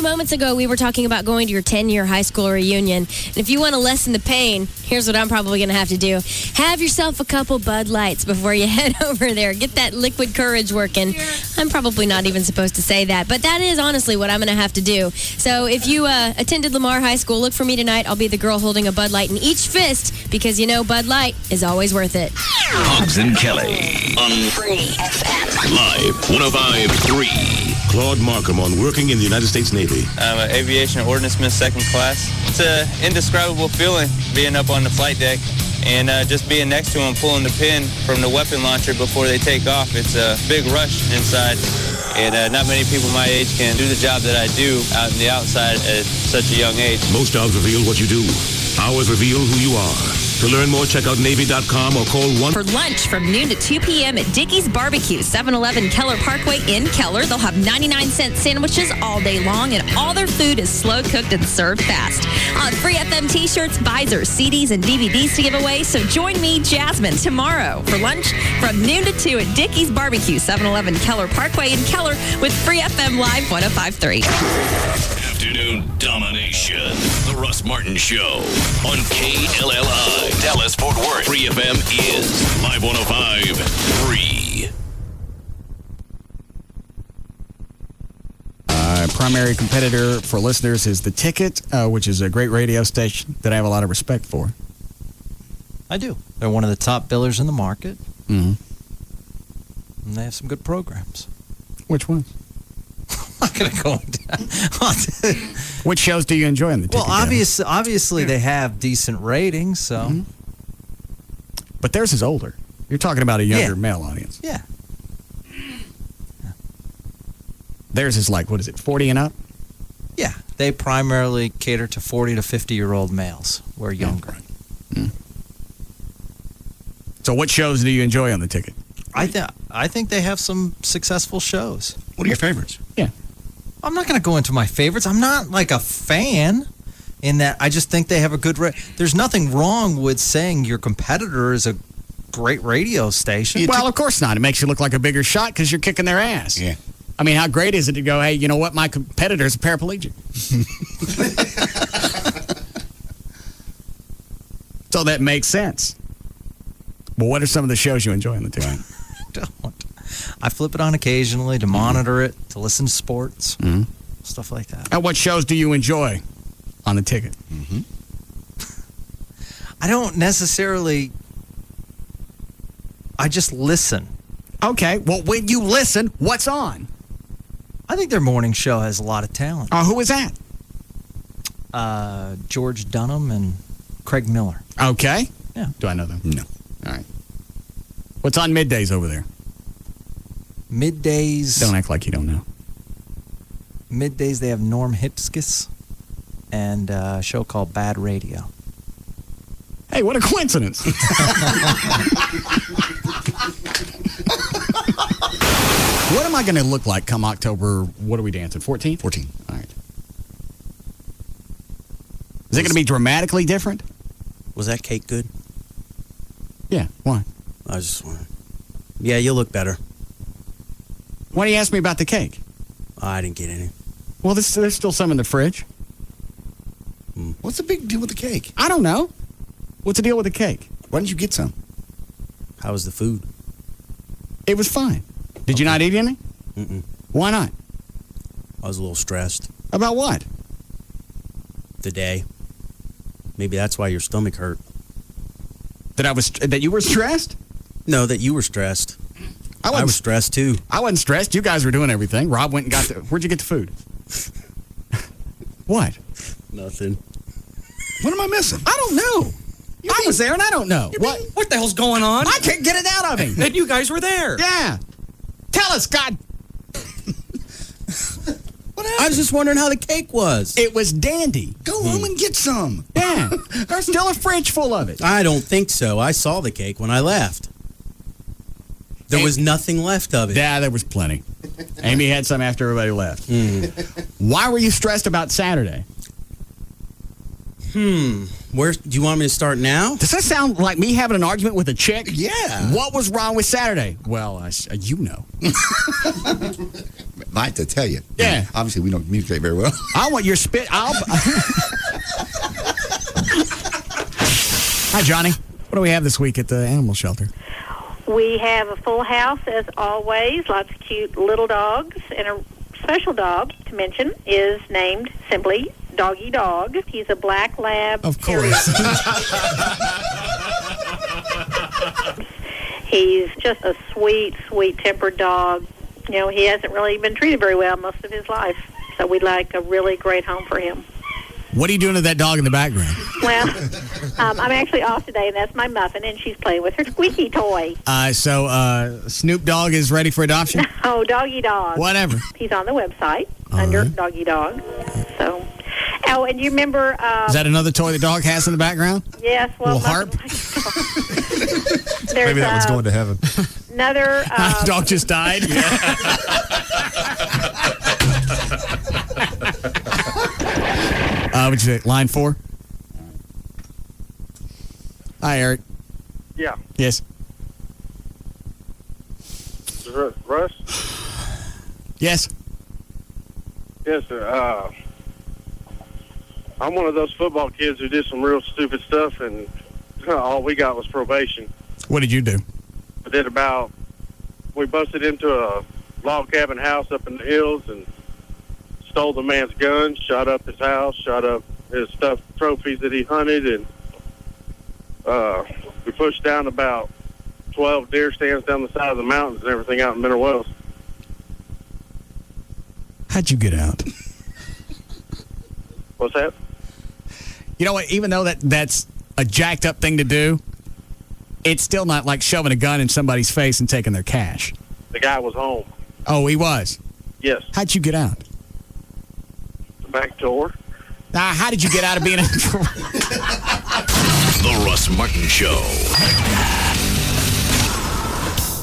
moments ago, we were talking about going to your 10-year high school reunion. And if you want to lessen the pain, here's what I'm probably going to have to do. Have yourself a couple Bud Lights before you head over there. Get that liquid courage working. I'm probably not even supposed to say that, but that is honestly what I'm going to have to do. So if you attended Lamar High School, look for me tonight. I'll be the girl holding a Bud Light in each fist because, you know, Bud Light is always worth it. Hobbs and Kelly on Free FM. Live 105.3. Claude Markham on working in the United States Navy. I'm an aviation ordnanceman, second class. It's an indescribable feeling being up on the flight deck and just being next to them, pulling the pin from the weapon launcher before they take off. It's a big rush inside, and not many people my age can do the job that I do out in the outside at such a young age. Most jobs reveal what you do. Ours reveal who you are. To learn more, check out Navy.com or call 1. For lunch from noon to 2 p.m. at Dickey's Barbecue, 711 Keller Parkway in Keller. They'll have 99-cent sandwiches all day long, and all their food is slow-cooked and served fast. Free FM T-shirts, visors, CDs, and DVDs to give away, so join me, Jasmine, tomorrow for lunch from noon to 2 at Dickey's Barbecue, 711 Keller Parkway in Keller with Free FM Live 105.3. Afternoon domination. The Russ Martin Show on KLLI. Dallas Fort Worth. Free FM is Live 105.3. Primary competitor for listeners is The Ticket, which is a great radio station that I have a lot of respect for. I do. They're one of the top billers in the market. Mm-hmm. And they have some good programs. Which ones? I'm not going to go down. Which shows do you enjoy on The Ticket? Well, obviously they have decent ratings, so. Mm-hmm. But theirs is older. You're talking about a younger male audience. Yeah. Theirs is like, what is it, 40 and up? Yeah. They primarily cater to 40 to 50-year-old males. We're younger. Mm. So what shows do you enjoy on The Ticket? I think they have some successful shows. What are your favorites? Yeah. I'm not going to go into my favorites. I'm not like a fan in that I just think they have a good there's nothing wrong with saying your competitor is a great radio station. Well, of course not. It makes you look like a bigger shot because you're kicking their ass. Yeah. I mean, how great is it to go, hey, you know what? My competitor's a paraplegic. So that makes sense. Well, what are some of the shows you enjoy on the TV? Don't. I flip it on occasionally to monitor it, to listen to sports, stuff like that. And what shows do you enjoy on The Ticket? Mm-hmm. I don't necessarily. I just listen. Okay. Well, when you listen, what's on? I think their morning show has a lot of talent. Who is that? George Dunham and Craig Miller. Okay. Yeah. Do I know them? No. All right. What's on middays over there? Middays. Don't act like you don't know. Middays, they have Norm Hipskiss and a show called Bad Radio. Hey, what a coincidence. What am I going to look like come October? What are we dancing? 14th? 14. All right. Is it going to be dramatically different? Was that cake good? Yeah. Why? I was just wondering. Yeah, you'll look better. Why do you ask me about the cake? I didn't get any. Well, there's still some in the fridge. What's the big deal with the cake? I don't know. What's the deal with the cake? Why didn't you get some? How was the food? It was fine. Did you not eat any? Mm-mm. Why not? I was a little stressed. About what? The day. Maybe that's why your stomach hurt. That you were stressed? No, that you were stressed. I was stressed too. I wasn't stressed. You guys were doing everything. Rob went and got where'd you get the food? What? Nothing. What am I missing? I don't know. I was there and I don't know. What the hell's going on? I can't get it out of him. And you guys were there. Yeah. Tell us, God. I was just wondering how the cake was. It was dandy. Go home and get some. Yeah. There's still a fridge full of it. I don't think so. I saw the cake when I left. There was nothing left of it. Yeah, there was plenty. Amy had some after everybody left. Why were you stressed about Saturday? Where do you want me to start now? Does that sound like me having an argument with a chick? Yeah. What was wrong with Saturday? Well, you know. I have to tell you. Yeah. Obviously, we don't communicate very well. I want your spit. Hi, Johnny. What do we have this week at the animal shelter? We have a full house, as always. Lots of cute little dogs. And a special dog to mention is named simply Doggy Dog. He's a black lab. Of course. He's just a sweet, sweet-tempered dog. You know, he hasn't really been treated very well most of his life. So we'd like a really great home for him. What are you doing to that dog in the background? Well, I'm actually off today, and that's my Muffin, and she's playing with her squeaky toy. So Snoop Dogg is ready for adoption? Oh, Doggy Dog. Whatever. He's on the website under Doggy Dog. So, and you remember... is that another toy the dog has in the background? Yes. Well, little harp? Maybe that one's going to heaven. Another... dog just died? What'd you say? Line 4? Hi, Eric. Yeah. Yes. Russ? Yes. Yes, sir. I'm one of those football kids who did some real stupid stuff, and all we got was probation. What did you do? We busted into a log cabin house up in the hills and stole the man's gun, shot up his house, shot up his stuffed trophies that he hunted, and we pushed down about 12 deer stands down the side of the mountains and everything out in Mineral Wells. How'd you get out? What's that? You know what? Even though that's a jacked up thing to do, it's still not like shoving a gun in somebody's face and taking their cash. The guy was home. Oh, he was? Yes. How'd you get out? The back door. How did you get out of being in The Russ Martin Show.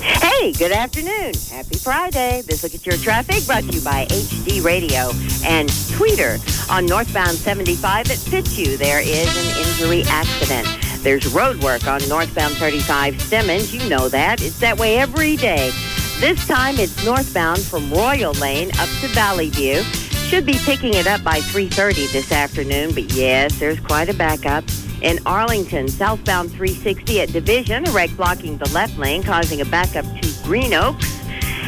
Hey, good afternoon. Happy Friday. This Look at Your Traffic brought to you by HD Radio and Tweeter. On northbound 75 at Fitzhugh, there is an injury accident. There's road work on northbound 35 Simmons. You know that. It's that way every day. This time it's northbound from Royal Lane up to Valley View. Should be picking it up by 3:30 this afternoon, but yes, there's quite a backup. In Arlington, southbound 360 at Division, a wreck blocking the left lane, causing a backup to Green Oaks.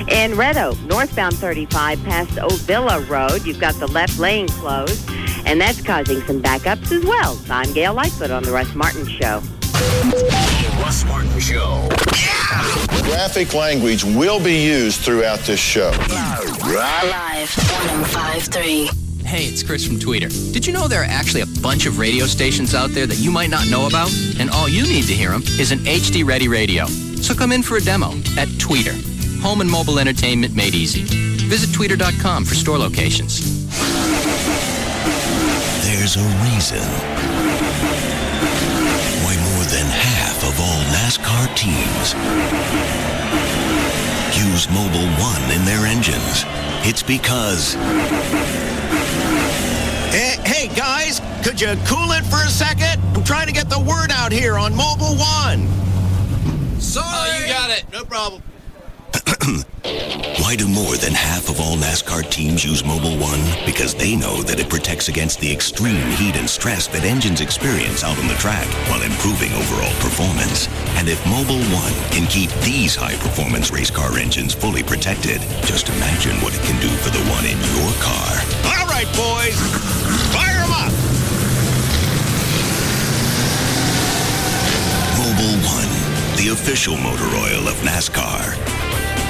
In Red Oak, northbound 35 past Ovilla Road, you've got the left lane closed, and that's causing some backups as well. I'm Gail Lightfoot on The Russ Martin Show. The Russ Martin Show. Graphic language will be used throughout this show. Live 105.3. Hey, it's Chris from Tweeter. Did you know there are actually a bunch of radio stations out there that you might not know about? And all you need to hear them is an HD-ready radio. So come in for a demo at Tweeter. Home and mobile entertainment made easy. Visit tweeter.com for store locations. There's a reason why more than half of all NASCAR teams use Mobil 1 in their engines. It's because... Hey, guys, could you cool it for a second? I'm trying to get the word out here on Mobil 1. Sorry. Oh, you got it. No problem. Why do more than half of all NASCAR teams use Mobil 1? Because they know that it protects against the extreme heat and stress that engines experience out on the track while improving overall performance. And if Mobil 1 can keep these high-performance race car engines fully protected, just imagine what it can do for the one in your car. All right, boys, fire them up. Mobil 1, the official motor oil of NASCAR.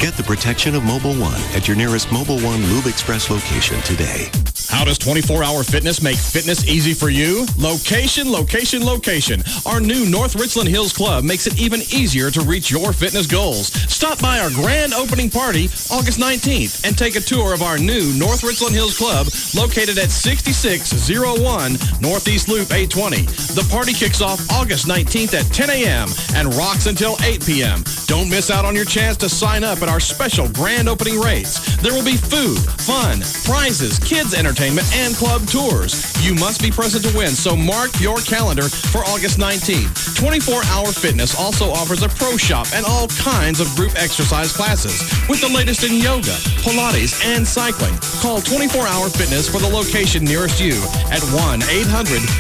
Get the protection of Mobil 1 at your nearest Mobil 1 Lube Express location today. How does 24-hour fitness make fitness easy for you? Location, location, location. Our new North Richland Hills Club makes it even easier to reach your fitness goals. Stop by our grand opening party August 19th and take a tour of our new North Richland Hills Club located at 6601 Northeast Loop 820. The party kicks off August 19th at 10 a.m. and rocks until 8 p.m. Don't miss out on your chance to sign up at our special grand opening rates. There will be food, fun, prizes, kids entertainment, entertainment and club tours. You must be present to win, so mark your calendar for August 19th. 24-Hour Fitness also offers a pro shop and all kinds of group exercise classes with the latest in yoga, Pilates, and cycling. Call 24-Hour Fitness for the location nearest you at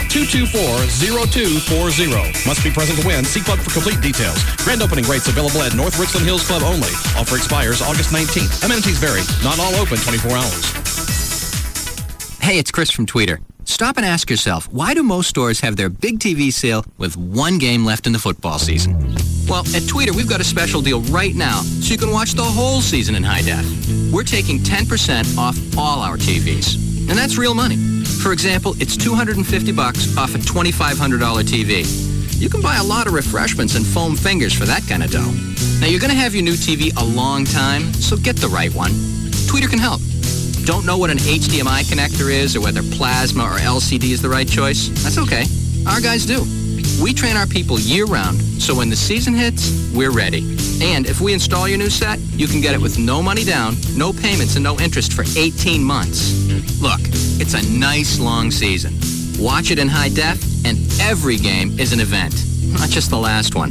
1-800-224-0240. Must be present to win. See club for complete details. Grand opening rates available at North Richland Hills Club only. Offer expires August 19th. Amenities vary. Not all open 24 hours. Hey, it's Chris from Tweeter. Stop and ask yourself, why do most stores have their big TV sale with one game left in the football season? Well, at Tweeter, we've got a special deal right now so you can watch the whole season in high def. We're taking 10% off all our TVs. And that's real money. For example, it's $250 off a $2,500 TV. You can buy a lot of refreshments and foam fingers for that kind of dough. Now, you're going to have your new TV a long time, so get the right one. Tweeter can help. Don't know what an HDMI connector is or whether plasma or LCD is the right choice? That's okay. Our guys do. We train our people year-round, so when the season hits, we're ready. And if we install your new set, you can get it with no money down, no payments, and no interest for 18 months. Look, it's a nice long season. Watch it in high def, and every game is an event, not just the last one.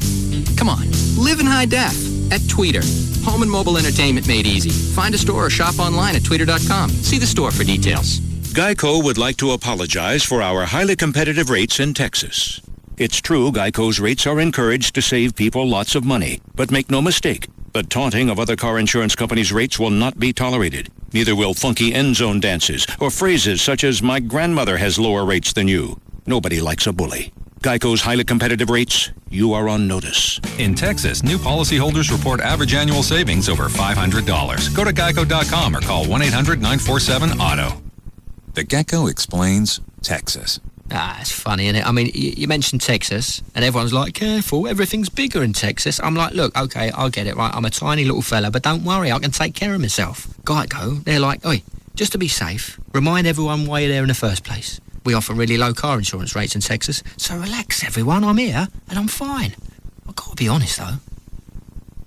Come on, live in high def at Tweeter. Home and mobile entertainment made easy. Find a store or shop online at tweeter.com. See the store for details. Geico would like to apologize for our highly competitive rates in Texas. It's true Geico's rates are encouraged to save people lots of money. But make no mistake, the taunting of other car insurance companies' rates will not be tolerated. Neither will funky end zone dances or phrases such as, "My grandmother has lower rates than you." Nobody likes a bully. Geico's highly competitive rates, you are on notice. In Texas, new policyholders report average annual savings over $500. Go to geico.com or call 1-800-947-AUTO. The Gecko Explains Texas. It's funny, isn't it? I mean, you mentioned Texas, and everyone's like, careful, everything's bigger in Texas. I'm like, look, okay, I'll get it, right? I'm a tiny little fella, but don't worry, I can take care of myself. Geico, they're like, oi, just to be safe, remind everyone why you're there in the first place. We offer really low car insurance rates in Texas, so relax, everyone. I'm here, and I'm fine. I've got to be honest, though.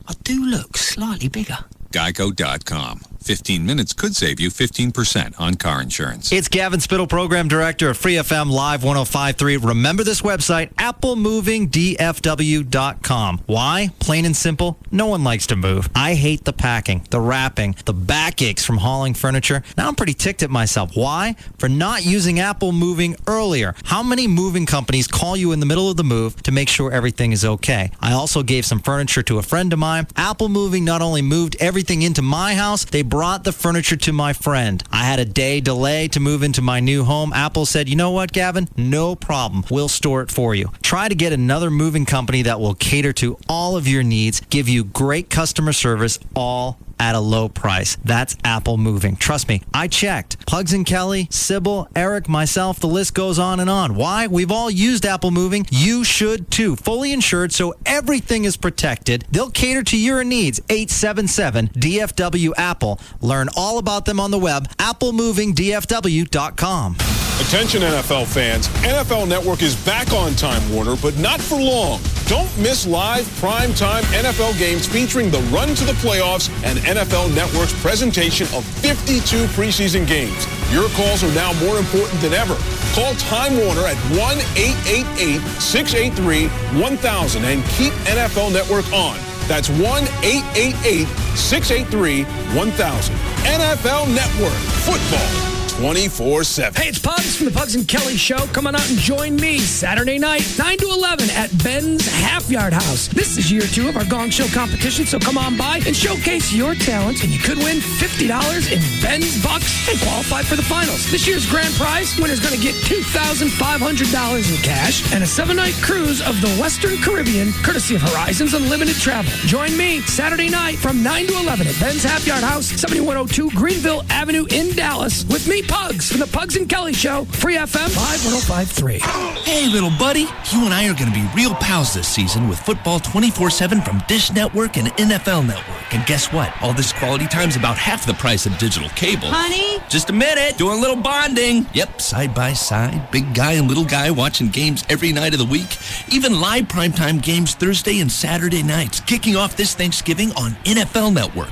I do look slightly bigger. Geico.com. 15 minutes could save you 15% on car insurance. It's Gavin Spittle, Program Director of Free FM Live 105.3. Remember this website, applemovingdfw.com. Why? Plain and simple, no one likes to move. I hate the packing, the wrapping, the backaches from hauling furniture. Now I'm pretty ticked at myself. Why? For not using Apple Moving earlier. How many moving companies call you in the middle of the move to make sure everything is okay? I also gave some furniture to a friend of mine. Apple Moving not only moved everything into my house, they brought the furniture to my friend. I had a day delay to move into my new home. Apple said, you know what, Gavin? No problem. We'll store it for you. Try to get another moving company that will cater to all of your needs, give you great customer service, all at a low price. That's Apple Moving. Trust me, I checked. Pugs and Kelly, Sybil, Eric, myself, the list goes on and on. Why? We've all used Apple Moving. You should too. Fully insured, so everything is protected. They'll cater to your needs. 877-DFW-APPLE. Learn all about them on the web, applemovingdfw.com. Attention NFL fans, NFL Network is back on Time Warner, but not for long. Don't miss live primetime NFL games featuring the run to the playoffs and NFL Network's presentation of 52 preseason games. Your calls are now more important than ever. Call Time Warner at 1-888-683-1000 and keep NFL Network on. That's 1-888-683-1000. NFL Network. Football 24/7. Hey, it's Pugs from the Pugs and Kelly Show. Come on out and join me Saturday night, 9 to 11 at Ben's Half Yard House. This is year 2 of our Gong Show competition, so come on by and showcase your talents, and you could win $50 in Ben's Bucks and qualify for the finals. This year's grand prize, winner's going to get $2,500 in cash and a 7-night cruise of the Western Caribbean, courtesy of Horizons Unlimited Travel. Join me Saturday night from 9 to 11 at Ben's Half Yard House, 7102 Greenville Avenue in Dallas, with me, Pugs, from the Pugs and Kelly Show, Free FM 105.3. Hey, little buddy. You and I are going to be real pals this season with football 24/7 from Dish Network and NFL Network. And guess what? All this quality time's about half the price of digital cable. Honey? Just a minute. Doing a little bonding. Yep, side by side. Big guy and little guy watching games every night of the week. Even live primetime games Thursday and Saturday nights. Kicking off this Thanksgiving on NFL Network.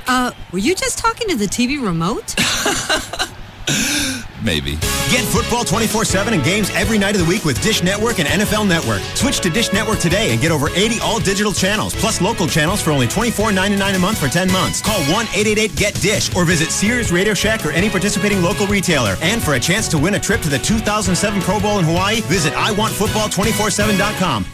Were you just talking to the TV remote? Maybe. Get football 24/7 and games every night of the week with Dish Network and NFL Network. Switch to Dish Network today and get over 80 all-digital channels, plus local channels for only $24.99 a month for 10 months. Call 1-888-GET-DISH or visit Sears, Radio Shack, or any participating local retailer. And for a chance to win a trip to the 2007 Pro Bowl in Hawaii, visit iwantfootball247.com.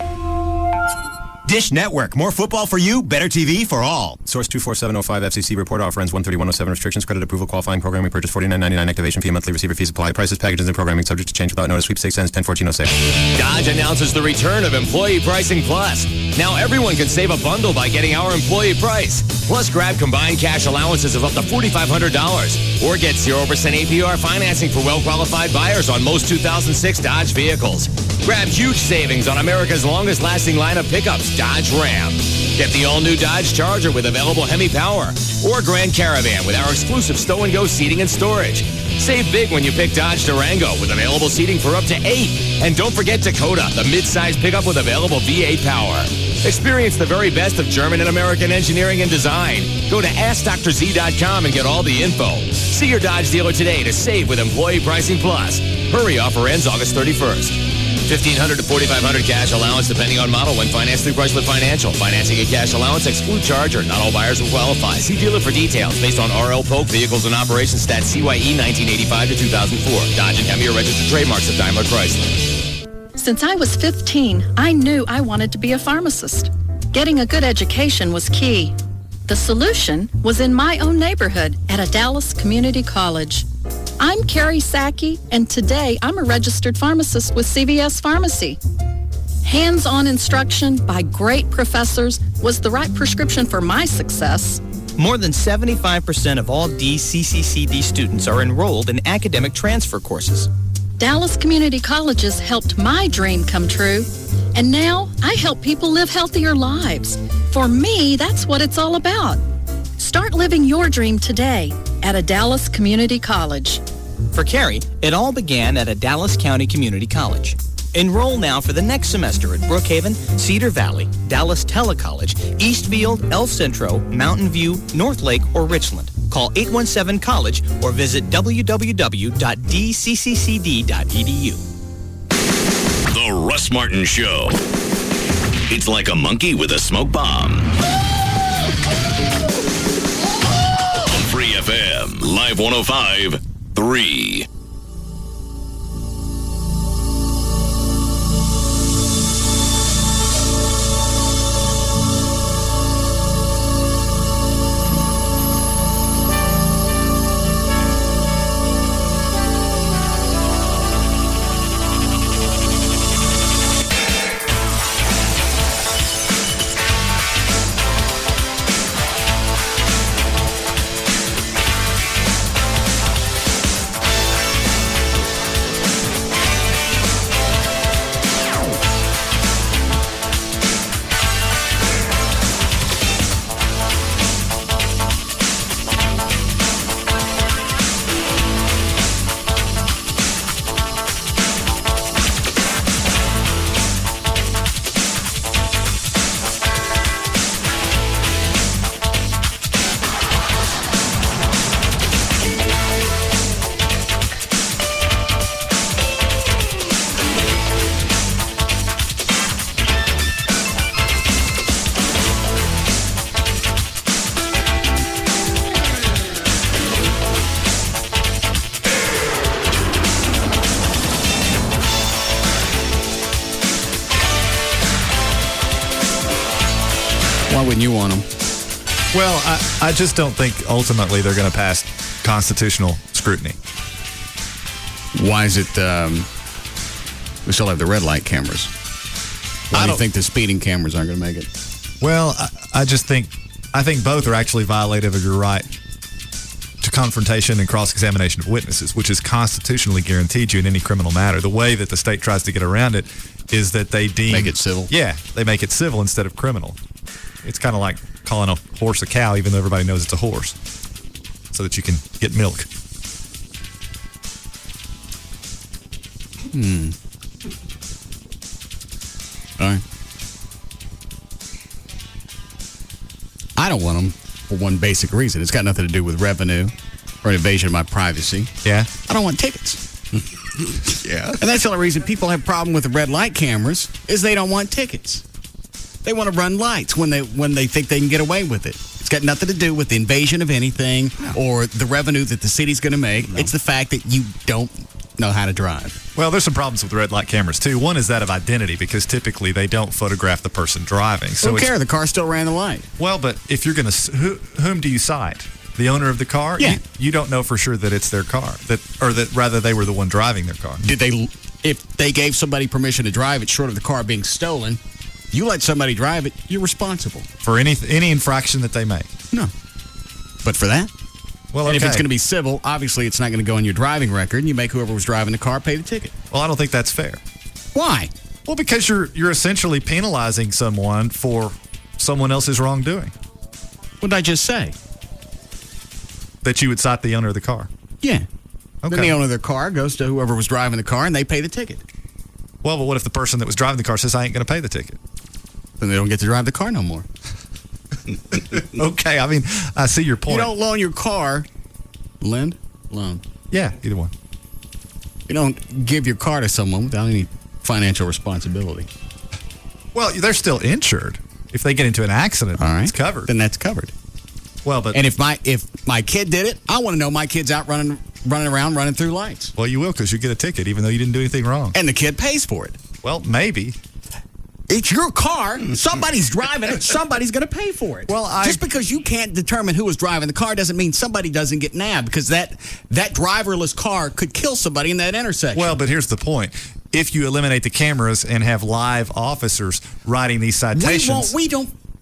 Dish Network. More football for you, better TV for all. Source 24705 FCC report offer ends 13107. Restrictions, credit approval, qualifying programming purchase $49.99. Activation fee, monthly receiver fees apply. Prices, packages, and programming subject to change without notice. Sweepstakes ends 10/14/06. Dodge announces the return of Employee Pricing Plus. Now everyone can save a bundle by getting our employee price. Plus, grab combined cash allowances of up to $4,500. Or get 0% APR financing for well-qualified buyers on most 2006 Dodge vehicles. Grab huge savings on America's longest-lasting line of pickups, Dodge Ram. Get the all-new Dodge Charger with available Hemi power. Or Grand Caravan with our exclusive stow-and-go seating and storage. Save big when you pick Dodge Durango with available seating for up to 8. And don't forget Dakota, the mid-size pickup with available V8 power. Experience the very best of German and American engineering and design. Go to AskDrZ.com and get all the info. See your Dodge dealer today to save with Employee Pricing Plus. Hurry, offer ends August 31st. $1,500 to $4,500 cash allowance depending on model when financed through Chrysler Financial. Financing and cash allowance exclude Charger. Not all buyers will qualify. See dealer for details based on RL Polk Vehicles and Operations Stats CYE 1985 to 2004. Dodge and Hemi are registered trademarks of Daimler Chrysler. Since I was 15, I knew I wanted to be a pharmacist. Getting a good education was key. The solution was in my own neighborhood at a Dallas community college. I'm Carrie Sackey, and today I'm a registered pharmacist with CVS Pharmacy. Hands-on instruction by great professors was the right prescription for my success. More than 75% of all DCCCD students are enrolled in academic transfer courses. Dallas Community Colleges helped my dream come true, and now I help people live healthier lives. For me, that's what it's all about. Start living your dream today at a Dallas Community College. For Carrie, it all began at a Dallas County Community College. Enroll now for the next semester at Brookhaven, Cedar Valley, Dallas Telecollege, Eastfield, El Centro, Mountain View, North Lake, or Richland. Call 817-COLLEGE or visit www.dcccd.edu. The Russ Martin Show. It's like a monkey with a smoke bomb. On Free FM, Live 105.3. Why wouldn't you want them? Well, I just don't think ultimately they're going to pass constitutional scrutiny. Why is it we still have the red light cameras? Why do you think the speeding cameras aren't going to make it? Well, I think both are actually violative of your right to confrontation and cross-examination of witnesses, which is constitutionally guaranteed you in any criminal matter. The way that the state tries to get around it is that they make it civil. Yeah, they make it civil instead of criminal. It's kind of like calling a horse a cow, even though everybody knows it's a horse, so that you can get milk. All right. I don't want them for one basic reason. It's got nothing to do with revenue. or an invasion of my privacy. Yeah. I don't want tickets. Yeah. And that's the only reason people have a problem with the red light cameras is they don't want tickets. They want to run lights when they think they can get away with it. It's got nothing to do with the invasion of anything or the revenue that the city's going to make. No. It's the fact that you don't know how to drive. Well, there's some problems with red light cameras, too. One is that of identity, because typically they don't photograph the person driving. So don't care. The car still ran the light. Well, but if you're going to... Whom do you cite? The owner of the car? Yeah. You don't know for sure that it's their car, that rather they were the one driving their car. If they gave somebody permission to drive it short of the car being stolen, you let somebody drive it, you're responsible. For any infraction that they make? No. But for that? Well, and okay. if it's going to be civil, obviously it's not going to go in your driving record, and you make whoever was driving the car pay the ticket. Well, I don't think that's fair. Why? Well, because you're essentially penalizing someone for someone else's wrongdoing. What did I just say? That you would cite the owner of the car. Yeah. Okay. Then the owner of the car goes to whoever was driving the car, and they pay the ticket. Well, but what if the person that was driving the car says, I ain't going to pay the ticket? Then they don't get to drive the car no more. Okay, I mean, I see your point. You don't loan your car. Lend? Loan. Yeah, either one. You don't give your car to someone without any financial responsibility. Well, they're still insured. If they get into an accident, it's covered. Then that's covered. Well, but and if my kid did it, I want to know my kid's out running around, running through lights. Well, you will, because you get a ticket, even though you didn't do anything wrong. And the kid pays for it. Well, maybe. It's your car. Somebody's driving it. Somebody's going to pay for it. Well, just because you can't determine who was driving the car doesn't mean somebody doesn't get nabbed, because that driverless car could kill somebody in that intersection. Well, but here's the point. If you eliminate the cameras and have live officers writing these citations...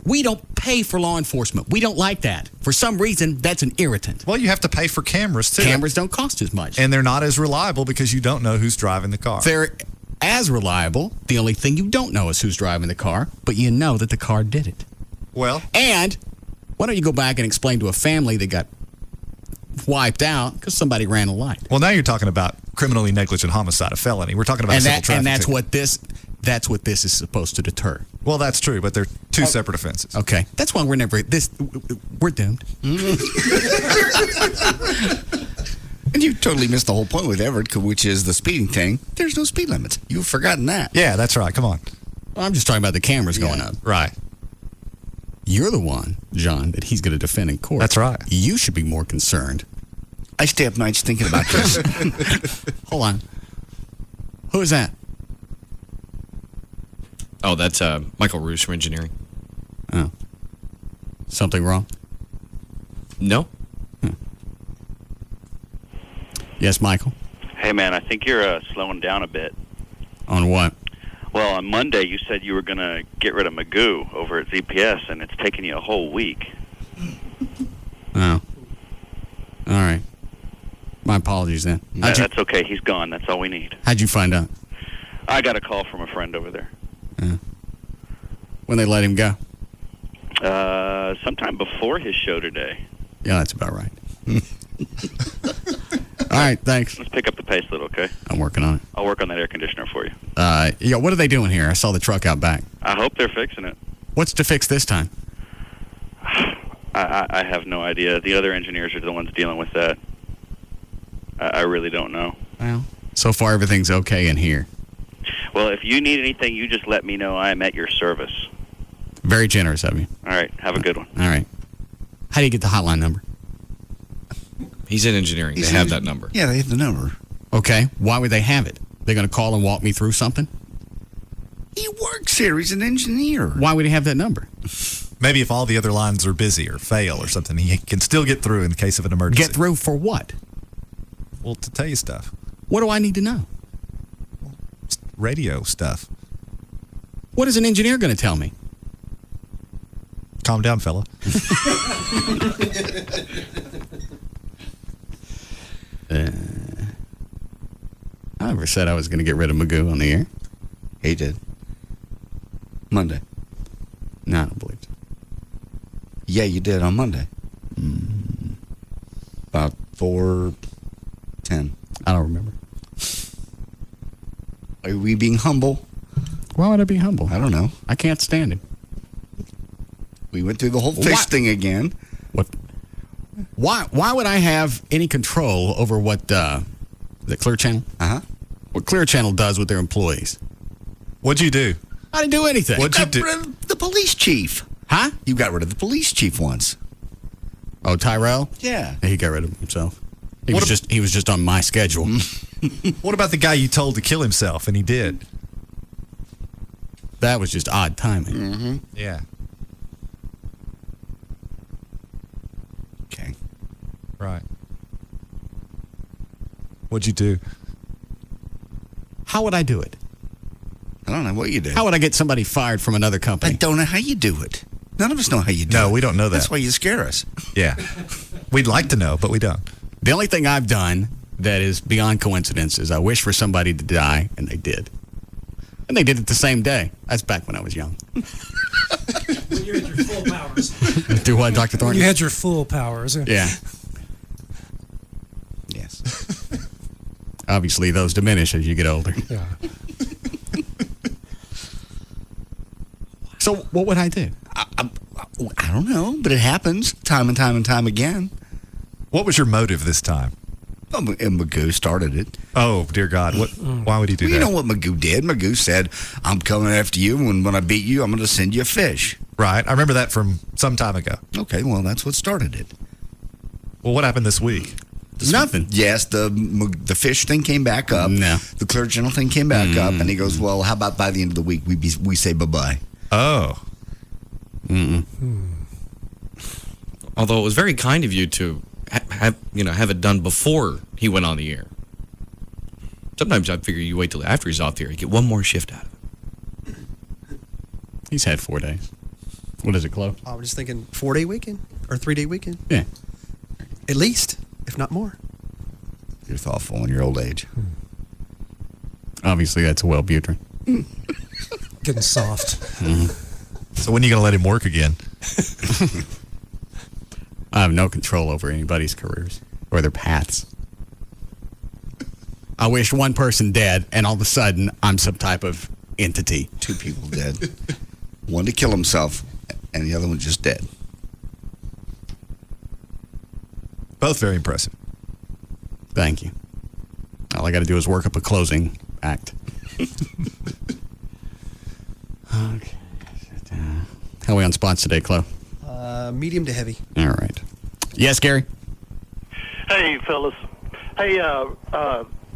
We don't pay for law enforcement. We don't like that. For some reason, that's an irritant. Well, you have to pay for cameras, too. Cameras don't cost as much. And they're not as reliable because you don't know who's driving the car. They're as reliable. The only thing you don't know is who's driving the car, but you know that the car did it. Well... And why don't you go back and explain to a family that got wiped out because somebody ran a light? Well, now you're talking about criminally negligent homicide, a felony. We're talking about a civil traffic and that's ticket. That's what this is supposed to deter. Well, that's true, but they're two separate offenses. Okay. That's why we're doomed. And you totally missed the whole point with Everett, which is the speeding thing. There's no speed limits. You've forgotten that. Yeah, that's right. Come on. Well, I'm just talking about the cameras going up. Right. You're the one, John, that he's going to defend in court. That's right. You should be more concerned. I stay up nights thinking about this. Hold on. Who is that? Oh, that's Michael Roos from engineering. Oh. Something wrong? No. Yes, Michael? Hey, man, I think you're slowing down a bit. On what? Well, on Monday, you said you were going to get rid of Magoo over at ZPS, and it's taken you a whole week. Oh. All right. My apologies, then. That's okay. He's gone. That's all we need. How'd you find out? I got a call from a friend over there. When they let him go? Sometime before his show today. Yeah, that's about right. All right, thanks. Let's pick up the pace a little, okay? I'm working on it. I'll work on that air conditioner for you. Yeah, what are they doing here? I saw the truck out back. I hope they're fixing it. What's to fix this time? I have no idea. The other engineers are the ones dealing with that. I really don't know. Well, so far everything's okay in here. Well, if you need anything, you just let me know. I am at your service. Very generous of you. All right. Have a good one. All right. How do you get the hotline number? He's in engineering. They have that number. Yeah, they have the number. Okay. Why would they have it? They're going to call and walk me through something? He works here. He's an engineer. Why would he have that number? Maybe if all the other lines are busy or fail or something, he can still get through in case of an emergency. Get through for what? Well, to tell you stuff. What do I need to know? Radio stuff. What is an engineer going to tell me? Calm down, fella. I never said I was going to get rid of Magoo on the air. He did. Monday. No, I don't believe it. Yeah, you did on Monday. About 4:10. I don't remember. Are we being humble? Why would I be humble? I don't know. I can't stand him. We went through the whole fish thing again. Why would I have any control over what the Clear Channel? What Clear Channel does with their employees? What'd you do? I didn't do anything. What'd you Got do? rid of the police chief. Huh? You got rid of the police chief once. Oh, Tyrell? Yeah. He got rid of himself. He was just on my schedule. What about the guy you told to kill himself and he did? That was just odd timing. Mm-hmm. Yeah. Okay. Right. What'd you do? How would I do it? I don't know what you did. How would I get somebody fired from another company? I don't know how you do it. None of us know how you do it. No, we don't know that. That's why you scare us. Yeah. We'd like to know, but we don't. The only thing I've done that is beyond coincidence is I wish for somebody to die, and they did. And they did it the same day. That's back when I was young. When you're in your full powers. Do what, Dr. Thornton? You had your full powers. Yeah. Yes. Obviously, those diminish as you get older. Yeah. So, what would I do? I don't know, but it happens time and time and time again. What was your motive this time? Oh, and Magoo started it. Oh, dear God. Why would he do Well, that? you know what Magoo did? Magoo said, I'm coming after you, and when I beat you, I'm going to send you a fish. Right. I remember that from some time ago. Okay, well, that's what started it. Well, what happened this week? Nothing. Yes, the fish thing came back up. No. The Clear Channel thing came back up, and he goes, well, how about by the end of the week, we say bye-bye? Oh. Although it was very kind of you to have it done before he went on the air. Sometimes I figure you wait till after he's off the air, you get one more shift out of it. He's had 4 days. What is it, Chloe? I was just thinking 4-day weekend or 3-day weekend. Yeah. At least, if not more. You're thoughtful in your old age. Obviously, that's a Wellbutrin. Getting soft. So when are you going to let him work again? I have no control over anybody's careers or their paths. I wish one person dead, and all of a sudden, I'm some type of entity. 2 people dead. One to kill himself, and the other one just dead. Both very impressive. Thank you. All I got to do is work up a closing act. Okay. How are we on spots today, Chloe? Medium to heavy. All right. Yes, Gary? Hey, fellas. Hey,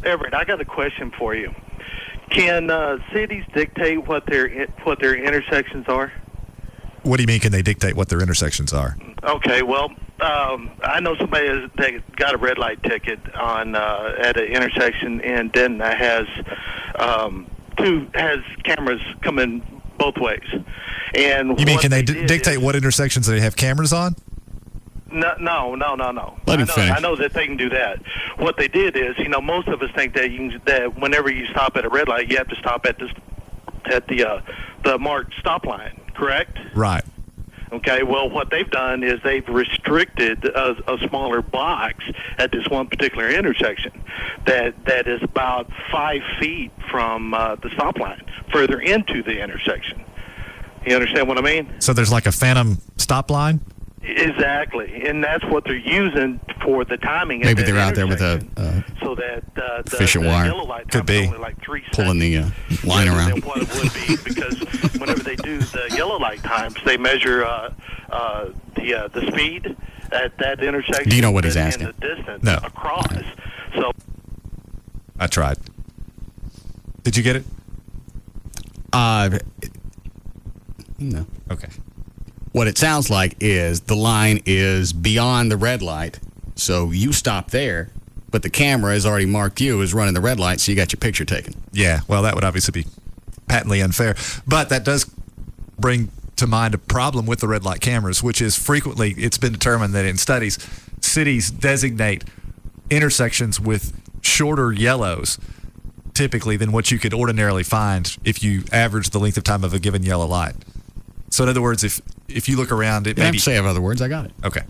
Everett, I got a question for you. Can cities dictate what their intersections are? What do you mean, can they dictate what their intersections are? Okay, well, I know somebody that got a red light ticket on at an intersection in Denton that has cameras coming both ways. And you mean, can they dictate what intersections they have cameras on? No. Let him finish. I know that they can do that. What they did is, most of us think that that whenever you stop at a red light, you have to stop at the marked stop line, correct? Right. Okay, well, what they've done is they've restricted a smaller box at this one particular intersection that is about 5 feet from the stop line, further into the intersection. You understand what I mean? So there's like a phantom stop line? Exactly, and that's what they're using for the timing. Maybe they're out there with a so that the efficient wire. Yellow light could be only like 3 pulling the line around. Than what it would be, because whenever they do the yellow light times, they measure the speed at that intersection. Do you know what he's asking? And the distance No. across. Right. So I tried. Did you get it? No. Okay. What it sounds like is the line is beyond the red light, so you stop there, but the camera has already marked you as running the red light, so you got your picture taken. Yeah, well, that would obviously be patently unfair. But that does bring to mind a problem with the red light cameras, which is frequently, it's been determined that in studies, cities designate intersections with shorter yellows typically than what you could ordinarily find if you average the length of time of a given yellow light. So in other words, if you look around, it You may have be... to say I have other words. I got it. Okay.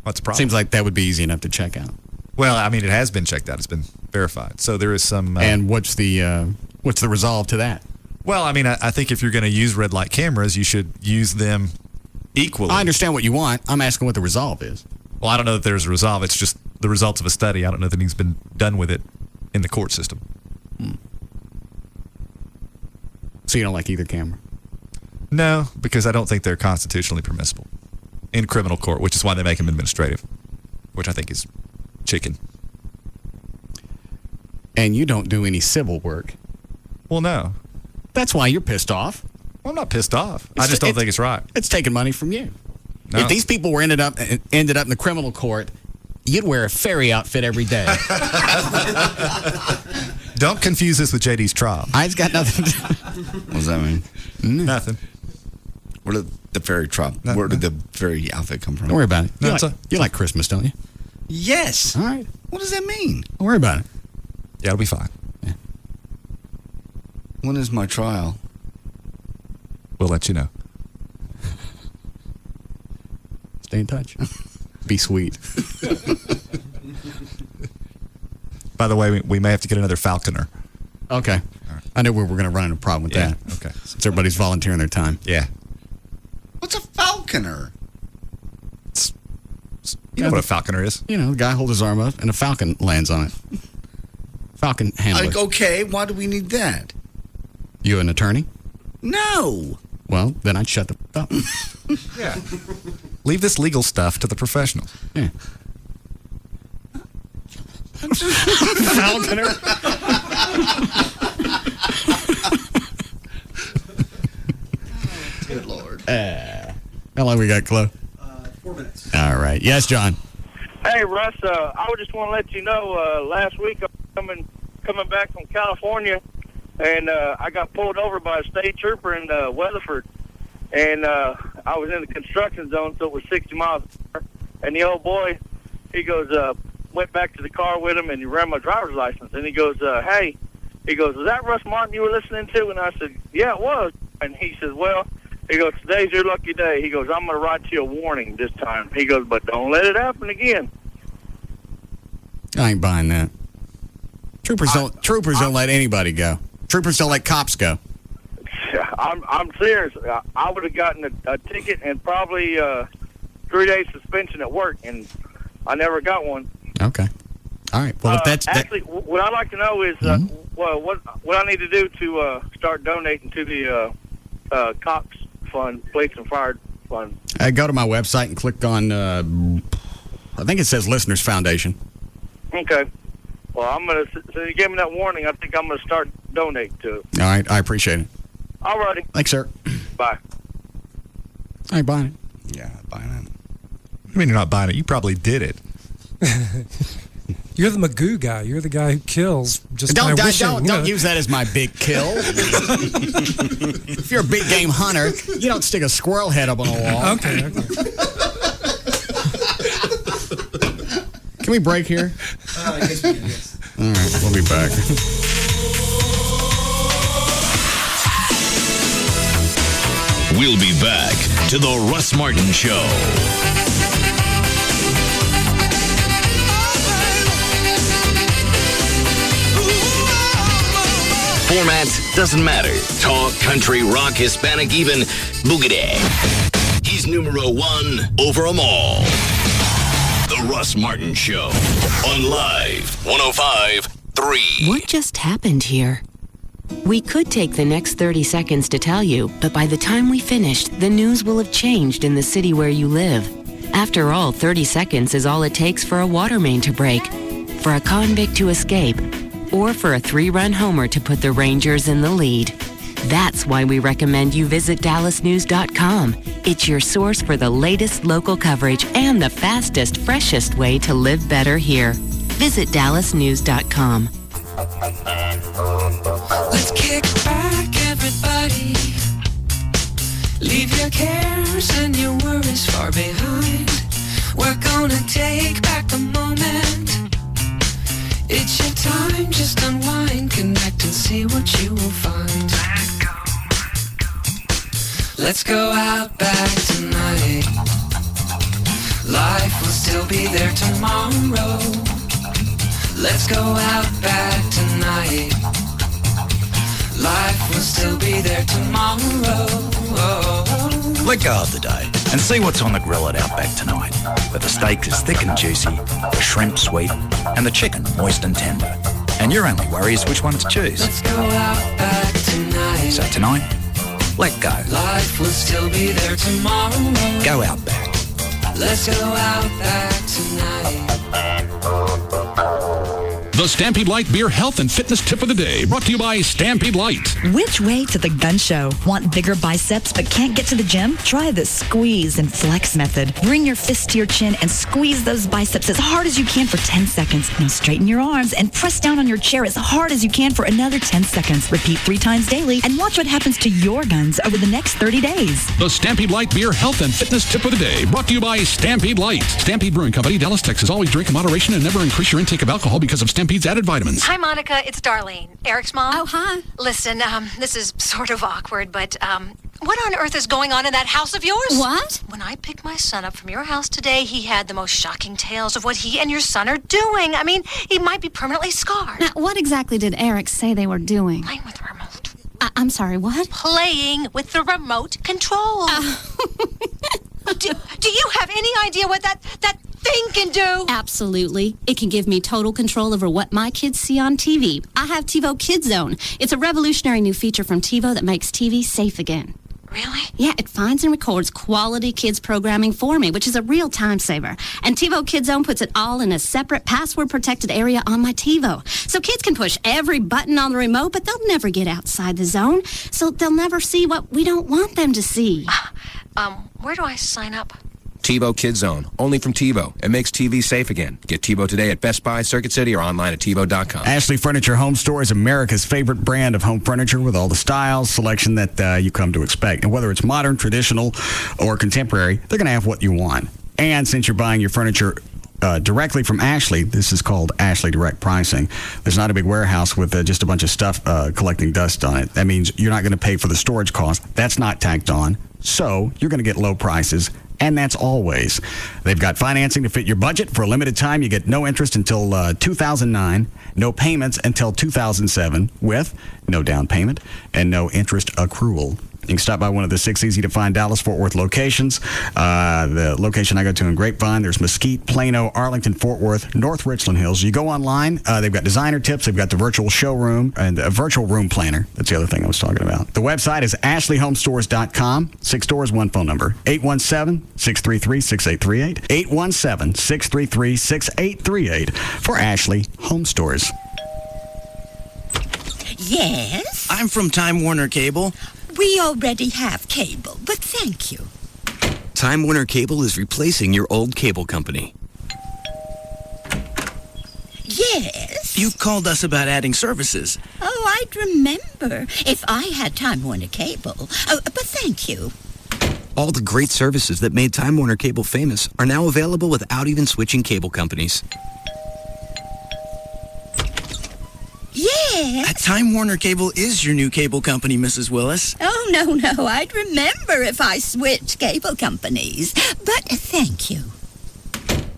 What's the problem? Seems like that would be easy enough to check out. Well, I mean, it has been checked out. It's been verified. So there is some... and what's the resolve to that? Well, I mean, I think if you're going to use red light cameras, you should use them equally. I understand what you want. I'm asking what the resolve is. Well, I don't know that there's a resolve. It's just the results of a study. I don't know that anything's been done with it in the court system. So you don't like either camera? No, because I don't think they're constitutionally permissible in criminal court, which is why they make them administrative, which I think is chicken. And you don't do any civil work. Well, no. That's why you're pissed off. Well, I'm not pissed off. I just don't think it's right. It's taking money from you. No. If these people were ended up in the criminal court, you'd wear a fairy outfit every day. Don't confuse this with JD's trial. I've got nothing to What does that mean? Nothing. Where did the fairy Where did the fairy outfit come from? Don't worry about it. No, You like Christmas, don't you? Yes. All right. What does that mean? Don't worry about it. Yeah, it'll be fine. Yeah. When is my trial? We'll let you know. Stay in touch. Be sweet. By the way, we may have to get another falconer. Okay. Right. I knew we were going to run into a problem with that. Okay. Since everybody's volunteering their time. Yeah. What's a falconer? You know what a falconer is? You know, the guy holds his arm up and a falcon lands on it. Falcon handler. Like, okay, why do we need that? You an attorney? No. Well, then I'd shut the up. Yeah. Leave this legal stuff to the professionals. Yeah. Falconer. Good Lord. How long we got, Chloe? 4 minutes. All right. Yes, John. Hey, Russ, I would just want to let you know, last week I'm coming back from California, and I got pulled over by a state trooper in Weatherford, and I was in the construction zone, so it was 60 miles an hour, and the old boy, he goes, went back to the car with him, and he ran my driver's license, and he goes, hey, he goes, is that Russ Martin you were listening to? And I said, yeah, it was. And he says, well, he goes, today's your lucky day. He goes, I'm going to write you a warning this time. He goes, but don't let it happen again. I ain't buying that. Troopers don't let anybody go. Troopers don't let cops go. I'm serious. I would have gotten a ticket and probably 3 days suspension at work, and I never got one. Okay. All right. Well, if that's actually, what I'd like to know is well, what I need to do to start donating to the cops fund, police and fire fund. Go to my website and click on. I think it says Listeners Foundation. Okay. Well, I'm gonna. So you gave me that warning. I think I'm gonna start donating to it. All right. I appreciate it. All righty. Thanks, sir. Bye. I ain't buying it. Yeah, buying it. I mean, you're not buying it. You probably did it. You're the Magoo guy. You're the guy who kills. Just don't use that as my big kill. If you're a big game hunter, you don't stick a squirrel head up on a wall. Okay. Can we break here? I guess we can, yes. All right, we'll be back. We'll be back to the Russ Martin Show. Format doesn't matter. Talk, country, rock, Hispanic, even boogity. He's numero one over them all. The Russ Martin Show on Live 105.3. What just happened here? We could take the next 30 seconds to tell you, but by the time we finished, the news will have changed in the city where you live. After all, 30 seconds is all it takes for a water main to break, for a convict to escape, or for a 3-run homer to put the Rangers in the lead. That's why we recommend you visit DallasNews.com. It's your source for the latest local coverage and the fastest, freshest way to live better here. Visit DallasNews.com. Let's kick back, everybody. Leave your cares and your worries far behind. We're gonna take back the moment. It's your time, just unwind, connect and see what you will find. Let's go out back tonight. Life will still be there tomorrow. Let's go out back tonight. Life will still be there tomorrow. Let go of the day. And see what's on the grill at Outback tonight, where the steak is thick and juicy, the shrimp sweet, and the chicken moist and tender. And your only worry is which one to choose. Let's go Outback tonight. So tonight, let go. Life will still be there tomorrow. Go Outback. Let's go Outback tonight. The Stampede Light Beer Health and Fitness Tip of the Day, brought to you by Stampede Light. Which way to the gun show? Want bigger biceps but can't get to the gym? Try the squeeze and flex method. Bring your fist to your chin and squeeze those biceps as hard as you can for 10 seconds. Now straighten your arms and press down on your chair as hard as you can for another 10 seconds. Repeat 3 times daily and watch what happens to your guns over the next 30 days. The Stampede Light Beer Health and Fitness Tip of the Day, brought to you by Stampede Light. Stampede Brewing Company, Dallas, Texas. Always drink in moderation and never increase your intake of alcohol because of Stampede's added vitamins. Hi, Monica. It's Darlene, Eric's mom. Oh, hi. Listen, this is sort of awkward, but what on earth is going on in that house of yours? What? When I picked my son up from your house today, he had the most shocking tales of what he and your son are doing. I mean, he might be permanently scarred. Now, what exactly did Eric say they were doing? Playing with the remote. I'm sorry, what? Playing with the remote control. Do you have any idea what that thing can do? Absolutely. It can give me total control over what my kids see on TV. I have TiVo Kids Zone. It's a revolutionary new feature from TiVo that makes TV safe again. Really? Yeah, it finds and records quality kids programming for me, which is a real time saver. And TiVo Kids Zone puts it all in a separate password-protected area on my TiVo. So kids can push every button on the remote, but they'll never get outside the zone. So they'll never see what we don't want them to see. Where do I sign up? TiVo Kids Zone, only from TiVo. It makes TV safe again. Get TiVo today at Best Buy, Circuit City, or online at TiVo.com. Ashley Furniture Home Store is America's favorite brand of home furniture with all the styles, selection that you come to expect. And whether it's modern, traditional, or contemporary, they're going to have what you want. And since you're buying your furniture directly from Ashley, this is called Ashley Direct Pricing. There's not a big warehouse with just a bunch of stuff collecting dust on it. That means you're not going to pay for the storage cost. That's not tacked on. So you're going to get low prices. And that's always. They've got financing to fit your budget. For a limited time, you get no interest until 2009, no payments until 2007, with no down payment and no interest accrual. You can stop by one of the 6 easy-to-find Dallas-Fort Worth locations. The location I go to in Grapevine, there's Mesquite, Plano, Arlington, Fort Worth, North Richland Hills. You go online, they've got designer tips, they've got the virtual showroom, and a virtual room planner. That's the other thing I was talking about. The website is ashleyhomestores.com. 6 stores, 1 phone number, 817-633-6838. 817-633-6838 for Ashley Home Stores. Yes? I'm from Time Warner Cable. We already have cable, but thank you. Time Warner Cable is replacing your old cable company. Yes? You called us about adding services. Oh, I'd remember if I had Time Warner Cable. But thank you. All the great services that made Time Warner Cable famous are now available without even switching cable companies. Yes? Time Warner Cable is your new cable company, Mrs. Willis. Oh, no, I'd remember if I switched cable companies. But thank you.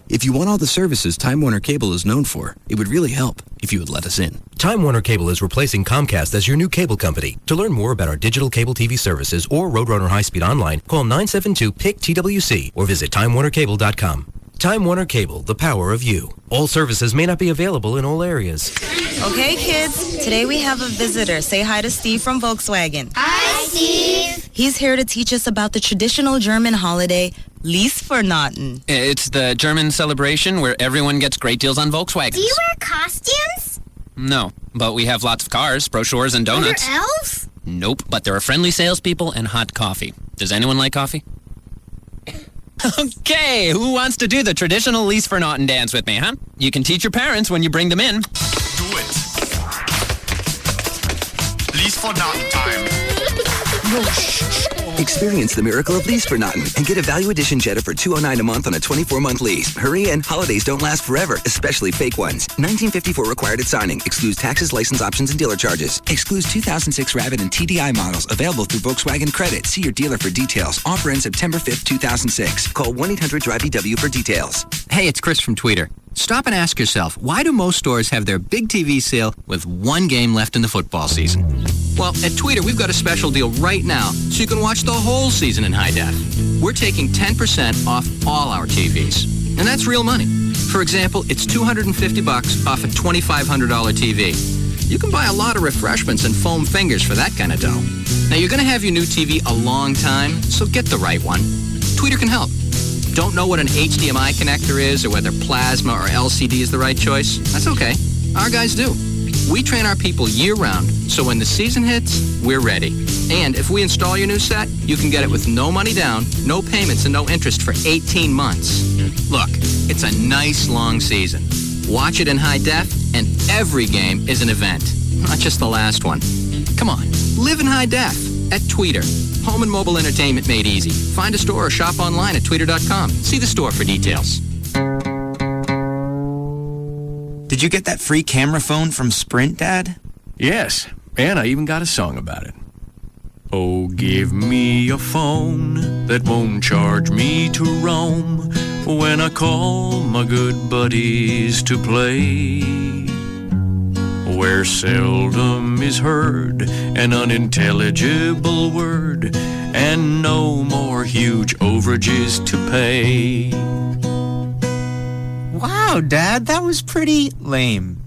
If you want all the services Time Warner Cable is known for, it would really help if you would let us in. Time Warner Cable is replacing Comcast as your new cable company. To learn more about our digital cable TV services or Roadrunner High Speed Online, call 972-PIC-TWC or visit TimeWarnerCable.com. Time Warner Cable, the power of you. All services may not be available in all areas. Okay, kids. Today we have a visitor. Say hi to Steve from Volkswagen. Hi, Steve. He's here to teach us about the traditional German holiday, Liesvernaten. It's the German celebration where everyone gets great deals on Volkswagens. Do you wear costumes? No, but we have lots of cars, brochures, and donuts. Are there elves? Nope, but there are friendly salespeople and hot coffee. Does anyone like coffee? Okay, who wants to do the traditional Liesvernaten dance with me, huh? You can teach your parents when you bring them in. Do it. Liesvernaten time. Experience the miracle of Liesvernaten and get a Value Edition Jetta for $209 a month on a 24-month lease. Hurry in, holidays don't last forever, especially fake ones. 1954 required at signing. Excludes taxes, license options, and dealer charges. Excludes 2006 Rabbit and TDI models. Available through Volkswagen Credit. See your dealer for details. Offer ends September 5th, 2006. Call 1-800-DRIVE-EW for details. Hey, it's Chris from Tweeter. Stop and ask yourself, why do most stores have their big TV sale with one game left in the football season? Well, at Tweeter, we've got a special deal right now, so you can watch the whole season in high def. we're taking 10% off all our TVs. And that's real money. For example, it's $250 off a $2,500 TV. You can buy a lot of refreshments and foam fingers for that kind of dough. Now, you're going to have your new TV a long time, so get the right one. Tweeter can help. Don't know what an HDMI connector is or whether plasma or LCD is the right choice? That's okay. Our guys do. We train our people year-round, so when the season hits, we're ready. And if we install your new set, you can get it with no money down, no payments, and no interest for 18 months. Look, it's a nice long season. Watch it in high def, and every game is an event, not just the last one. Come on, live in high def at Tweeter. Home and mobile entertainment made easy. Find a store or shop online at tweeter.com. See the store for details. Did you get that free camera phone from Sprint, Dad? Yes, and I even got a song about it. Oh, give me a phone that won't charge me to roam when I call my good buddies to play. Where seldom is heard an unintelligible word and no more huge overages to pay. Wow, Dad, that was pretty lame.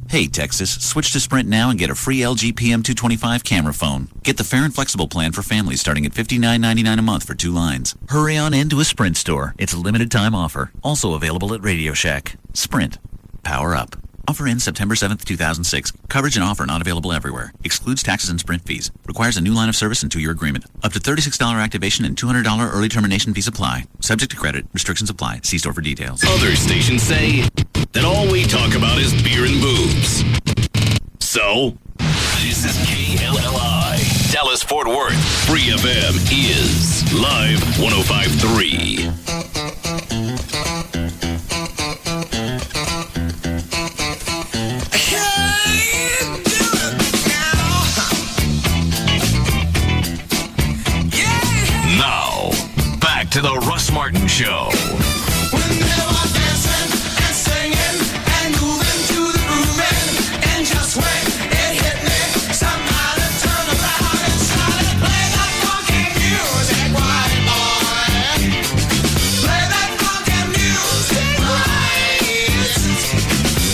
Hey, Texas, switch to Sprint now and get a free LG PM225 camera phone. Get the fair and flexible plan for families starting at $59.99 a month for 2 lines. Hurry on into a Sprint store. It's a limited time offer. Also available at Radio Shack. Sprint. Power up. Offer ends September 7th, 2006. Coverage and offer not available everywhere. Excludes taxes and Sprint fees. Requires a new line of service and 2-year agreement. Up to $36 activation and $200 early termination fees apply. Subject to credit. Restrictions apply. See store for details. Other stations say that all we talk about is beer and boobs. So, this is KLLI. Dallas Fort Worth. Free FM is Live 105.3. Now, back to the Russ Martin Show. When they were dancing and singing and moving to the grooving, and just when it hit me, somebody turned around and started play that funky music, white boy. Play that funky music, right.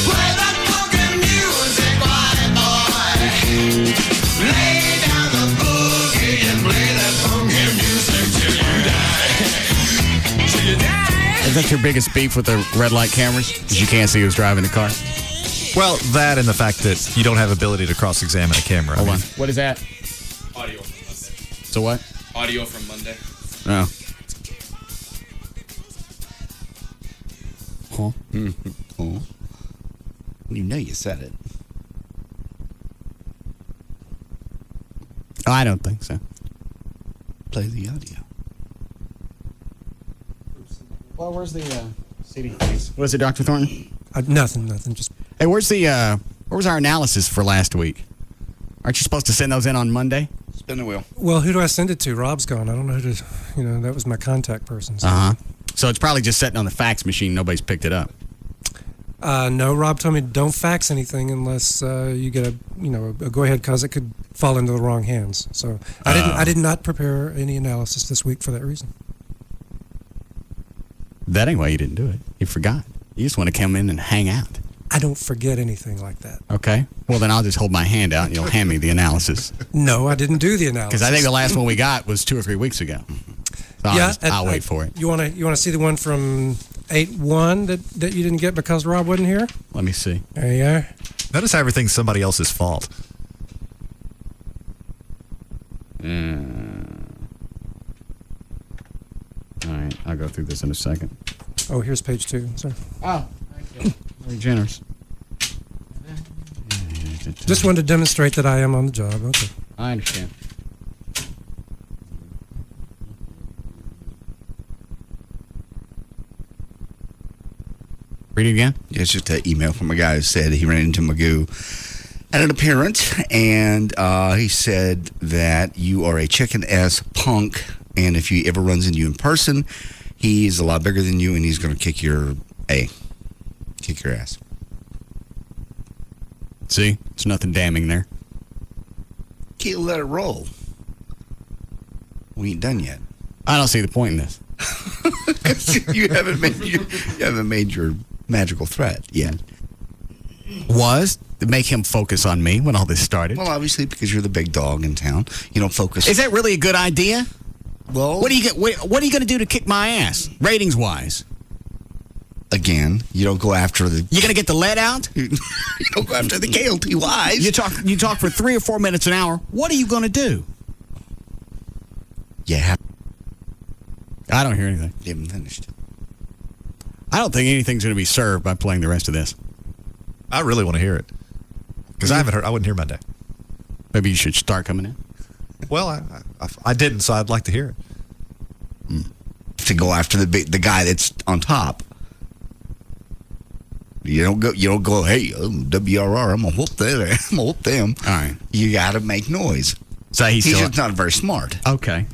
Play that funky music, white boy. Lay down the boogie and play that funky music till you die. Till you die. Is that your biggest beef with the red light cameras? Because you can't see who's driving the car? Well, that and the fact that you don't have ability to cross-examine a camera. Hold on. What is that? Audio from Monday. So what? Audio from Monday. Oh. Huh? Oh. You know you said it. Oh, I don't think so. Play the audio. Well, where's the CD case? What is it, Dr. Thornton? Nothing. Just. Hey, where's the where was our analysis for last week? Aren't you supposed to send those in on Monday? Spin the wheel. Well, who do I send it to? Rob's gone. I don't know who to. That was my contact person. So. So it's probably just sitting on the fax machine. Nobody's picked it up. No, Rob told me don't fax anything unless you get a go ahead, because it could fall into the wrong hands. So I did not prepare any analysis this week for that reason. That ain't why you didn't do it. You forgot. You just want to come in and hang out. I don't forget anything like that. Okay. Well, then I'll just hold my hand out and you'll hand me the analysis. No, I didn't do the analysis. Because I think the last one we got was 2 or 3 weeks ago. So I'll wait for it. You want to see the one from 8-1 that you didn't get because Rob wasn't here? Let me see. There you are. Notice how everything's somebody else's fault. All right, I'll go through this in a second. Oh, here's page 2. Sorry. Oh, thank you. Very generous. Just wanted to demonstrate that I am on the job. Okay. I understand. Read it again? Yeah, it's just an email from a guy who said he ran into Magoo at an appearance, and he said that you are a chicken-ass punk, and if he ever runs into you in person, he's a lot bigger than you, and he's going to kick your ass. See? There's nothing damning there. Can't let it roll. We ain't done yet. I don't see the point in this. you haven't made your magical threat yet. Was to make him focus on me when all this started. Well, obviously, because you're the big dog in town, you don't focus. Is that really a good idea? Well, what are you going to do to kick my ass, ratings wise? Again, you don't go after the. You going to get the lead out? You don't go after the KLTYs. You talk for 3 or 4 minutes an hour. What are you going to do? Yeah. I don't hear anything. You haven't finished. I don't think anything's going to be served by playing the rest of this. I really want to hear it. Because I haven't heard. I wouldn't hear my day. Maybe you should start coming in. Well, I didn't, so I'd like to hear it. To go after the guy that's on top. You don't go. Hey, WRR, I'm gonna whoop them. I'm gonna whoop them. All right. You got to make noise. So he's just not very smart. Okay.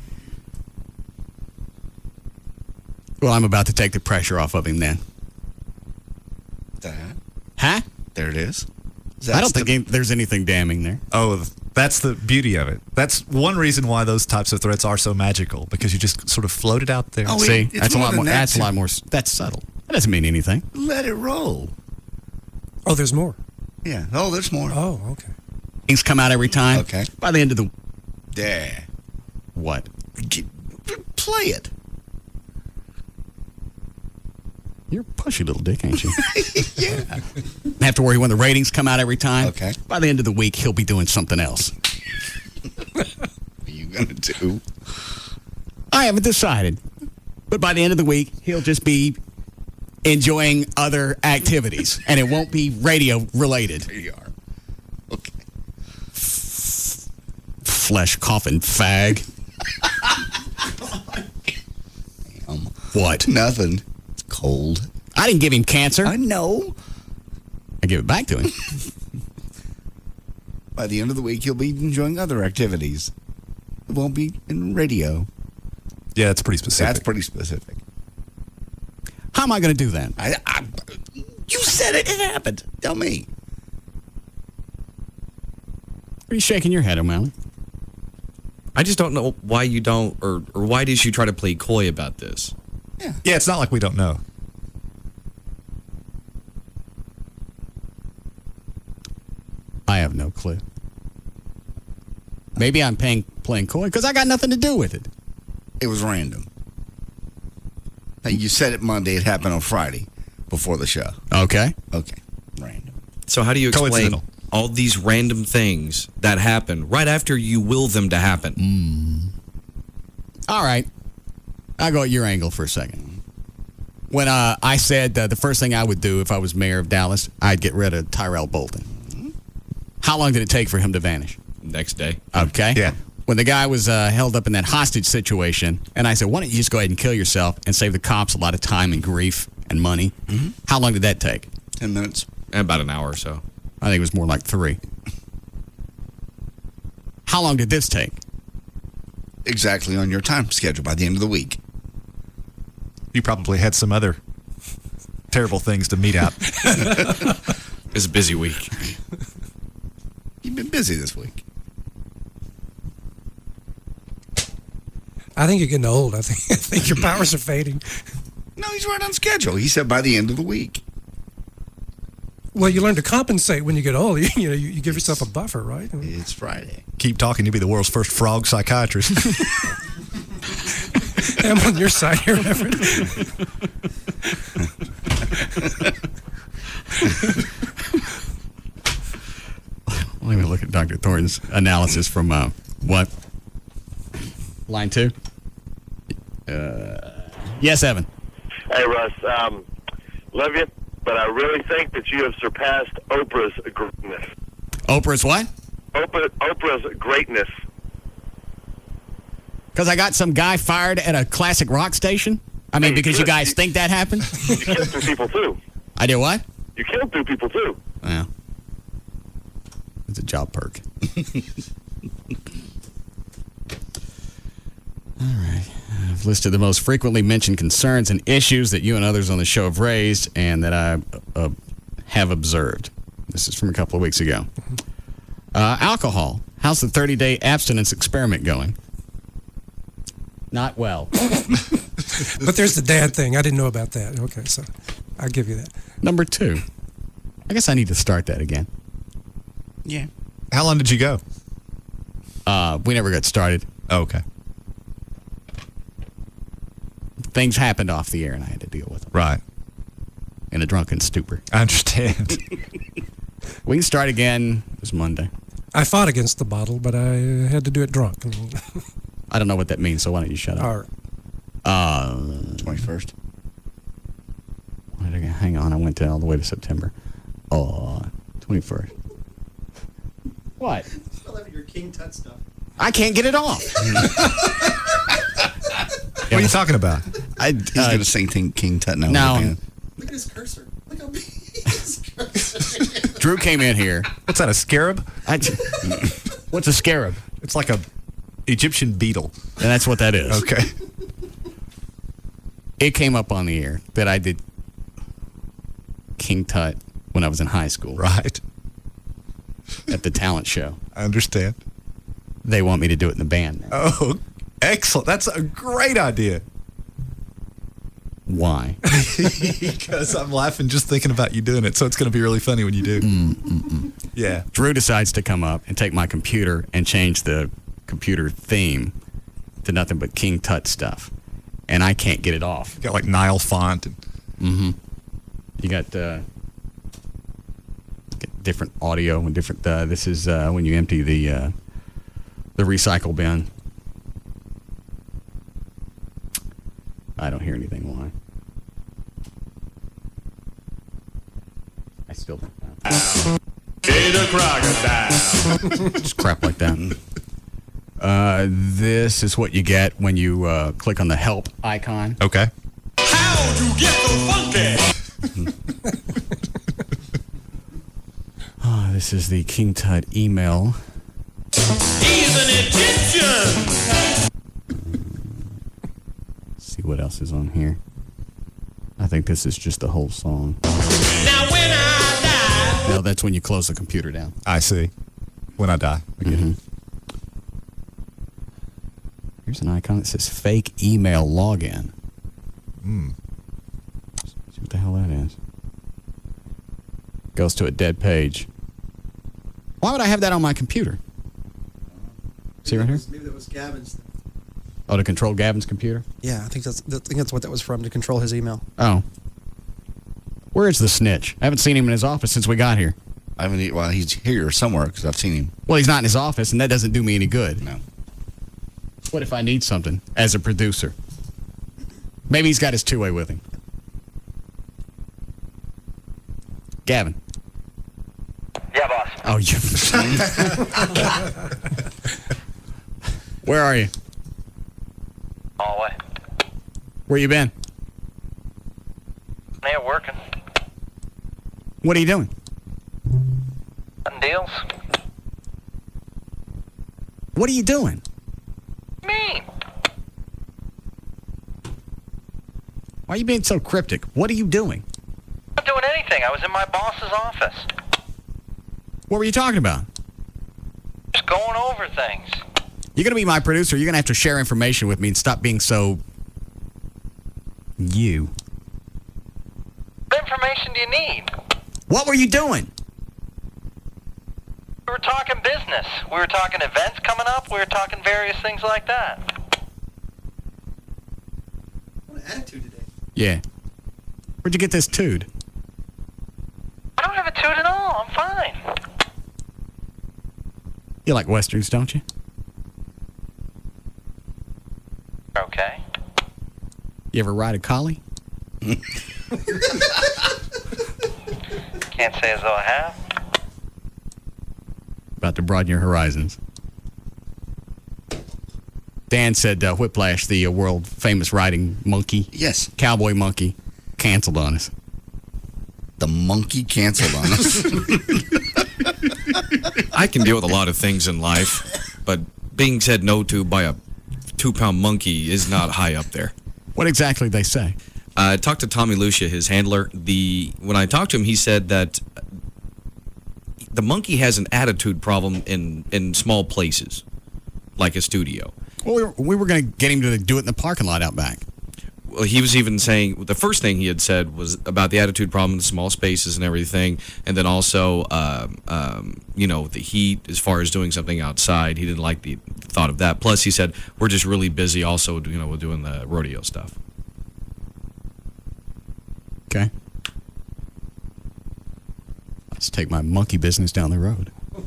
Well, I'm about to take the pressure off of him then. Huh? There it is. I don't think there's anything damning there. Oh, that's the beauty of it. That's one reason why those types of threats are so magical, because you just sort of float it out there. Oh, see, that's a lot more. That's a lot more. That's subtle. That doesn't mean anything. Let it roll. Oh, there's more. Yeah. Oh, there's more. Oh, okay. Things come out every time. Okay. By the end of the. Yeah. What? Play it. You're a pushy little dick, ain't you? Yeah. I have to worry when the ratings come out every time. Okay. By the end of the week, he'll be doing something else. What are you going to do? I haven't decided. But by the end of the week, he'll just be enjoying other activities. And it won't be radio related. There you are. Okay. Flesh coughing fag. What? Nothing. It's cold. I didn't give him cancer. I know. I give it back to him. By the end of the week, he'll be enjoying other activities. It won't be in radio. Yeah, that's pretty specific. That's pretty specific. How am I going to do that? You said it. It happened. Tell me. Are you shaking your head, O'Malley? I just don't know why you don't, or why did you try to play coy about this? Yeah, it's not like we don't know. I have no clue. Maybe I'm playing coy because I got nothing to do with it. It was random. You said it Monday. It happened on Friday before the show. Okay. Okay. Random. So how do you explain all these random things that happen right after you will them to happen? All right. I'll go at your angle for a second. When I said the first thing I would do if I was mayor of Dallas, I'd get rid of Tyrell Bolton. How long did it take for him to vanish? Next day. Okay. Yeah. When the guy was held up in that hostage situation, and I said, why don't you just go ahead and kill yourself and save the cops a lot of time and grief and money? Mm-hmm. How long did that take? 10 minutes. About an hour or so. I think it was more like 3. How long did this take? Exactly on your time schedule by the end of the week. You probably had some other terrible things to meet out. It's a busy week. You've been busy this week. I think you're getting old. I think your powers are fading. No, he's right on schedule. He said by the end of the week. Well, you learn to compensate when you get old. You give yourself a buffer, right? It's Friday. Keep talking, you'll be the world's first frog psychiatrist. I'm on your side here, Everett. Let me look at Dr. Thornton's analysis from what? Line 2? Yes, Evan. Hey, Russ. Love you, but I really think that you have surpassed Oprah's greatness. Oprah's what? Oprah's greatness. Because I got some guy fired at a classic rock station? I mean, because you guys think that happened? You killed 2 people, too. I did what? You killed 2 people, too. Well, it's a job perk. All right. I've listed the most frequently mentioned concerns and issues that you and others on the show have raised and that I have observed. This is from a couple of weeks ago. Alcohol. How's the 30-day abstinence experiment going? Not well. But there's the dad thing. I didn't know about that. Okay, so I'll give you that. Number 2. I guess I need to start that again. Yeah. How long did you go? We never got started. Oh, okay. Things happened off the air, and I had to deal with them. Right. In a drunken stupor. I understand. We can start again. It was Monday. I fought against the bottle, but I had to do it drunk. I don't know what that means, so why don't you shut up? All right. 21st. Hang on, I went all the way to September. 21st. What? Still have your King Tut stuff. I can't get it off. What are you talking about? He's going to sing King Tut now. No. Look at his cursor. Look how big his cursor. Drew came in here. What's that, a scarab? What's a scarab? It's like a Egyptian beetle. And that's what that is. Okay. It came up on the air that I did King Tut when I was in high school. Right. At the talent show. I understand. They want me to do it in the band now. Oh, excellent. That's a great idea. Why? Because I'm laughing just thinking about you doing it, so it's going to be really funny when you do. Yeah. Drew decides to come up and take my computer and change the computer theme to nothing but King Tut stuff. And I can't get it off. You got like Nile font. And... You got different audio and different... this is when you empty the recycle bin. I don't hear anything. Why? I still don't know. Need a crocodile. Just crap like that. This is what you get when you click on the help icon. Okay. How'd you get so funky? This is the King Tut email. He's an Egyptian. See what else is on here. I think this is just the whole song. Now when I die. No, that's when you close the computer down. I see. When I die. I get it. Here's an icon that says fake email login. See what the hell that is. Goes to a dead page. Why would I have that on my computer? See right here? Maybe that was Gavin's. Oh, to control Gavin's computer? Yeah, I think that's what that was from, to control his email. Oh. Where is the snitch? I haven't seen him in his office since we got here. I haven't. Well, he's here somewhere because I've seen him. Well, he's not in his office, and that doesn't do me any good. No. What if I need something as a producer? Maybe he's got his two-way with him. Gavin. Yeah, boss. Oh, you. Where are you? Hallway. Where you been? Yeah, working. What are you doing? Cutting deals. What are you doing? Me. Why are you being so cryptic? What are you doing? I'm not doing anything. I was in my boss's office. What were you talking about? Just going over things. You're going to be my producer. You're going to have to share information with me and stop being so... you. What information do you need? What were you doing? We were talking business. We were talking events coming up. We were talking various things like that. What an attitude today. Yeah. Where'd you get this tood? I don't have a toot at all. I'm fine. You like westerns, don't you? Okay. You ever ride a collie? Can't say as though I have. About to broaden your horizons. Dan said Whiplash, the world famous riding monkey. Yes. Cowboy monkey, canceled on us. The monkey canceled on us. I can deal with a lot of things in life, but being said no to by a 2-pound monkey is not high up there. What exactly they say? I talked to Tommy Lucia, his handler. When I talked to him, he said that the monkey has an attitude problem in small places, like a studio. Well, we were going to get him to do it in the parking lot out back. Well, he was even saying the first thing he had said was about the attitude problem, the small spaces and everything, and then also, the heat as far as doing something outside. He didn't like the thought of that. Plus, he said we're just really busy. Also, with doing the rodeo stuff. Okay. Let's take my monkey business down the road. Am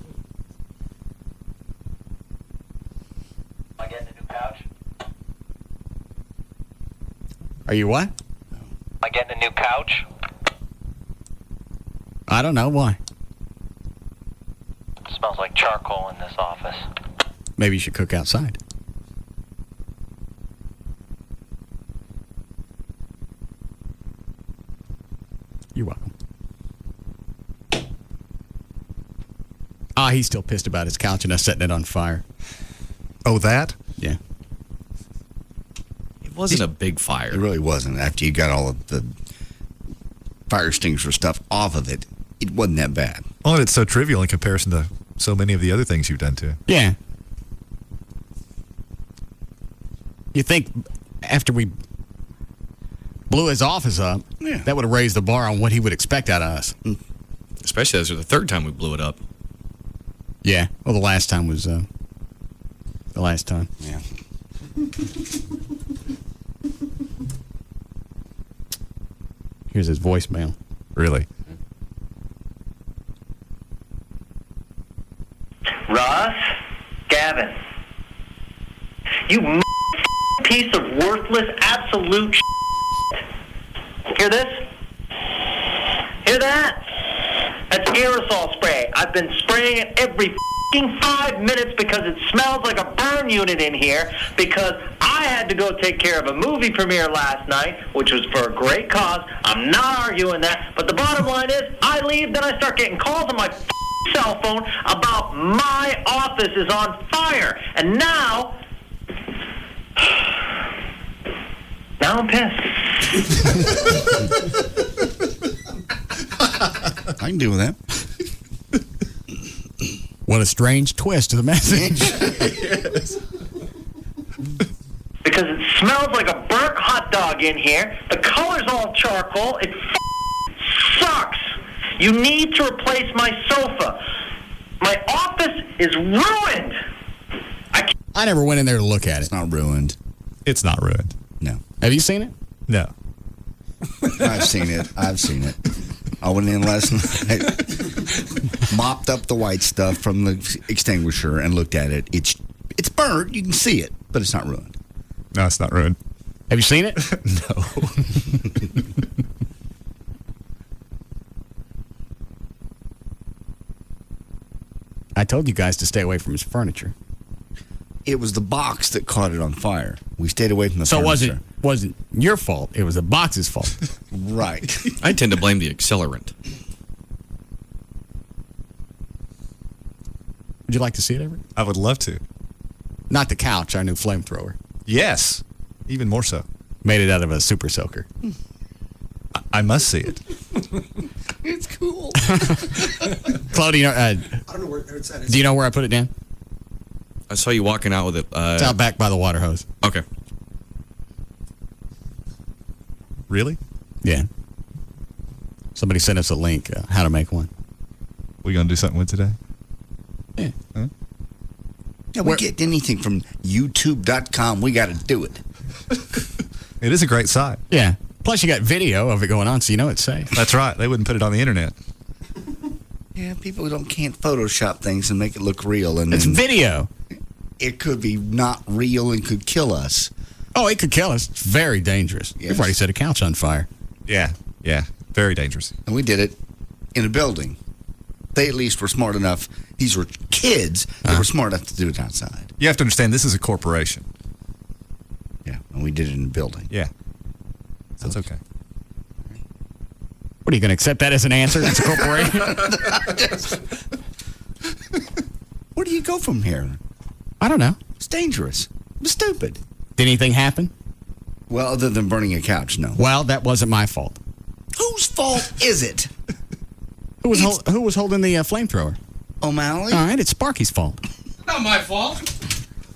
I getting a new couch? Are you what? Am I getting a new couch? I don't know. Why? It smells like charcoal in this office. Maybe you should cook outside. You're welcome. He's still pissed about his couch and us setting it on fire. Oh, that? Yeah. It wasn't a big fire. It really wasn't. After you got all of the fire extinguisher stuff off of it, it wasn't that bad. Oh, and it's so trivial in comparison to so many of the other things you've done too. Yeah. You think after we blew his office up, that would have raised the bar on what he would expect out of us. Especially as the third time we blew it up. Yeah. Well, the last time was the last time. Yeah. Here's his voicemail. Really? Russ? Gavin. You piece of worthless, absolute shit. Hear this? Hear that? That's aerosol spray. I've been spraying it every 5 minutes because it smells like a burn unit in here because I had to go take care of a movie premiere last night, which was for a great cause. I'm not arguing that, but the bottom line is I leave, then I start getting calls on my cell phone about my office is on fire. And now I'm pissed. I can deal with that. What a strange twist to the message. Yes. Because it smells like a burnt hot dog in here. The color's all charcoal. It sucks. You need to replace my sofa. My office is ruined. I never went in there to look at it. It's not ruined. It's not ruined. No. Have you seen it? No. I've seen it. I went in last night, mopped up the white stuff from the extinguisher and looked at it. It's burnt. You can see it, but it's not ruined. No, it's not ruined. Have you seen it? No. I told you guys to stay away from his furniture. It was the box that caught it on fire. We stayed away from the furniture. So it wasn't your fault. It was the box's fault. Right. I tend to blame the accelerant. Would you like to see it, Everett? I would love to. Not the couch, our new flamethrower. Yes. Even more so. Made it out of a super soaker. I must see it. It's cool. Claudia, I don't know where it's at. do you know where I put it down? I saw you walking out with it. It's out back by the water hose. Okay. Really? Yeah. Somebody sent us a link, how to make one. We going to do something with today? Yeah. Huh? Yeah, we get anything from YouTube.com. We got to do it. It is a great site. Yeah. Plus, you got video of it going on, so you know it's safe. That's right. They wouldn't put it on the internet. Yeah, people can't Photoshop things and make it look real. And it's video. It could be not real and could kill us. Oh, it could kill us. It's very dangerous. Yes. You've already set a couch on fire. Yeah. Very dangerous. And we did it in a building. They at least were smart enough. These were kids that were smart enough to do it outside. You have to understand, this is a corporation. Yeah, and we did it in a building. Yeah. That's okay. What, are you going to accept that as an answer? It's a corporation? Where do you go from here? I don't know. It's dangerous. It's stupid. Did anything happen? Well, other than burning a couch, no. Well, that wasn't my fault. Whose fault is it? Who was holding the flamethrower? O'Malley? All right, it's Sparky's fault. Not my fault.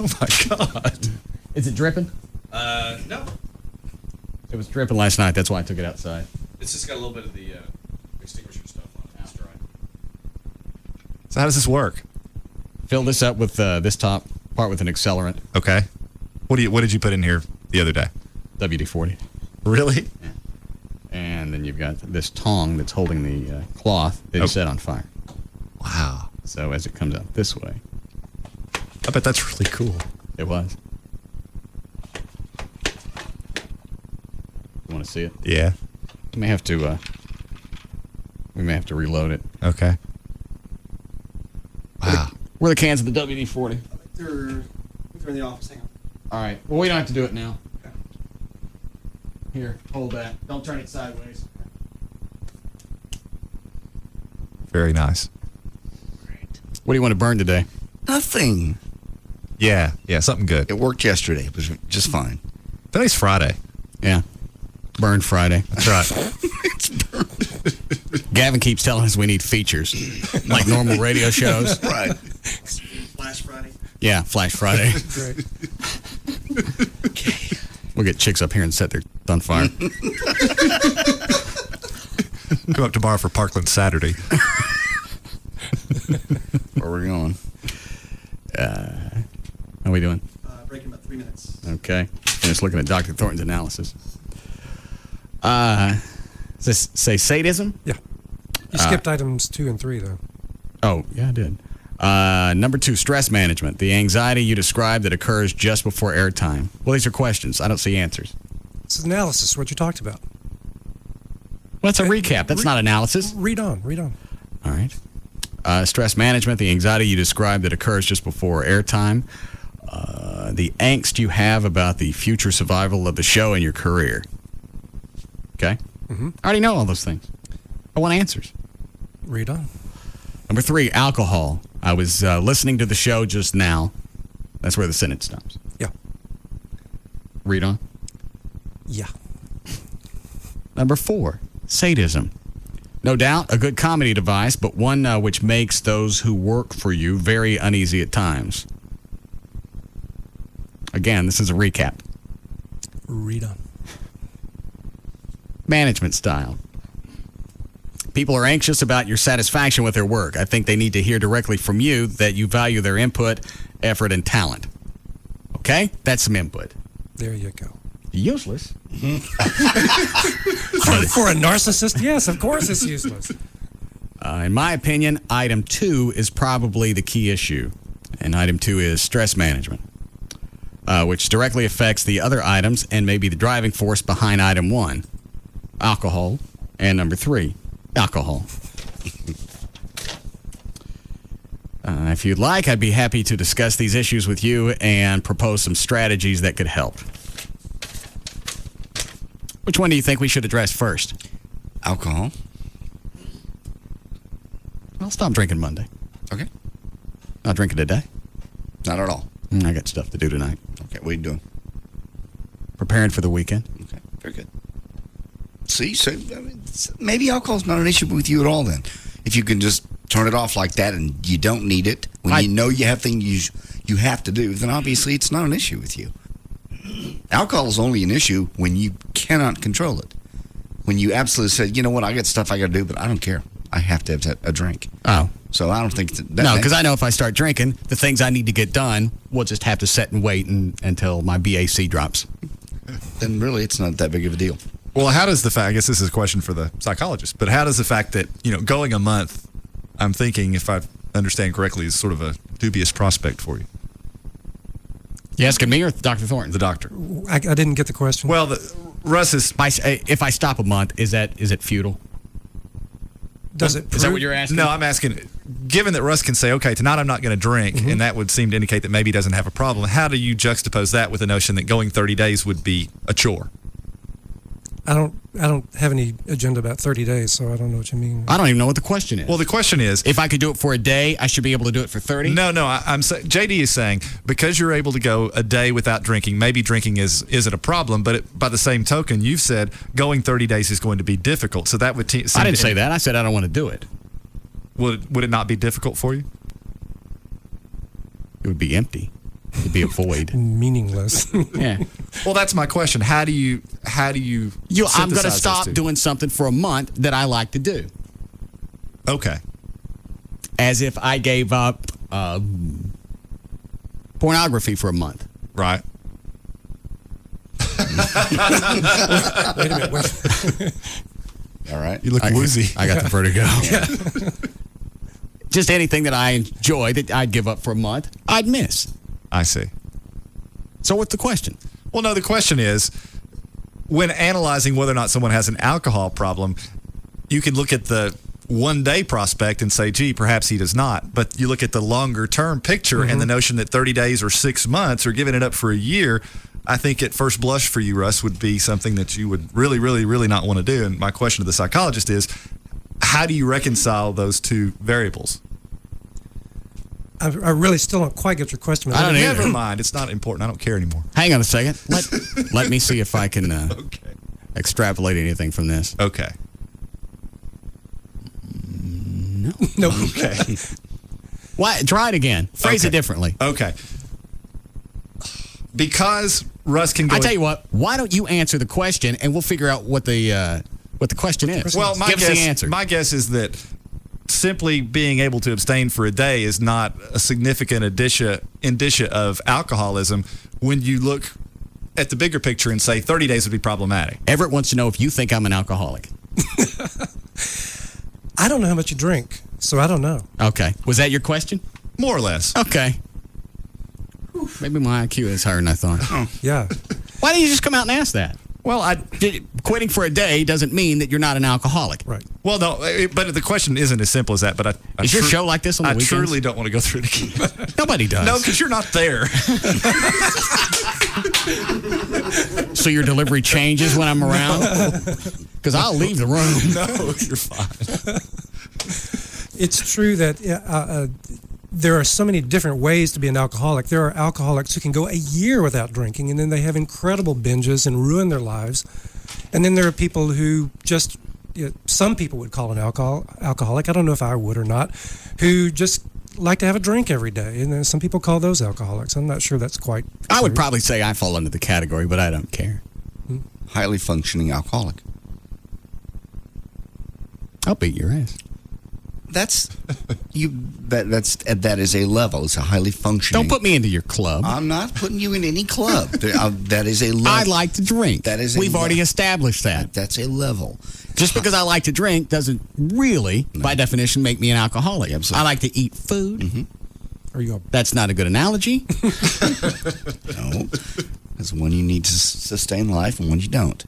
Oh my God. Is it dripping? No. It was dripping last night. That's why I took it outside. It's just got a little bit of the extinguisher stuff on it. It's dry. So how does this work? Fill this up with this top part with an accelerant. Okay. What did you put in here the other day? WD-40. Really? Yeah. And then you've got this tong that's holding the cloth that you set on fire. Wow. So as it comes out this way. I bet that's really cool. It was. You want to see it? Yeah. We may have to reload it. Okay. Wow. Where are the cans of the WD-40? They're in the office. Hang on. All right. Well, we don't have to do it now. Okay. Here, hold that. Don't turn it sideways. Very nice. What do you want to burn today? Nothing. Yeah, something good. It worked yesterday. It was just fine. Today's Friday. Yeah. Burn Friday. That's right. Gavin keeps telling us we need features, like normal radio shows. Right. Flash Friday. Yeah, Flash Friday. Great. Okay. We'll get chicks up here and set their on fire. Come up tomorrow for Parkland Saturday. Where are we going? How are we doing? Breaking about 3 minutes. Okay. Just looking at Dr. Thornton's analysis. Does this say sadism? Yeah. You skipped items 2 and 3, though. Oh, yeah, I did. Number 2, stress management. The anxiety you described that occurs just before airtime. Well, these are questions. I don't see answers. This is analysis, what you talked about. Well, that's a recap. That's not analysis. Read on. All right. Stress management, the anxiety you described that occurs just before airtime. The angst you have about the future survival of the show and your career. Okay? Mm-hmm. I already know all those things. I want answers. Read on. Number 3, alcohol. I was listening to the show just now. That's where the sentence stops. Yeah. Read on. Yeah. Number 4, sadism. No doubt a good comedy device, but one which makes those who work for you very uneasy at times. Again, this is a recap. Read on. Management style. People are anxious about your satisfaction with their work. I think they need to hear directly from you that you value their input, effort, and talent. Okay? That's some input. There you go. Useless. For a narcissist, yes, of course it's useless. In my opinion, item 2 is probably the key issue. And item 2 is stress management, which directly affects the other items and may be the driving force behind item 1, alcohol, and number 3, alcohol. If you'd like, I'd be happy to discuss these issues with you and propose some strategies that could help. Which one do you think we should address first? Alcohol. I'll stop drinking Monday. Okay. Not drinking today. Not at all. I got stuff to do tonight. Okay, what are you doing? Preparing for the weekend. Okay, very good. See, so I mean, maybe alcohol's not an issue with you at all then. If you can just turn it off like that and you don't need it, when you know you have things you have to do, then obviously it's not an issue with you. Alcohol is only an issue when you cannot control it. When you absolutely say, you know what, I got stuff I got to do, but I don't care. I have to have a drink. Oh. So I don't think that... No, because I know if I start drinking, the things I need to get done will just have to sit and wait until my BAC drops. Then really it's not that big of a deal. Well, how does the fact, I guess this is a question for the psychologist, but how does the fact that, going a month, I'm thinking, if I understand correctly, is sort of a dubious prospect for you? You asking me or Dr. Thornton? The doctor. I didn't get the question. Well, Russ is... If I stop a month, is it futile? Does it? Is that what you're asking? No, I'm asking, given that Russ can say, okay, tonight I'm not going to drink, Mm-hmm. and that would seem to indicate that maybe he doesn't have a problem, how do you juxtapose that with the notion that going 30 days would be a chore? I don't have any agenda about 30 days, so I don't know what you mean. I don't even know what the question is. Well, the question is, if I could do it for a day, I should be able to do it for 30? No, I'm saying, JD is saying, because you're able to go a day without drinking, maybe drinking isn't a problem, but by the same token, you've said going 30 days is going to be difficult, so that would... I didn't say that. I said I don't want to do it. Would it not be difficult for you? It would be empty. It'd be a void. Meaningless. Yeah. Well, that's my question. How do you I'm going to synthesize stop those two? doing something for a month that I like to do. Okay. As if I gave up pornography for a month. Right. Wait a minute. Wait. All right. You look woozy. I got the vertigo. Just anything that I enjoy that I'd give up for a month, I'd miss. I see. So what's the question? Well, no, the question is, when analyzing whether or not someone has an alcohol problem, you can look at the one-day prospect and say, gee, perhaps he does not. But you look at the longer-term picture and the notion that 30 days or 6 months or giving it up for a year, I think at first blush for you, Russ, would be something that you would really, really, really not want to do. And my question to the psychologist is, how do you reconcile those two variables? I really still don't quite get your question. I don't either. Never mind. It's not important. I don't care anymore. Hang on a second. Let me see if I can extrapolate anything from this. Okay. No. Nope. Okay. Why? Try it again. Phrase it differently. Okay. Because Russ can go... I tell you what, why don't you answer the question and we'll figure out what the question is. Well, Give us the answer. My guess is that simply being able to abstain for a day is not a significant indicia of alcoholism when you look at the bigger picture and say 30 days would be problematic. Everett wants to know if you think I'm an alcoholic. I don't know how much you drink, so I don't know. Okay. Was that your question? More or less. Okay. Maybe my IQ is higher than I thought. Yeah. Why didn't you just come out and ask that? Well, quitting for a day doesn't mean that you're not an alcoholic. Right. Well, no, but the question isn't as simple as that. But is your show like this on the weekends? I truly don't want to go through it again. Nobody does. No, because you're not there. So your delivery changes when I'm around? Because I'll leave the room. No, you're fine. It's true that there are so many different ways to be an alcoholic. There are alcoholics who can go a year without drinking, and then they have incredible binges and ruin their lives. And then there are people who just, some people would call an alcoholic, I don't know if I would or not, who just like to have a drink every day. And then some people call those alcoholics. I'm not sure that's quite true. I would probably say I fall under the category, but I don't care. Highly functioning alcoholic. I'll beat your ass. That's that is a level. It's a highly functioning. Don't put me into your club. I'm not putting you in any club. That is a level. I like to drink. That is. We've already established that. That's a level. Just because I like to drink doesn't really, by definition, make me an alcoholic. Absolutely. I like to eat food. Mm-hmm. Are you? That's not a good analogy. No, there's one you need to sustain life and one you don't.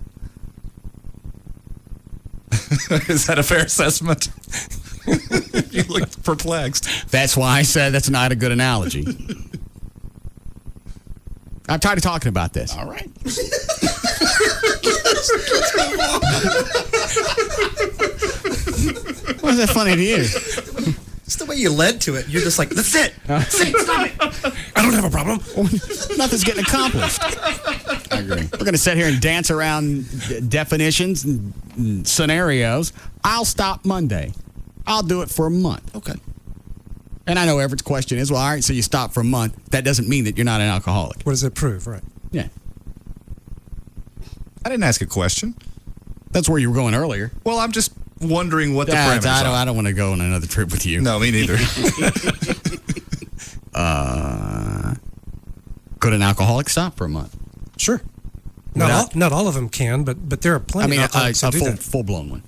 Is that a fair assessment? You look perplexed. That's why I said that's not a good analogy. I'm tired of talking about this. All right. Why is that funny to you? It's the way you led to it. You're just like, that's it. That's it. Stop it. I don't have a problem. Nothing's getting accomplished. I agree. We're going to sit here and dance around definitions and scenarios. I'll stop Monday. I'll do it for a month. Okay. And I know Everett's question is, well, all right, so you stop for a month. That doesn't mean that you're not an alcoholic. What does it prove? Right. Yeah. I didn't ask a question. That's where you were going earlier. Well, I'm just wondering what the parameters are. I don't want to go on another trip with you. No, me neither. Could an alcoholic stop for a month? Sure. Not all of them can, but there are plenty of alcoholics who do that. Full-blown one.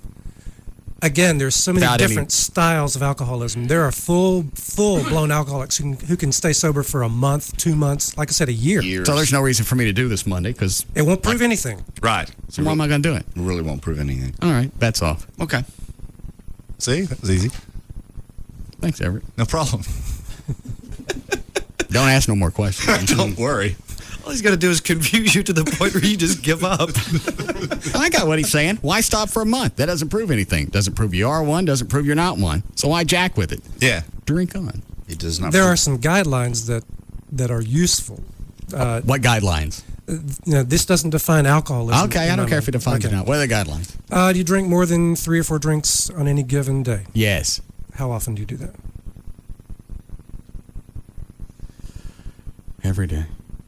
Again, there's so many Without different styles of alcoholism. There are full-blown alcoholics who can stay sober for a month, 2 months, like I said, a year. So there's no reason for me to do this Monday because it won't prove anything. Right. So why am I going to do it? It really won't prove anything. All right, bets off. Okay. See, that was easy. Thanks, Everett. No problem. Don't ask no more questions. Don't worry. All he's got to do is confuse you to the point where you just give up. I got what he's saying. Why stop for a month? That doesn't prove anything. Doesn't prove you are one. Doesn't prove you're not one. So why jack with it? Yeah. Drink on. It does not. There are some guidelines that are useful. What guidelines? This doesn't define alcoholism. Okay, I don't care if it defines it or not. What are the guidelines? Do you drink more than 3 or 4 drinks on any given day? Yes. How often do you do that? Every day.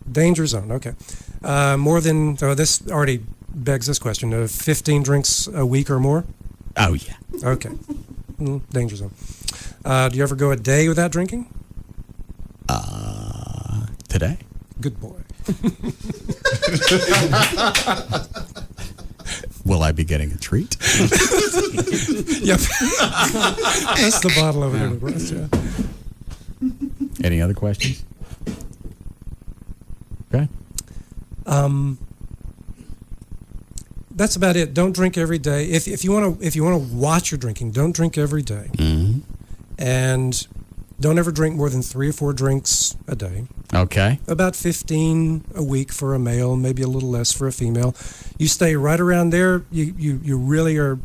Danger zone, okay. This already begs this question, 15 drinks a week or more? Oh, yeah. Okay. Danger zone. Do you ever go a day without drinking? Today. Good boy. Will I be getting a treat? Yep. That's the bottle over there. Russ, yeah. Any other questions? Okay. That's about it. Don't drink every day. If you want to watch your drinking, don't drink every day. Mm-hmm. And don't ever drink more than 3 or 4 drinks a day. Okay. About 15 a week for a male, maybe a little less for a female. You stay right around there, you really are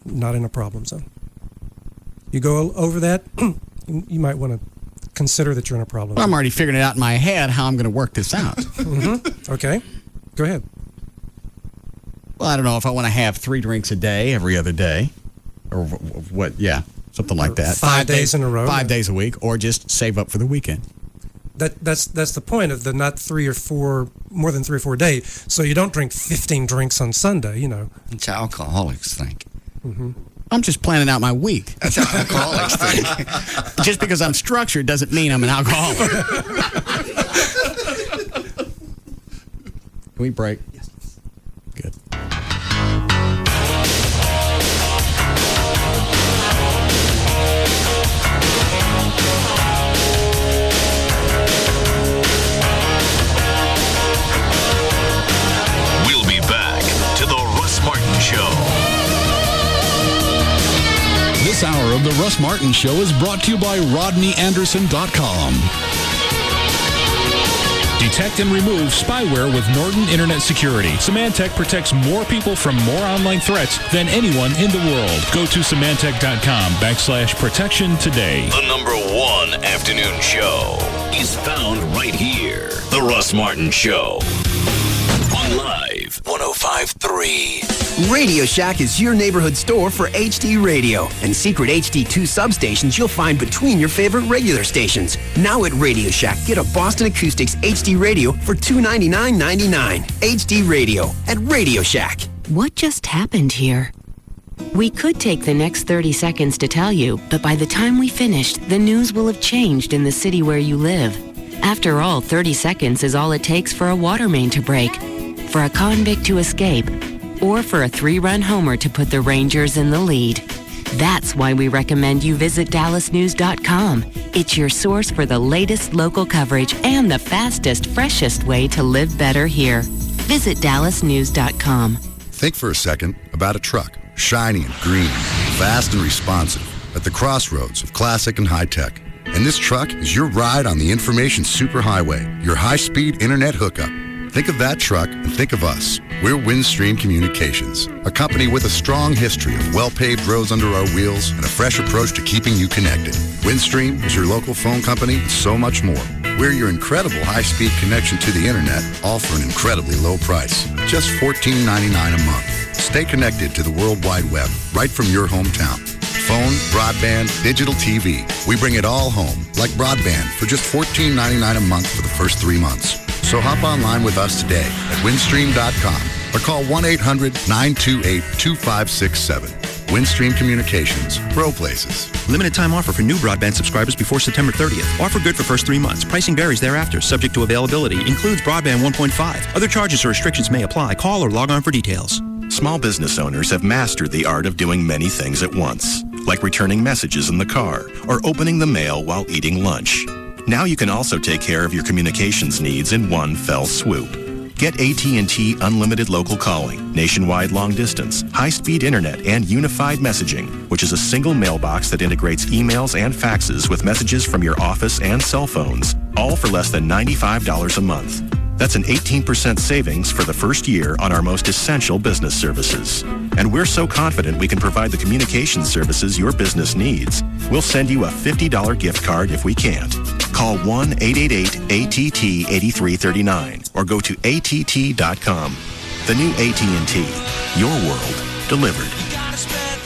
not in a problem zone. You go over that, you might want to consider that you're in a problem zone. I'm already figuring it out in my head how I'm going to work this out. Mm-hmm. Okay. Go ahead. Well, I don't know if I want to have 3 drinks a day every other day. Or what, yeah, something like that. 5 days in a row. 5 days a week, or just save up for the weekend. That's the point of the not 3 or 4, more than 3 or 4 days. So you don't drink 15 drinks on Sunday, you know. It's how alcoholics think. Mm-hmm. I'm just planning out my week. That's how alcoholics think. Just because I'm structured doesn't mean I'm an alcoholic. Can we break? Yes. Good. We'll be back to the Russ Martin Show. This hour of the Russ Martin Show is brought to you by RodneyAnderson.com. Detect and remove spyware with Norton Internet Security. Symantec protects more people from more online threats than anyone in the world. Go to Symantec.com/protection today. The #1 afternoon show is found right here. The Russ Martin Show. On Live 105.3. Radio Shack is your neighborhood store for HD radio and secret HD2 substations you'll find between your favorite regular stations. Now at Radio Shack, get a Boston Acoustics HD radio for $299.99. HD radio at Radio Shack. What just happened here? We could take the next 30 seconds to tell you, but by the time we finished, the news will have changed in the city where you live. After all, 30 seconds is all it takes for a water main to break, for a convict to escape, or for a 3-run homer to put the Rangers in the lead. That's why we recommend you visit DallasNews.com. It's your source for the latest local coverage and the fastest, freshest way to live better here. Visit DallasNews.com. Think for a second about a truck, shiny and green, fast and responsive, at the crossroads of classic and high-tech. And this truck is your ride on the information superhighway, your high-speed internet hookup. Think of that truck and think of us. We're Windstream Communications, a company with a strong history of well-paved roads under our wheels and a fresh approach to keeping you connected. Windstream is your local phone company and so much more. We're your incredible high-speed connection to the internet, all for an incredibly low price, just $14.99 a month. Stay connected to the World Wide Web right from your hometown. Phone, broadband, digital TV. We bring it all home, like broadband, for just $14.99 a month for the first 3 months. So hop online with us today at windstream.com or call 1-800-928-2567. Windstream Communications. Grow places. Limited time offer for new broadband subscribers before September 30th. Offer good for first 3 months. Pricing varies thereafter, subject to availability. Includes broadband 1.5. Other charges or restrictions may apply. Call or log on for details. Small business owners have mastered the art of doing many things at once, like returning messages in the car or opening the mail while eating lunch. Now you can also take care of your communications needs in one fell swoop. Get AT&T Unlimited Local Calling, nationwide long distance, high-speed internet, and unified messaging, which is a single mailbox that integrates emails and faxes with messages from your office and cell phones, all for less than $95 a month. That's an 18% savings for the first year on our most essential business services. And we're so confident we can provide the communications services your business needs, we'll send you a $50 gift card if we can't. Call 1-888-ATT-8339 or go to att.com. The new AT&T, your world delivered.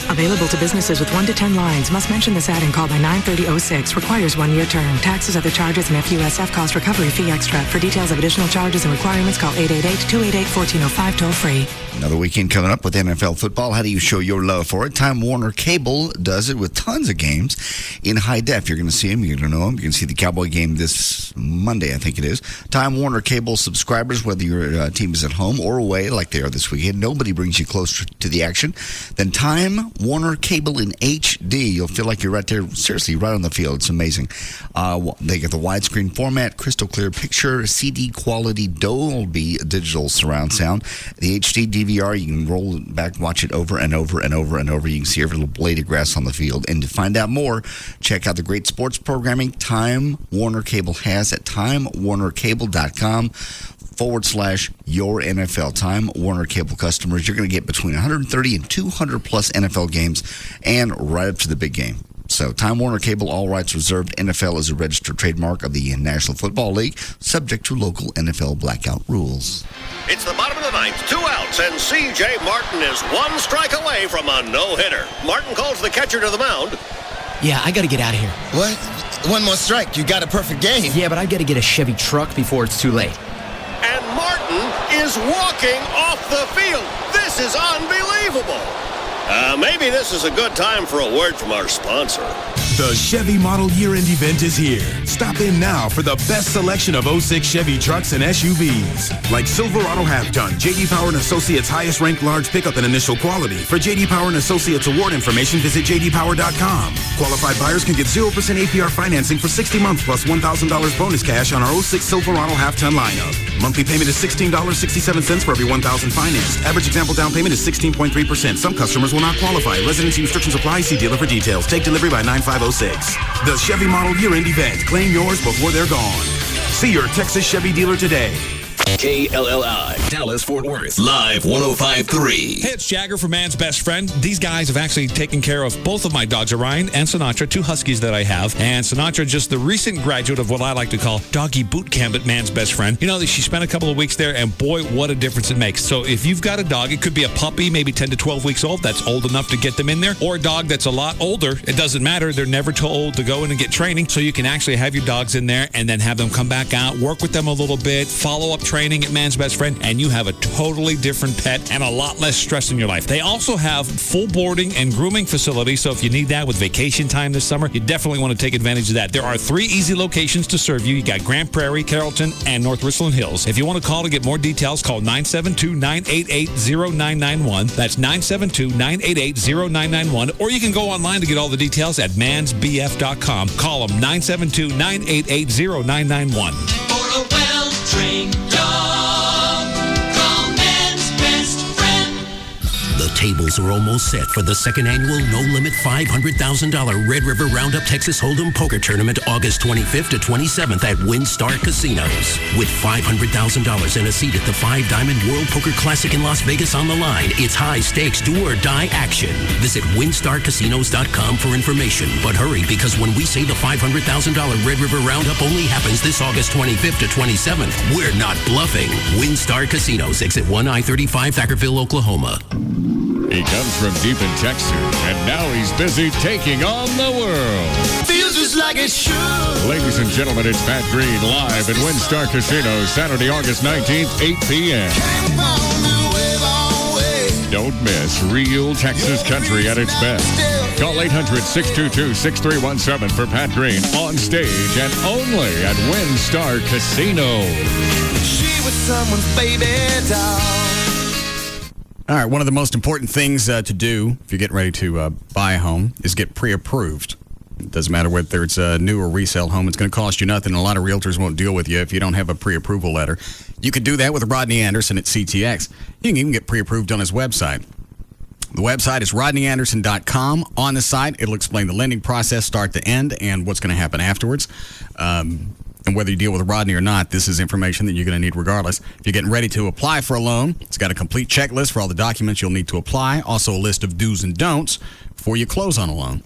Available to businesses with 1 to 10 lines. Must mention this ad and call by 9/30/06. Requires 1-year term. Taxes, other charges, and FUSF cost recovery fee extra. For details of additional charges and requirements, call 888-288-1405 toll free. Another weekend coming up with NFL football. How do you show your love for it? Time Warner Cable does it with tons of games in high def. You're going to see them. You're going to know them. You can see the Cowboy game this Monday, I think it is. Time Warner Cable subscribers, whether your team is at home or away like they are this weekend, nobody brings you closer to the action than Time Warner Cable in HD. You'll feel like you're right there, seriously, right on the field. It's amazing. They get the widescreen format, crystal clear picture, CD quality, Dolby digital surround sound. The HD DVR, you can roll it back, watch it over and over and over and over. You can see every little blade of grass on the field. And to find out more, check out the great sports programming Time Warner Cable has at timewarnercable.com/your NFL. Time Warner Cable customers, you're going to get between 130 and 200 plus NFL games and right up to the big game. So, Time Warner Cable, all rights reserved. NFL is a registered trademark of the National Football League, subject to local NFL blackout rules. It's the bottom of the ninth, 2 outs, and C.J. Martin is 1 strike away from a no-hitter. Martin calls the catcher to the mound. Yeah, I gotta get out of here. What? 1 more strike. You got a perfect game. Yeah, but I gotta get a Chevy truck before it's too late. And Martin is walking off the field. This is unbelievable. Maybe this is a good time for a word from our sponsor. The Chevy Model Year-End event is here. Stop in now for the best selection of 06 Chevy trucks and SUVs. Like Silverado Half-Ton, J.D. Power & Associates highest-ranked large pickup and initial quality. For J.D. Power & Associates award information, visit jdpower.com. Qualified buyers can get 0% APR financing for 60 months plus $1,000 bonus cash on our 06 Silverado Half-Ton lineup. Monthly payment is $16.67 for every $1,000 financed. Average example down payment is 16.3%. Some customers will not qualify. Residency restrictions apply. See dealer for details. Take delivery by 9/5/06. The Chevy Model Year-End event. Claim yours before they're gone. See your Texas Chevy dealer today. KLLI, Dallas-Fort Worth, live 105.3. Hey, it's Jagger from Man's Best Friend. These guys have actually taken care of both of my dogs, Orion and Sinatra, 2 huskies that I have. And Sinatra, just the recent graduate of what I like to call doggy boot camp at Man's Best Friend. You know, she spent a couple of weeks there, and boy, what a difference it makes. So if you've got a dog, it could be a puppy, maybe 10 to 12 weeks old. That's old enough to get them in there. Or a dog that's a lot older. It doesn't matter. They're never too old to go in and get training. So you can actually have your dogs in there and then have them come back out, work with them a little bit, follow-up training at Man's Best Friend, and you have a totally different pet and a lot less stress in your life. They also have full boarding and grooming facilities, so if you need that with vacation time this summer, you definitely want to take advantage of that. There are 3 easy locations to serve you. You got Grand Prairie, Carrollton, and North Richland Hills. If you want to call to get more details, call 972-988-0991. That's 972-988-0991. Or you can go online to get all the details at mansbf.com. Call them 972-988-0991. For a well-trained dog, call Man's Best Friend. The tables are almost set for the second annual no-limit $500,000 Red River Roundup Texas Hold'em Poker Tournament August 25th to 27th at WinStar Casinos. With $500,000 and a seat at the 5 Diamond World Poker Classic in Las Vegas on the line, it's high-stakes do-or-die action. Visit WinStarCasinos.com for information. But hurry, because when we say the $500,000 Red River Roundup only happens this August 25th to 27th, we're not bluffing. WinStar Casinos, exit 1 I-35, Thackerville, Oklahoma. He comes from deep in Texas, and now he's busy taking on the world. Feels just like it should. Ladies and gentlemen, it's Pat Green live at WinStar Casino, Saturday, August 19th, 8 p.m. Don't miss real Texas country at its best. Call 800-622-6317 for Pat Green on stage and only at WinStar Casino. She was someone's baby doll. All right, one of the most important things to do if you're getting ready to buy a home is get pre-approved. It doesn't matter whether it's a new or resale home. It's going to cost you nothing, and a lot of realtors won't deal with you if you don't have a pre-approval letter. You can do that with Rodney Anderson at CTX. You can even get pre-approved on his website. The website is rodneyanderson.com. On the site, it'll explain the lending process start to end and what's going to happen afterwards. And whether you deal with Rodney or not, this is information that you're going to need regardless. If you're getting ready to apply for a loan, it's got a complete checklist for all the documents you'll need to apply, also a list of do's and don'ts before you close on a loan.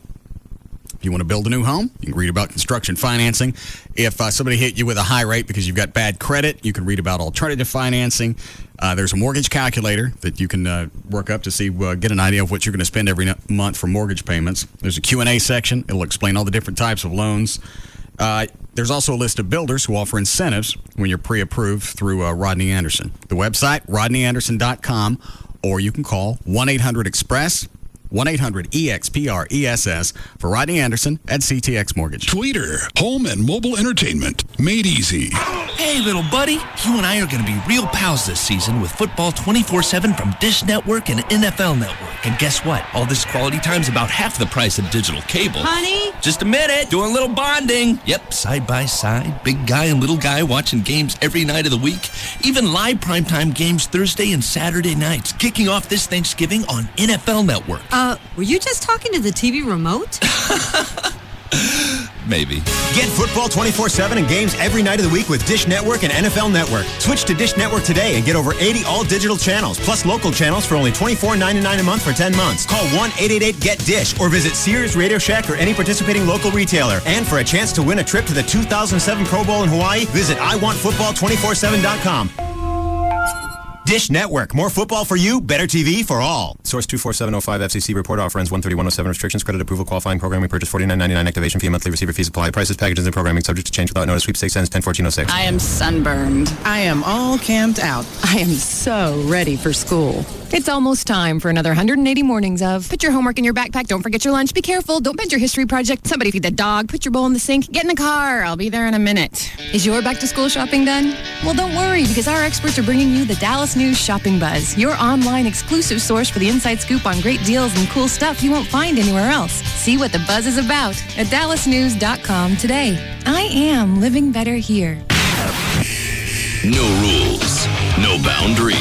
If you want to build a new home, you can read about construction financing. If somebody hit you with a high rate because you've got bad credit, you can read about alternative financing. There's a mortgage calculator that you can work up to see, get an idea of what you're going to spend every month for mortgage payments. There's a Q&A section. It'll explain all the different types of loans. There's also a list of builders who offer incentives when you're pre-approved through Rodney Anderson. The website, rodneyanderson.com, or you can call 1-800-EXPRESS, 1-800-EXPRESS for Rodney Anderson at CTX Mortgage. Tweeter, home and mobile entertainment, made easy. Hey, little buddy, you and I are going to be real pals this season with football 24/7 from Dish Network and NFL Network. And guess what? All this quality time's about half the price of digital cable. Honey? Just a minute, doing a little bonding. Yep, side by side, big guy and little guy watching games every night of the week. Even live primetime games Thursday and Saturday nights, kicking off this Thanksgiving on NFL Network. Were you just talking to the TV remote? Maybe. Get football 24/7 and games every night of the week with Dish Network and NFL Network. Switch to Dish Network today and get over 80 all-digital channels, plus local channels for only $24.99 a month for 10 months. Call 1-888-GET-DISH or visit Sears, Radio Shack, or any participating local retailer. And for a chance to win a trip to the 2007 Pro Bowl in Hawaii, visit IWantFootball247.com. Dish Network. More football for you, better TV for all. Source 24705 FCC report offer ends 13107 restrictions, credit approval, qualifying programming purchase $49.99 activation fee, monthly receiver fees apply, prices, packages, and programming subject to change without notice. Sweepstakes ends 10/14/06. I am sunburned. I am all camped out. I am so ready for school. It's almost time for another 180 mornings of put your homework in your backpack, don't forget your lunch, be careful, don't bend your history project, somebody feed the dog, put your bowl in the sink, get in the car, I'll be there in a minute. Is your back to school shopping done? Well, don't worry, because our experts are bringing you the Dallas News Shopping Buzz, your online exclusive source for the inside scoop on great deals and cool stuff you won't find anywhere else. See what the buzz is about at dallasnews.com today. I am living better here. No rules, no boundaries.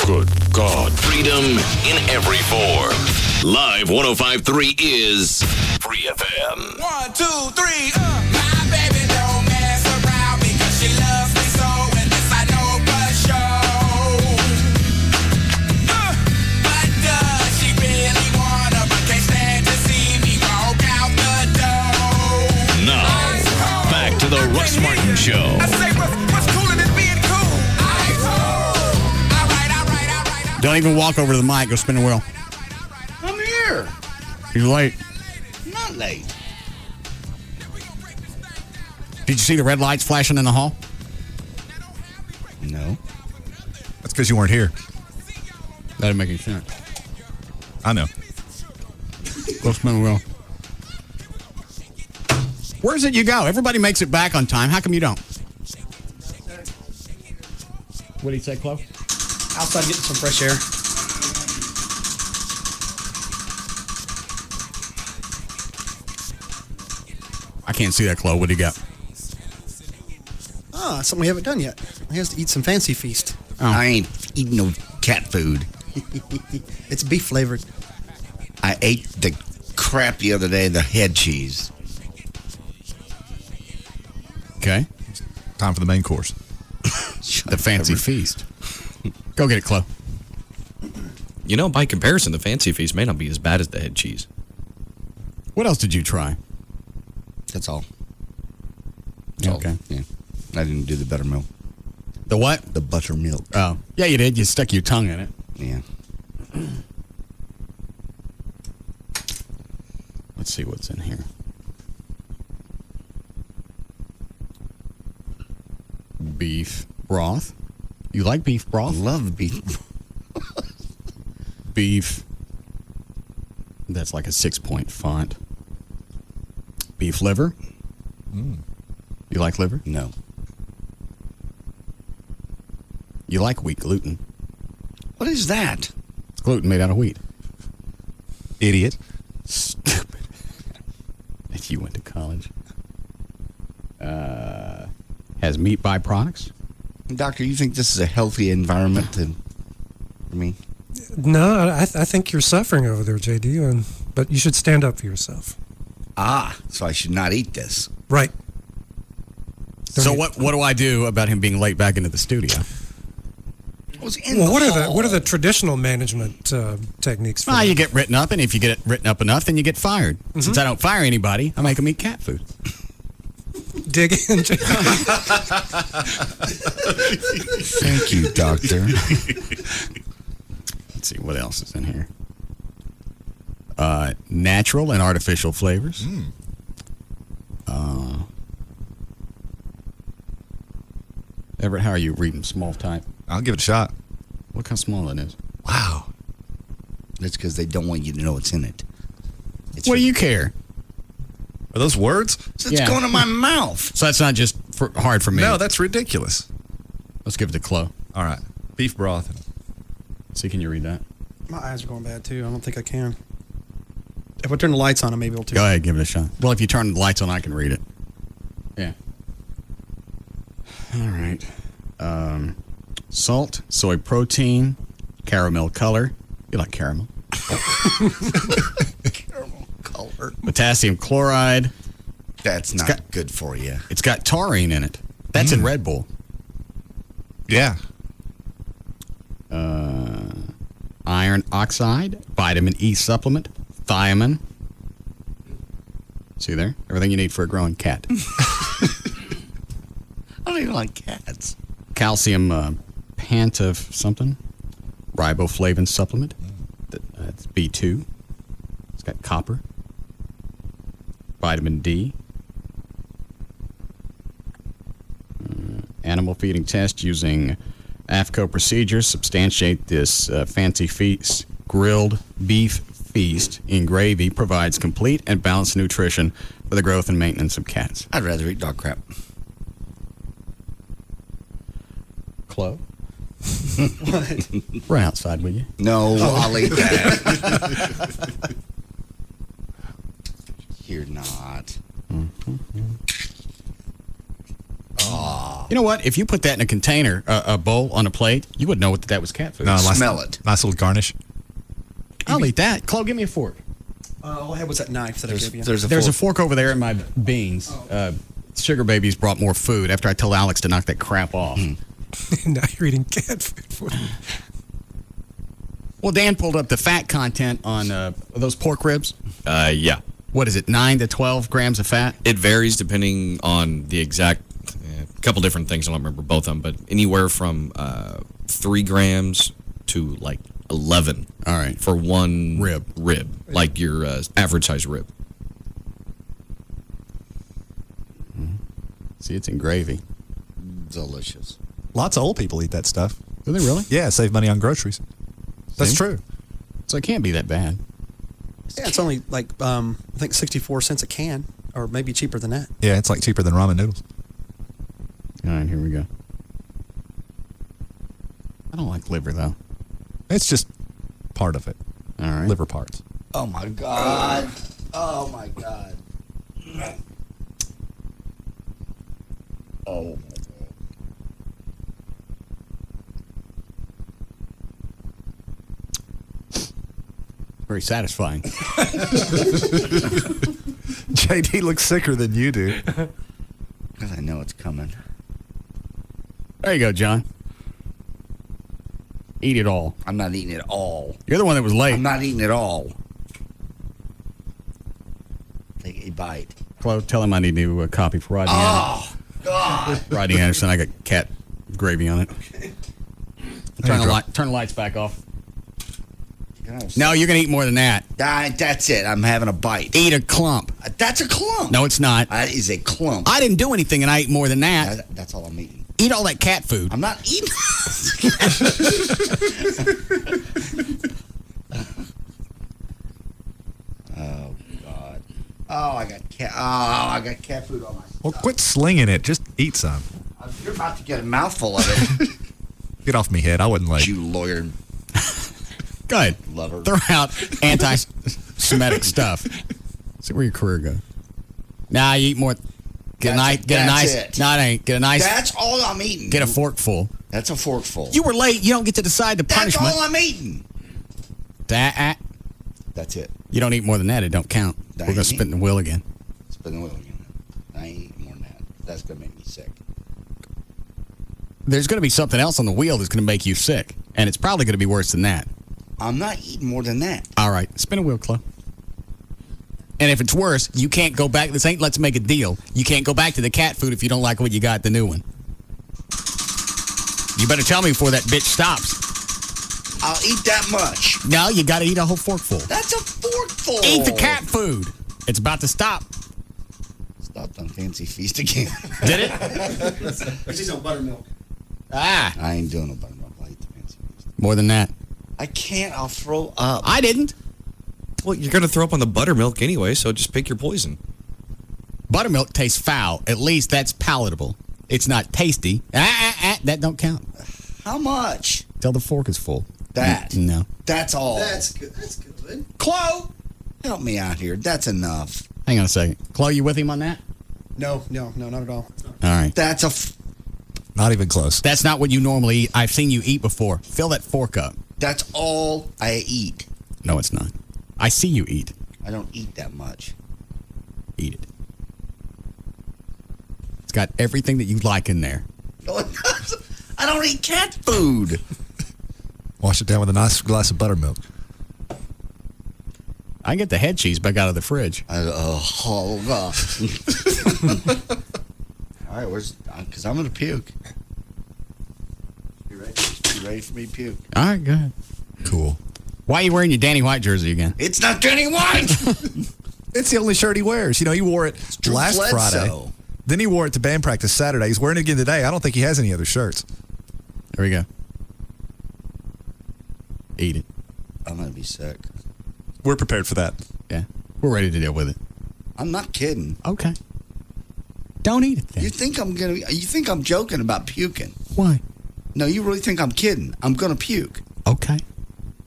Good God. Freedom in every form. Live 105.3 is Free FM. 1, 2, 3, My baby don't mess around because she loves me so, and this I know for sure. But does she really wanna, but can't stand to see me walk out the door? Now, back to the Russ Martin Show. I say what's cooler than being cool? Don't even walk over to the mic. Go spin the wheel. Come here. You're late. Not late. Did you see the red lights flashing in the hall? No. That's because you weren't here. That didn't make any sense. I know. Go spin the wheel. Where's it you go? Everybody makes it back on time. How come you don't? What did he say, Chloe? Outside getting some fresh air. I can't see that, Chloe. What do you got? Something we haven't done yet. He has to eat some fancy feast. Oh. I ain't eating no cat food. It's beef flavored. I ate the crap the other day, the head cheese. Okay. Time for the main course. The fancy feast. Go get it, Chloe. You know, by comparison, the fancy feast may not be as bad as the head cheese. What else did you try? That's all. Okay. Yeah. I didn't do the buttermilk. The what? The buttermilk. Oh. Yeah, you did. You stuck your tongue in it. Yeah. Let's see what's in here. Beef broth. You like beef broth? Love beef. Beef. That's like a 6-point font. Beef liver. You like liver? No. You like wheat gluten. What is that? It's gluten made out of wheat. Idiot. Stupid. If you went to college. Has meat byproducts. Doctor, you think this is a healthy environment for me? No, I think you're suffering over there, JD, but you should stand up for yourself. So I should not eat this. Right. So what do I do about him being late back into the studio? was in Well, the what are the traditional management techniques for Well, that? you get written up, and if you get it written up enough, then you get fired. Since I don't fire anybody, I make them eat cat food. Dig in. Thank you, doctor. Let's see what else is in here. Natural and artificial flavors. Everett, how are you reading small type? I'll give it a shot. Look how small it is. Wow. That's because they don't want you to know what's in it. What do you care? Are those words? It's going in my mouth. So that's not just hard for me. No, that's ridiculous. Let's give it to Chloe. All right. Beef broth. See, can you read that? My eyes are going bad, too. I don't think I can. If I turn the lights on, I may be able to. Go ahead, give it a shot. Well, if you turn the lights on, I can read it. Yeah. All right. Salt, soy protein, caramel color. You like caramel? Caramel color. Potassium chloride. That's not good for you. It's got taurine in it. That's in Red Bull. Yeah. Iron oxide, vitamin E supplement, thiamine. See there? Everything you need for a growing cat. I don't even like cats. Calcium pantov something. Riboflavin supplement. That's B2. It's got copper. Vitamin D. Animal feeding test using AFCO procedures substantiate this fancy feast. Grilled beef feast in gravy provides complete and balanced nutrition for the growth and maintenance of cats. I'd rather eat dog crap. Chloe? What? Run outside, will you? No, I'll eat that. You're not. You know what? If you put that in a container, a bowl on a plate, you would know that was cat food. No, Smell it. Nice little garnish. I'll eat that. Chloe, give me a fork. All I had was that knife that I gave you. There's a fork over there in my beans. Sugar Babies brought more food after I told Alex to knock that crap off. Now you're eating cat food. Well, Dan pulled up the fat content on those pork ribs. Yeah. What is it, 9 to 12 grams of fat? It varies depending on the exact, couple different things. I don't remember both of them, but anywhere from 3 grams to like 11. All right. For one rib, like your average size rib. See, it's in gravy. Delicious. Lots of old people eat that stuff. Do they really? Yeah, save money on groceries. That's true. So it can't be that bad. Yeah, it's only like, I think 64 cents a can, or maybe cheaper than that. Yeah, it's like cheaper than ramen noodles. All right, here we go. I don't like liver, though. It's just part of it. All right. Liver parts. Oh, my God. Oh, my God. Oh, Very satisfying. JD looks sicker than you do. Because I know it's coming. There you go, John. Eat it all. I'm not eating it all. You're the one that was late. I'm not eating it all. Take a bite. Chloe, tell him I need a new copy for Rodney. Oh, God. Rodney Anderson. I got cat gravy on it. Turn the lights back off. No, you're going to eat more than that. That's it. I'm having a bite. Eat a clump. That's a clump. No, it's not. That is a clump. I didn't do anything and I ate more than that. That's all I'm eating. Eat all that cat food. I'm not eating. Oh, God. Oh, I got cat food on my Well, quit slinging it. Just eat some. You're about to get a mouthful of it. Get off me head. I wouldn't like. You lawyer. Go ahead. Lover. Throw out anti-Semitic stuff. See where your career goes. Nah, you eat more. Get a nice. It. No, it ain't. Get a nice. That's all I'm eating. Get a forkful. That's a forkful. You were late. You don't get to decide the punishment. That's all I'm eating. That's it. You don't eat more than that. It don't count. We're gonna spin the wheel again. Spin the wheel again. I ain't eating more than that. That's gonna make me sick. There's going to be something else on the wheel that's going to make you sick, and it's probably going to be worse than that. I'm not eating more than that. All right, spin a wheel, Chloe. And if it's worse, you can't go back. This ain't let's make a deal. You can't go back to the cat food if you don't like what you got, the new one. You better tell me before that bitch stops. I'll eat that much. No, you got to eat a whole forkful. That's a forkful. Eat the cat food. It's about to stop. Stopped on Fancy Feast again. Did it? She's on buttermilk. Ah. I ain't doing no buttermilk. I eat the Fancy Feast. More than that. I can't. I'll throw up. I didn't. Well, you're going to throw up on the buttermilk anyway, so just pick your poison. Buttermilk tastes foul. At least that's palatable. It's not tasty. That don't count. How much? Till the fork is full. That. No. That's all. That's good. That's good. Chloe, help me out here. That's enough. Hang on a second. Chloe, you with him on that? No, not at all. All right. That's not even close. That's not what you normally eat. I've seen you eat before. Fill that fork up. That's all I eat. No, it's not. I see you eat. I don't eat that much. Eat it. It's got everything that you like in there. No, it doesn't. I don't eat cat food. Wash it down with a nice glass of buttermilk. I can get the head cheese back out of the fridge. Oh, God. All right, because I'm going to puke. You ready for me to puke? All right, go ahead. Cool. Why are you wearing your Danny White jersey again? It's not Danny White. It's the only shirt he wears. You know, he wore it last Friday. Then he wore it to band practice Saturday. He's wearing it again today. I don't think he has any other shirts. There we go. Eat it. I'm going to be sick. We're prepared for that. Yeah. We're ready to deal with it. I'm not kidding. Okay. Don't eat it then. You think I'm joking about puking? Why? No, you really think I'm kidding. I'm going to puke. Okay.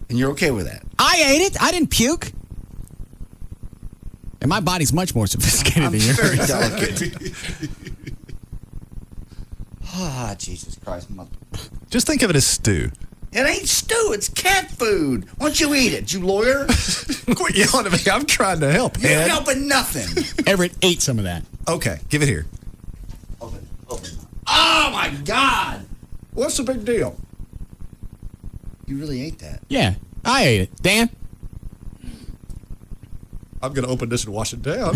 And you're okay with that? I ate it. I didn't puke. And my body's much more sophisticated than yours. Very delicate. Ah, Jesus Christ. Just think of it as stew. It ain't stew. It's cat food. Why don't you eat it, you lawyer? Quit yelling at me. I'm trying to help. You're helping nothing. Everett, eat some of that. Okay, give it here. Open. Oh, my God. What's the big deal? You really ate that? Yeah, I ate it. Dan? I'm going to open this and wash it down.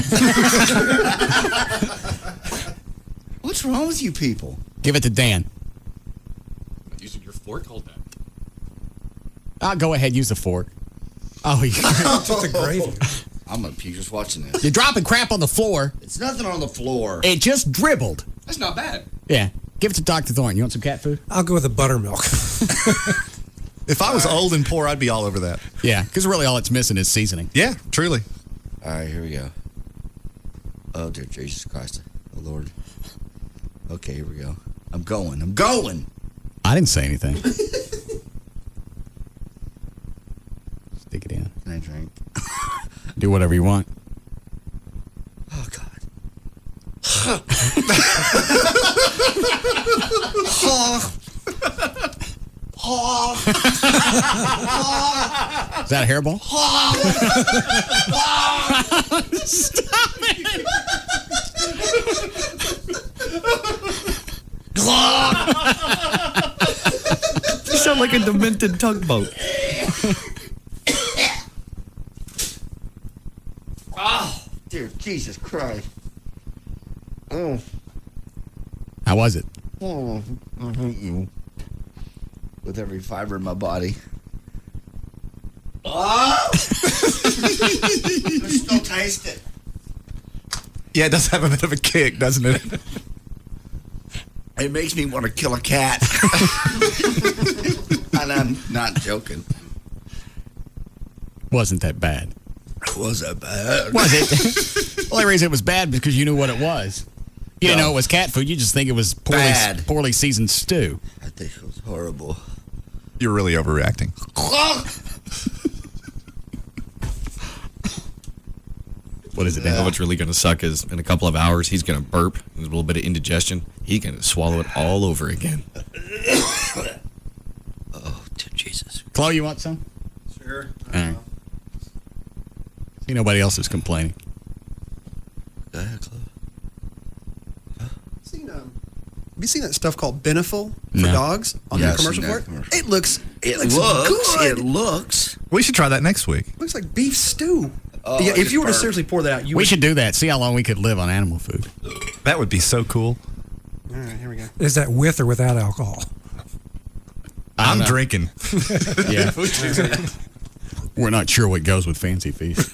What's wrong with you people? Give it to Dan. Using your fork, hold that. I'll go ahead, use the fork. Oh, you Just a gravy. I'm going to puke just watching this. You're dropping crap on the floor. It's nothing on the floor. It just dribbled. That's not bad. Yeah. Give it to Dr. Thorne. You want some cat food? I'll go with the buttermilk. If I was old and poor, I'd be all over that. Yeah, because really all it's missing is seasoning. Yeah, truly. All right, here we go. Oh, dear Jesus Christ. Oh, Lord. Okay, here we go. I'm going. I didn't say anything. Stick it in. Can I drink? Do whatever you want. Oh, God. Is that a hairball? Stop it! You sound like a demented tugboat. Oh, dear Jesus Christ. Oh. How was it? Oh, I hate you. With every fiber in my body. Oh! I still taste it. Yeah, it does have a bit of a kick, doesn't it? It makes me want to kill a cat. And I'm not joking. Wasn't that bad. Was that bad? Was it? The only reason it was bad was because you knew what it was. You didn't know it was cat food. You just think it was poorly seasoned stew. I think it was horrible. You're really overreacting. What is it? You know what's really going to suck is in a couple of hours, he's going to burp. There's a little bit of indigestion. He's going to swallow it all over again. Oh, dear Jesus. Chloe, you want some? Sure. All right. See, nobody else is complaining. Go ahead, Chloe. Have you seen that stuff called Beneful for No. dogs on Yeah, the I've commercial seen for that it. commercial. It looks It good. looks. We should try that next week. Looks like beef stew. Oh, Yeah, I if just you were to burped. seriously pour that out, you We would. should do that. See how long we could live on animal food. That would be so cool. All right, here we go. Is that with or without alcohol? I'm know. drinking. Yeah. We're not sure what goes with Fancy Feast.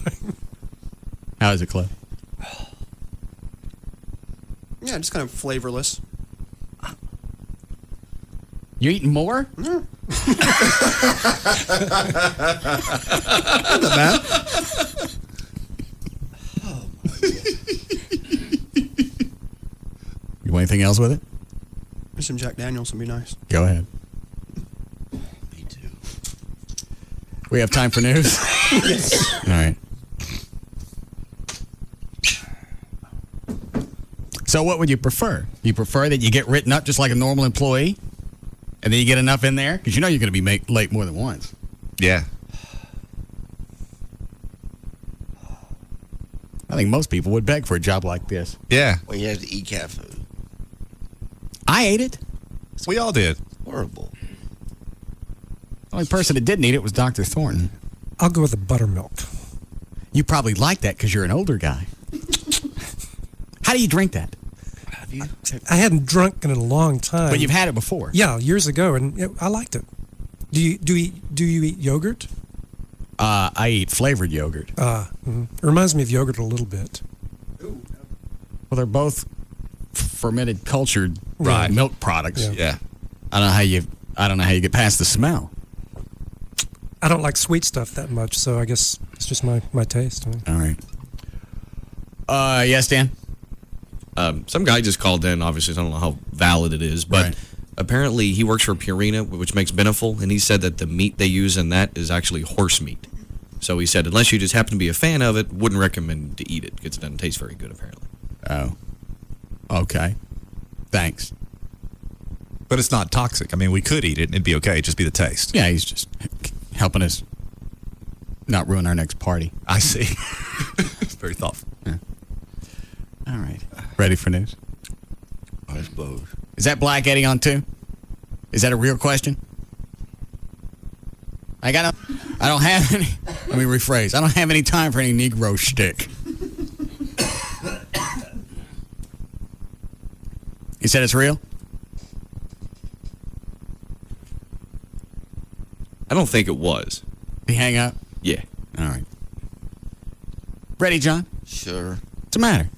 How is it, Cliff? Yeah, just kind of flavorless. You eating more? No. Not bad. You want anything else with it? Maybe some Jack Daniels would be nice. Go ahead. Me too. We have time for news? Yes. All right. So what would you prefer? You prefer that you get written up just like a normal employee? And then you get enough in there? Because you know you're going to be late more than once. Yeah. I think most people would beg for a job like this. Yeah. Well, you have to eat cat food. I ate it. We all did. Horrible. The only person that didn't eat it was Dr. Thornton. I'll go with the buttermilk. You probably like that because you're an older guy. How do you drink that? Have you? I hadn't drunk in a long time. But you've had it before. Yeah, years ago, and I liked it. Do you eat yogurt? I eat flavored yogurt. It reminds me of yogurt a little bit. Well, they're both fermented, cultured Right. milk products. Yeah. I don't know how you get past the smell. I don't like sweet stuff that much, so I guess it's just my taste. All right. Yes, Dan? Some guy just called in. Obviously, I don't know how valid it is, but Right. apparently he works for Purina, which makes Beneful, and he said that the meat they use in that is actually horse meat. So he said, unless you just happen to be a fan of it, wouldn't recommend to eat it because it doesn't taste very good, apparently. Oh. Okay. Thanks. But it's not toxic. I mean, we could eat it and it'd be okay. It'd just be the taste. Yeah, he's just helping us not ruin our next party. I see. It's very thoughtful. Yeah. All right. Ready for news? I suppose. Is that Black Eddie on too? Is that a real question? I don't have any. Let me rephrase. I don't have any time for any Negro shtick. You said it's real? I don't think it was. He hang up? Yeah. All right. Ready, John? Sure. What's the matter?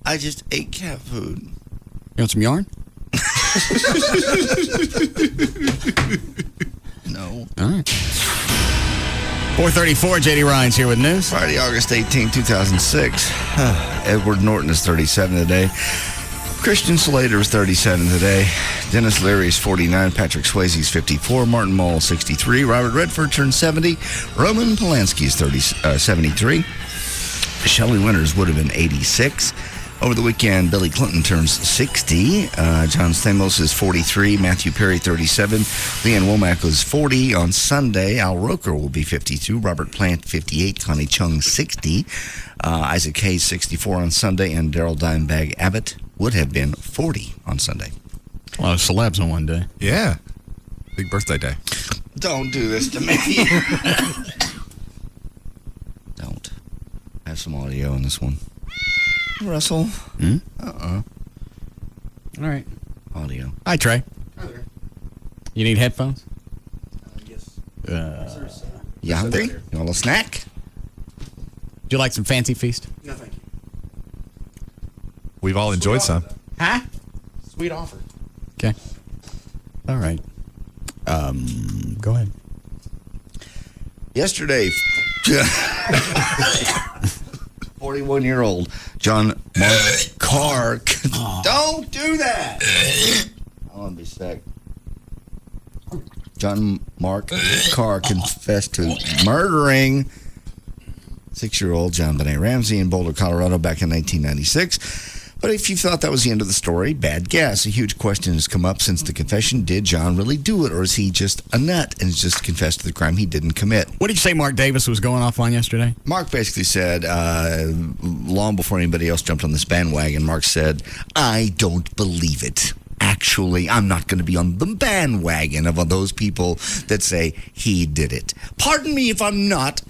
I just ate cat food. You want some yarn? No. All right. 4:34, J.D. Ryan's here with news. Friday, August 18, 2006. Edward Norton is 37 today. Christian Slater is 37 today. Dennis Leary is 49. Patrick Swayze is 54. Martin Mull 63. Robert Redford turned 70. Roman Polanski is 73. Shelley Winters would have been 86. Over the weekend, Billy Clinton turns 60. John Stamos is 43. Matthew Perry, 37. Leanne Womack was 40. On Sunday, Al Roker will be 52. Robert Plant, 58. Connie Chung, 60. Isaac Hayes, 64 on Sunday. And Daryl Dimebag Abbott would have been 40 on Sunday. A lot of celebs on one day. Yeah. Big birthday day. Don't do this to me. Don't. I have some audio in this one. Russell. Hmm? All right. Audio. Hi, Trey. Hi there. You need headphones? Yes. You hungry? You want a snack? Do you like some Fancy Feast? No, thank you. We've all enjoyed some. Huh? Sweet offer. Okay. All right. Go ahead. Yesterday, 41-year-old John Mark Carr. Don't do that. I want to be sick. John Mark Carr confessed to murdering 6-year-old John Benet Ramsey in Boulder, Colorado back in 1996. But if you thought that was the end of the story, bad guess. A huge question has come up since the confession. Did John really do it, or is he just a nut and just confessed to the crime he didn't commit? What did you say Mark Davis was going off on yesterday? Mark basically said, long before anybody else jumped on this bandwagon, Mark said, I don't believe it actually, I'm not going to be on the bandwagon of those people that say he did it. Pardon me if I'm not.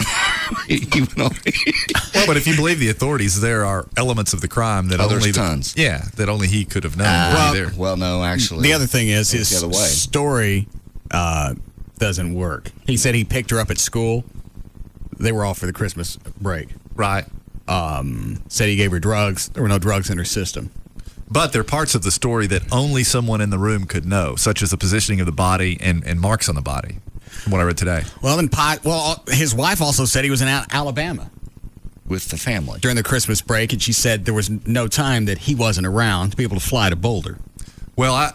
Even though well, but if you believe the authorities, there are elements of the crime that only tons. That only he could have known. Well, no, actually. The other thing is his the other way. story doesn't work. He said he picked her up at school. They were all for the Christmas break. Right. Said he gave her drugs. There were no drugs in her system. But there are parts of the story that only someone in the room could know, such as the positioning of the body and marks on the body, from what I read today. Well, his wife also said he was in Alabama with the family during the Christmas break, and she said there was no time that he wasn't around to be able to fly to Boulder. Well,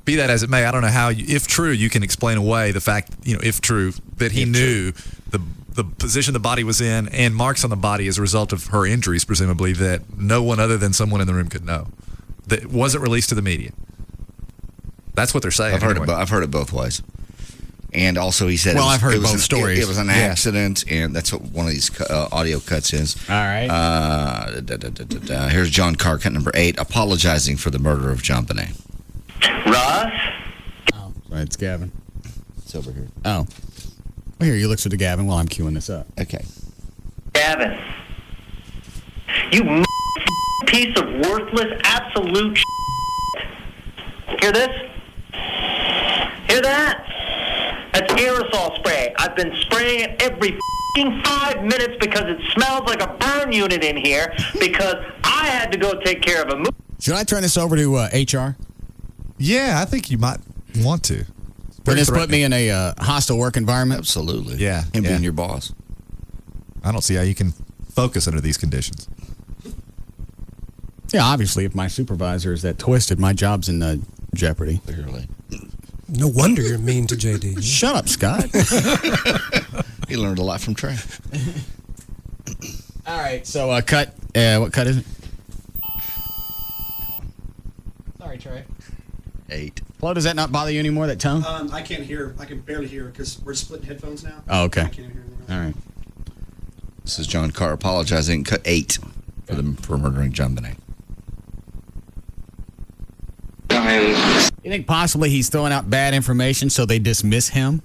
be that as it may, I don't know how, if true, you can explain away the fact, if true, that he knew the position the body was in and marks on the body as a result of her injuries, presumably, that no one other than someone in the room could know. That wasn't released to the media. That's what they're saying. I've heard it both ways. And also, he said, I've heard both stories. It was an accident, and that's what one of these audio cuts is. All right. Here's John Carr, cut number 8, apologizing for the murder of John Bonet. Russ? Oh, sorry, it's Gavin. It's over here. Oh. Well, here, you look to Gavin while I'm queuing this up. Okay. Gavin. You piece of worthless, absolute Hear this? Hear that? That's aerosol spray. I've been spraying it every 5 minutes because it smells like a burn unit in here because I had to go take care of a move. Should I turn this over to HR? Yeah, I think you might want to. Would this put me in a hostile work environment? Absolutely. Yeah. Him being your boss. I don't see how you can focus under these conditions. Yeah, obviously, if my supervisor is that twisted, my job's in jeopardy. Clearly. No wonder you're mean to JD. Shut up, Scott. He learned a lot from Trey. All right, so cut. What cut is it? Sorry, Trey. 8. Flo, does that not bother you anymore, that tone? I can't hear. I can barely hear because we're splitting headphones now. Oh, okay. I can't hear All right. This is John Carr apologizing. Cut 8 for murdering John Bonet. You think possibly he's throwing out bad information so they dismiss him?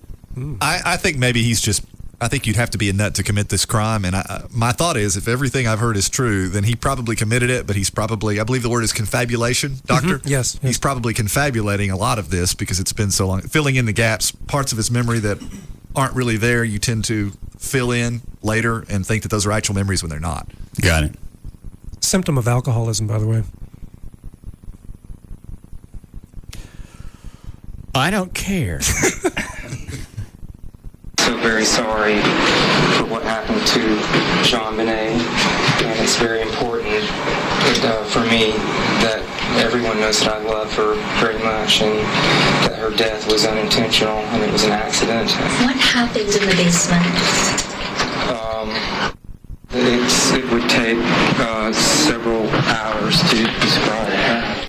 I think maybe I think you'd have to be a nut to commit this crime. And my thought is, if everything I've heard is true, then he probably committed it, but he's probably, I believe the word is confabulation, Doctor? Mm-hmm. Yes. He's probably confabulating a lot of this because it's been so long. Filling in the gaps, parts of his memory that aren't really there, you tend to fill in later and think that those are actual memories when they're not. Got it. Symptom of alcoholism, by the way. I don't care. So very sorry for what happened to Jean Benet, and it's very important for me that everyone knows that I love her very much and that her death was unintentional and it was an accident. What happened in the basement? It would take several hours to describe.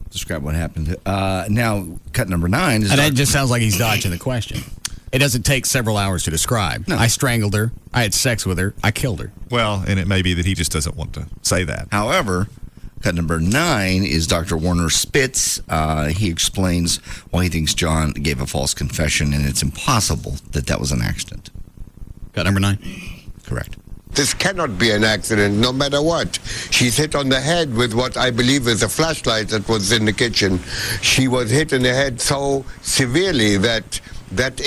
Describe what happened. Now, cut number 9 is... And that just sounds like he's dodging the question. It doesn't take several hours to describe. No. I strangled her. I had sex with her. I killed her. Well, and it may be that he just doesn't want to say that. However, cut number 9 is Dr. Warner Spitz. He explains why he thinks John gave a false confession, and it's impossible that was an accident. Cut number 9? Correct. This cannot be an accident, no matter what. She's hit on the head with what I believe is a flashlight that was in the kitchen. She was hit in the head so severely that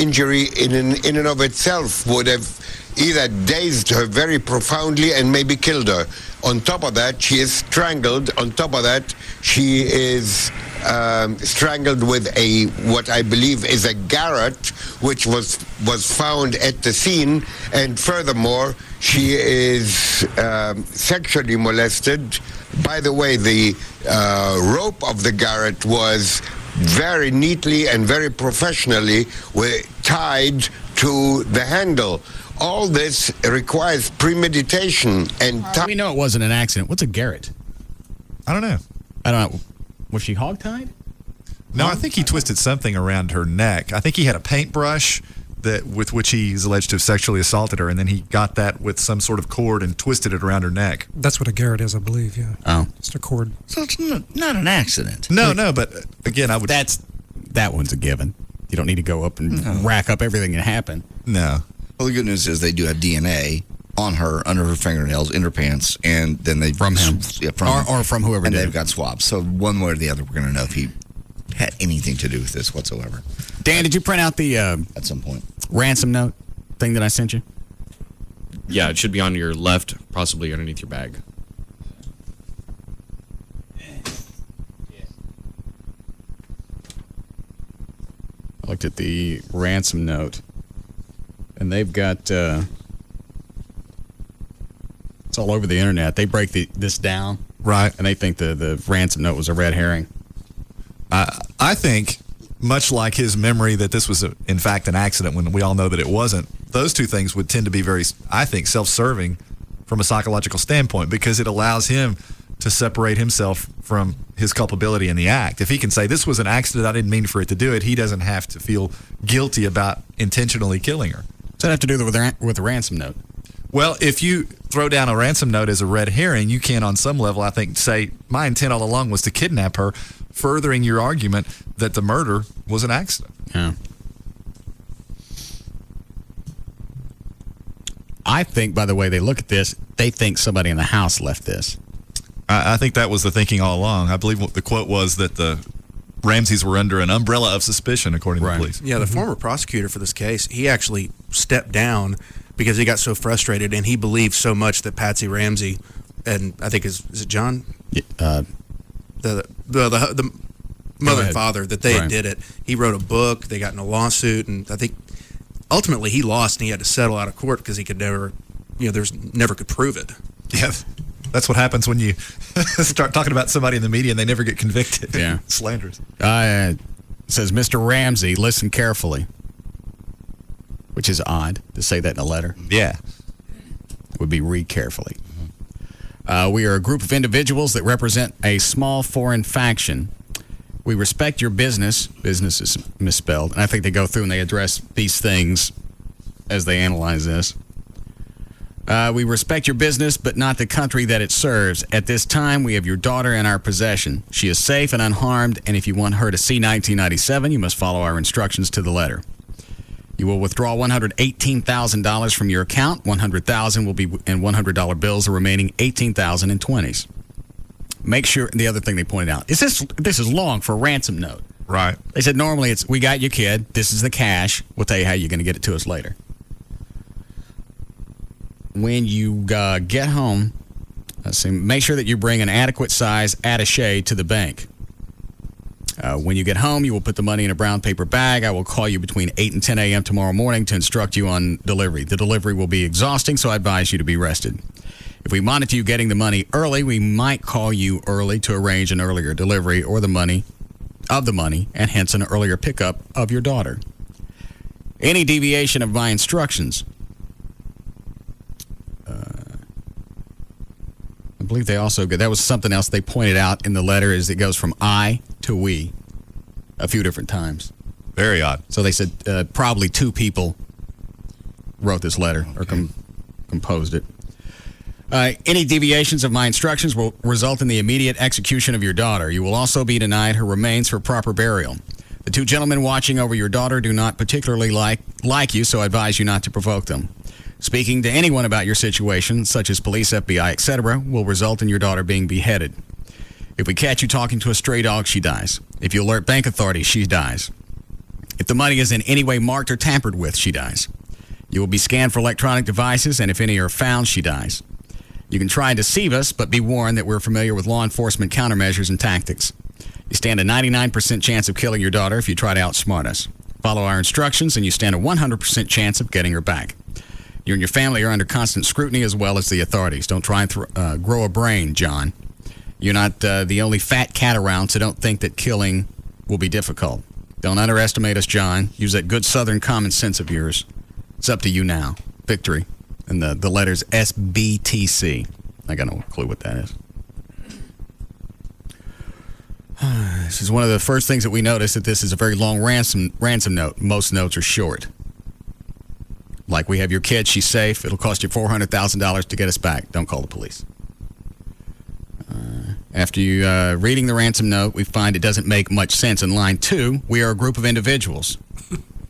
injury in and of itself would have either dazed her very profoundly and maybe killed her. On top of that, she is strangled. On top of that, she is strangled with what I believe is a garrote, which was found at the scene. And furthermore, she is sexually molested. By the way, the rope of the garrote was very neatly and very professionally tied to the handle. All this requires premeditation and time. We know it wasn't an accident. What's a garrote? I don't know. Was she hogtied? No, I think he twisted something around her neck. I think he had a paintbrush that with which he's alleged to have sexually assaulted her, and then he got that with some sort of cord and twisted it around her neck. That's what a garrote is, I believe, yeah. Oh. Just a cord. So it's not an accident. No, but again, I would... That one's a given. You don't need to go up and rack up everything that happened. No. Well, the good news is they do have DNA on her, under her fingernails, in her pants, and then they... From him. Yeah, Or from whoever and did they've it. got swabs. So one way or the other, we're going to know if he had anything to do with this whatsoever. Dan, did you print out the... at some point. Ransom note thing that I sent you? Yeah, it should be on your left, possibly underneath your bag. I looked at the ransom note, and they've got... it's all over the internet. They break this down. Right. And they think the ransom note was a red herring. I think, much like his memory that this was, in fact, an accident when we all know that it wasn't, those two things would tend to be very, I think, self-serving from a psychological standpoint, because it allows him to separate himself from his culpability in the act. If he can say, this was an accident, I didn't mean for it to do it, he doesn't have to feel guilty about intentionally killing her. What's that have to do with the ransom note? Well, if you throw down a ransom note as a red herring, you can, on some level, I think, say, my intent all along was to kidnap her, furthering your argument that the murder was an accident. Yeah. I think, by the way they look at this, they think somebody in the house left this. I think that was the thinking all along. I believe what the quote was that the Ramseys were under an umbrella of suspicion, according to the police. Yeah, the former prosecutor for this case, he actually stepped down because he got so frustrated, and he believed so much that Patsy Ramsey, and I think is it John? The mother and father, that they did it. He wrote a book. They got in a lawsuit, and I think ultimately he lost, and he had to settle out of court because he could never, never could prove it. Yeah, that's what happens when you start talking about somebody in the media and they never get convicted. Yeah, slanders. It says, Mr. Ramsey, listen carefully, which is odd to say that in a letter. Yeah, it would be read carefully. We are a group of individuals that represent a small foreign faction. We respect your business. Business is misspelled. And I think they go through and they address these things as they analyze this. We respect your business, but not the country that it serves. At this time, we have your daughter in our possession. She is safe and unharmed, and if you want her to see 1997, you must follow our instructions to the letter. You will withdraw $118,000 from your account. $100,000 will be in $100 bills, the remaining $18,000 in 20s. Make sure, the other thing they pointed out, is this is long for a ransom note. Right. They said normally it's, we got you, kid. This is the cash. We'll tell you how you're going to get it to us later. When you get home, make sure that you bring an adequate size attaché to the bank. When you get home, you will put the money in a brown paper bag. I will call you between 8 and 10 a.m. tomorrow morning to instruct you on delivery. The delivery will be exhausting, so I advise you to be rested. If we monitor you getting the money early, we might call you early to arrange an earlier delivery or the money, and hence an earlier pickup of your daughter. Any deviation of my instructions, I believe they also, that was something else they pointed out in the letter, is it goes from I to we a few different times. Very odd. So they said probably two people wrote this letter or composed it. Any deviations of my instructions will result in the immediate execution of your daughter. You will also be denied her remains for proper burial. The two gentlemen watching over your daughter do not particularly like you, so I advise you not to provoke them. Speaking to anyone about your situation, such as police, FBI, etc., will result in your daughter being beheaded. If we catch you talking to a stray dog, she dies. If you alert bank authorities, she dies. If the money is in any way marked or tampered with, she dies. You will be scanned for electronic devices, and if any are found, she dies. You can try and deceive us, but be warned that we're familiar with law enforcement countermeasures and tactics. You stand a 99% chance of killing your daughter if you try to outsmart us. Follow our instructions, and you stand a 100% chance of getting her back. You and your family are under constant scrutiny as well as the authorities. Don't try and grow a brain, John. You're not the only fat cat around, so don't think that killing will be difficult. Don't underestimate us, John. Use that good Southern common sense of yours. It's up to you now. Victory. And the letters SBTC. I got no clue what that is. This is one of the first things that we notice, that this is a very long ransom note. Most notes are short. Like, we have your kid, she's safe, it'll cost you $400,000 to get us back. Don't call the police. After you reading the ransom note, we find it doesn't make much sense in line 2. We are a group of individuals.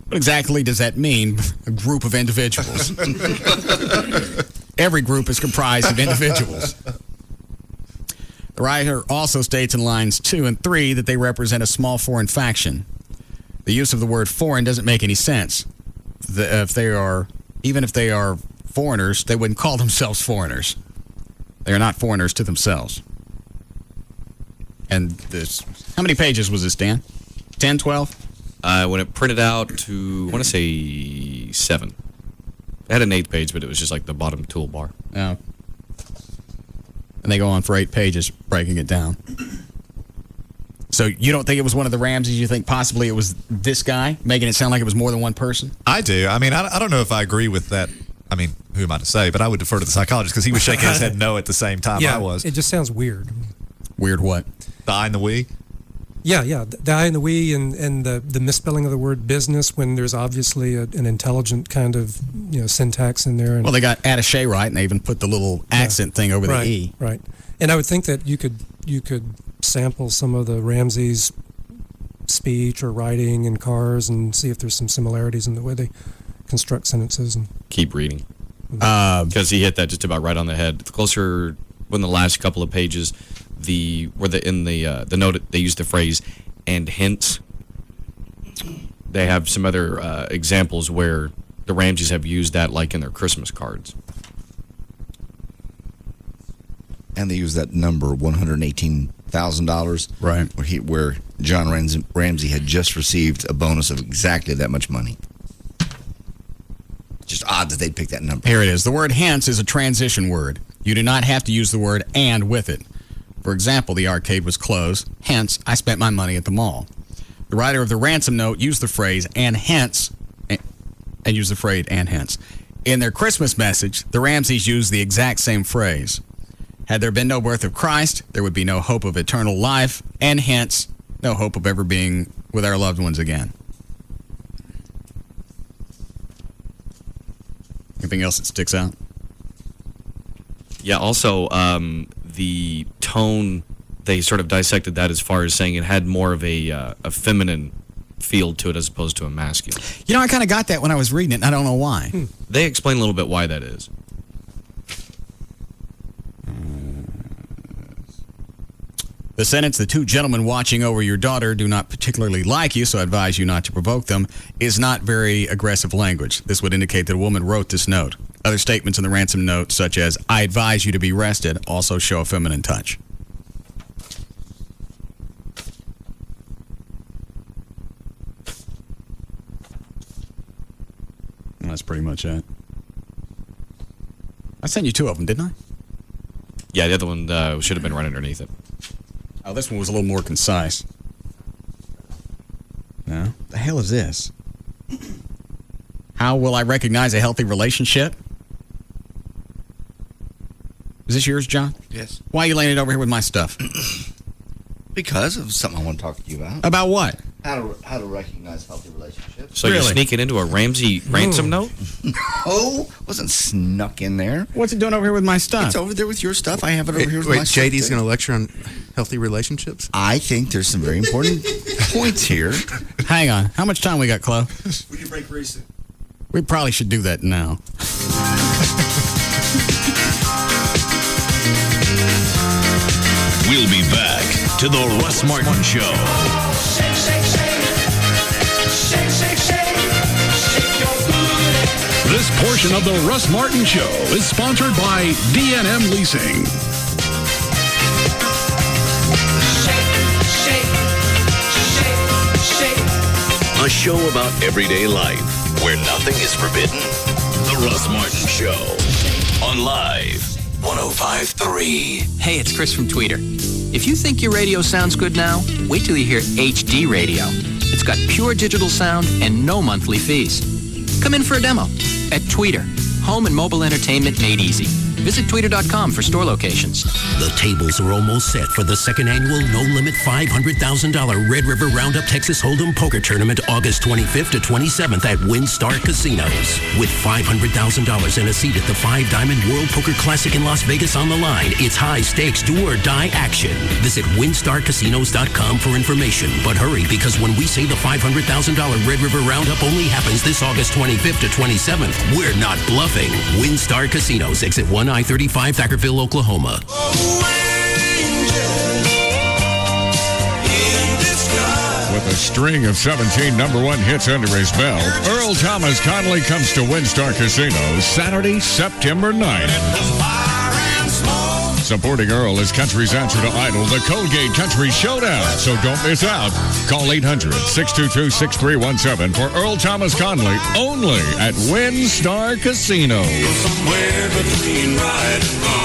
What exactly does that mean, a group of individuals? Every group is comprised of individuals. The writer also states in lines 2 and 3 that they represent a small foreign faction. The use of the word foreign doesn't make any sense. Even if they are foreigners, they wouldn't call themselves foreigners. They are not foreigners to themselves. And this, how many pages was this, Dan? 10, 12? When it printed out to, I want to say 7. It had an 8th page, but it was just like the bottom toolbar. Oh. And they go on for 8 pages, breaking it down. So you don't think it was one of the Ramseys? You think possibly it was this guy, making it sound like it was more than one person? I do. I mean, I don't know if I agree with that. I mean, who am I to say? But I would defer to the psychologist because he was shaking his head no at the same time I was. It just sounds weird. Weird what? The I and the we? Yeah. The I and the we and the misspelling of the word business when there's obviously an intelligent kind of syntax in there. And, well, they got attaché right, and they even put the little accent thing over the E. Right. And I would think that you could sample some of the Ramsey's speech or writing in Cars and see if there's some similarities in the way they construct sentences. And keep reading. Because he hit that just about right on the head. The closer, in the last couple of pages, in the note, they used the phrase, and hence. They have some other examples where the Ramseys have used that, like in their Christmas cards. And they use that number, $118,000, right? Where John Ramsey had just received a bonus of exactly that much money. Just odd that they'd pick that number. Here it is. The word hence is a transition word. You do not have to use the word and with it. For example, the arcade was closed, hence I spent my money at the mall. The writer of the ransom note used the phrase and hence, and used the phrase and hence. In their Christmas message, the Ramseys used the exact same phrase. Had there been no birth of Christ, there would be no hope of eternal life, and hence, no hope of ever being with our loved ones again. Anything else that sticks out? Yeah, also, the tone, they sort of dissected that as far as saying it had more of a feminine feel to it as opposed to a masculine. I kind of got that when I was reading it, and I don't know why. They explain a little bit why that is. The sentence, the two gentlemen watching over your daughter do not particularly like you, so I advise you not to provoke them, is not very aggressive language. This would indicate that a woman wrote this note. Other statements in the ransom note, such as, I advise you to be rested, also show a feminine touch. And that's pretty much it. I sent you 2 of them, didn't I? Yeah, the other one should have been right underneath it. Oh, this one was a little more concise. No? The hell is this? How will I recognize a healthy relationship? Is this yours, John? Yes. Why are you laying it over here with my stuff? Because of something I want to talk to you about. About what? How to recognize healthy relationships. So you're sneaking into a Ramsey ransom note? No, wasn't snuck in there. What's it doing over here with my stuff? It's over there with your stuff. I have it over here with my stuff. JD's going to lecture on healthy relationships? I think there's some very important points here. Hang on. How much time we got, Chloe? We can break recent. We probably should do that now. We'll be back to the Russ Martin Show. Shake, shake, shake. Shake, shake, shake. Shake your booty. This portion of the Russ Martin Show is sponsored by D&M Leasing. A show about everyday life where nothing is forbidden. The Russ Martin Show on Live 105.3. Hey, it's Chris from Tweeter. If you think your radio sounds good now, wait till you hear HD Radio. It's got pure digital sound and no monthly fees. Come in for a demo at Tweeter, home and mobile entertainment made easy. Visit Twitter.com for store locations. The tables are almost set for the second annual no-limit $500,000 Red River Roundup Texas Hold'em Poker Tournament August 25th to 27th at WinStar Casinos. With $500,000 and a seat at the Five Diamond World Poker Classic in Las Vegas on the line, it's high-stakes do-or-die action. Visit WinStarCasinos.com for information. But hurry, because when we say the $500,000 Red River Roundup only happens this August 25th to 27th, we're not bluffing. WinStar Casinos, exit 1 I-35, Thackerville, Oklahoma. With a string of 17 number one hits under his belt, Earl Thomas Conley comes to WinStar Casinos Saturday, September 9th. Supporting Earl is country's answer to Idol, the Colgate Country Showdown. So don't miss out. Call 800-622-6317 for Earl Thomas Conley only at WinStar Casino. Somewhere between right and wrong.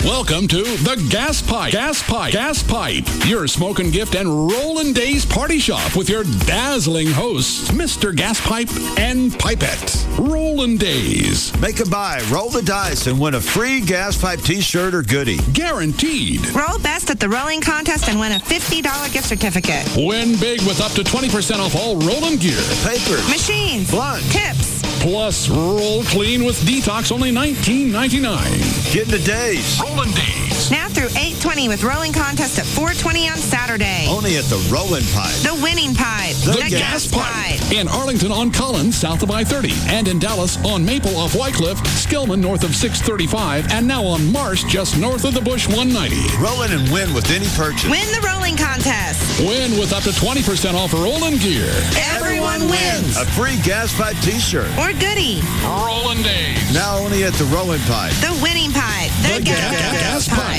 Welcome to the Gas Pipe. Gas Pipe. Gas Pipe. Your smoking gift and rollin' days party shop with your dazzling hosts, Mr. Gas Pipe and Pipette. Rollin' Days. Make a buy, roll the dice, and win a free Gas Pipe t-shirt or goodie. Guaranteed. Roll best at the rolling contest and win a $50 gift certificate. Win big with up to 20% off all rollin' gear. Paper. Machines. Blunt. Tips. Plus, roll clean with detox, only $19.99. Get in the days. Rollin' Days. Now through 8/20 with rolling contest at 4:20 on Saturday. Only at the Rollin' Pipe. The winning pipe. The Gas Pipe. In Arlington on Collins, south of I-30. And in Dallas on Maple off Wycliffe, Skillman north of 635, and now on Marsh just north of the Bush 190. Roll in and win with any purchase. Win the rolling contest. Win with up to 20% off rollin' gear. Everyone wins. A free Gas Pipe t-shirt. Or goodie. Rollin' Days. Now only at the Rollin' Pipe. The winning pipe. The Gas Pipe.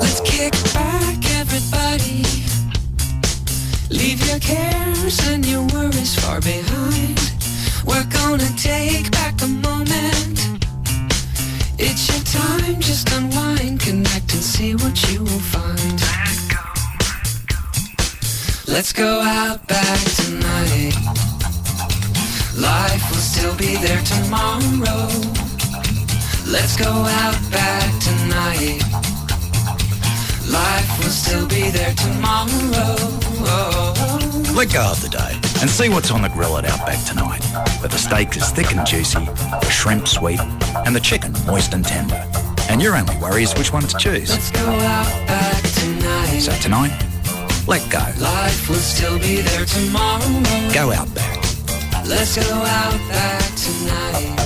Let's kick back, everybody. Leave your cares and your worries far behind. We're gonna take back a moment. It's your time, just unwind, connect and see what you will find. Let's go out back tonight. Life will still be there tomorrow. Let's go out back tonight. Life will still be there tomorrow. Let go of the day and see what's on the grill at Outback tonight. Where the steak is thick and juicy, the shrimp sweet, and the chicken moist and tender. And your only worry is which one to choose. Let's go out back tonight. So tonight, let go. Life will still be there tomorrow. Go Outback. Let's go out back tonight.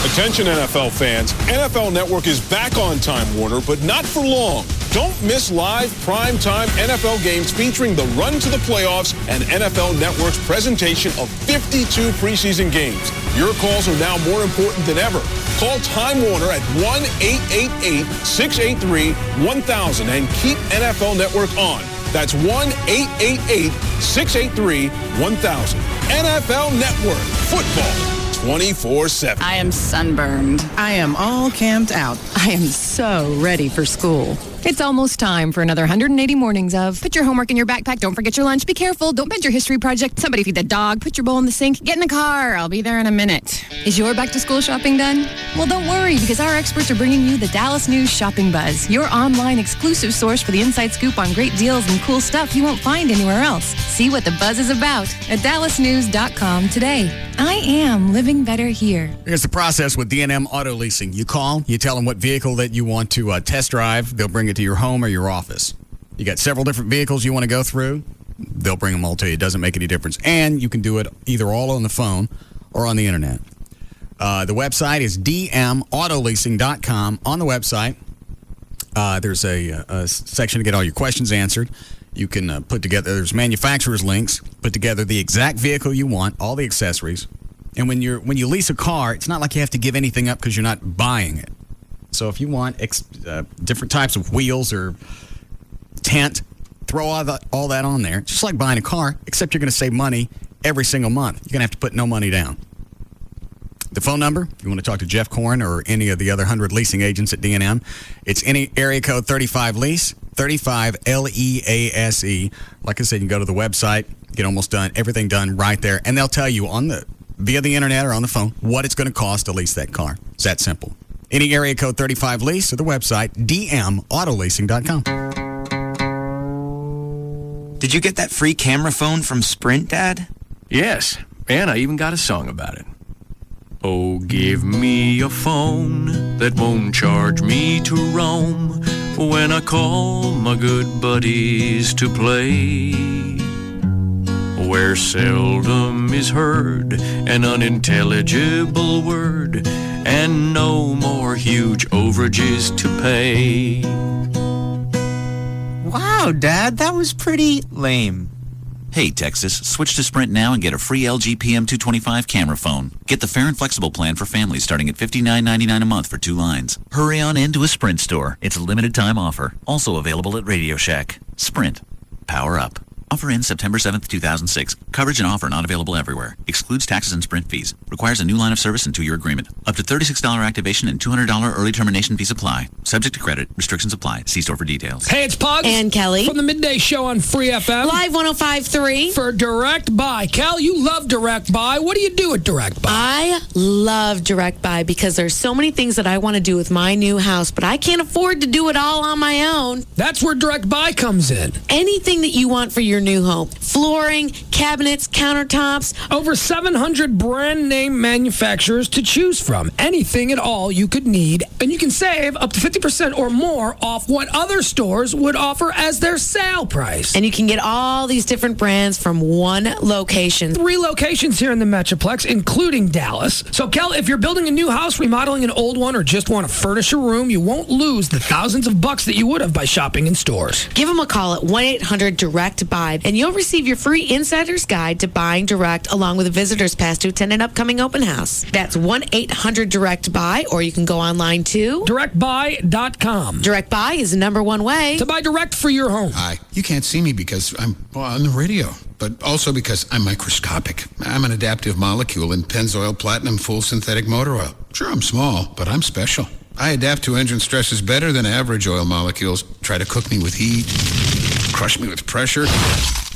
Attention NFL fans, NFL Network is back on Time Warner, but not for long. Don't miss live primetime NFL games featuring the run to the playoffs and NFL Network's presentation of 52 preseason games. Your calls are now more important than ever. Call Time Warner at 1-888-683-1000 and keep NFL Network on. That's 1-888-683-1000. NFL Network. Football 24/7. I am sunburned. I am all camped out. I am so ready for school. It's almost time for another 180 mornings of put your homework in your backpack, don't forget your lunch, be careful, don't bend your history project, somebody feed the dog, put your bowl in the sink, get in the car, I'll be there in a minute. Is your back to school shopping done? Well, don't worry, because our experts are bringing you the Dallas News Shopping Buzz, your online exclusive source for the inside scoop on great deals and cool stuff you won't find anywhere else. See what the buzz is about at dallasnews.com today. I am living better here. Here's the process with D&M Auto Leasing. You call, you tell them what vehicle that you want to test drive. They'll bring it to your home or your office. You got several different vehicles you want to go through. They'll bring them all to you. It doesn't make any difference. And you can do it either all on the phone or on the internet. The website is dmautoleasing.com. On the website, there's a section to get all your questions answered. You can put together, there's manufacturer's links, put together the exact vehicle you want, all the accessories. And when you lease a car, it's not like you have to give anything up because you're not buying it. So if you want different types of wheels or tent, throw all that on there. Just like buying a car, except you're going to save money every single month. You're going to have to put no money down. The phone number, if you want to talk to Jeff Korn or any of the other 100 leasing agents at D&M, it's any area code 35-LEASE, 35-LEASE. Like I said, you can go to the website, get almost done, everything done right there. And they'll tell you on the via the internet or on the phone what it's going to cost to lease that car. It's that simple. Any area code 35 lease or the website dmautoleasing.com. Did you get that free camera phone from Sprint, Dad? Yes, and I even got a song about it. Oh, give me a phone that won't charge me to roam when I call my good buddies to play, where seldom is heard an unintelligible word and no more huge overages to pay. Wow, Dad, that was pretty lame. Hey, Texas, switch to Sprint now and get a free LG PM225 camera phone. Get the fair and flexible plan for families starting at $59.99 a month for 2 lines. Hurry on into a Sprint store. It's a limited time offer. Also available at Radio Shack. Sprint. Power up. Offer ends September 7th, 2006. Coverage and offer not available everywhere. Excludes taxes and Sprint fees. Requires a new line of service and 2-year agreement. Up to $36 activation and $200 early termination fees apply. Subject to credit. Restrictions apply. See store for details. Hey, it's Pugs. And Kelly. From the Midday Show on Free FM. Live 105.3. For Direct Buy. Cal, you love Direct Buy. What do you do at Direct Buy? I love Direct Buy because there's so many things that I want to do with my new house, but I can't afford to do it all on my own. That's where Direct Buy comes in. Anything that you want for your new home. Flooring, cabinets, countertops. Over 700 brand name manufacturers to choose from. Anything at all you could need. And you can save up to 50% or more off what other stores would offer as their sale price. And you can get all these different brands from one location. 3 locations here in the Metroplex, including Dallas. So, Kel, if you're building a new house, remodeling an old one, or just want to furnish a room, you won't lose the thousands of bucks that you would have by shopping in stores. Give them a call at 1-800-DIRECT-BUY, and you'll receive your free insider's guide to buying direct along with a visitor's pass to attend an upcoming open house. That's 1-800-DIRECT-BUY, or you can go online to directbuy.com. Direct Buy is the #1 way to buy direct for your home. Hi. You can't see me because I'm on the radio, but also because I'm microscopic. I'm an adaptive molecule in Pennzoil Platinum Full Synthetic Motor Oil. Sure, I'm small, but I'm special. I adapt to engine stresses better than average oil molecules. Try to cook me with heat, crush me with pressure,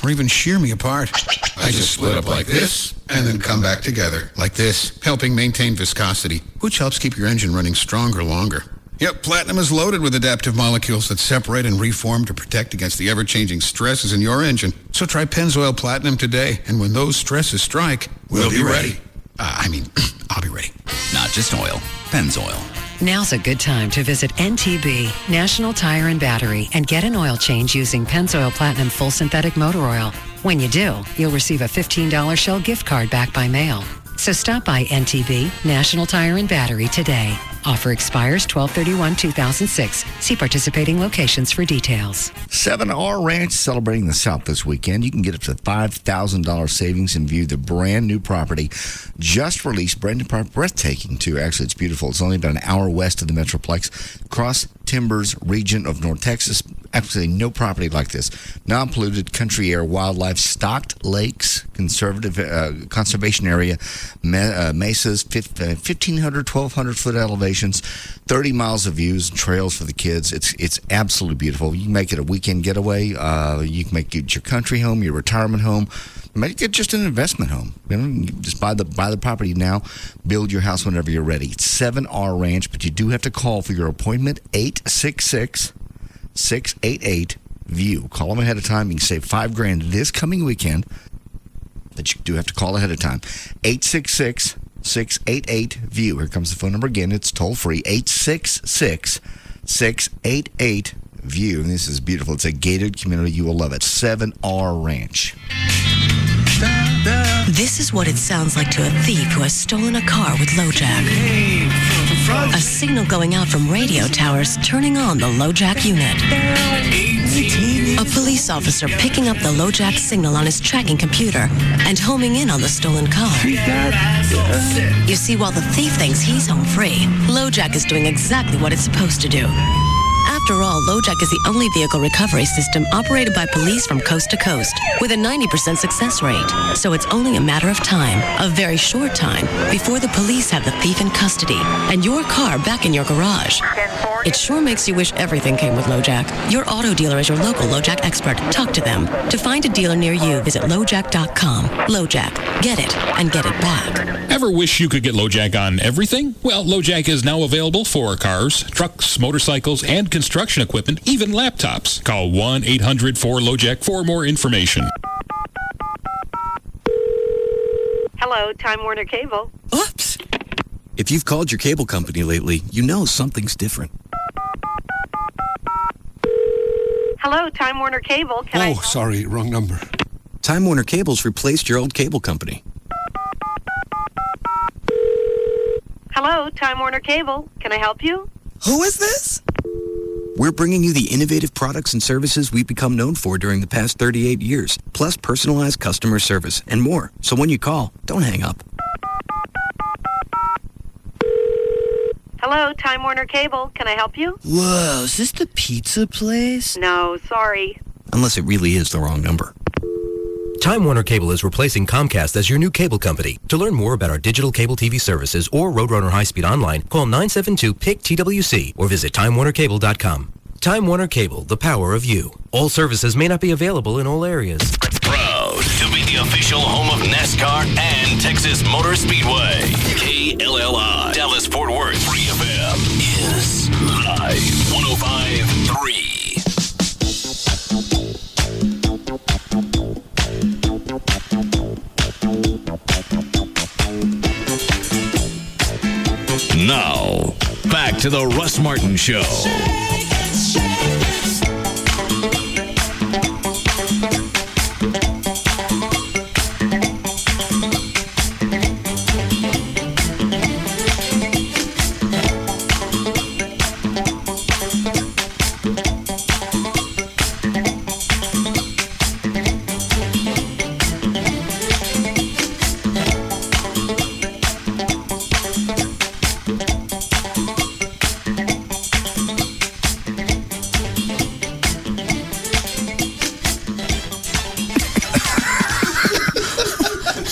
or even shear me apart. I just split up like this and then come back together like this, helping maintain viscosity, which helps keep your engine running stronger longer. Yep, Platinum is loaded with adaptive molecules that separate and reform to protect against the ever-changing stresses in your engine. So try Pennzoil Platinum today, and when those stresses strike, we'll be ready. I'll be ready. Not just oil, Pennzoil. Now's a good time to visit NTB, National Tire and Battery, and get an oil change using Pennzoil Platinum Full Synthetic Motor Oil. When you do, you'll receive a $15 Shell gift card back by mail. So stop by NTB, National Tire and Battery today. Offer expires 12/31/2006. See participating locations for details. 7R Ranch celebrating the South this weekend. You can get up to $5,000 savings and view the brand new property just released. Brand new property, breathtaking too. Actually, it's beautiful. It's only about an hour west of the Metroplex, Cross Timbers region of North Texas. Absolutely no property like this. Non-polluted country air, wildlife, stocked lakes, conservation area, mesas, 1,500, 1,200 foot elevations, 30 miles of views and trails for the kids. It's absolutely beautiful. You can make it a weekend getaway. You can make it your country home, your retirement home. Make it just an investment home. You just buy the property now, build your house whenever you're ready. It's 7R Ranch, but you do have to call for your appointment, 866-688-VIEW. Call them ahead of time. You can save $5,000 this coming weekend, but you do have to call ahead of time. 866-688-VIEW. Here comes the phone number again. It's toll free, 866-688-VIEW. And this is beautiful. It's a gated community. You will love it. 7R Ranch. This is what it sounds like to a thief who has stolen a car with LoJack. A signal going out from radio towers turning on the LoJack unit. A police officer picking up the LoJack signal on his tracking computer and homing in on the stolen car. You see, while the thief thinks he's home free, LoJack is doing exactly what it's supposed to do. After all, LoJack is the only vehicle recovery system operated by police from coast to coast with a 90% success rate. So it's only a matter of time, a very short time, before the police have the thief in custody and your car back in your garage. It sure makes you wish everything came with LoJack. Your auto dealer is your local LoJack expert. Talk to them. To find a dealer near you, visit LoJack.com. LoJack. Get it and get it back. Ever wish you could get LoJack on everything? Well, LoJack is now available for cars, trucks, motorcycles, and construction equipment, even laptops. Call 1-800-4LoJack for more information. Hello, Time Warner Cable. Oops. If you've called your cable company lately, you know something's different. Hello, Time Warner Cable. Sorry, wrong number. Time Warner Cable's replaced your old cable company. Hello, Time Warner Cable. Can I help you? Who is this? We're bringing you the innovative products and services we've become known for during the past 38 years, plus personalized customer service and more. So when you call, don't hang up. Hello, Time Warner Cable. Can I help you? Whoa, is this the pizza place? No, sorry. Unless it really is the wrong number. Time Warner Cable is replacing Comcast as your new cable company. To learn more about our digital cable TV services or Roadrunner High Speed Online, call 972-PIC-TWC or visit TimeWarnerCable.com. Time Warner Cable, the power of you. All services may not be available in all areas. Proud to be the official home of NASCAR and Texas Motor Speedway. KLLI, Dallas-Fort Worth, Free FM is live 105.3. Now, back to the Russ Martin Show.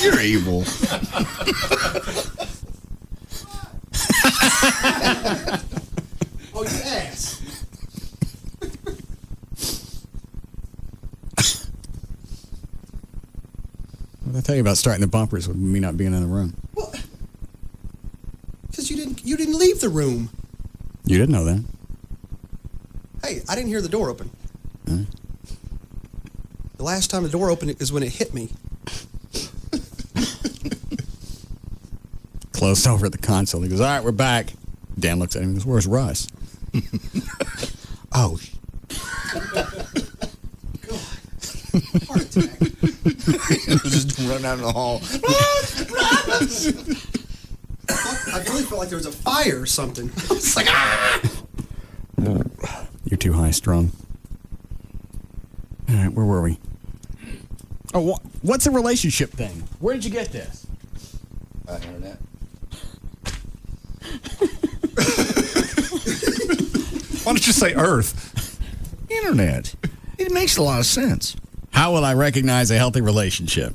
You're evil. Oh, you ass. What did I tell you about starting the bumpers with me not being in the room? Because you didn't leave the room. You didn't know that. Hey, I didn't hear the door open. Huh? The last time the door opened is when it hit me. Closed over at the console. He goes, all right, we're back. Dan looks at him and goes, where's Russ? Oh. Just run out in the hall. I really felt like there was a fire or something. I was like, ah! You're too high strung. All right, where were we? Oh, what's a relationship thing? Where did you get this? Internet. Why don't you say Earth? Internet. It makes a lot of sense. How will I recognize a healthy relationship?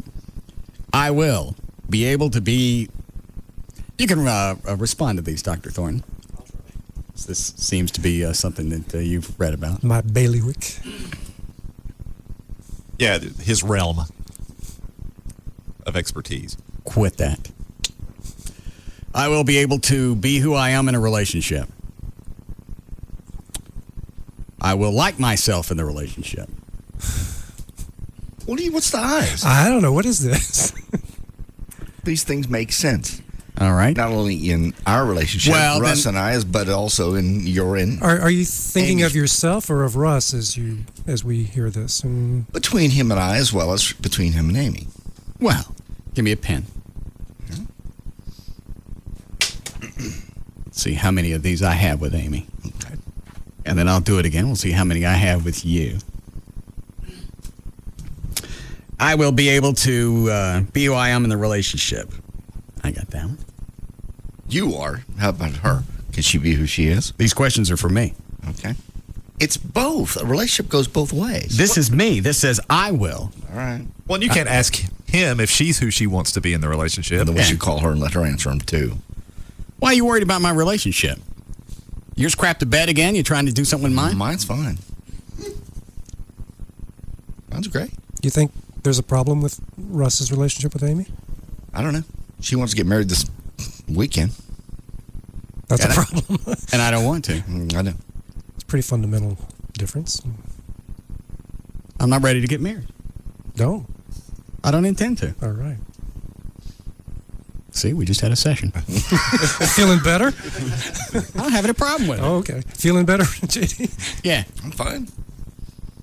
I will be able to be... You can respond to these, Dr. Thornton. This seems to be something that you've read about. My bailiwick. Yeah, his realm of expertise. Quit that. I will be able to be who I am in a relationship. I will like myself in the relationship. What's the eyes? I don't know. What is this? These things make sense. All right. Not only in our relationship, Well, Russ and I, but also in your in. Are you thinking of yourself or of Russ as we hear this? Between him and I, as well as between him and Amy. Well, give me a pen. Let's see how many of these I have with Amy. Okay. And then I'll do it again. We'll see how many I have with you. I will be able to be who I am in the relationship. I got that one. You are. How about her? Can she be who she is? These questions are for me. Okay. It's both. A relationship goes both ways. This is me. This says I will. All right. Well, you can't ask him if she's who she wants to be in the relationship. And then we should call her and let her answer him, too. Why are you worried about my relationship? Yours crapped to bed again? You trying to do something with mine? Mine's fine. Mine's great. You think there's a problem with Russ's relationship with Amy? I don't know. She wants to get married this weekend. That's a problem. And I don't want to. I know. It's a pretty fundamental difference. I'm not ready to get married. No. I don't intend to. All right. See, we just had a session. Feeling better? I don't have any problem with it. Oh, okay. Feeling better, JD? Yeah. I'm fine.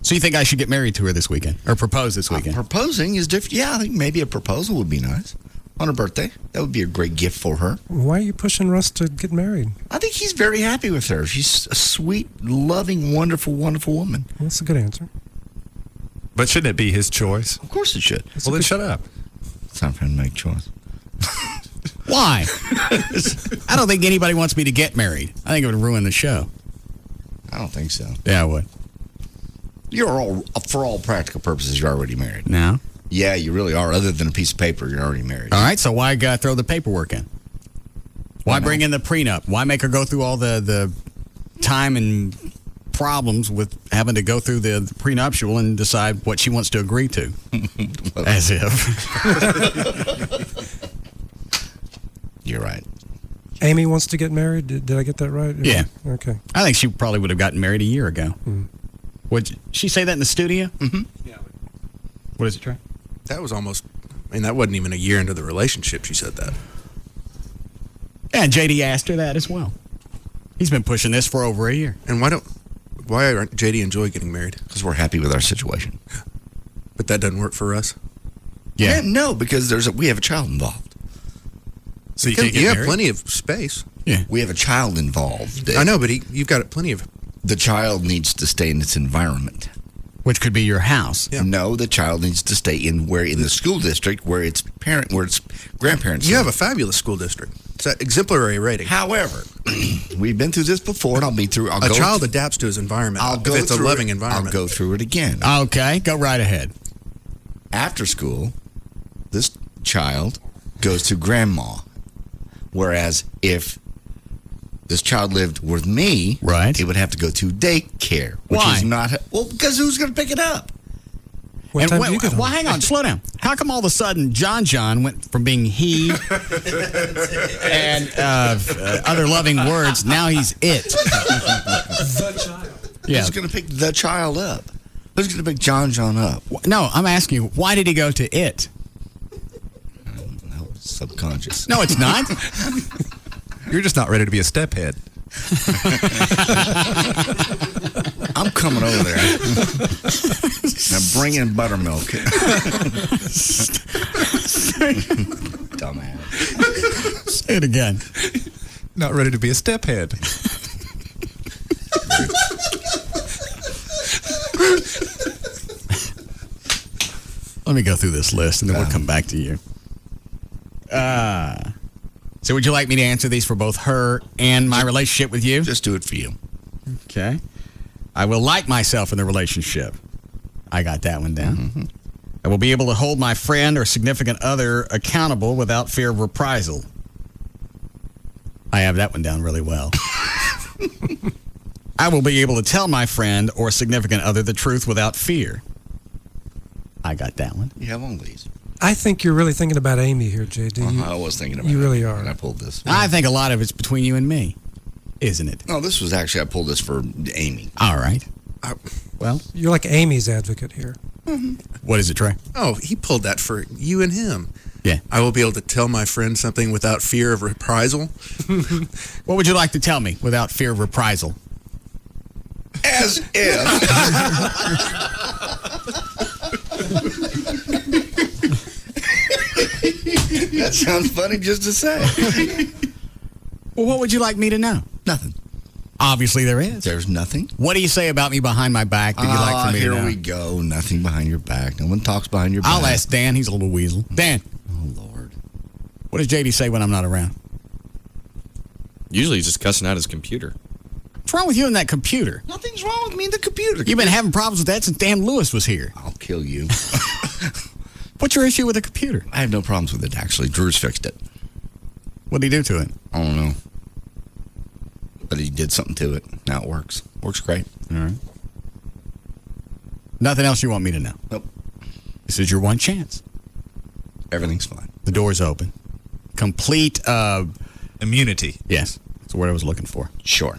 So you think I should get married to her this weekend? Or propose this weekend? Proposing is different. Yeah, I think maybe a proposal would be nice. On her birthday. That would be a great gift for her. Why are you pushing Russ to get married? I think he's very happy with her. She's a sweet, loving, wonderful, wonderful woman. Well, that's a good answer. But shouldn't it be his choice? Of course it should. Well, then shut up. It's time for him to make a choice. Why? I don't think anybody wants me to get married. I think it would ruin the show. I don't think so. Yeah, it would. You're all, for all practical purposes, you're already married. No? Yeah, you really are. Other than a piece of paper, you're already married. All right, so why throw the paperwork in? Why bring in the prenup? Why make her go through all the time and problems with having to go through the prenuptial and decide what she wants to agree to? As if. You're right. Amy wants to get married? Did I get that right? Yeah. Okay. I think she probably would have gotten married a year ago. Mm. Would she say that in the studio? Mm-hmm. Yeah. What is it, Trey? That was almost, that wasn't even a year into the relationship she said that. Yeah, and JD asked her that as well. He's been pushing this for over a year. And why aren't JD and Joy getting married? Because we're happy with our situation. But that doesn't work for us? Yeah. No, because we have a child involved. So you can't get married? You have plenty of space. Yeah. We have a child involved. I know, but you've got plenty of... The child needs to stay in its environment. Which could be your house. Yeah. No, the child needs to stay in the school district where its grandparents. You have a fabulous school district. It's an exemplary rating. However, we've been through this before, and a child adapts to his environment. If it's a loving environment. I'll go through it again. Okay, go right ahead. After school, this child goes to grandma, whereas if this child lived with me, right, it would have to go to daycare. Which Why? Is not because who's going to pick it up? What time do you get home? Well, hang on, slow down. How come all of a sudden John went from being he and other loving words, now he's it? The child. Yeah. Who's going to pick the child up? Who's going to pick John up? No, I'm asking you, why did he go to it? I don't know, subconscious. No, it's not. You're just not ready to be a stephead. I'm coming over there. Now bring in buttermilk. Dumbass. Say it again. Not ready to be a stephead. Let me go through this list, and then we'll come back to you. So would you like me to answer these for both her and my relationship with you? Just do it for you. Okay. I will like myself in the relationship. I got that one down. Mm-hmm. I will be able to hold my friend or significant other accountable without fear of reprisal. I have that one down really well. I will be able to tell my friend or significant other the truth without fear. I got that one. You have all these. I think you're really thinking about Amy here, JD. I was thinking about You really Amy are. when I pulled this. I think a lot of it's between you and me, isn't it? No, this was actually, I pulled this for Amy. All right. Well, you're like Amy's advocate here. Mm-hmm. What is it, Trey? Oh, he pulled that for you and him. Yeah. I will be able to tell my friend something without fear of reprisal. What would you like to tell me without fear of reprisal? As if. That sounds funny just to say. Well, what would you like me to know? Nothing. Obviously there is. There's nothing. What do you say about me behind my back that you'd like for me to know? Here we go. Nothing behind your back. No one talks behind your back. I'll ask Dan. He's a little weasel. Dan. Oh, Lord. What does JD say when I'm not around? Usually he's just cussing out his computer. What's wrong with you and that computer? Nothing's wrong with me and the computer. You've been having problems with that since Dan Lewis was here. I'll kill you. What's your issue with the computer? I have no problems with it, actually. Drew's fixed it. What did he do to it? I don't know. But he did something to it. Now it works. Works great. All right. Nothing else you want me to know? Nope. This is your one chance. Everything's fine. The door's open. Complete immunity. Yes. That's what I was looking for. Sure.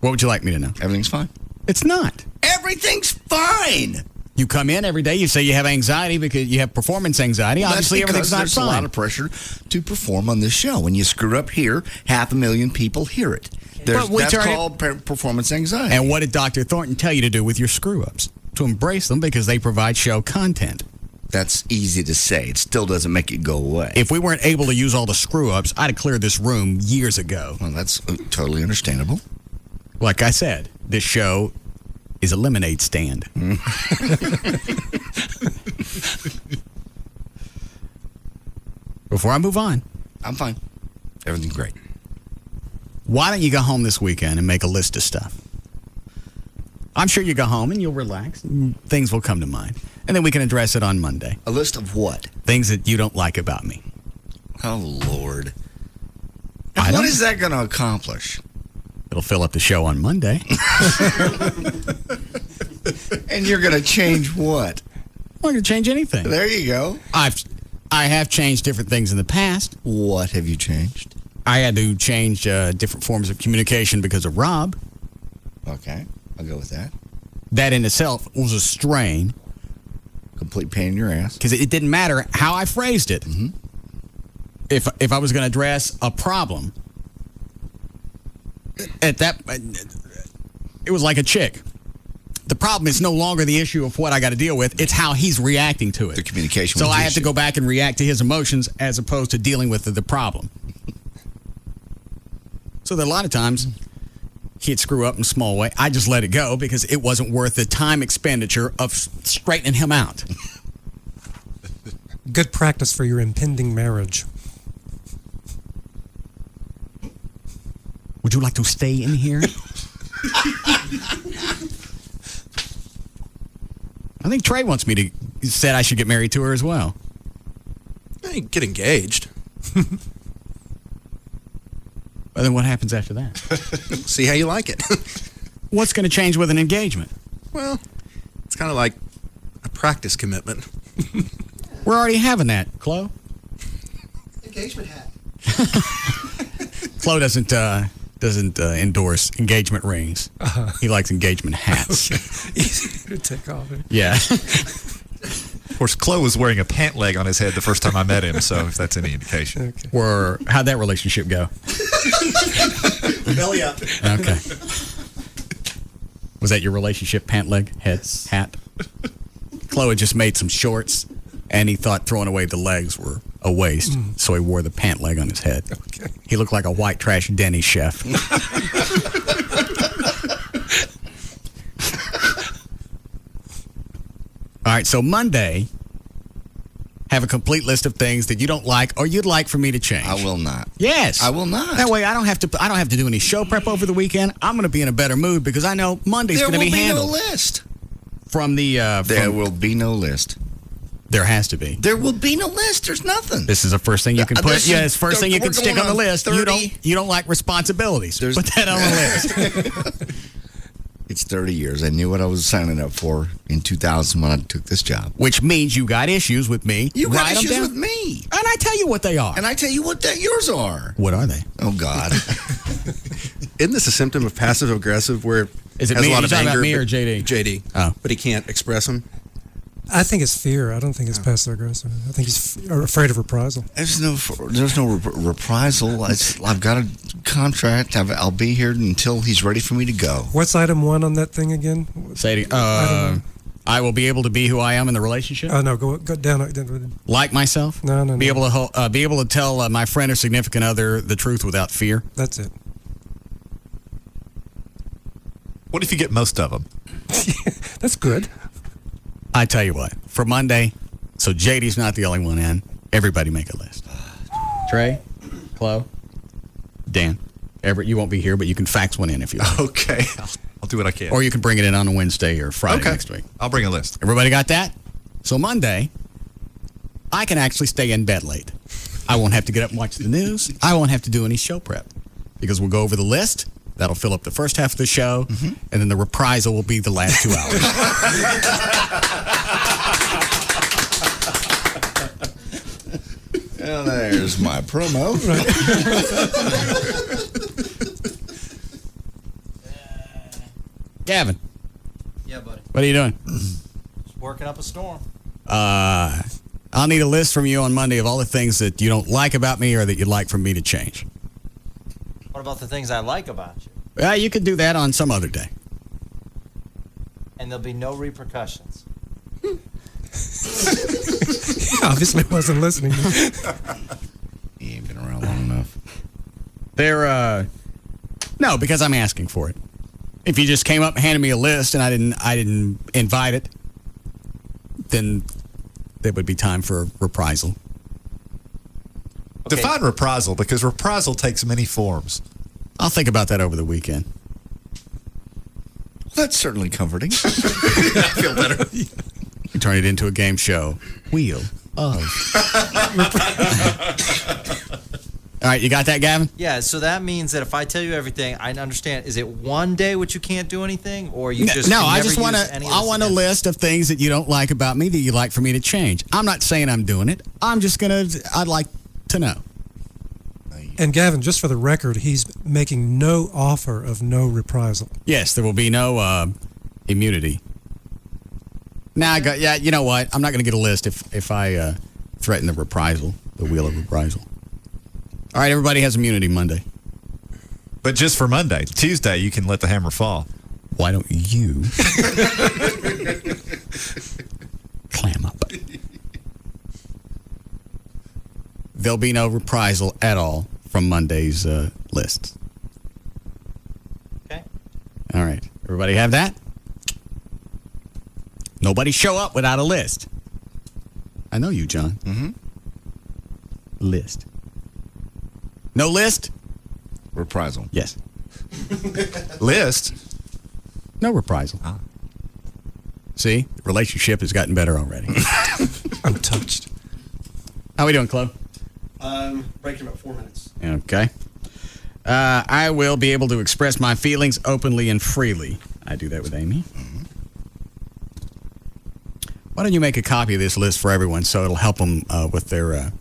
What would you like me to know? Everything's fine. It's not. Everything's fine. You come in every day, you say you have anxiety because you have performance anxiety. Well, obviously, everything's not there's fine. a lot of pressure to perform on this show. When you screw up here, 500,000 people hear it. That's called performance anxiety. And what did Dr. Thornton tell you to do with your screw-ups? To embrace them because they provide show content. That's easy to say. It still doesn't make it go away. If we weren't able to use all the screw-ups, I'd have cleared this room years ago. Well, that's totally understandable. Like I said, this show is a lemonade stand. Before I move on. I'm fine. Everything's great. Why don't you go home this weekend and make a list of stuff? I'm sure you go home and you'll relax and things will come to mind. And then we can address it on Monday. A list of what? Things that you don't like about me. Oh, Lord. What is that going to accomplish? It'll fill up the show on Monday. And you're going to change what? I'm not going to change anything. There you go. I have changed different things in the past. What have you changed? I had to change different forms of communication because of Rob. Okay, I'll go with that. That in itself was a strain. Complete pain in your ass. Because it didn't matter how I phrased it. Mm-hmm. If I was going to address a problem, at that, it was like a chick. The problem is no longer the issue of what I got to deal with. It's how he's reacting to it. The communication. So I have to go back and react to his emotions as opposed to dealing with the problem. So that a lot of times he'd screw up in a small way. I just let it go because it wasn't worth the time expenditure of straightening him out. Good practice for your impending marriage. Would you like to stay in here? I think Trey wants me to, said I should get married to her as well. Hey, get engaged. Well, then what happens after that? See how you like it. What's going to change with an engagement? Well, it's kind of like a practice commitment. We're already having that, Chloe. Engagement hat. Chloe doesn't endorse engagement rings. He likes engagement hats. Easy to take off. Yeah. Of course, Chloe was wearing a pant leg on his head the first time I met him, so if that's any indication. Okay. Or how'd that relationship go? Belly up. Okay. Was that your relationship, pant leg, hat? Chloe just made some shorts, and he thought throwing away the legs were a waste, so he wore the pant leg on his head. Okay. He looked like a white trash Denny's chef. All right, so Monday, have a complete list of things that you don't like or you'd like for me to change. I will not. Yes. I will not. That way I don't have to do any show prep over the weekend. I'm going to be in a better mood because I know Monday's going to be handled. There will be no list. From the there will be no list. There has to be. There will be no list. There's nothing. This is the first thing you can put. Yeah, it's the first thing you can stick on the list. 30. You don't like responsibilities. Put that on the list. It's 30 years. I knew what I was signing up for in 2000 when I took this job. Which means you got issues with me. You got Write 'em issues down. with me. And I tell you what they are. And I tell you what yours are. What are they? Oh, God. Isn't this a symptom of passive aggressive where Is it has me? a lot You of talking anger? about me or but- JD? JD. Oh. But he can't express them. I think it's fear. I don't think it's passive aggressive. I think he's afraid of reprisal. There's no reprisal. I've got a contract. I'll be here until he's ready for me to go. What's item 1 on that thing again? Say it. I will be able to be who I am in the relationship. No, go down. Like myself. No. Be able to tell my friend or significant other the truth without fear. That's it. What if you get most of them? That's good. I tell you what, for Monday, so JD's not the only one in. Everybody make a list. Trey, Chloe, Dan. Everett, you won't be here, but you can fax one in if you like. Okay. I'll do what I can. Or you can bring it in on a Wednesday or Friday Okay. next week. I'll bring a list. Everybody got that? So Monday, I can actually stay in bed late. I won't have to get up and watch the news. I won't have to do any show prep because we'll go over the list. That'll fill up the first half of the show, and then the reprisal will be the last 2 hours. Well, there's my promo. Gavin. Yeah, buddy. What are you doing? Just working up a storm. I'll need a list from you on Monday of all the things that you don't like about me or that you'd like for me to change. What about the things I like about you? Well, you could do that on some other day. And there'll be no repercussions. Obviously wasn't listening. He ain't been around long enough. No, because I'm asking for it. If you just came up and handed me a list and I didn't invite it, then there would be time for reprisal. Okay. Define reprisal, because reprisal takes many forms. I'll think about that over the weekend. Well, that's certainly comforting. I feel better. You turn it into a game show. Wheel of. All right, you got that, Gavin? Yeah, so that means that if I tell you everything, I understand. Is it one day which you can't do anything, or you just no? can I never just want use to. any of I this want a again? list of things that you don't like about me that you'd like for me to change. I'm not saying I'm doing it. I'm just gonna. I'd like to know. And Gavin, just for the record, he's making no offer of no reprisal. Yes, there will be no immunity. Now, yeah, you know what? I'm not going to get a list if I threaten the reprisal, the wheel of reprisal. All right, everybody has immunity Monday. But just for Monday. Tuesday, you can let the hammer fall. Why don't you clam up? There'll be no reprisal at all from Monday's list. Okay. All right. Everybody have that? Nobody show up without a list. I know you, John. Mm-hmm. List. No list? Reprisal. Yes. List? No reprisal. Oh. See? The relationship has gotten better already. I'm touched. How we doing, Club? Break in about 4 minutes. Okay. I will be able to express my feelings openly and freely. I do that with Amy. Mm-hmm. Why don't you make a copy of this list for everyone so it'll help them with their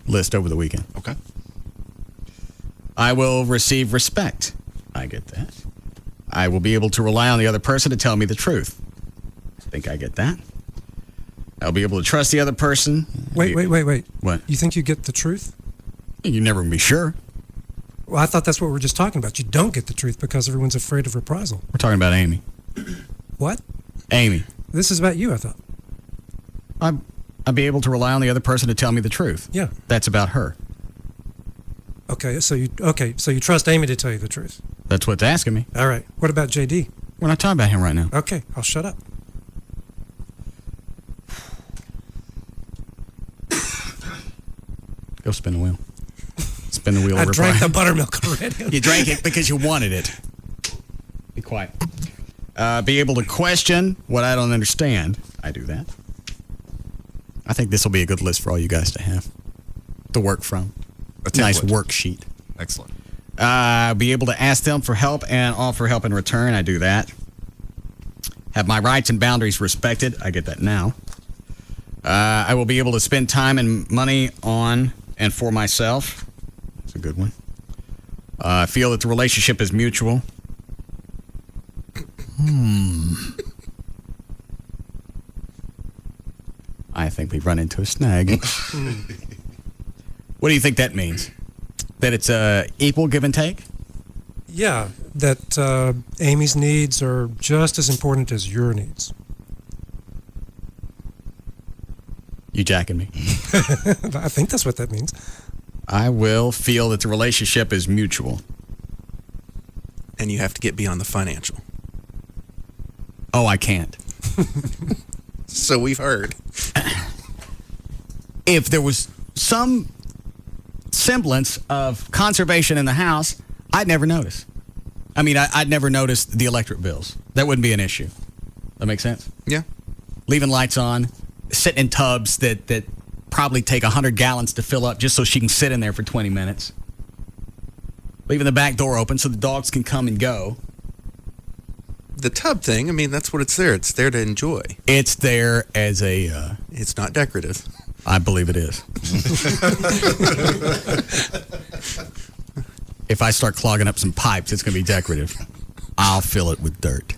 list over the weekend? Okay. I will receive respect. I get that. I will be able to rely on the other person to tell me the truth. I think I get that. I'll be able to trust the other person. Wait. What? You think you get the truth? You never can be sure. Well, I thought that's what we were just talking about. You don't get the truth because everyone's afraid of reprisal. We're talking about Amy. What? Amy. This is about you, I thought. I'll be able to rely on the other person to tell me the truth. Yeah. That's about her. Okay, so you trust Amy to tell you the truth. That's what's asking me. All right. What about JD? We're not talking about him right now. Okay, I'll shut up. Go spin the wheel. Spin the wheel. I over drank Brian. the buttermilk already. You drank it because you wanted it. Be quiet. Be able to question what I don't understand. I do that. I think this will be a good list for all you guys to have to work from. A nice template. worksheet. Excellent. Be able to ask them for help and offer help in return. I do that. Have my rights and boundaries respected. I get that now. I will be able to spend time and money on and for myself. That's a good one. I feel that the relationship is mutual. I think we've run into a snag. What do you think that means? That it's equal give and take? Yeah, that Amy's needs are just as important as your needs. You jacking me? I think that's what that means. I will feel that the relationship is mutual. And you have to get beyond the financial. Oh, I can't. So we've heard. If there was some semblance of conservation in the house, I'd never notice. I mean, I'd never notice the electric bills. That wouldn't be an issue. That makes sense? Yeah. Leaving lights on, sitting in tubs that probably take 100 gallons to fill up just so she can sit in there for 20 minutes. Leaving the back door open so the dogs can come and go. The tub thing, I mean, that's what it's there. It's there to enjoy. It's there as a... it's not decorative. I believe it is. If I start clogging up some pipes, it's going to be decorative. I'll fill it with dirt.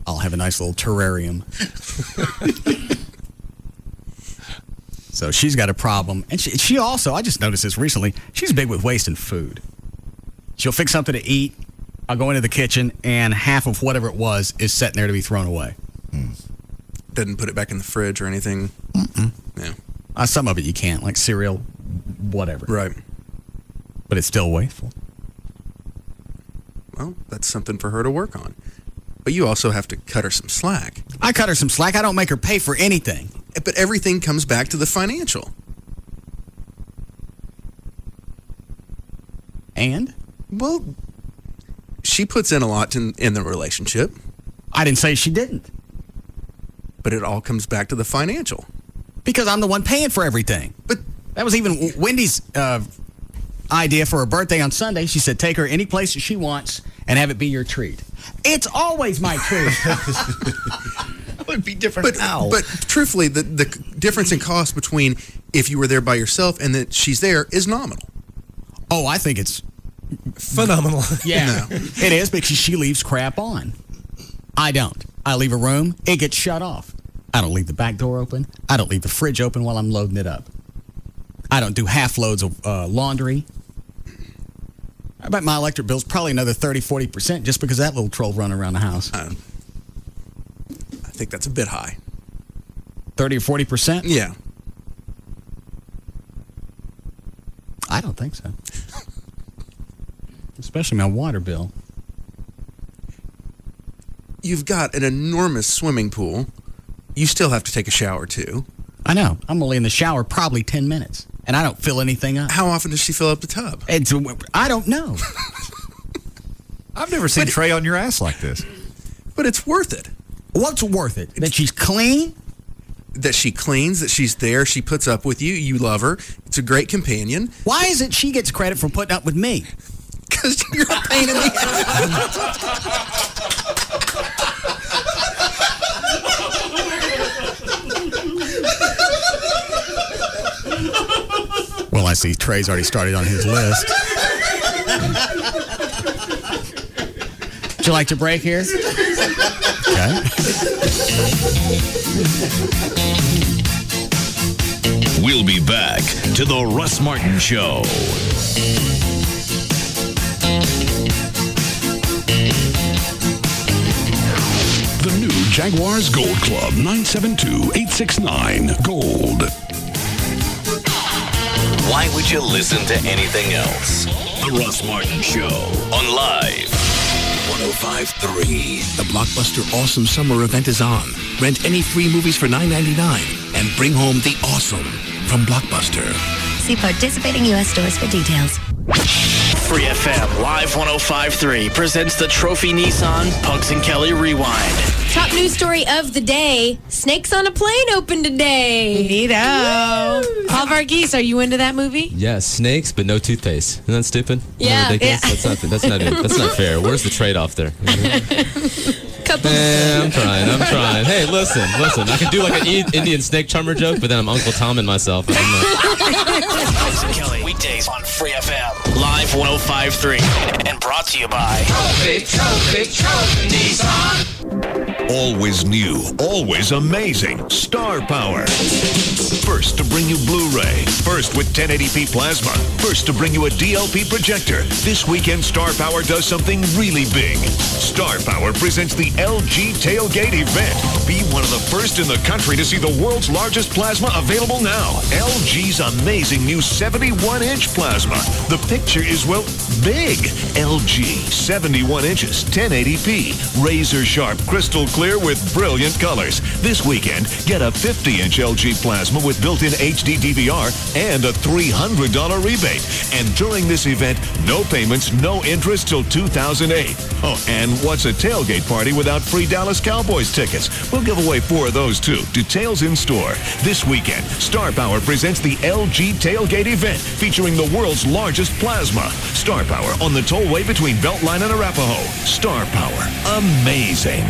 I'll have a nice little terrarium. So she's got a problem. And she also, I just noticed this recently, she's big with wasting food. She'll fix something to eat. I'll go into the kitchen, and half of whatever it was is sitting there to be thrown away. Doesn't put it back in the fridge or anything. Yeah. Some of it you can't, like cereal, whatever. Right. But it's still wasteful. Well, that's something for her to work on. But you also have to cut her some slack. I cut her some slack. I don't make her pay for anything. But everything comes back to the financial. And? Well, she puts in a lot in the relationship. I didn't say she didn't. But it all comes back to the financial. Because I'm the one paying for everything. But that was even Wendy's idea for her birthday on Sunday. She said, take her any place that she wants and have it be your treat. It's always my treat. It would be different now. But truthfully, the difference in cost between if you were there by yourself and that she's there is nominal. Oh, I think it's phenomenal. Yeah, it is, because she leaves crap on. I don't. I leave a room, it gets shut off. I don't leave the back door open. I don't leave the fridge open while I'm loading it up. I don't do half loads of laundry. I bet my electric bill's probably another 30-40% just because of that little troll running around the house. I think that's a bit high. 30 or 40%? Yeah. I don't think so. Especially my water bill. You've got an enormous swimming pool. You still have to take a shower, too. I know. I'm only in the shower probably 10 minutes, and I don't fill anything up. How often does she fill up the tub? I don't know. I've never seen Trey on your ass like this. But it's worth it. What's worth it? That she's clean? That she cleans, that she's there, she puts up with you, you love her. It's a great companion. Why is it she gets credit for putting up with me? Because you're a pain in the ass. Well, I see Trey's already started on his list. Would you like to break here? Okay. We'll be back to the Russ Martin Show. The new Jaguars Gold Club, 972-869-GOLD. Why would you listen to anything else? The Russ Martin Show on Live 105.3. The Blockbuster Awesome Summer event is on. Rent any free movies for $9.99 and bring home the awesome from Blockbuster. See participating U.S. stores for details. Free FM Live 105.3 presents the Trophy Nissan Punks and Kelly Rewind. Top news story of the day. Snakes on a Plane opened today. Neato. Paul Varghese, are you into that movie? Yes, snakes, but no toothpaste. Isn't that stupid? Yeah. Ridiculous? Yeah. That's not fair. Where's the trade-off there? I'm trying. Hey, listen. I can do like an Indian snake charmer joke, but then I'm Uncle Tom and myself. Punks and Kelly, weekdays on Free FM Live 105.3 and brought to you by Trophy Nissan. Always new, always amazing. Star Power. First to bring you Blu-ray. First with 1080p plasma. First to bring you a DLP projector. This weekend, Star Power does something really big. Star Power presents the LG Tailgate event. Be one of the first in the country to see the world's largest plasma available now. LG's amazing new 71-inch plasma. The picture is, well, big. LG, 71 inches, 1080p. Razor sharp, crystal clear with brilliant colors. This weekend, get a 50-inch LG plasma with built-in HD DVR and a $300 rebate. And during this event, no payments, no interest till 2008. Oh, and what's a tailgate party without free Dallas Cowboys tickets? We'll give away 4 of those, too. Details in store. This weekend, Star Power presents the LG Tailgate event featuring the world's largest plasma. Star Power on the tollway between Beltline and Arapahoe. Star Power. Amazing.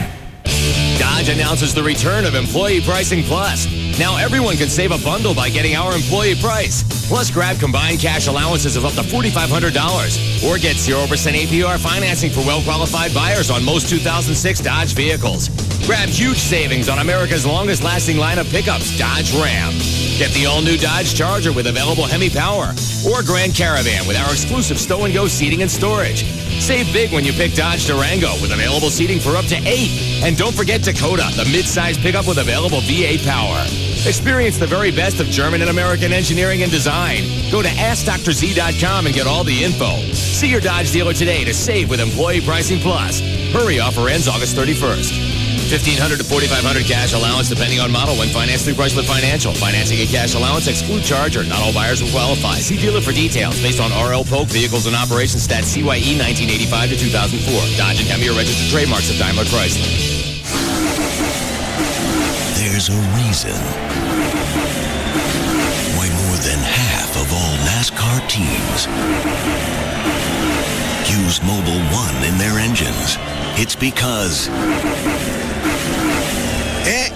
Dodge announces the return of Employee Pricing Plus. Now everyone can save a bundle by getting our employee price. Plus, grab combined cash allowances of up to $4,500. Or get 0% APR financing for well-qualified buyers on most 2006 Dodge vehicles. Grab huge savings on America's longest-lasting line of pickups, Dodge Ram. Get the all-new Dodge Charger with available Hemi power. Or Grand Caravan with our exclusive stow-and-go seating and storage. Save big when you pick Dodge Durango with available seating for up to 8. And don't forget Dakota, the mid-size pickup with available V8 power. Experience the very best of German and American engineering and design. Go to AskDrZ.com and get all the info. See your Dodge dealer today to save with Employee Pricing Plus. Hurry, offer ends August 31st. $1,500 to $4,500 cash allowance depending on model when financed through Chrysler Financial. Financing and cash allowance exclude Charger. Not all buyers will qualify. See dealer for details based on RL Polk Vehicles and Operations Stats CYE 1985 to 2004. Dodge and Hemi are registered trademarks of Daimler Chrysler. There's a reason why more than half of all NASCAR teams use Mobil 1 in their engines. It's because...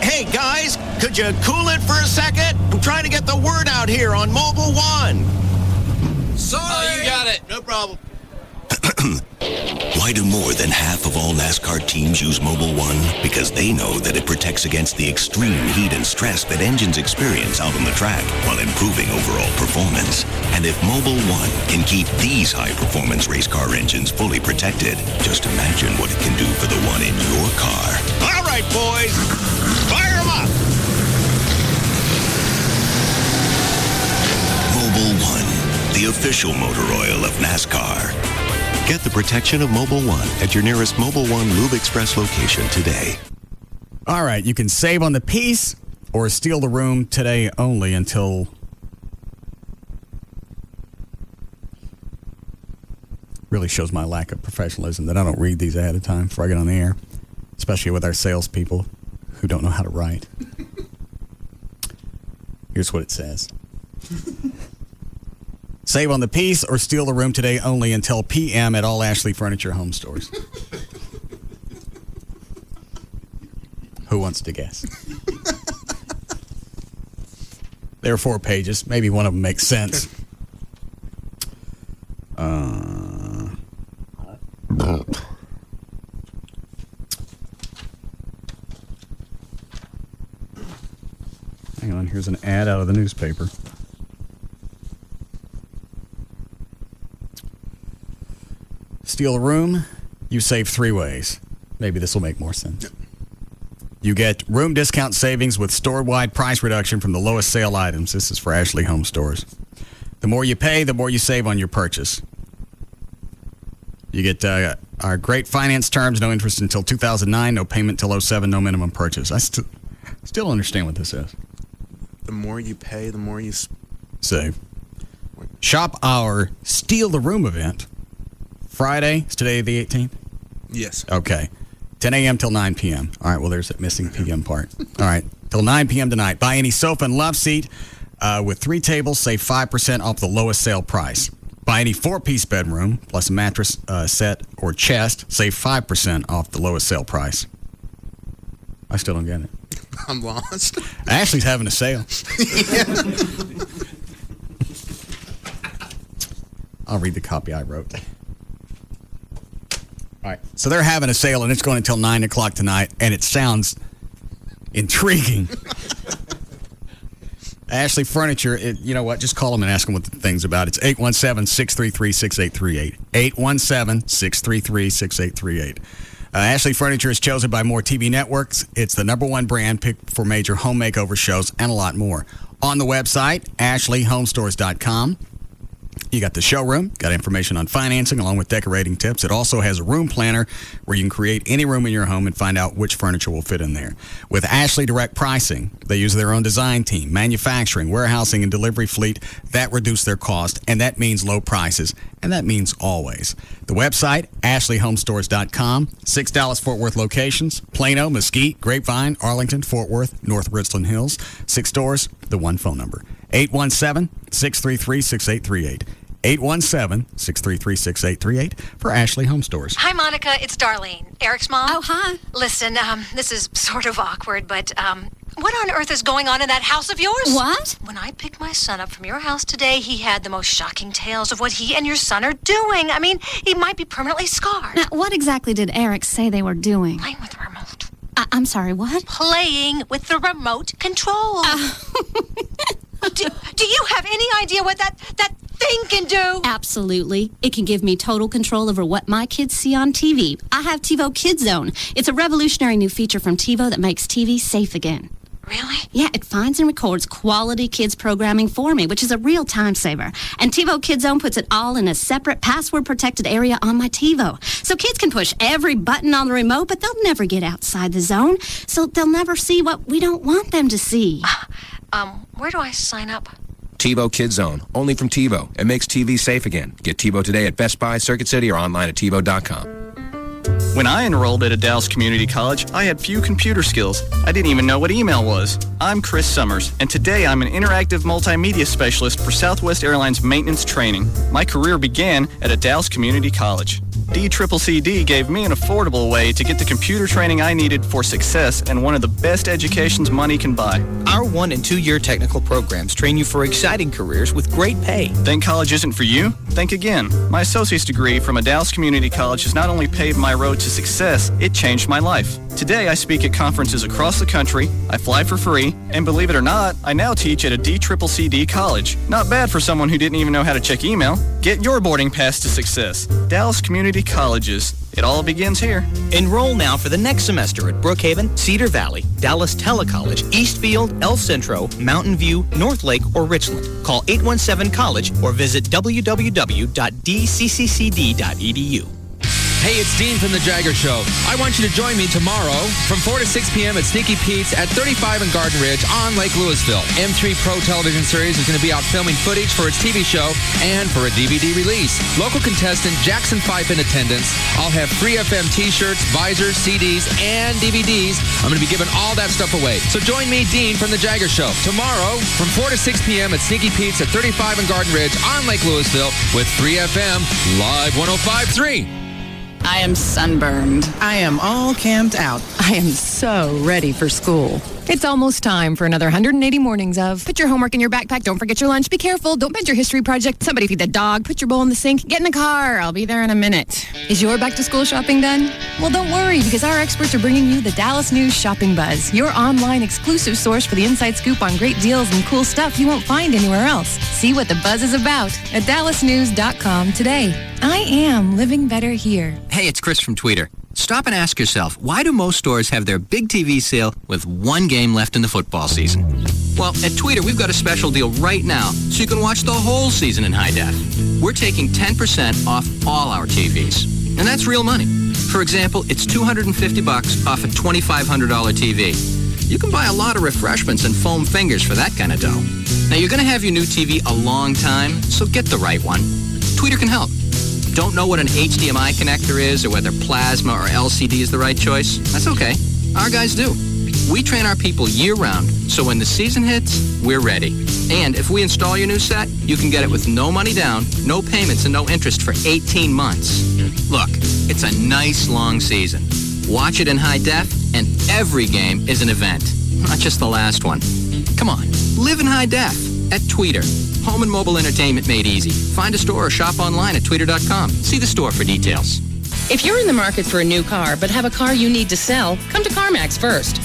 Hey, guys, could you cool it for a second? I'm trying to get the word out here on Mobil 1. Sorry. Oh, you got it. No problem. Why do more than half of all NASCAR teams use Mobil 1? Because they know that it protects against the extreme heat and stress that engines experience out on the track while improving overall performance. And if Mobil 1 can keep these high-performance race car engines fully protected, just imagine what it can do for the one in your car. All right, boys, fire them up. Mobil 1, the official motor oil of NASCAR. Get the protection of Mobil 1 at your nearest Mobil 1 Lube Express location today. All right, you can save on the piece or steal the room today only until... Really shows my lack of professionalism that I don't read these ahead of time before I get on the air, especially with our salespeople who don't know how to write. Here's what it says. Save on the piece or steal the room today only until p.m. at all Ashley Furniture home stores. Who wants to guess? There are 4 pages. Maybe one of them makes sense. Hang on, here's an ad out of the newspaper. Steal a room, you save 3 ways. Maybe this will make more sense. You get room discount savings with store-wide price reduction from the lowest sale items. This is for Ashley Home Stores. The more you pay, the more you save on your purchase. You get our great finance terms, no interest until 2009, no payment till 07, no minimum purchase. I still don't understand what this is. The more you pay, the more you save. Shop our Steal the Room event. Friday, is today the 18th? Yes. Okay. 10 a.m. till 9 p.m. All right, well, there's that missing p.m. part. All right, till 9 p.m. tonight. Buy any sofa and love seat with 3 tables, save 5% off the lowest sale price. Buy any 4-piece bedroom, plus a mattress set or chest, save 5% off the lowest sale price. I still don't get it. I'm lost. Ashley's having a sale. I'll read the copy I wrote. All right, so they're having a sale, and it's going until 9 o'clock tonight, and it sounds intriguing. Ashley Furniture, you know what? Just call them and ask them what the thing's about. It's 817-633-6838. 817-633-6838. Ashley Furniture is chosen by more TV networks. It's the #1 brand picked for major home makeover shows and a lot more. On the website, ashleyhomestores.com. You got the showroom, got information on financing along with decorating tips. It also has a room planner where you can create any room in your home and find out which furniture will fit in there. With Ashley Direct Pricing, they use their own design team, manufacturing, warehousing, and delivery fleet. That reduce their cost, and that means low prices, and that means always. The website, ashleyhomestores.com, 6 Dallas Fort Worth locations, Plano, Mesquite, Grapevine, Arlington, Fort Worth, North Richland Hills. 6 stores, the one phone number, 817-633-6838. 817-633-6838 for Ashley Home Stores. Hi, Monica. It's Darlene, Eric's mom. Oh, hi. Listen, this is sort of awkward, but what on earth is going on in that house of yours? What? When I picked my son up from your house today, he had the most shocking tales of what he and your son are doing. I mean, he might be permanently scarred. Now, what exactly did Eric say they were doing? Playing with the remote. I'm sorry, what? Playing with the remote control. Do you have any idea what that thing can do? Absolutely. It can give me total control over what my kids see on TV. I have TiVo Kids Zone. It's a revolutionary new feature from TiVo that makes TV safe again. Really? Yeah, it finds and records quality kids programming for me, which is a real time saver. And TiVo Kids Zone puts it all in a separate password-protected area on my TiVo. So kids can push every button on the remote, but they'll never get outside the zone. So they'll never see what we don't want them to see. Where do I sign up? TiVo Kids Zone, only from TiVo. It makes TV safe again. Get TiVo today at Best Buy, Circuit City, or online at TiVo.com. When I enrolled at a Dallas Community College, I had few computer skills. I didn't even know what email was. I'm Chris Summers, and today I'm an interactive multimedia specialist for Southwest Airlines maintenance training. My career began at a Dallas Community College. DCCCD gave me an affordable way to get the computer training I needed for success and one of the best educations money can buy. Our 1- and 2-year technical programs train you for exciting careers with great pay. Think college isn't for you? Think again. My associate's degree from a Dallas Community College has not only paved my road to success, it changed my life. Today, I speak at conferences across the country, I fly for free, and believe it or not, I now teach at a DCCCD college. Not bad for someone who didn't even know how to check email. Get your boarding pass to success. Dallas Community Colleges. It all begins here. Enroll now for the next semester at Brookhaven, Cedar Valley, Dallas Telecollege, Eastfield, El Centro, Mountain View, North Lake, or Richland. Call 817-COLLEGE or visit www.dcccd.edu. Hey, it's Dean from The Jagger Show. I want you to join me tomorrow from 4 to 6 p.m. at Sneaky Pete's at 35 and Garden Ridge on Lake Louisville. M3 Pro Television Series is going to be out filming footage for its TV show and for a DVD release. Local contestant Jackson Fife in attendance. I'll have free FM t-shirts, visors, CDs, and DVDs. I'm going to be giving all that stuff away. So join me, Dean, from The Jagger Show tomorrow from 4 to 6 p.m. at Sneaky Pete's at 35 and Garden Ridge on Lake Louisville with Free FM Live 105.3. I am sunburned. I am all camped out. I am so ready for school. It's almost time for another 180 mornings of put your homework in your backpack, don't forget your lunch, be careful, don't bend your history project, somebody feed the dog, put your bowl in the sink, get in the car, I'll be there in a minute. Is your back-to-school shopping done? Well, don't worry, because our experts are bringing you the Dallas News Shopping Buzz, your online exclusive source for the inside scoop on great deals and cool stuff you won't find anywhere else. See what the buzz is about at dallasnews.com today. I am living better here. Hey, it's Chris from Tweeter. Stop and ask yourself, why do most stores have their big TV sale with one game left in the football season? Well, at Tweeter, we've got a special deal right now so you can watch the whole season in high def. We're taking 10% off all our TVs, and that's real money. For example, it's $250 off a $2,500 TV. You can buy a lot of refreshments and foam fingers for that kind of dough. Now, you're going to have your new TV a long time, so get the right one. Tweeter can help. Don't know what an HDMI connector is or whether plasma or LCD is the right choice? That's okay. Our guys do. We train our people year-round, so when the season hits, we're ready. And if we install your new set, you can get it with no money down, no payments, and no interest for 18 months. Look, it's a nice long season. Watch it in high def, and every game is an event, not just the last one. Come on, live in high def at Tweeter. Home and mobile entertainment made easy. Find a store or shop online at tweeter.com. See the store for details. If you're in the market for a new car but have a car you need to sell, come to CarMax first.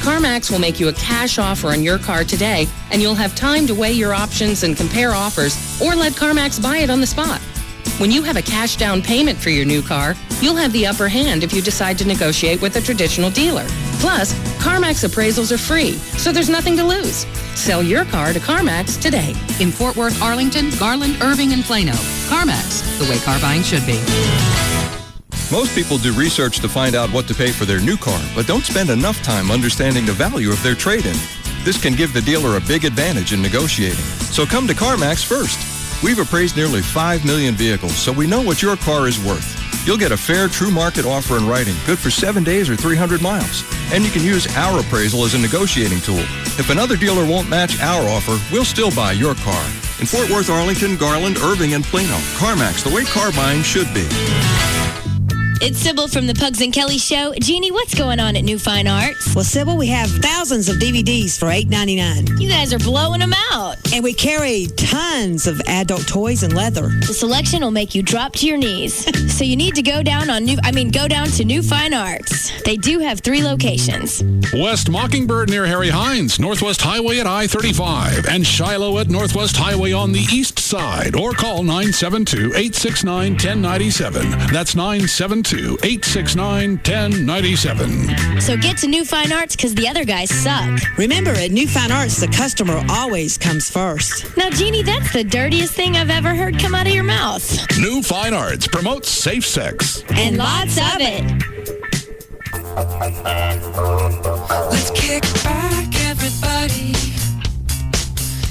CarMax will make you a cash offer on your car today, and you'll have time to weigh your options and compare offers, or let CarMax buy it on the spot. When you have a cash down payment for your new car, you'll have the upper hand if you decide to negotiate with a traditional dealer. Plus, CarMax appraisals are free, so there's nothing to lose. Sell your car to CarMax today. In Fort Worth, Arlington, Garland, Irving, and Plano. CarMax, the way car buying should be. Most people do research to find out what to pay for their new car, but don't spend enough time understanding the value of their trade-in. This can give the dealer a big advantage in negotiating. So come to CarMax first. We've appraised nearly 5 million vehicles, so we know what your car is worth. You'll get a fair, true market offer in writing, good for 7 days or 300 miles. And you can use our appraisal as a negotiating tool. If another dealer won't match our offer, we'll still buy your car. In Fort Worth, Arlington, Garland, Irving, and Plano. CarMax, the way car buying should be. It's Sybil from the Pugs and Kelly Show. Jeannie, what's going on at New Fine Arts? Well, Sybil, we have thousands of DVDs for $8.99. You guys are blowing them out. And we carry tons of adult toys and leather. The selection will make you drop to your knees. So you need to go down to New Fine Arts. They do have 3 locations. West Mockingbird near Harry Hines, Northwest Highway at I-35, and Shiloh at Northwest Highway on the east side. Or call 972-869-1097. That's 972-869-1097. So get to New Fine Arts because the other guys suck. Remember, at New Fine Arts, the customer always comes first. Now, Jeannie, that's the dirtiest thing I've ever heard come out of your mouth. New Fine Arts promotes safe sex. And lots of it. Let's kick back, everybody.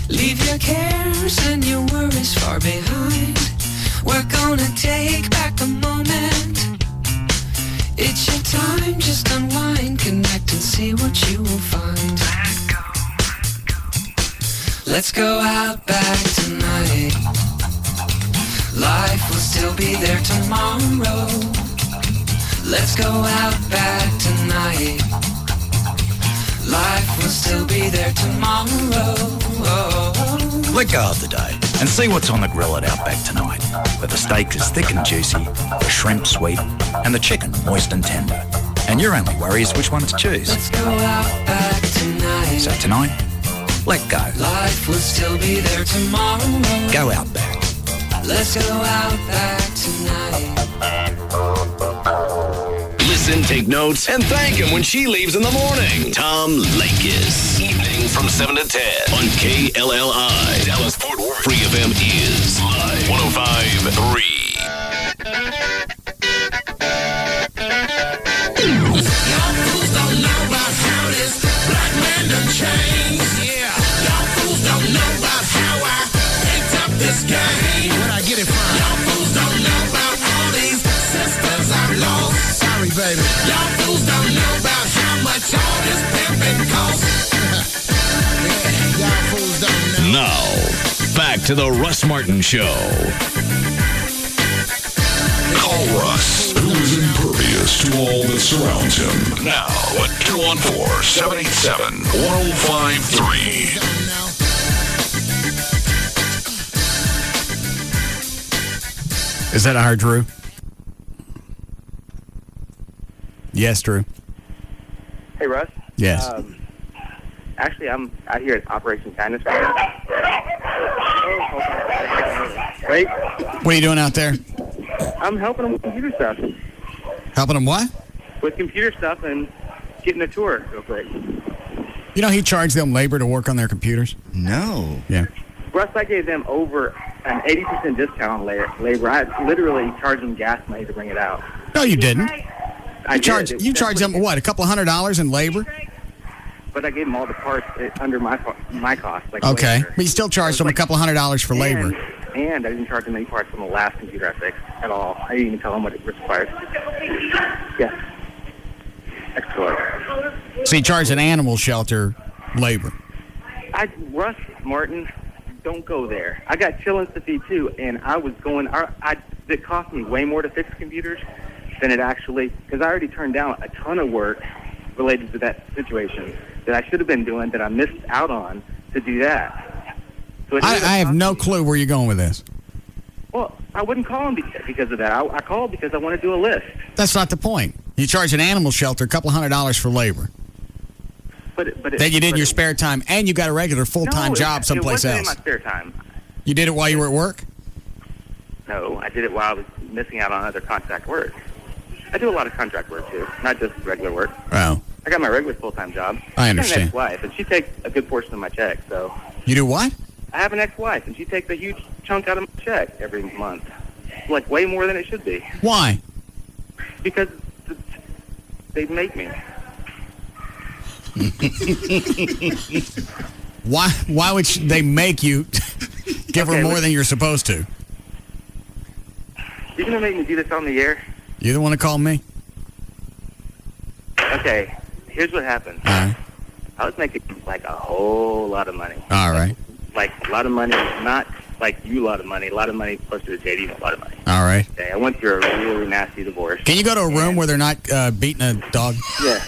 Leave your cares and your worries far behind. We're gonna take back the moment. It's your time, just unwind, connect and see what you will find. Let's go out back tonight. Life will still be there tomorrow. Let's go out back tonight. Life will still be there tomorrow. Let go of the day and see what's on the grill at Outback tonight, where the steak is thick and juicy, the shrimp sweet, and the chicken moist and tender. And your only worry is which one to choose. Let's go out back tonight. So tonight, let go. Life will still be there tomorrow. Go Outback. Let's go out back tonight. Listen, take notes, and thank him when she leaves in the morning. Tom Lakis. Evenings from 7 to 10 on KLLI. Dallas Fort Worth. Free FM is live 105.3. Y'all fools don't know about how this black man done changed. Yeah. Y'all fools don't know about how I picked up this game. Where'd I get it from? Y'all fools don't know about all these sisters I've lost. Sorry, baby. Y'all fools don't know about how much all this pimping costs. Y'all fools don't know. Now, back to the Russ Martin Show. Call Russ, who is impervious to all that surrounds him. Now at 214-787-1053. Is that our Drew? Yes, Drew. Hey, Russ. Yes. Actually, I'm out here at Operation Kindness. Wait. What are you doing out there? I'm helping them with computer stuff. Helping them what? With computer stuff and getting a tour real quick. You know he charged them labor to work on their computers? No. Yeah. Russ, I gave them over an 80% discount on labor. I literally charged them gas money to bring it out. No, you didn't. I charge them, what, a couple $100 in labor? But I gave them all the parts under my cost. Like Okay. labor. But you still charged them a couple $100 for labor. And I didn't charge them any parts from the last computer I fixed at all. I didn't even tell them what it required. Yeah. Excellent. So you charged an animal shelter labor. Russ Martin, don't go there. I got chillins to feed too, and I was going. It cost me way more to fix computers than it actually, because I already turned down a ton of work related to that situation that I should have been doing that I missed out on to do that. So I have no clue where you're going with this. Well, I wouldn't call him because of that. I called because I want to do a list. That's not the point. You charge an animal shelter a couple $100 for labor. That you did in your spare time, and you got a regular full-time job someplace else. It wasn't else. in my spare time. You did it while you were at work? No, I did it while I was missing out on other contract work. I do a lot of contract work, too, not just regular work. Wow. I got my regular full-time job. I I understand. have an ex-wife, and she takes a good portion of my check, so... You do what? I have an ex-wife, and she takes a huge chunk out of my check every month. Like, way more than it should be. Why? Because they make me. Why would they make you give her more than you're supposed to? You're going to make me do this on the air? You the one to call me? Okay, here's what happened. All right. I was making, like, a whole lot of money. All right. Like, a lot of money, not like you a lot of money closer to JD, a lot of money. All right. Okay, I went through a really nasty divorce. Can you go to a room where they're not beating a dog? Yeah.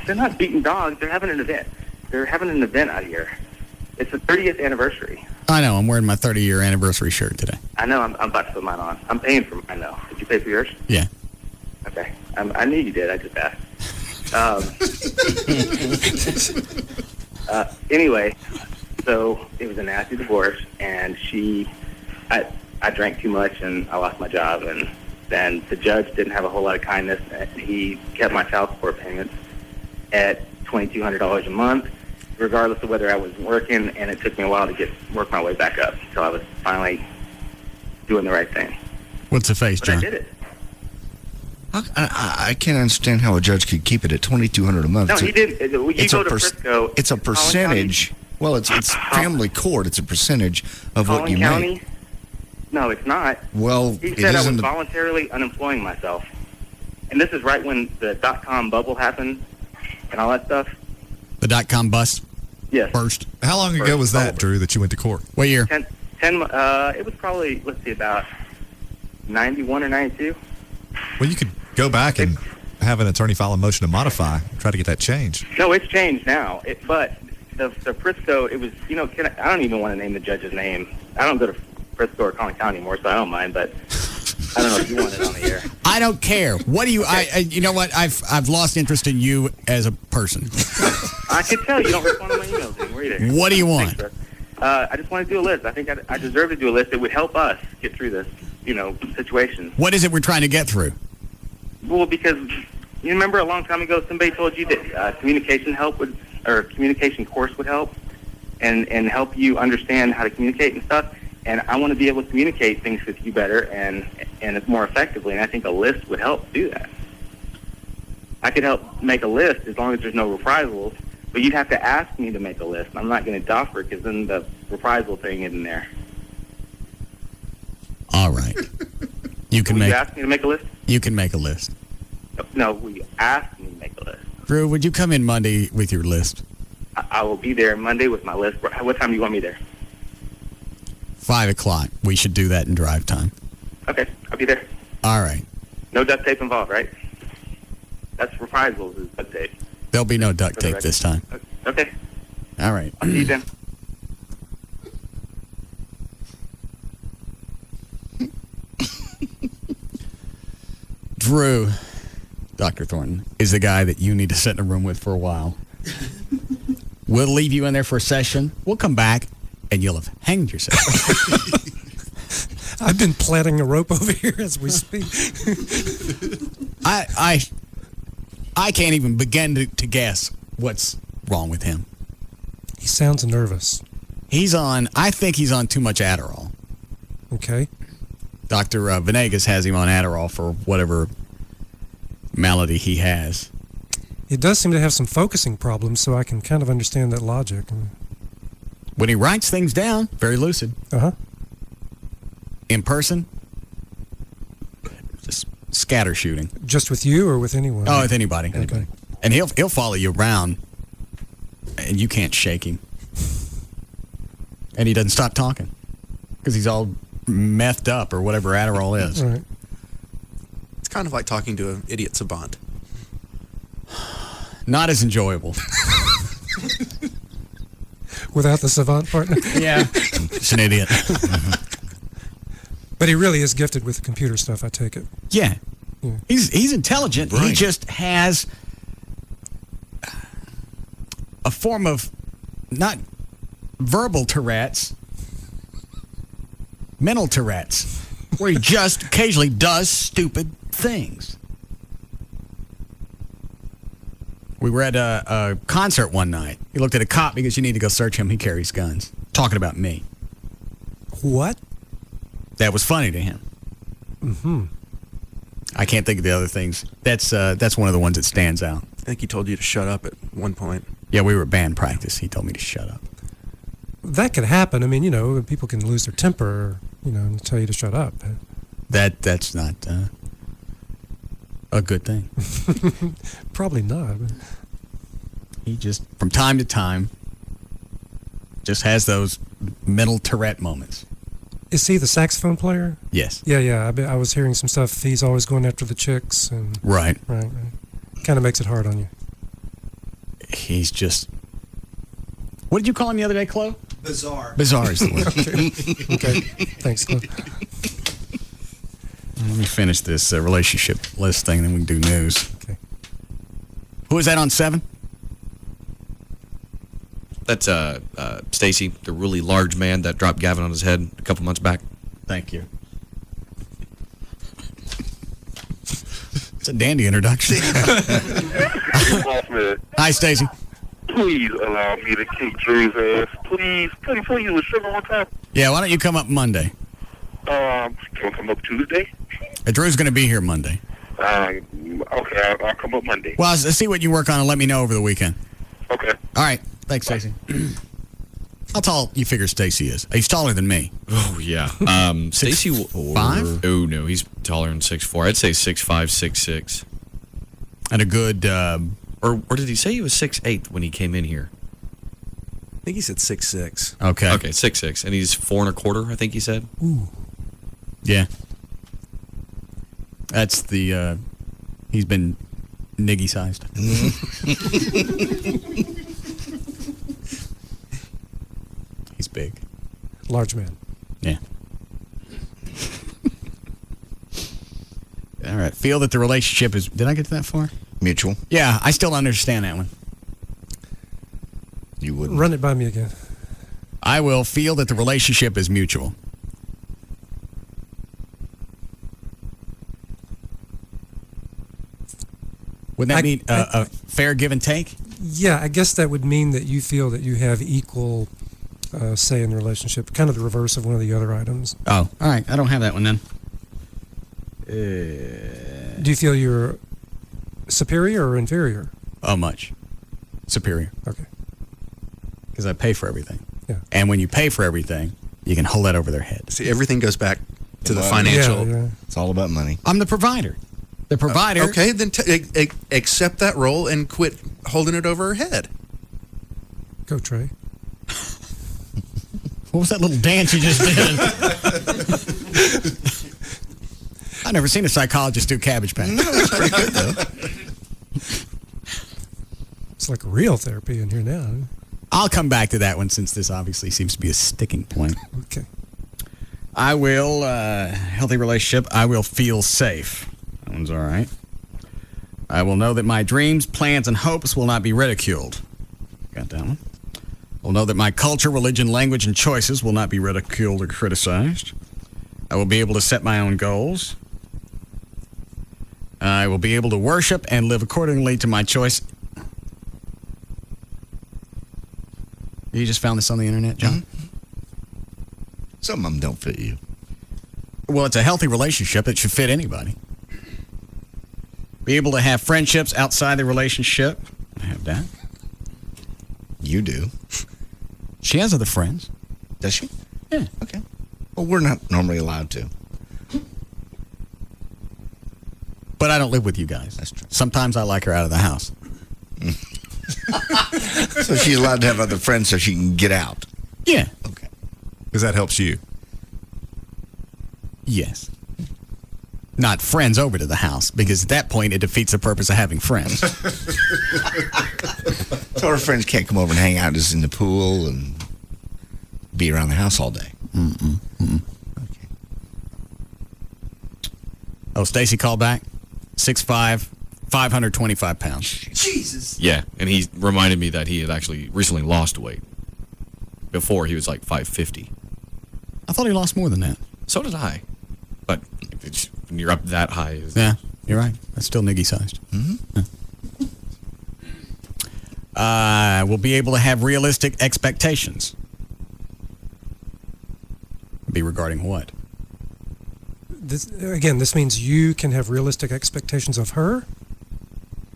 They're not beating dogs. They're having an event. They're having an event out here. It's the 30th anniversary. I know. I'm wearing my 30-year anniversary shirt today. I know. I'm about to put mine on. I'm paying for mine, though. Did you pay for yours? Yeah. Okay. I knew you did. I just asked. Anyway, so it was a nasty divorce, and I drank too much, and I lost my job, and then the judge didn't have a whole lot of kindness. He kept my child support payments at $2,200 a month, regardless of whether I was working, and it took me a while to work my way back up until I was finally doing the right thing. What's the face, But John? I did it. I can't understand how a judge could keep it at $2,200 a month. No, he did. You go to Frisco. It's a percentage. Well, it's family court. It's a percentage of what you County? make. No, it's not. Well, He it said I was isn't. voluntarily unemploying myself. And this is right when the .com bubble happened and all that stuff. The .com bust? Yes. Burst. How long ago was that, Drew, that you went to court? What year? It was probably, let's see, about 91 or 92. Well, you could go back and have an attorney file a motion to modify, try to get that changed. No, it's changed now. But the Frisco, it was, I don't even want to name the judge's name. I don't go to Frisco or Collin County anymore, so I don't mind, but I don't know if you want it on the air. I don't care. What do you? You know what? I've lost interest in you as a person. I could tell you don't respond to my emails anymore either. What do you want? Thanks, I just want to do a list. I think I deserve to do a list. It would help us get through this, situation. What is it we're trying to get through? Well, because you remember a long time ago somebody told you that communication course would help and help you understand how to communicate and stuff. And I want to be able to communicate things with you better and more effectively. And I think a list would help do that. I could help make a list as long as there's no reprisals, but you'd have to ask me to make a list. I'm not going to offer it because then the reprisal thing isn't there. All right. You can Will you ask me to make a list? You can make a list. No, will you ask me to make a list? Drew, would you come in Monday with your list? I will be there Monday with my list. What time do you want me there? 5 o'clock. We should do that in drive time. Okay, I'll be there. All right. No duct tape involved, right? That's reprisals is duct tape. There'll be no duct tape this time. Okay. All right. I'll see you then. Drew, Dr. Thornton, is the guy that you need to sit in a room with for a while. We'll leave you in there for a session. We'll come back, and you'll have hanged yourself. I've been planting a rope over here as we speak. I can't even begin to guess what's wrong with him. He sounds nervous. I think he's on too much Adderall. Okay. Dr. Venegas has him on Adderall for whatever malady he has. He does seem to have some focusing problems, so I can kind of understand that logic. When he writes things down, very lucid. Uh-huh. In person, just scatter shooting. Just with you or with anyone? Oh, with anybody. Okay. And he'll follow you around, and you can't shake him. And he doesn't stop talking because he's all methed up or whatever Adderall is. Right. It's kind of like talking to an idiot savant. Not as enjoyable. Without the savant partner? Yeah. It's an idiot. But he really is gifted with computer stuff, I take it. Yeah. He's intelligent. Right. He just has a form of not verbal Tourette's, mental Tourette's. where he just occasionally does stupid things. We were at a concert one night. He looked at a cop because you need to go search him. He carries guns. Talking about me. What? That was funny to him. Mm-hmm. I can't think of the other things. That's one of the ones that stands out. I think he told you to shut up at one point. Yeah, we were at band practice. He told me to shut up. That could happen. I mean, people can lose their temper, and tell you to shut up. That's not a good thing. Probably not. He just, from time to time, just has those mental Tourette moments. Is he the saxophone player? Yes. Yeah. I was hearing some stuff. He's always going after the chicks. And Right. Kind of makes it hard on you. He's just... What did you call him the other day, Chloe? Bizarre. Bizarre is the word. Okay. Thanks, Chloe. Let me finish this relationship list thing, and then we can do news. Okay. Who is that on 7? That's Stacy, the really large man that dropped Gavin on his head a couple months back. Thank you. It's a dandy introduction. Hi, Stacy. Please allow me to kick Drew's ass. Please. Please, with sugar one time. Yeah, why don't you come up Monday? Can I come up Tuesday? Drew's going to be here Monday. Okay, I'll come up Monday. Well, see what you work on and let me know over the weekend. Okay. All right. Thanks, Stacy. How tall you figure Stacy is? He's taller than me. Oh, yeah. Stacy... 6'5"? Oh, no, he's taller than 6'4". I'd say 6'5", 6'6". And a good... Or did he say he was 6'8" when he came in here? I think he said 6'6". Okay. Okay, 6'6", and he's 4 1/4, I think he said. Ooh. Yeah. That's the... he's been niggy-sized. He's big. Large man. Yeah. All right. Feel that the relationship is... Did I get to that far? Mutual. Yeah, I still don't understand that one. You wouldn't. Run it by me again. I will feel that the relationship is mutual. Would that mean a fair give and take? Yeah, I guess that would mean that you feel that you have equal say in the relationship, kind of the reverse of one of the other items. Oh, all right. I don't have that one then. Do you feel you're superior or inferior? Oh, much. Superior. Okay. Because I pay for everything. Yeah. And when you pay for everything, you can hold that over their head. See, everything goes back to the financial. Yeah. It's all about money. I'm the provider. The provider. Okay, then accept that role and quit holding it over her head. Go, Trey. What was that little dance you just did? I've never seen a psychologist do Cabbage Patch. No, it's pretty good, though. It's like real therapy in here now. I'll come back to that one since this obviously seems to be a sticking point. Okay. I will, healthy relationship, I will feel safe. That one's all right. I will know that my dreams, plans, and hopes will not be ridiculed. Got that one. I'll know that my culture, religion, language, and choices will not be ridiculed or criticized. I will be able to set my own goals. I will be able to worship and live accordingly to my choice. You just found this on the internet, John? Mm-hmm. Some of them don't fit you. Well, it's a healthy relationship. It should fit anybody. Be able to have friendships outside the relationship. I have that. You do. She has other friends. Does she? Yeah. Okay. Well, we're not normally allowed to. But I don't live with you guys. That's true. Sometimes I like her out of the house. So she's allowed to have other friends so she can get out. Yeah. Okay. Because that helps you. Yes. Not friends over to the house, because at that point it defeats the purpose of having friends. So her friends can't come over and hang out just in the pool and be around the house all day. Okay. Oh, Stacy called back. 6'5", 525 pounds. Jesus. Yeah, and he reminded me that he had actually recently lost weight. Before, he was like 550. I thought he lost more than that. So did I. But when you're up that high. Yeah, you're right. That's still niggy sized. Mm-hmm. We'll be able to have realistic expectations. Be regarding what? This means you can have realistic expectations of her?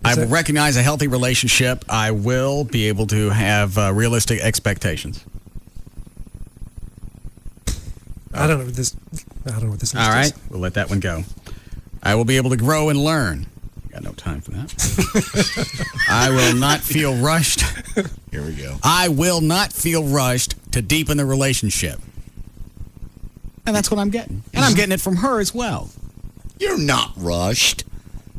I will recognize a healthy relationship. I will be able to have realistic expectations. I don't know what this means. All right, we'll let that one go. I will be able to grow and learn. Got no time for that. I will not feel rushed. Here we go. I will not feel rushed to deepen the relationship. And that's what I'm getting. And I'm getting it from her as well. You're not rushed.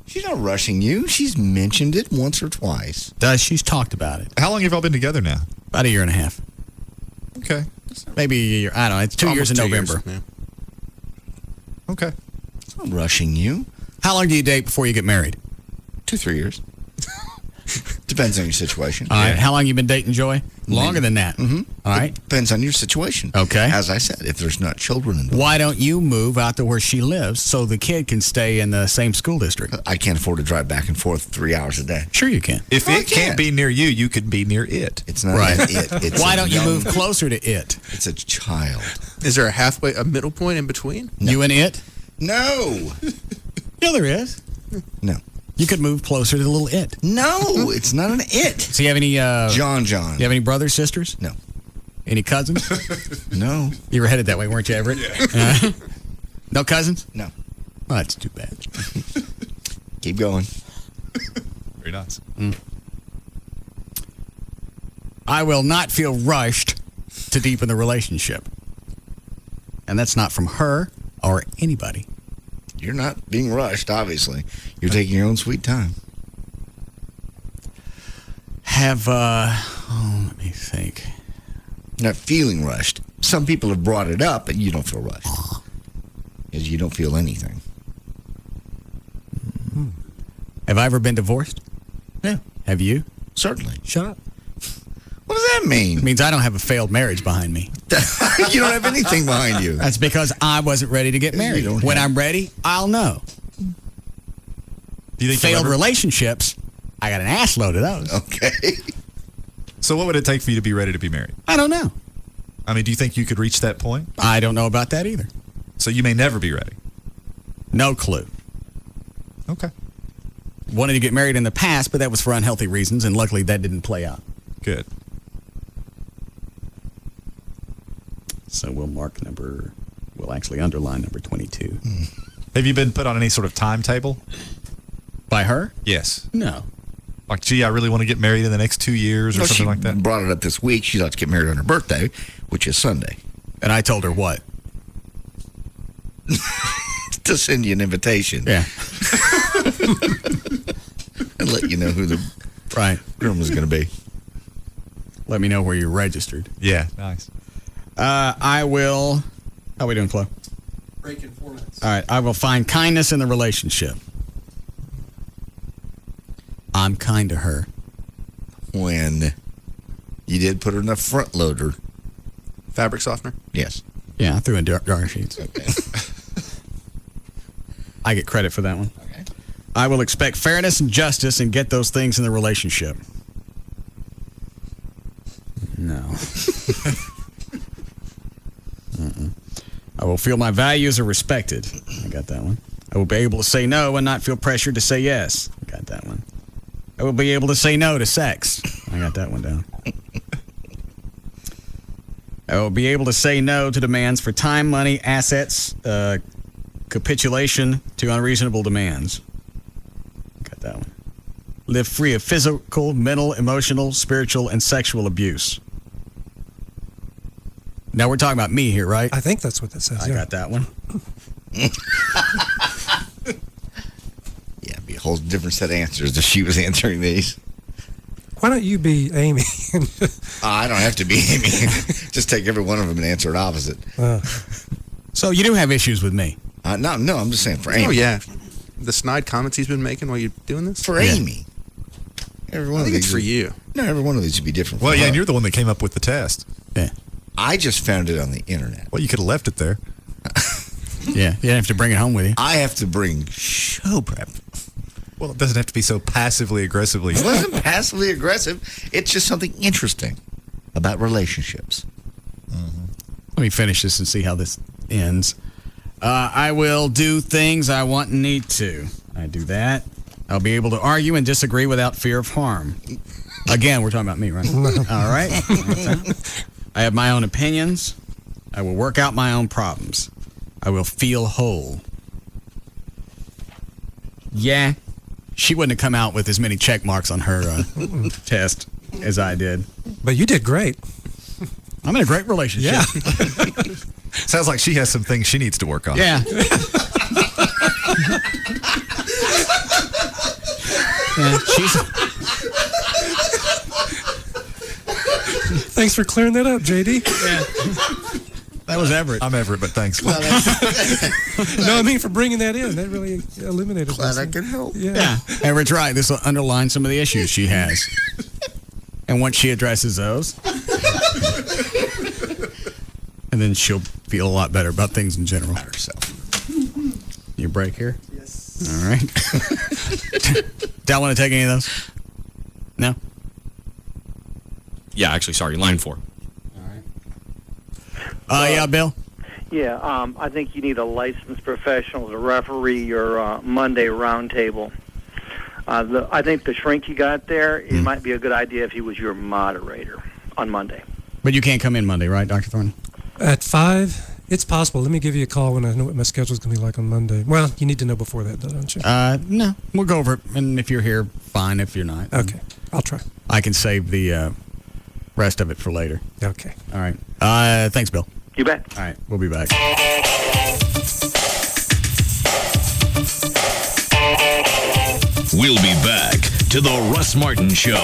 She's not rushing you. She's mentioned it once or twice. She's talked about it. How long have y'all been together now? About a year and a half. Okay. Maybe a year. I don't know. It's 2 years in November. Okay. It's not rushing you. How long do you date before you get married? 2-3 years. Depends on your situation. All right. How long you been dating, Joy? Longer than that. Mm-hmm. All right. Depends on your situation. Okay. As I said, if there's not children involved. Why don't you move out to where she lives so the kid can stay in the same school district? I can't afford to drive back and forth 3 hours a day. Sure you can. If it can't be near you, you could be near it. It's not Right. it. It's Why a don't you young- move closer to it? It's a child. Is there a middle point in between? You and it? No. Yeah, there is. No. You could move closer to the little it. No, it's not an it. So you have any... John. You have any brothers, sisters? No. Any cousins? No. You were headed that way, weren't you, Everett? Yeah. No cousins? No. Oh, that's too bad. Keep going. Very nice. I will not feel rushed to deepen the relationship. And that's not from her or anybody. You're not being rushed, obviously. You're taking your own sweet time. Let me think. Not feeling rushed. Some people have brought it up, and you don't feel rushed. Because you don't feel anything. Have I ever been divorced? Yeah. Have you? Certainly. Shut up. What does that mean? It means I don't have a failed marriage behind me. You don't have anything behind you. That's because I wasn't ready to get married. When I'm ready, I'll know. Do you think failed relationships, I got an ass load of those. Okay. So what would it take for you to be ready to be married? I don't know. I mean, do you think you could reach that point? I don't know about that either. So you may never be ready. No clue. Okay. Wanted to get married in the past, but that was for unhealthy reasons, and luckily that didn't play out. Good. So we'll actually underline number 22. Have you been put on any sort of timetable? By her? Yes. No. Like, gee, I really want to get married in the next 2 years or Well, something she like that? brought it up this week. She'd like to get married on her birthday, which is Sunday. And I told her what? To send you an invitation. Yeah. And let you know who the groom is going to be. Let me know where you're registered. Yeah, nice. I will... How are we doing, Chloe? Break in 4 minutes. All right. I will find kindness in the relationship. I'm kind to her. When you did put her in a front loader. Fabric softener? Yes. Yeah, I threw in dryer sheets. Okay. I get credit for that one. Okay. I will expect fairness and justice and get those things in the relationship. No. I will feel my values are respected. I got that one. I will be able to say no and not feel pressured to say yes. I got that one. I will be able to say no to sex. I got that one down. I will be able to say no to demands for time, money, assets, capitulation to unreasonable demands. Got that one. Live free of physical, mental, emotional, spiritual, and sexual abuse. Now we're talking about me here, right? I think that's what that says. I got that one. Yeah, it'd be a whole different set of answers if she was answering these. Why don't you be Amy? I don't have to be Amy. Just take every one of them and answer it opposite. So you do have issues with me? No, I'm just saying for Amy. Oh, yeah. The snide comments he's been making while you're doing this? For Amy. Every one I of think these it's for you. No, every one of these would be different. Well, for yeah, her. and you're the one that came up with the test. Yeah. I just found it on the internet. Well, you could have left it there. Yeah, you don't have to bring it home with you. I have to bring show prep. Well, it doesn't have to be so passively aggressively. It wasn't passively aggressive. It's just something interesting about relationships. Let me finish this and see how this ends. I will do things I want and need to. I do that. I'll be able to argue and disagree without fear of harm. Again, we're talking about me, right? All right. I have my own opinions. I will work out my own problems. I will feel whole. Yeah, she wouldn't have come out with as many check marks on her test as I did. But you did great. I'm in a great relationship. Yeah. Sounds like she has some things she needs to work on. Yeah. Thanks for clearing that up, JD. Yeah. That was Everett. I'm Everett, but thanks. No, I mean for bringing that in. That really eliminated. Glad I could help. Yeah. Everett's right. This will underline some of the issues she has. And once she addresses those, and then she'll feel a lot better about things in general. About herself. You break here? Yes. All right. Don't want to take any of those? No? Yeah, actually, sorry, line 4. Yeah, Bill? Yeah, I think you need a licensed professional to referee your Monday roundtable. I think the shrink you got there, it might be a good idea if he was your moderator on Monday. But you can't come in Monday, right, Dr. Thornton? At 5? It's possible. Let me give you a call when I know what my schedule's going to be like on Monday. Well, you need to know before that, though, don't you? No. We'll go over it. And if you're here, fine. If you're not. Okay. I'll try. I can save the rest of it for later. Okay. All right. Thanks, Bill. You bet. All right. We'll be back. We'll be back to the Russ Martin Show.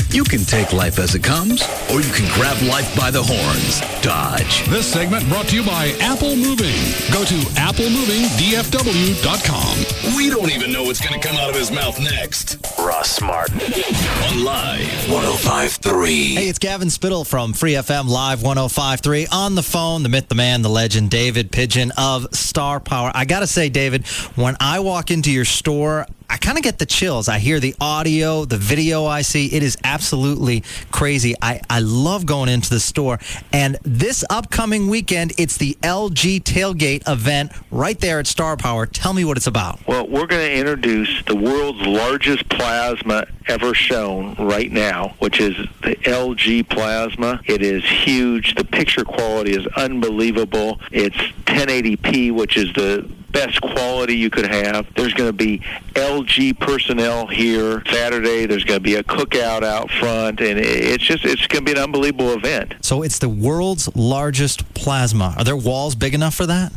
You can take life as it comes, or you can grab life by the horns. Dodge. This segment brought to you by Apple Moving. Go to applemovingdfw.com. We don't even know what's going to come out of his mouth next. Russ Martin. On Live 105.3. Hey, it's Gavin Spittle from Free FM Live 105.3. On the phone, the myth, the man, the legend, David Pigeon of Star Power. I got to say, David, when I walk into your store, I kind of get the chills. I hear the audio, the video I see. It is absolutely crazy. I love going into the store. And this upcoming weekend, it's the LG Tailgate event right there at Star Power. Tell me what it's about. Well, we're going to introduce the world's largest plasma ever shown right now, which is the LG plasma. It is huge. The picture quality is unbelievable. It's 1080p, which is the best quality you could have. There's going to be LG personnel here Saturday. There's going to be a cookout out front, and it's going to be an unbelievable event. So it's the world's largest plasma. Are there walls big enough for that?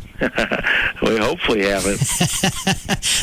We hopefully have it.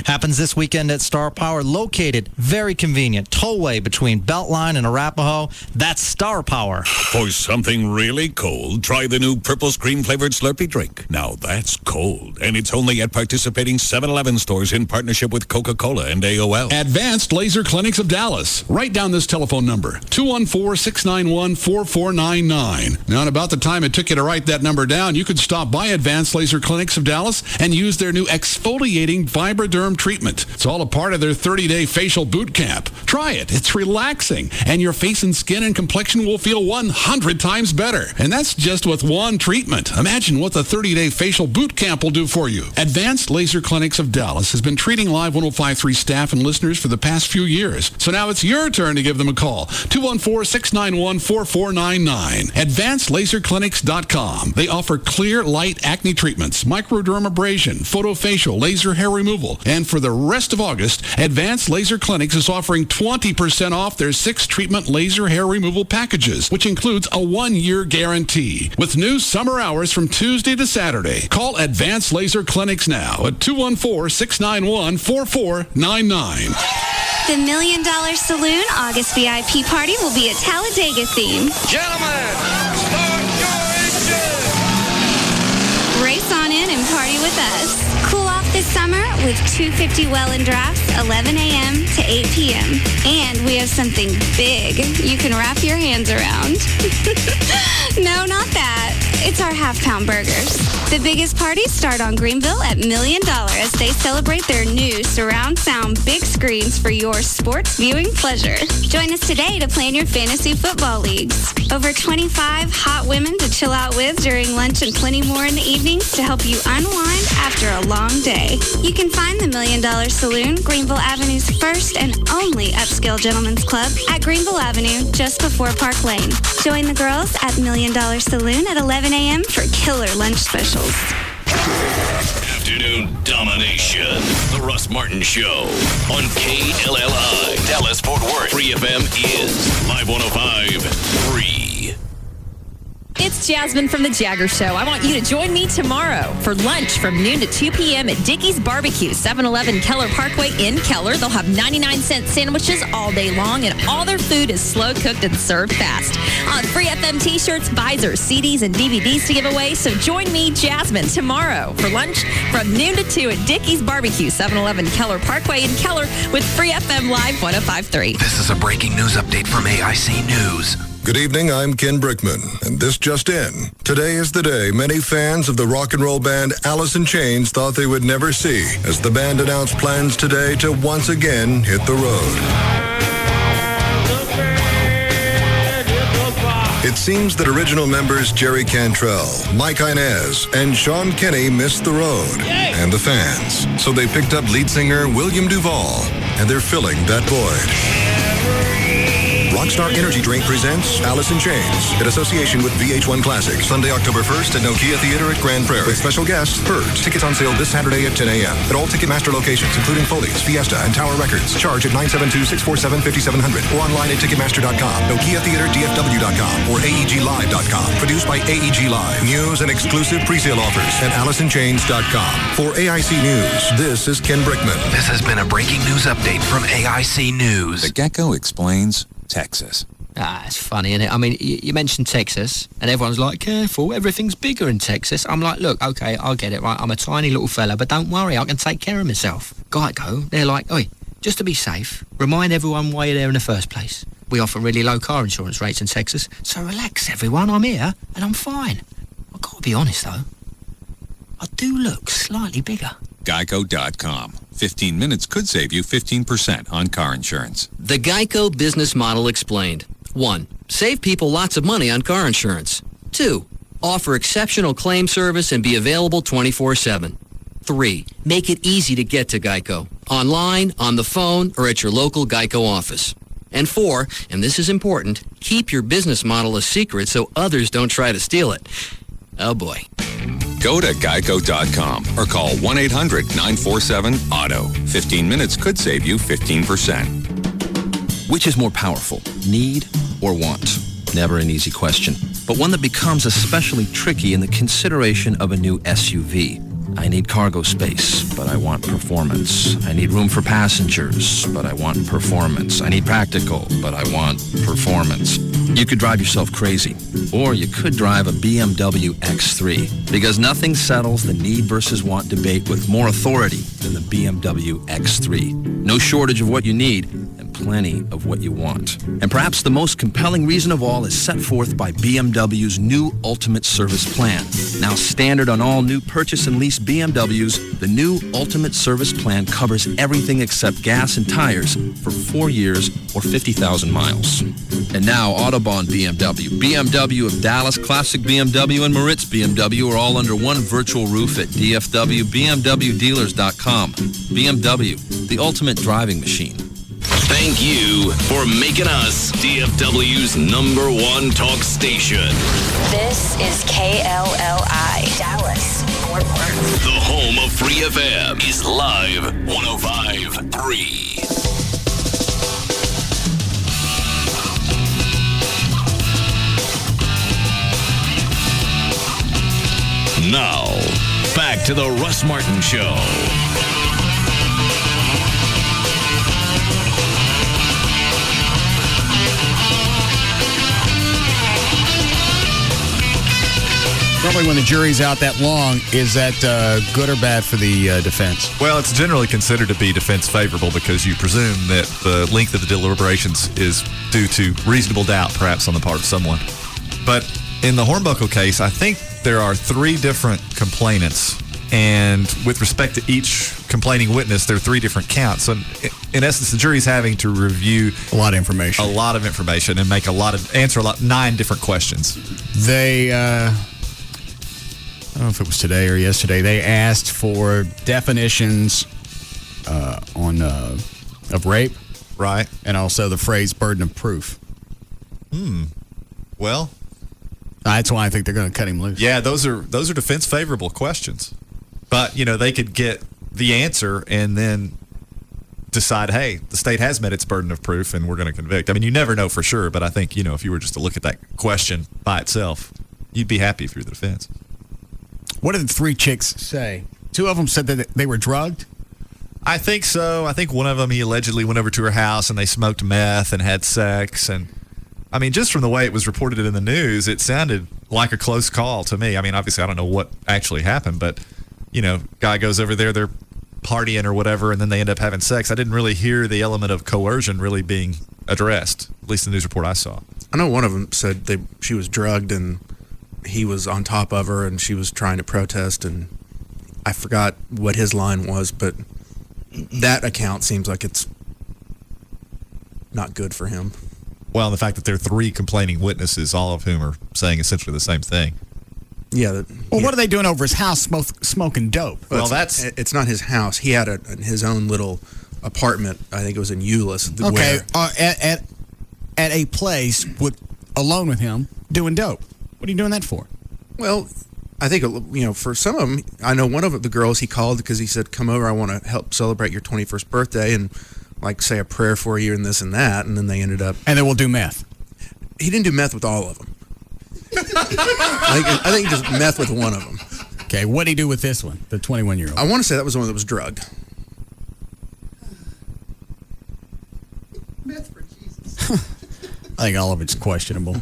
Happens this weekend at Star Power, located very convenient, tollway between Beltline and Arapahoe. That's Star Power. For something really cold, try the new purple screen flavored Slurpee drink. Now that's cold, and it's only at participating 7-Eleven stores in partnership with Coca-Cola and AOL. Advanced Laser Clinics of Dallas. Write down this telephone number, 214-691-4499. Now, at about the time it took you to write that number down, you could stop by Advanced Laser Clinics of Dallas and use their new exfoliating Vibroderm treatment. It's all a part of their 30-day facial boot camp. Try it. It's relaxing, and your face and skin and complexion will feel 100 times better. And that's just with one treatment. Imagine what the 30-day facial boot camp will do for you. Advanced Laser Clinics of Dallas has been treating Live 105.3 staff and listeners for the past few years. So now it's your turn to give them a call. 214-691-4499. AdvancedLaserClinics.com. They offer clear light acne treatments, microdermabrasion, photofacial, laser hair removal. And for the rest of August, Advanced Laser Clinics is offering 20% off their 6-treatment laser hair removal packages, which includes a 1-year guarantee. With new summer hours from Tuesday to Saturday. Call Advanced Laser Clinics now at 214-691-4499. The $1 Million Saloon August VIP party will be a Talladega theme. Gentlemen, start your engine! Race on in and party with us. Cool off this summer with 250 Welland drafts, 11 a.m. to 8 p.m. And we have something big you can wrap your hands around. No, not that. It's our half-pound burgers. The biggest parties start on Greenville at $1 Million as they celebrate their new surround sound big screens for your sports viewing pleasure. Join us today to plan your fantasy football leagues. Over 25 hot women to chill out with during lunch and plenty more in the evenings to help you unwind after a long day. You can find the $1 Million Saloon, Greenville Avenue's first and only upscale gentlemen's club at Greenville Avenue just before Park Lane. Join the girls at $1 Million Saloon at 11 a.m. for killer lunch specials. Afternoon domination. The Russ Martin Show on KLLI. Dallas Fort Worth. Free FM is Live 105.3. It's Jasmine from The Jagger Show. I want you to join me tomorrow for lunch from noon to 2 p.m. at Dickey's Barbecue, 711 Keller Parkway in Keller. They'll have 99-cent sandwiches all day long, and all their food is slow-cooked and served fast. Free FM T-shirts, visors, CDs, and DVDs to give away. So join me, Jasmine, tomorrow for lunch from noon to 2 at Dickey's Barbecue, 711 Keller Parkway in Keller with Free FM Live 105.3. This is a breaking news update from AIC News. Good evening, I'm Ken Brickman, and this just in. Today is the day many fans of the rock and roll band Alice in Chains thought they would never see, as the band announced plans today to once again hit the road. It seems that original members Jerry Cantrell, Mike Inez, and Sean Kenny missed the road and the fans, so they picked up lead singer William Duvall, and they're filling that void. Rockstar Energy Drink presents Alice in Chains in association with VH1 Classic. Sunday, October 1st at Nokia Theater at Grand Prairie. With special guests, Birds. Tickets on sale this Saturday at 10 a.m. at all Ticketmaster locations, including Foley's, Fiesta, and Tower Records. Charge at 972-647-5700 or online at Ticketmaster.com, Nokia Theater, DFW.com, or AEGLive.com. Produced by AEG Live. News and exclusive presale offers at AliceInChains.com. For AIC News, this is Ken Brickman. This has been a breaking news update from AIC News. The Gecko explains Texas. It's funny, isn't it? I mean, you mentioned Texas, and everyone's like, careful, everything's bigger in Texas. I'm like, look, okay, I'll get it, right? I'm a tiny little fella, but don't worry, I can take care of myself. Geico, they're like, oi, just to be safe, remind everyone why you're there in the first place. We offer really low car insurance rates in Texas, so relax, everyone, I'm here, and I'm fine. I've got to be honest, though. I do look slightly bigger. Geico.com. 15 minutes could save you 15% on car insurance. The Geico business model explained. 1. Save people lots of money on car insurance. 2. Offer exceptional claim service and be available 24/7. 3. Make it easy to get to Geico. Online, on the phone, or at your local Geico office. And 4, and this is important, keep your business model a secret so others don't try to steal it. Oh boy. Go to geico.com or call 1-800-947-AUTO. 15 minutes could save you 15%. Which is more powerful, need or want? Never an easy question, but one that becomes especially tricky in the consideration of a new SUV. I need cargo space, but I want performance. I need room for passengers, but I want performance. I need practical, but I want performance. You could drive yourself crazy, or you could drive a BMW X3, because nothing settles the need versus want debate with more authority than the BMW X3. No shortage of what you need, and plenty of what you want. And perhaps the most compelling reason of all is set forth by BMW's new Ultimate Service Plan. Now standard on all new purchase and lease BMWs, the new Ultimate Service Plan covers everything except gas and tires for 4 years or 50,000 miles. And now Autobahn BMW, BMW of Dallas, Classic BMW, and Moritz BMW are all under one virtual roof at DFWBMWdealers.com. BMW, the ultimate driving machine. Thank you for making us DFW's #1 talk station. This is KLLI, Dallas, Fort Worth. The home of Free FM is Live 105.3. Now, back to the Russ Martin Show. Normally when the jury's out that long, is that good or bad for the defense? Well, it's generally considered to be defense favorable because you presume that the length of the deliberations is due to reasonable doubt, perhaps on the part of someone. But in the Hornbuckle case, I think there are 3 different complainants. And with respect to each complaining witness, there are 3 different counts. So in essence, the jury's having to review a lot of information and make answer 9 different questions. They, I don't know if it was today or yesterday, they asked for definitions of rape. Right. And also the phrase burden of proof. Well, that's why I think they're going to cut him loose. Yeah, those are defense favorable questions. But, they could get the answer and then decide, hey, the state has met its burden of proof and we're going to convict. I mean, you never know for sure, but I think, if you were just to look at that question by itself, you'd be happy if you're the defense. What did the 3 chicks say? 2 of them said that they were drugged? I think so. I think one of them, he allegedly went over to her house and they smoked meth and had sex. And, I mean, just from the way it was reported in the news, it sounded like a close call to me. I mean, obviously, I don't know what actually happened, but, guy goes over there, they're partying or whatever, and then they end up having sex. I didn't really hear the element of coercion really being addressed, at least the news report I saw. I know one of them said she was drugged and he was on top of her and she was trying to protest, and I forgot what his line was, but that account seems like it's not good for him. Well, and the fact that there are 3 complaining witnesses, all of whom are saying essentially the same thing. Yeah. What are they doing over his house smoking dope? Well, it's not his house. He had his own little apartment. I think it was in Euless. Okay, at a place alone with him doing dope. What are you doing that for? Well, I think, for some of them, I know one of the girls he called because he said, come over, I want to help celebrate your 21st birthday and say a prayer for you and this and that, and then they ended up... And then we'll do meth. He didn't do meth with all of them. I think he just meth with one of them. Okay, what did he do with this one, the 21-year-old? I want to say that was the one that was drugged. Meth for Jesus. I think all of it's questionable.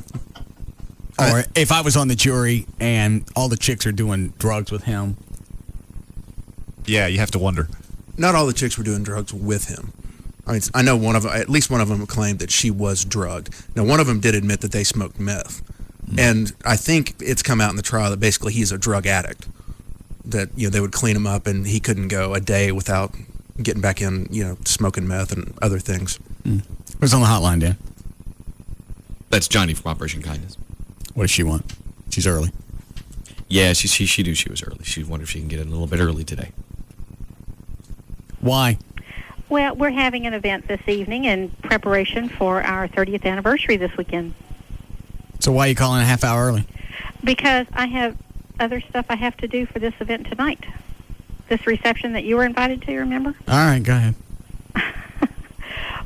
Or if I was on the jury and all the chicks are doing drugs with him. Yeah, you have to wonder. Not all the chicks were doing drugs with him. I mean, I know at least one of them claimed that she was drugged. Now, one of them did admit that they smoked meth. And I think it's come out in the trial that basically he's a drug addict. That, they would clean him up and he couldn't go a day without getting back in, smoking meth and other things. Who's on the hotline, Dan? That's Johnny from Operation Kindness. What does she want? She's early. Yeah, she knew she was early. She wondered if she can get in a little bit early today. Why? Well, we're having an event this evening in preparation for our 30th anniversary this weekend. So why are you calling a half hour early? Because I have other stuff I have to do for this event tonight. This reception that you were invited to, remember? All right, go ahead.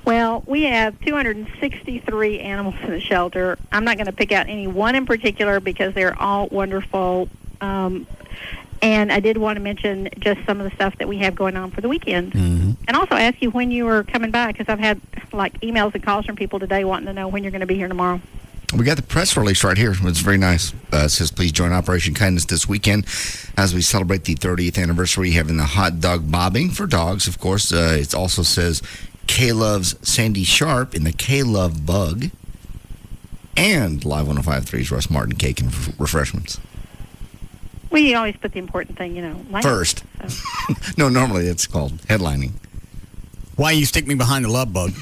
Well, we have 263 animals in the shelter. I'm not going to pick out any one in particular because they're all wonderful. And I did want to mention just some of the stuff that we have going on for the weekend. Mm-hmm. And also ask you when you were coming by, because I've had emails and calls from people today wanting to know when you're going to be here tomorrow. We got the press release right here. It's very nice. It says, please join Operation Kindness this weekend as we celebrate the 30th anniversary, having the hot dog bobbing for dogs, of course. It also says K-Love's Sandy Sharp in the K-Love Bug, and Live 105.3's Russ Martin Cake and Refreshments. Well, you always put the important thing, last. First. So. No, normally it's called headlining. Why you stick me behind the love bug?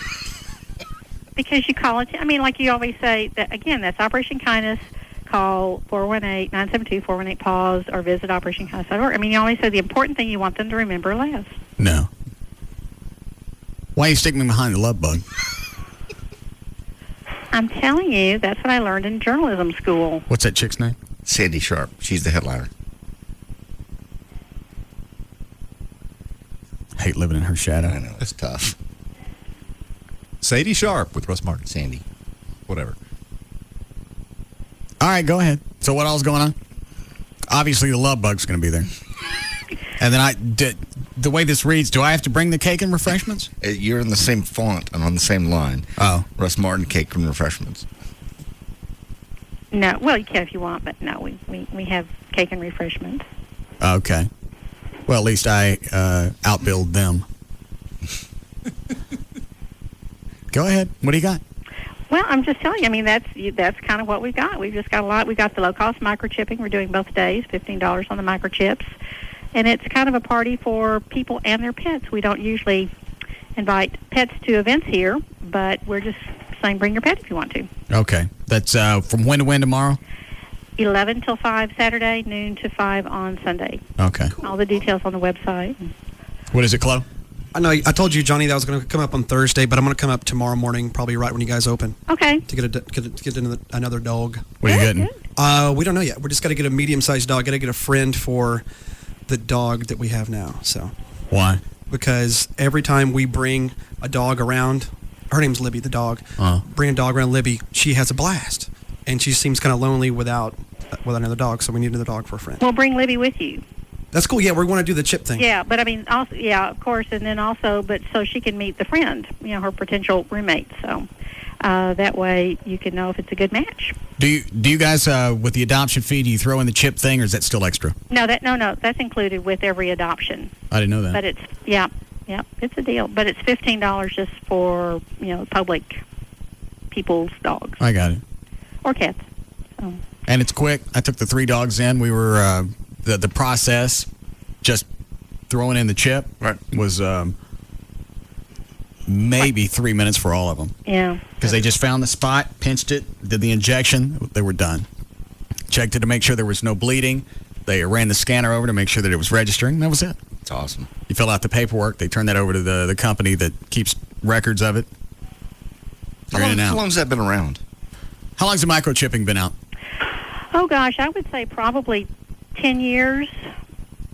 Because you call it, like you always say, that again, that's Operation Kindness. Call 418-972-418-PAUSE or visit OperationKindness.org. You always say the important thing you want them to remember last. No. Why you stick me behind the love bug? I'm telling you, that's what I learned in journalism school. What's that chick's name? Sandy Sharp. She's the headliner. Hate living in her shadow. I know, it's tough. Sadie Sharp with Russ Martin. Sandy. Whatever. All right, go ahead. So what else going on? Obviously, the love bug's going to be there. And then the way this reads, do I have to bring the cake and refreshments? You're in the same font and on the same line. Oh. Russ Martin Cake and Refreshments. No, well, you can if you want, but no, we have cake and refreshments. Okay. Well, at least I outbilled them. Go ahead. What do you got? Well, I'm just telling you. I mean, that's kind of what we've got. We've just got a lot. We've got the low-cost microchipping. We're doing both days, $15 on the microchips. And it's kind of a party for people and their pets. We don't usually invite pets to events here, but we're just saying bring your pet if you want to. Okay. That's from when to when tomorrow? 11 till 5 Saturday, noon to 5 on Sunday. Okay. All the details on the website. What is it, Chloe? I know I told you, Johnny, that I was going to come up on Thursday, but I'm going to come up tomorrow morning, probably right when you guys open. Okay. To get another dog. What are you getting? We don't know yet. We're just got to get a medium-sized dog. Got to get a friend for the dog that we have now. So. Why? Because every time we bring a dog around, her name's Libby, the dog. Bring a dog around Libby, she has a blast, and she seems kind of lonely without another dog. So we need another dog for a friend. Well, bring Libby with you. That's cool. Yeah, we want to do the chip thing. Yeah, but I mean, also, yeah, of course, and then also, but so she can meet the friend, her potential roommate. So that way you can know if it's a good match. Do you guys with the adoption fee? Do you throw in the chip thing, or is that still extra? No, that's included with every adoption. I didn't know that. But it's it's a deal. But it's $15 just for public people's dogs. I got it. Or cats. So. And it's quick. I took the 3 dogs in. We were the process, just throwing in the chip, was maybe 3 minutes for all of them. Yeah. Because they just found the spot, pinched it, did the injection, they were done. Checked it to make sure there was no bleeding. They ran the scanner over to make sure that it was registering, and that was it. It's awesome. You fill out the paperwork. They turn that over to the company that keeps records of it. You're in and out. How long has that been around? How long has the microchipping been out? Oh, gosh, I would say probably 10 years,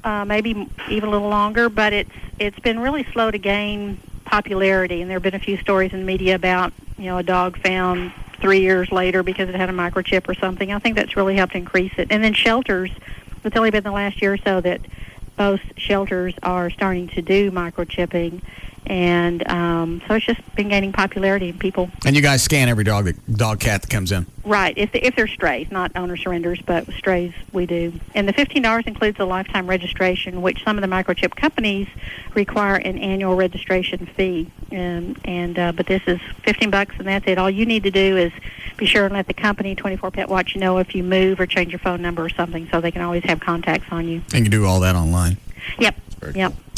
maybe even a little longer, but it's been really slow to gain popularity, and there have been a few stories in the media about, a dog found 3 years later because it had a microchip or something. I think that's really helped increase it. And then shelters, it's only been the last year or so that most shelters are starting to do microchipping, and so it's just been gaining popularity in people. And you guys scan every dog cat that comes in? Right, if they're strays, not owner surrenders, but strays we do. And the $15 includes a lifetime registration, which some of the microchip companies require an annual registration fee. But this is $15, and that's it. All you need to do is be sure and let the company, 24 Pet Watch, know if you move or change your phone number or something, so they can always have contacts on you. And you do all that online? Yep.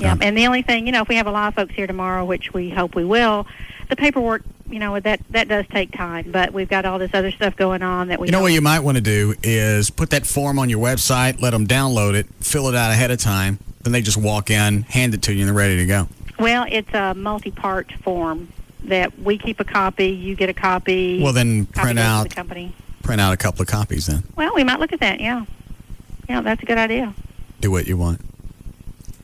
And the only thing, if we have a lot of folks here tomorrow, which we hope we will, the paperwork, that does take time. But we've got all this other stuff going on that we. What you might want to do is put that form on your website, let them download it, fill it out ahead of time, then they just walk in, hand it to you, and they're ready to go. Well, it's a multi-part form that we keep a copy, you get a copy. Well, then print out the company. Print out a couple of copies then. Well, we might look at that. Yeah, that's a good idea. Do what you want.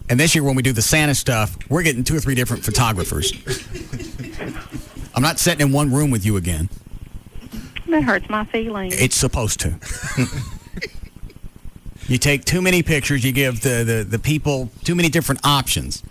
And this year when we do the Santa stuff, we're getting 2 or 3 different photographers. I'm not sitting in one room with you again. That hurts my feelings. It's supposed to. You take too many pictures, you give the people too many different options.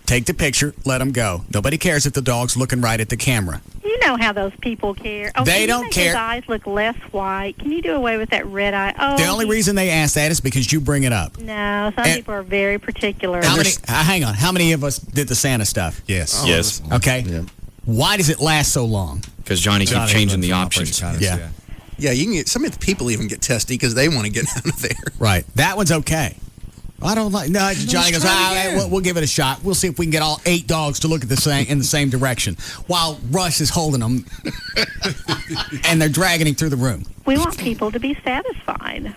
Take the picture, let them go. Nobody cares if the dog's looking right at the camera. You know how those people care. Oh, they don't care. His eyes look less white. Can you do away with that red eye? Oh, the only reason they ask that is because you bring it up. No, some people are very particular. Hang on. How many of us did the Santa stuff? Yes. Yes. Okay. Yeah. Why does it last so long? Because Johnny keeps changing the options. Yeah. Yeah, you can get some of the people even get testy because they want to get out of there. Right. That one's okay. I don't like. No, Johnny goes. We'll give it a shot. We'll see if we can get all 8 dogs to look at in the same direction, while Russ is holding them, and they're dragging him through the room. We want people to be satisfied.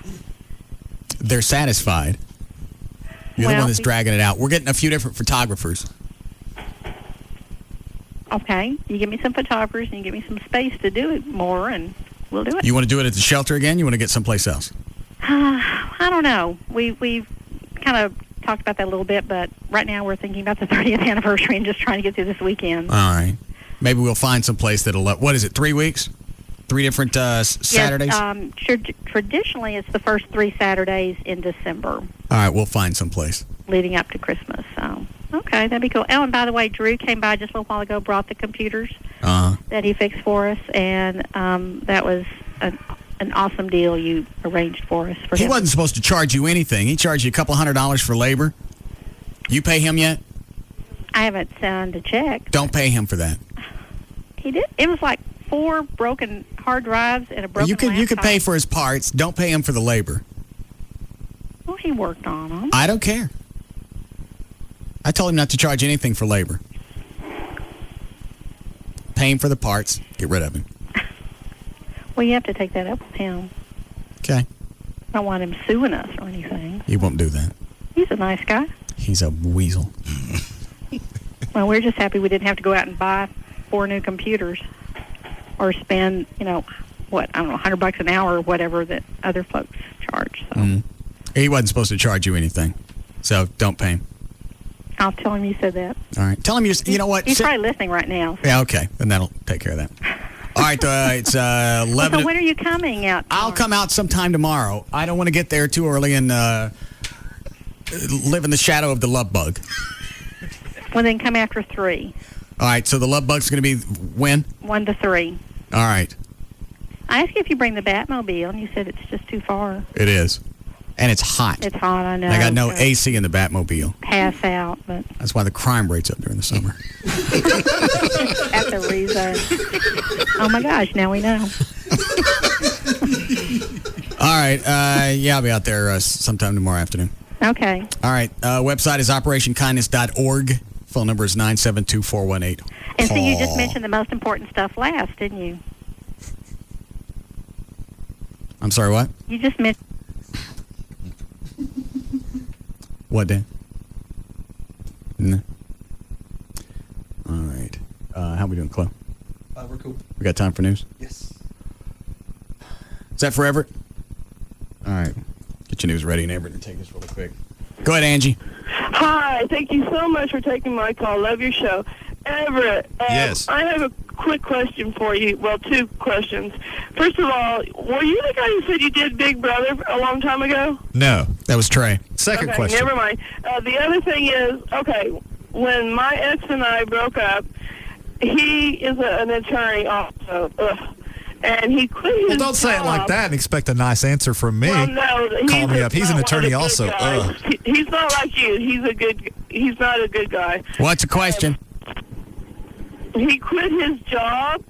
They're satisfied. You're the one that's dragging it out. We're getting a few different photographers. Okay, you give me some photographers, and you give me some space to do it more, and we'll do it. You want to do it at the shelter again? You want to get someplace else? I don't know. We've kind of talked about that a little bit, but right now we're thinking about the 30th anniversary and just trying to get through this weekend. All right. Maybe we'll find some place that'll. What is it? 3 weeks? 3 different Saturdays? Yes, traditionally it's the first 3 Saturdays in December. All right, we'll find some place. Leading up to Christmas. So, okay, that'd be cool. Oh, and by the way, Drew came by just a little while ago, brought the computers that he fixed for us, and that was an an awesome deal you arranged for us. He wasn't supposed to charge you anything. He charged you a couple $100 for labor. You pay him yet? I haven't signed a check. Don't pay him for that. He did. It was like 4 broken hard drives and a broken You could laptop. pay for his parts. Don't pay him for the labor. Well, he worked on them. I don't care. I told him not to charge anything for labor. Pay him for the parts. Get rid of him. Well, you have to take that up with him. Okay. I don't want him suing us or anything. He won't do that. He's a nice guy. He's a weasel. Well, we're just happy we didn't have to go out and buy 4 new computers or spend, $100 an hour or whatever that other folks charge. So He wasn't supposed to charge you anything. So don't pay him. I'll tell him you said that. All right. Tell him you know what? He's probably listening right now. Yeah, okay. Then that'll take care of that. All right. It's 11. So when are you coming out? I'll come out sometime tomorrow. I don't want to get there too early and live in the shadow of the love bug. Well, then come after 3. All right. So the love bug's going to be when? 1 to 3. All right. I asked you if you bring the Batmobile, and you said it's just too far. It is. And it's hot. It's hot, I know. I got no so AC in the Batmobile. pass out, but That's why the crime rate's up during the summer. that's a reason. Oh my gosh, now we know. All right. I'll be out there sometime tomorrow afternoon. Okay. All right. Website is operationkindness.org. Phone number is 972-418. And so you just mentioned the most important stuff last, didn't you? I'm sorry, what? You just mentioned. What, Dan? No. All right. How we doing, Chloe? We're cool. We got time for news? Yes. Is that for Everett? All right. Get your news ready, and Everett, and take this really quick. Go ahead, Angie. Hi, thank you so much for taking my call. Love your show. Everett, Yes. I have a quick question for you. Well, 2 questions. First of all, were you the guy who said you did Big Brother a long time ago? No. That was Trey. Second Okay, question. never mind. The other thing is, when my ex and I broke up, he is an attorney also. And he quit his Well, don't say it like job. that and expect a nice answer from me. Well, no, Call me up. He's an attorney also. Ugh. He's not like you. He's not a good guy. What's the question? He quit his job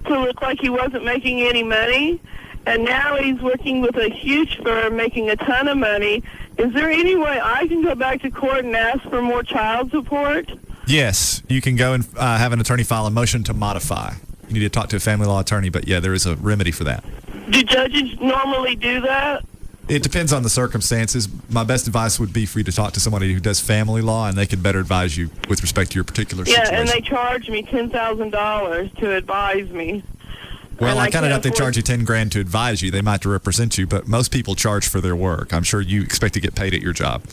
to look like he wasn't making any money, and now he's working with a huge firm making a ton of money. Is there any way I can go back to court and ask for more child support? Yes, you can go and have an attorney file a motion to modify. You need to talk to a family law attorney, but yeah, there is a remedy for that. Do judges normally do that? It depends on the circumstances. My best advice would be for you to talk to somebody who does family law, and they can better advise you with respect to your particular situation. Yeah, and they charge me $10,000 to advise me. Well, and I kind of doubt they can't charge you $10,000 to advise you. They might to represent you, but most people charge for their work. I'm sure you expect to get paid at your job.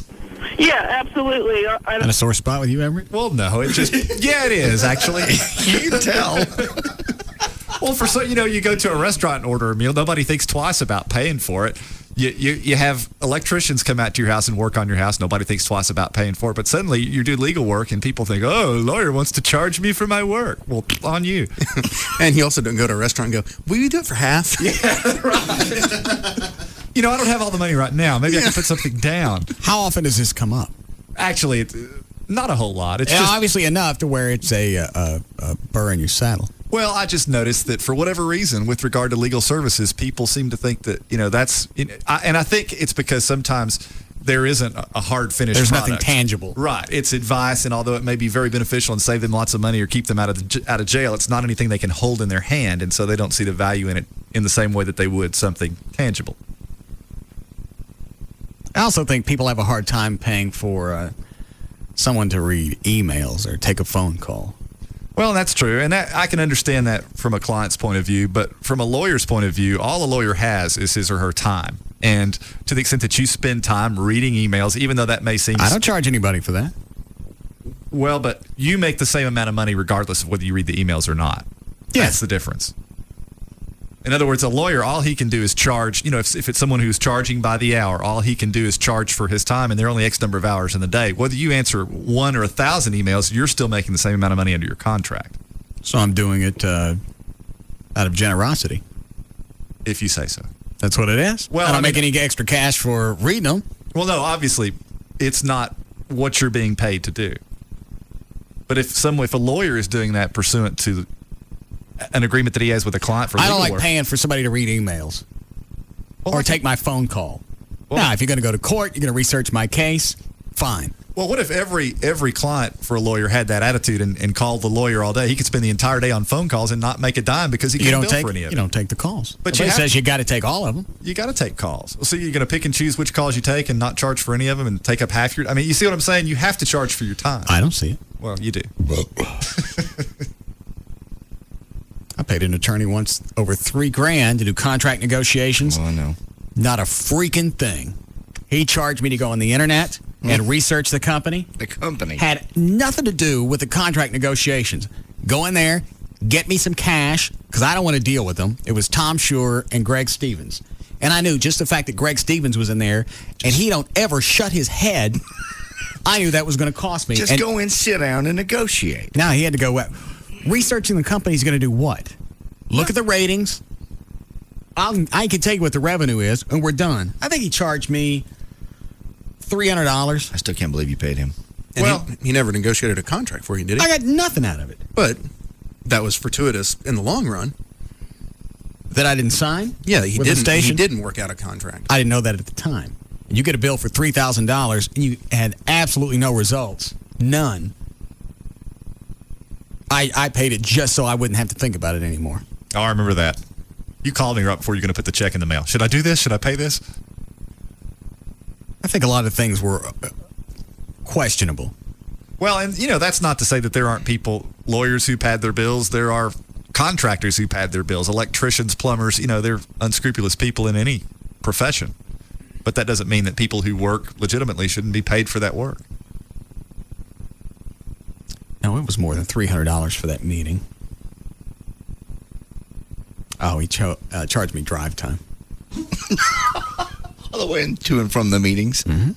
Yeah, absolutely. And a sore spot with you, Everett? Well, no, it just yeah, it is actually. You can tell. Well, you go to a restaurant and order a meal. Nobody thinks twice about paying for it. You have electricians come out to your house and work on your house. Nobody thinks twice about paying for it. But suddenly you do legal work and people think, oh, a lawyer wants to charge me for my work. Well, on you. And you also don't go to a restaurant and go, will you do it for half? Yeah, right. I don't have all the money right now. Maybe I can put something down. How often does this come up? Actually, not a whole lot. It's Yeah, just obviously enough to where it's a burr in your saddle. Well, I just noticed that for whatever reason, with regard to legal services, people seem to think that, that's, and I think it's because sometimes there isn't a hard finished There's product. nothing tangible. Right. It's advice, and although it may be very beneficial and save them lots of money or keep them out of jail, it's not anything they can hold in their hand, and so they don't see the value in it in the same way that they would something tangible. I also think people have a hard time paying for someone to read emails or take a phone call. Well, that's true, and I can understand that from a client's point of view, but from a lawyer's point of view, all a lawyer has is his or her time. And to the extent that you spend time reading emails, even though that may seem... I don't charge anybody for that. Well, but you make the same amount of money regardless of whether you read the emails or not. Yeah. That's the difference. In other words, a lawyer, all he can do is charge, if it's someone who's charging by the hour, all he can do is charge for his time, and there are only X number of hours in the day. Whether you answer 1 or 1,000 emails, you're still making the same amount of money under your contract. So I'm doing it out of generosity. if you say so. That's what it is. Well, I don't make any extra cash for reading them. Well, no, obviously, it's not what you're being paid to do. But if a lawyer is doing that pursuant to an agreement that he has with a client for legal I don't like work, paying for somebody to read emails or take my phone call. Well, now, if you're going to go to court, you're going to research my case, fine. Well, what if every client for a lawyer had that attitude and called the lawyer all day? He could spend the entire day on phone calls and not make a dime because he can't bill for any of it. You don't take the calls. But it says you got to take all of them. You got to take calls. So you're going to pick and choose which calls you take and not charge for any of them and take up half your... I mean, you see what I'm saying? You have to charge for your time. I don't see it. Well, you do. I paid an attorney once over $3,000 to do contract negotiations. Oh, I know. Not a freaking thing. He charged me to go on the internet and research the company. The company. Had nothing to do with the contract negotiations. Go in there, get me some cash, because I don't want to deal with them. It was Tom Schur and Greg Stevens. And I knew just the fact that Greg Stevens was in there, and he don't ever shut his head, I knew that was going to cost me. Just go in, sit down, and negotiate. Now he had to go, researching the company is going to do what? Look at the ratings. I can tell you what the revenue is, and we're done. I think he charged me $300. I still can't believe you paid him. And he never negotiated a contract for you, did he? I got nothing out of it. But that was fortuitous in the long run. That I didn't sign? Yeah, he with didn't. the station? He didn't work out a contract. I didn't know that at the time. And you get a bill for $3,000, and you had absolutely no results. None. I paid it just so I wouldn't have to think about it anymore. Oh, I remember that. You called me right before you're going to put the check in the mail. Should I do this? Should I pay this? I think a lot of things were questionable. Well, and, that's not to say that there aren't lawyers who pad their bills. There are contractors who pad their bills, electricians, plumbers. They're unscrupulous people in any profession. But that doesn't mean that people who work legitimately shouldn't be paid for that work. No, it was more than $300 for that meeting. Oh, he charged me drive time. All the way to and from the meetings. Mm-hmm.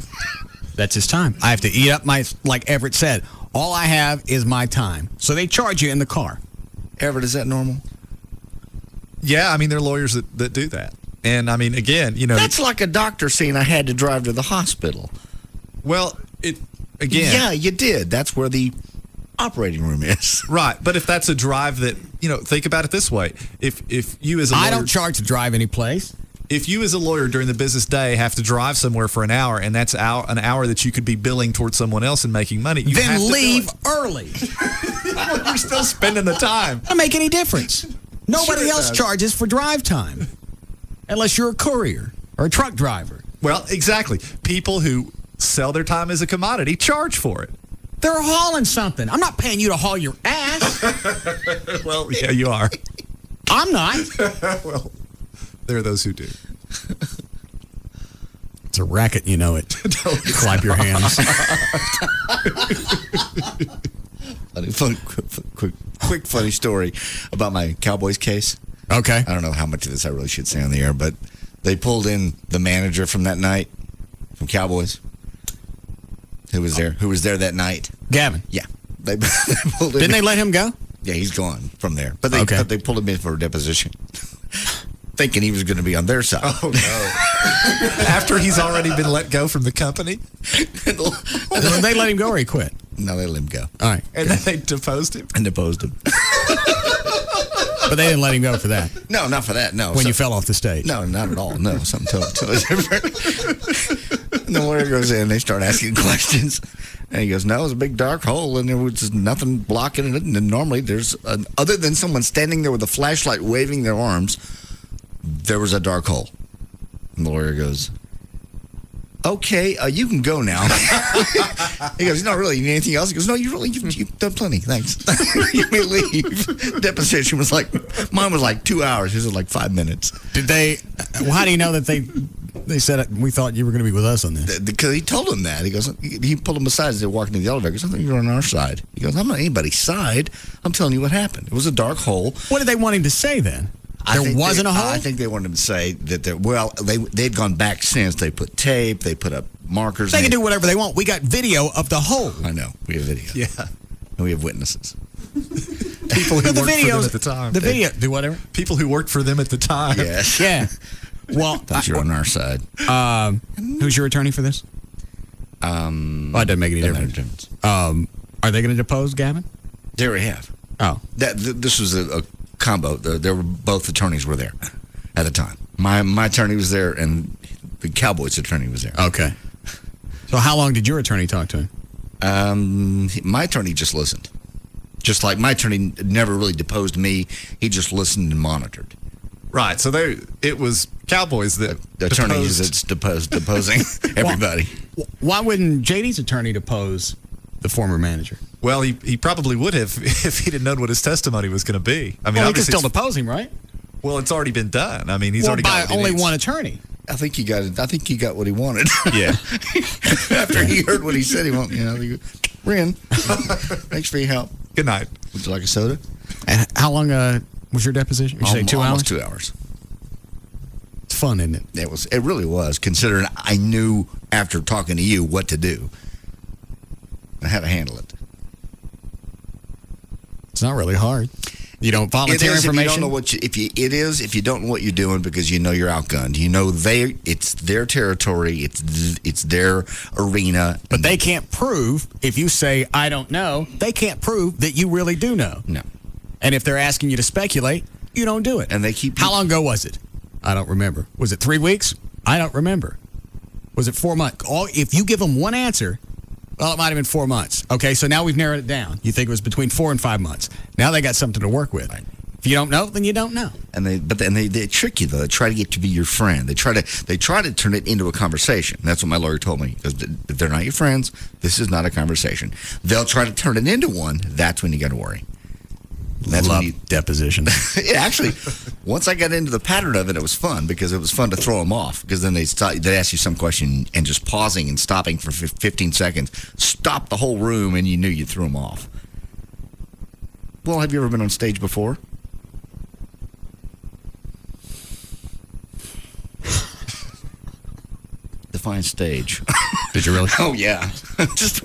That's his time. I have to eat up like Everett said, all I have is my time. So they charge you in the car. Everett, is that normal? Yeah, I mean, there are lawyers that do that. And, I mean, again, That's like a doctor saying I had to drive to the hospital. Well, again. Yeah, you did. That's where the operating room is. Right, but if that's a drive that, think about it this way. If you as a lawyer... I don't charge to drive any place. If you as a lawyer during the business day have to drive somewhere for an hour, and that's an hour that you could be billing towards someone else and making money, you then have to leave early. Well, you're still spending the time. Doesn't make any difference. Nobody Sure else does. charges for drive time, unless you're a courier or a truck driver. Well, exactly. People who sell their time as a commodity charge for it. They're hauling something. I'm not paying you to haul your ass. Well, yeah, you are. I'm not. Well, there are those who do. It's a racket, you know it. Clap your hands. Quick funny story about my Cowboys case. Okay. I don't know how much of this I really should say on the air, but they pulled in the manager from that night from Cowboys. Who was there that night? Gavin. Yeah. They pulled him Didn't they let him go? Yeah, he's gone from there. But they pulled him in for a deposition. Thinking he was going to be on their side. Oh, no. After he's already been let go from the company? They let him go or he quit? No, they let him go. All right. And then they deposed him? And deposed him. But they didn't let him go for that. No, not for that, no. When you fell off the stage. No, not at all. No, something totally different. And the lawyer goes in, they start asking questions. And he goes, no, it was a big dark hole, and there was just nothing blocking it. And normally there's, other than someone standing there with a flashlight waving their arms, there was a dark hole. And the lawyer goes, okay, you can go now. He goes, no, really, you need anything else? He goes, no, you've done plenty, thanks. You may leave. Deposition was mine was like 2 hours. His was like 5 minutes. Did they, well, how do you know that they said, we thought you were going to be with us on this? Because he told him that. He goes, he pulled him aside as they were walking to the elevator. He goes, I think you're on our side. He goes, I'm not anybody's side. I'm telling you what happened. It was a dark hole. What did they want him to say then? There wasn't a hole? I think they wanted him to say that, they'd gone back since. They put tape, they put up markers. They can do whatever they want. We got video of the hole. I know. We have video. Yeah. And we have witnesses. People who worked for them at the time. The video, do whatever. People who worked for them at the time. Yes. Yeah. Well, Thought you were on our side. Who's your attorney for this? Well, it doesn't make any difference. Are they going to depose Gavin? They already have. Oh. This was a combo. There were both attorneys were there at the time. My attorney was there, and the Cowboys attorney was there. Okay. So how long did your attorney talk to him? My attorney just listened. Just like my attorney never really deposed me. He just listened and monitored. Right. So it was Cowboys that the attorney deposed. that's deposing everybody. Why wouldn't JD's attorney depose the former manager? Well, he probably would have if he didn't know what his testimony was going to be. I mean, he could obviously still depose him, right? Well, it's already been done. I mean, he's already by got what he only needs. one attorney. I think he got it. I think he got what he wanted. Yeah. After he heard what he said, he went. Ren, thanks for your help. Good night. Would you like a soda? And how long was your deposition? You say 2 hours? Almost 2 hours. It's fun, isn't it? It really was, considering I knew after talking to you what to do. I had to handle it. It's not really hard. You don't volunteer information. If you don't know if you don't know what you're doing because you know you're outgunned. You know it's their territory. It's their arena. But they can't prove if you say I don't know. They can't prove that you really do know. No. And if they're asking you to speculate, you don't do it. And they keep. How long ago was it? I don't remember. Was it 3 weeks? I don't remember. Was it 4 months? If you give them one answer, well, it might have been 4 months. Okay, so now we've narrowed it down. You think it was between 4 and 5 months. Now they got something to work with. Right. If you don't know, then you don't know. And they trick you though. They try to get to be your friend. They try to turn it into a conversation. That's what my lawyer told me. If they're not your friends, this is not a conversation. They'll try to turn it into one. That's when you got to worry. That's Love depositions. Actually, once I got into the pattern of it, it was fun because it was fun to throw them off. Because then they'd ask you some question and just pausing and stopping for 15 seconds, stop the whole room, and you knew you threw them off. Well, have you ever been on stage before? Define stage. Did you really? Oh, yeah. Just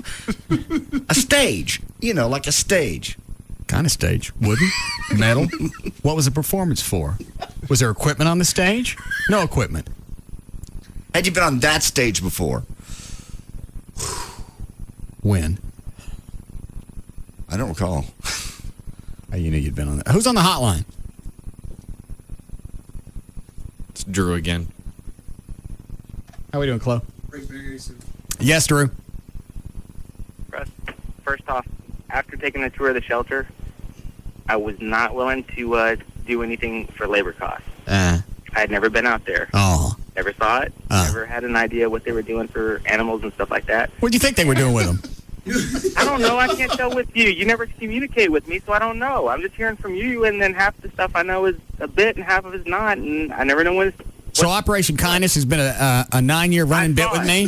a stage. Like a stage. Kind of stage. Wooden? Metal? What was the performance for? Was there equipment on the stage? No equipment. Had you been on that stage before? When? I don't recall. You knew you'd been on that. Who's on the hotline? It's Drew again. How we doing, Chloe? Yes, Drew. Russ, first off, after taking a tour of the shelter, I was not willing to do anything for labor costs. I had never been out there. Oh. Never saw it. Never had an idea what they were doing for animals and stuff like that. What do you think they were doing with them? I don't know. I can't tell with you. You never communicate with me, so I don't know. I'm just hearing from you, and then half the stuff I know is a bit, and half of it's not, and I never know what it's... So Operation Kindness has been a 9-year running bit with me?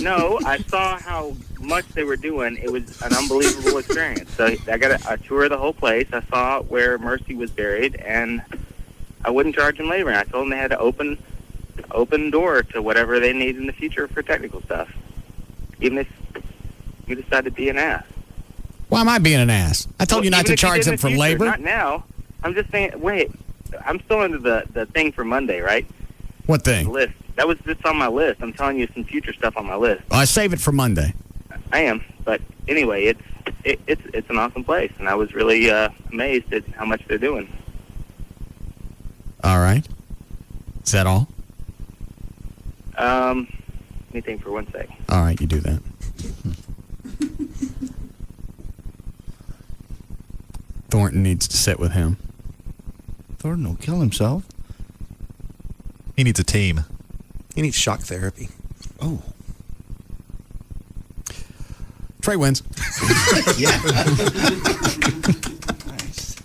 No, I saw how much they were doing. It was an unbelievable experience. So I got a tour of the whole place. I saw where Mercy was buried, and I wouldn't charge them labor. And I told them they had to open door to whatever they need in the future for technical stuff. Even if you decide to be an ass. Why am I being an ass? I told you not to charge them for labor. Not now. I'm just saying, wait, I'm still into the thing for Monday, right? What thing? The list. That was just on my list. I'm telling you some future stuff on my list. I save it for Monday. I am, but anyway, it's an awesome place, and I was really amazed at how much they're doing. All right. Is that all? Anything for 1 sec. All right, you do that. Thornton needs to sit with him. Thornton will kill himself. He needs a team. He needs shock therapy. Oh. Trey wins. Yeah. Nice.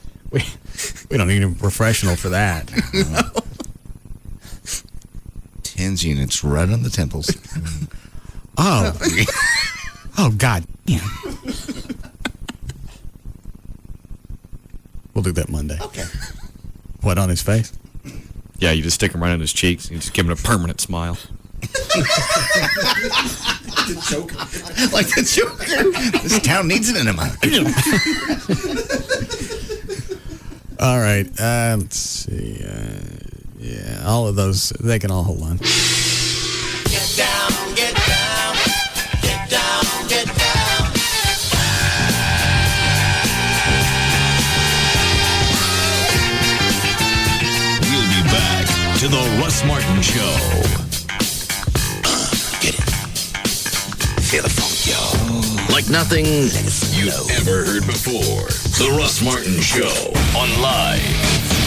We don't need a professional for that. 10 units right on the temples. Oh. Oh, God. Yeah. We'll do that Monday. Okay. What, on his face? Yeah, you just stick him right on his cheeks and you just give him a permanent smile. The Joker. Like the Joker. This town needs an enema. All right. Let's see. Yeah, all of those, they can all hold on. Get down, get down, get down, get down. We'll be back to the Russ Martin Show. Get it. Feel the funk, yo. Like nothing you've ever heard before. The Russ Martin Show on Live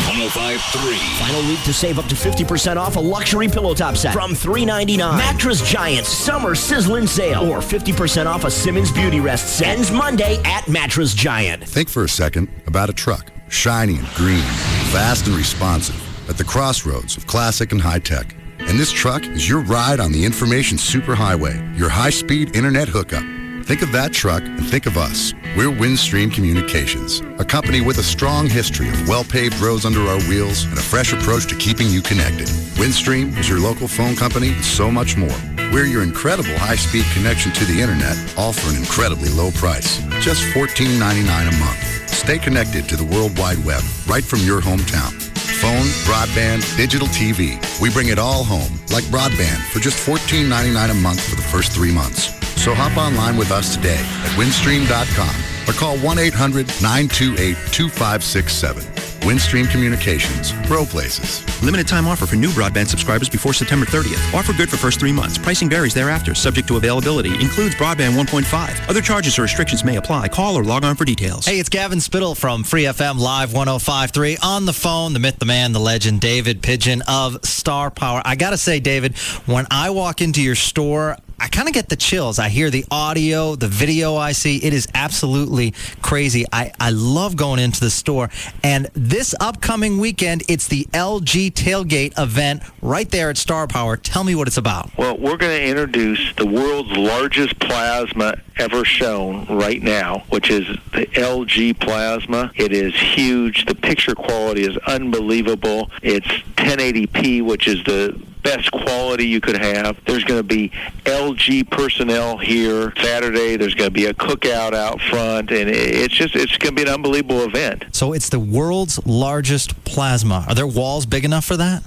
105.3. Final week to save up to 50% off a luxury pillow top set from $3.99. Mattress Giant's Summer Sizzling Sale. Or 50% off a Simmons Beauty Rest set. Ends Monday at Mattress Giant. Think for a second about a truck. Shiny and green, fast and responsive. At the crossroads of classic and high tech. And this truck is your ride on the information superhighway. Your high-speed internet hookup. Think of that truck and think of us. We're Windstream Communications, a company with a strong history of well-paved roads under our wheels and a fresh approach to keeping you connected. Windstream is your local phone company and so much more. We're your incredible high-speed connection to the internet, all for an incredibly low price. Just $14.99 a month. Stay connected to the World Wide Web right from your hometown. Phone, broadband, digital TV. We bring it all home, like broadband, for just $14.99 a month for the first 3 months. So hop online with us today at windstream.com or call 1-800-928-2567. Windstream Communications. Grow places. Limited time offer for new broadband subscribers before September 30th. Offer good for first 3 months. Pricing varies thereafter, subject to availability. Includes broadband 1.5. Other charges or restrictions may apply. Call or log on for details. Hey, it's Gavin Spittle from Free FM Live 105.3. On the phone, the myth, the man, the legend, David Pigeon of Star Power. I got to say, David, when I walk into your store, I kind of get the chills. I hear the audio, the video I see. It is absolutely crazy. I love going into the store. And this upcoming weekend, it's the LG Tailgate event right there at Star Power. Tell me what it's about. Well, we're going to introduce the world's largest plasma ever shown right now, which is the LG plasma. It is huge. The picture quality is unbelievable. It's 1080p, which is the best quality you could have. There's going to be LG personnel here Saturday. There's going to be a cookout out front, and it's going to be an unbelievable event. So it's the world's largest plasma. Are there walls big enough for that?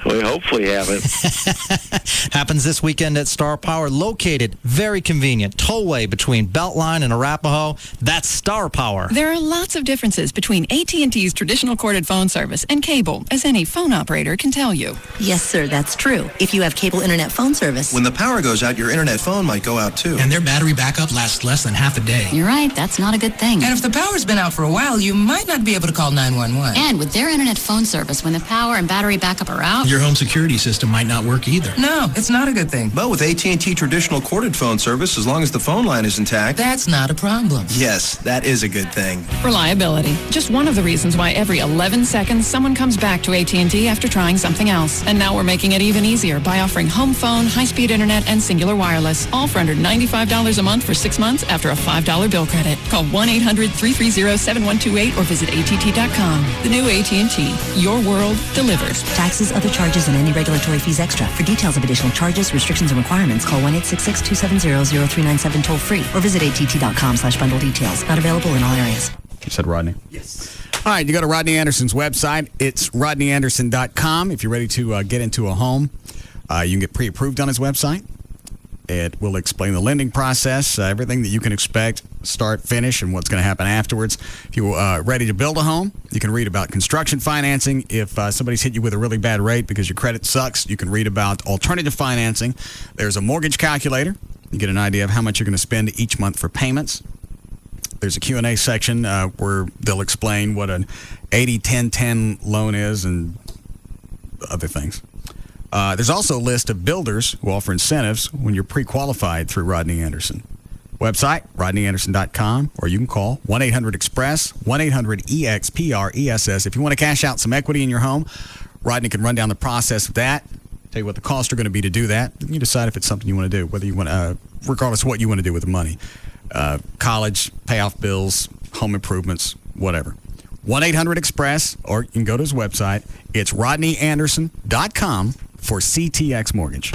We hopefully haven't. Happens this weekend at Star Power, located very convenient, tollway between Beltline and Arapahoe. That's Star Power. There are lots of differences between AT&T's traditional corded phone service and cable, as any phone operator can tell you. Yes, sir, that's true. If you have cable internet phone service. When the power goes out, your internet phone might go out too. And their battery backup lasts less than half a day. You're right, that's not a good thing. And if the power's been out for a while, you might not be able to call 911. And with their internet phone service, when the power and battery backup are out, your home security system might not work either. No, it's not a good thing. But with AT&T traditional corded phone service, as long as the phone line is intact, that's not a problem. Yes, that is a good thing. Reliability. Just one of the reasons why every 11 seconds someone comes back to AT&T after trying something else. And now we're making it even easier by offering home phone, high-speed internet, and singular wireless, all for under $95 a month for 6 months after a $5 bill credit. Call 1-800-330-7128 or visit att.com. The new AT&T. Your world delivers. Taxes, other charges, and any regulatory fees extra. For details of additional charges, restrictions, and requirements, call 1-866-270-0397 toll-free or visit att.com/bundle details. Not available in all areas. You said Rodney? Yes. All right, you go to Rodney Anderson's website. It's rodneyanderson.com. If you're ready to get into a home, you can get pre-approved on his website. It will explain the lending process, everything that you can expect, start, finish, and what's going to happen afterwards. If you're ready to build a home, you can read about construction financing. If somebody's hit you with a really bad rate because your credit sucks, you can read about alternative financing. There's a mortgage calculator. You get an idea of how much you're going to spend each month for payments. There's a Q&A section where they'll explain what an 80-10-10 loan is and other things. There's also a list of builders who offer incentives when you're pre-qualified through Rodney Anderson. Website, rodneyanderson.com, or you can call 1-800-EXPRESS, 1-800-EXPRESS. If you want to cash out some equity in your home, Rodney can run down the process of that, tell you what the costs are going to be to do that, and you decide if it's something you want to do, whether you want to, regardless of what you want to do with the money. College, pay off bills, home improvements, whatever. 1-800-EXPRESS, or you can go to his website. It's rodneyanderson.com for CTX Mortgage.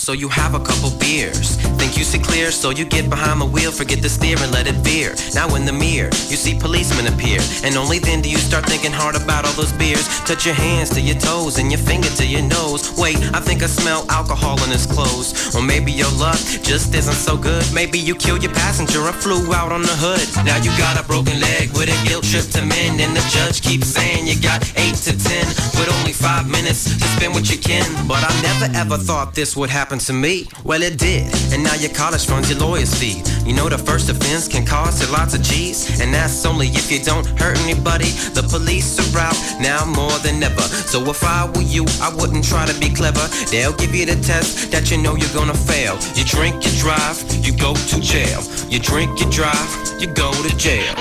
so you have a couple beers. Think you see clear, so you get behind the wheel, forget the steer and let it veer. Now in the mirror, you see policemen appear, and only then do you start thinking hard about all those beers. Touch your hands to your toes and your finger to your nose. Wait, I think I smell alcohol in his clothes. Or maybe your luck just isn't so good. Maybe you killed your passenger or flew out on the hood. Now you got a broken leg with a guilt trip to mend, and the judge keeps saying you got 8 to 10 with only 5 minutes to spend with your kin. But I never ever thought this would happen to me. Well, it did, and now your college funds your lawyer's fee. You know the first offense can cost you lots of G's, and that's only if you don't hurt anybody. The police are out now more than ever, so if I were you, I wouldn't try to be clever. They'll give you the test that you know you're gonna fail. You drink, you drive, you go to jail. You drink, you drive, you go to jail.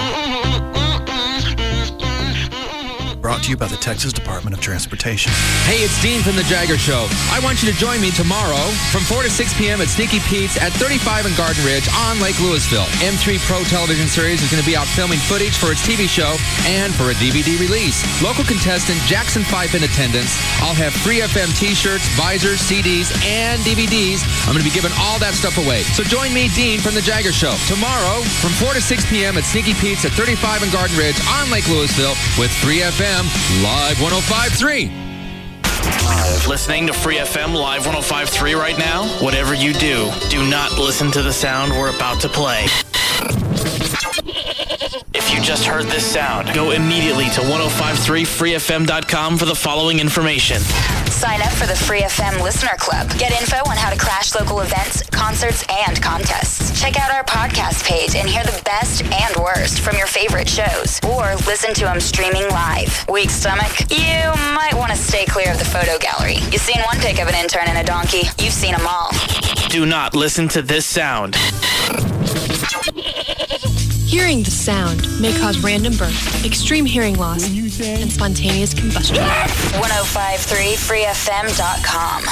Brought to you by the Texas Department of Transportation. Hey, it's Dean from The Jagger Show. I want you to join me tomorrow from 4 to 6 p.m. at Sneaky Pete's at 35 and Garden Ridge on Lake Louisville. M3 Pro Television Series is going to be out filming footage for its TV show and for a DVD release. Local contestant Jackson Fife in attendance. I'll have free FM t-shirts, visors, CDs, and DVDs. I'm going to be giving all that stuff away. So join me, Dean, from The Jagger Show, tomorrow from 4 to 6 p.m. at Sneaky Pete's at 35 and Garden Ridge on Lake Louisville with Free FM Live 105.3. Listening to Free FM Live 105.3 right now? Whatever you do, do not listen to the sound we're about to play. If you just heard this sound, go immediately to 1053freefm.com for the following information. Sign up for the Free FM Listener Club. Get info on how to crash local events, concerts, and contests. Check out our podcast page and hear the best and worst from your favorite shows. Or listen to them streaming live. Weak stomach? You might want to stay clear of the photo gallery. You've seen one pic of an intern and a donkey. You've seen them all. Do not listen to this sound. Hearing the sound may cause random birth, extreme hearing loss, and spontaneous combustion. 1053freefm.com.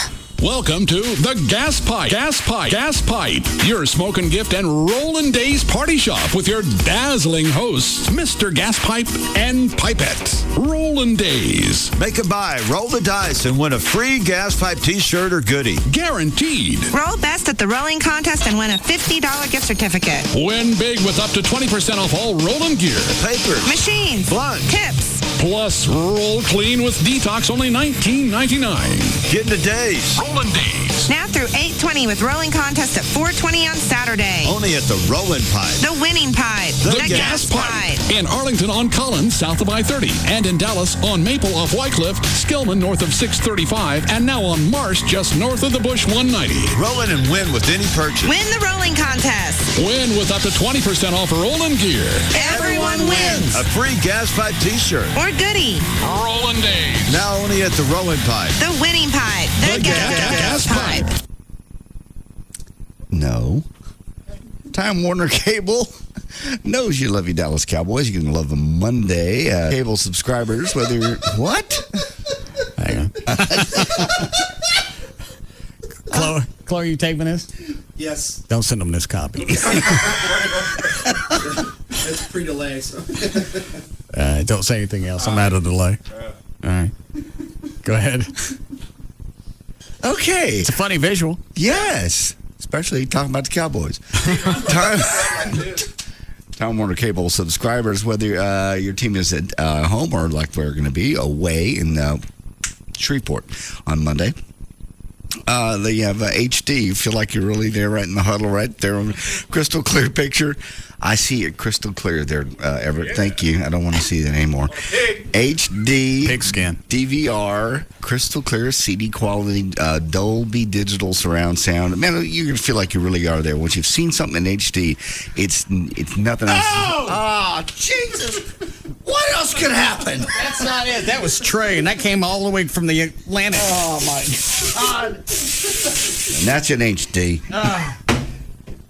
Welcome to the Gas Pipe. Your smoke and gift and Rollin' Days party shop with your dazzling hosts, Mr. Gas Pipe and Pipette. Rollin' Days. Make a buy, roll the dice, and win a free Gas Pipe t-shirt or goodie. Guaranteed. Roll best at the rolling contest and win a $50 gift certificate. Win big with up to 20% off all rollin' gear. Paper. Machines. Blunt. Tips. Plus, roll clean with detox, only $19.99. Get in the days. Rollin' Days. Now through 8/20 with rolling contest at 4/20 on Saturday. Only at the Rollin' Pipe. The winning pipe. The Gas Pipe. In Arlington on Collins, south of I-30. And in Dallas on Maple off Wycliffe, Skillman north of 635, and now on Marsh just north of the Bush 190. Roll in and win with any purchase. Win the rolling contest. Win with up to 20% off rollin' gear. Everyone wins. A free Gas Pipe t-shirt. Or goodie. Rollin' Days. Now only at the Rollin' Pipe. The winning pipe. The Gas Pipe. No. Time Warner Cable knows you love your Dallas Cowboys. You're going to love them Monday. Cable subscribers, whether you're... What? Hang on. Chloe, you taping this? Yes. Don't send them this copy. It's pre-delay, so. Don't say anything else. I'm out of delay. All right. Go ahead. Okay. It's a funny visual. Yes. Especially talking about the Cowboys. Time Warner Cable subscribers, whether your team is at home or like we're going to be away in Shreveport on Monday. They have HD. You feel like you're really there right in the huddle, right there on crystal clear picture. I see it crystal clear there, Everett. Yeah. Thank you. I don't want to see that anymore. HD. Pigskin. DVR. Crystal clear CD quality. Dolby digital surround sound. Man, you're going to feel like you really are there. Once you've seen something in HD, it's nothing else. Oh, Jesus. What else could happen? That's not it. That was Trey, and that came all the way from the Atlantic. Oh, my God. And that's in HD.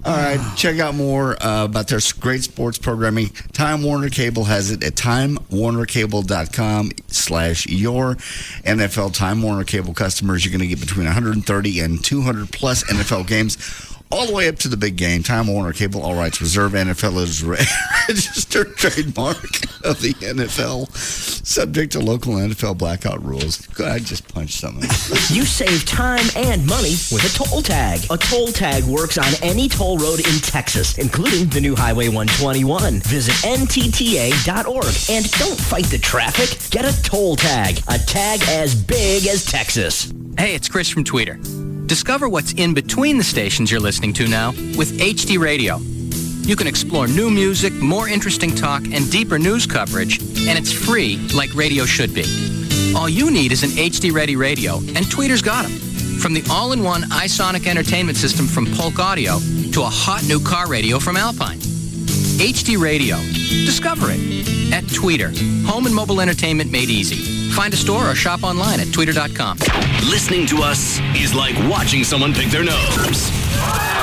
All right, check out more about their great sports programming. Time Warner Cable has it at timewarnercable.com/your NFL. Time Warner Cable customers, you're going to get between 130 and 200 plus NFL games all the way up to the big game. Time Warner Cable, all rights reserved. NFL is registered trademark of the NFL, subject to local NFL blackout rules. God, I just punched something. You save time and money with a toll tag. A toll tag works on any toll road in Texas, including the new Highway 121. Visit ntta.org and don't fight the traffic. Get a toll tag. A tag as big as Texas. Hey, it's Chris from Tweeter. Discover what's in between the stations you're listening to now with HD Radio. You can explore new music, more interesting talk, and deeper news coverage, and it's free like radio should be. All you need is an HD-ready radio, and Tweeter's got them. From the all-in-one iSonic entertainment system from Polk Audio to a hot new car radio from Alpine. HD Radio. Discover it at Tweeter. Home and mobile entertainment made easy. Find a store or shop online at tweeter.com. Listening to us is like watching someone pick their nose.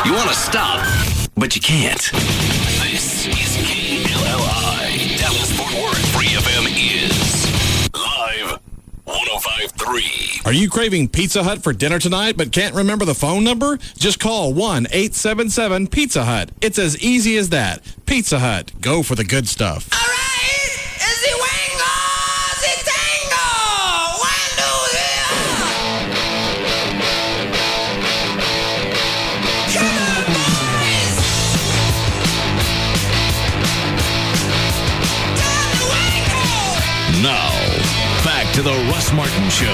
You want to stop, but you can't. This is KLLI. Dallas-Fort Worth. Free FM is live 105.3. Are you craving Pizza Hut for dinner tonight but can't remember the phone number? Just call 1-877-PIZZA-HUT. It's as easy as that. Pizza Hut. Go for the good stuff. Now, back to the Russ Martin Show.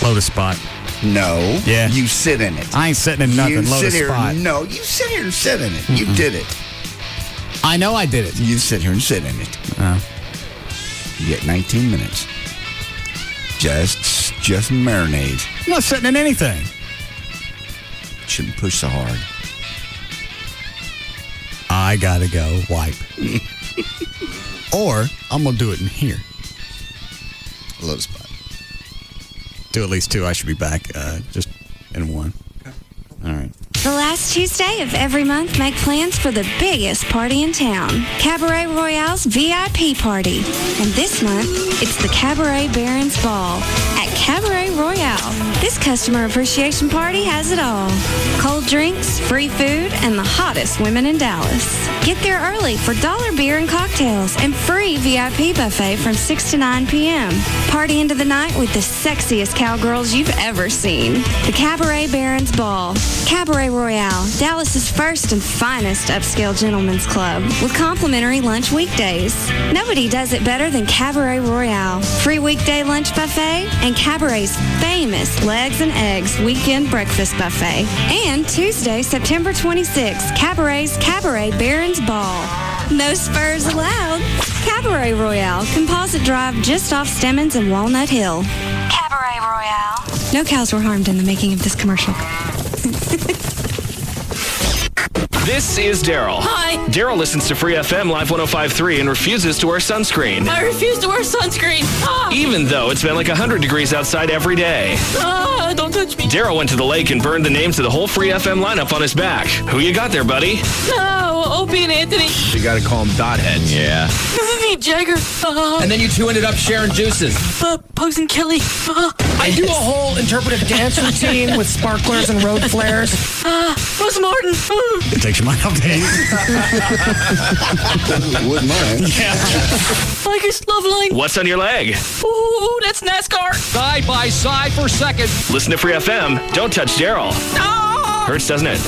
Lotus spot. No. Yeah. You sit in it. I ain't sitting in nothing. You Lotus sit here. spot. No, you sit here and sit in it. You did it. I know I did it. You sit here and sit in it. You get 19 minutes. Just marinade. I'm not sitting in anything. Shouldn't push so hard. I gotta go wipe. Or I'm gonna do it in here. Lotus spot. Do at least two. I should be back just in one. Okay. All right. The last Tuesday of every month, make plans for the biggest party in town, Cabaret Royale's VIP party. And this month, it's the Cabaret Barons Ball at Cabaret Royale. This customer appreciation party has it all. Cold drinks, free food, and the hottest women in Dallas. Get there early for dollar beer and cocktails and free VIP buffet from 6 to 9 p.m. Party into the night with the sexiest cowgirls you've ever seen. The Cabaret Barons Ball. Cabaret Royale, Dallas's first and finest upscale gentlemen's club, with complimentary lunch weekdays. Nobody does it better than Cabaret Royale. Free weekday lunch buffet and Cabaret's famous Legs and Eggs weekend breakfast buffet. And Tuesday, September 26th, Cabaret's Cabaret Barons Ball. No spurs allowed. Cabaret Royale, Composite Drive just off Stemmons and Walnut Hill. Cabaret Royale. No cows were harmed in the making of this commercial. This is Daryl. Hi. Daryl listens to Free FM Live 105.3 and refuses to wear sunscreen. I refuse to wear sunscreen. Even though it's been like 100 degrees outside every day. Don't touch me. Daryl went to the lake and burned the names of the whole Free FM lineup on his back. Who you got there, buddy? No, Opie and Anthony. You gotta call him Dotheads. Yeah. Mick Jagger. And then you two ended up sharing juices. Pugs and Kelly. I do a whole interpretive dance routine with sparklers and road flares. Russ Martin. It takes your mind off the Wouldn't mind. Yeah. Like his love line. What's on your leg? Ooh, that's NASCAR. Side by side for second. Listen to Free FM. Don't touch Daryl. Hurts, doesn't it?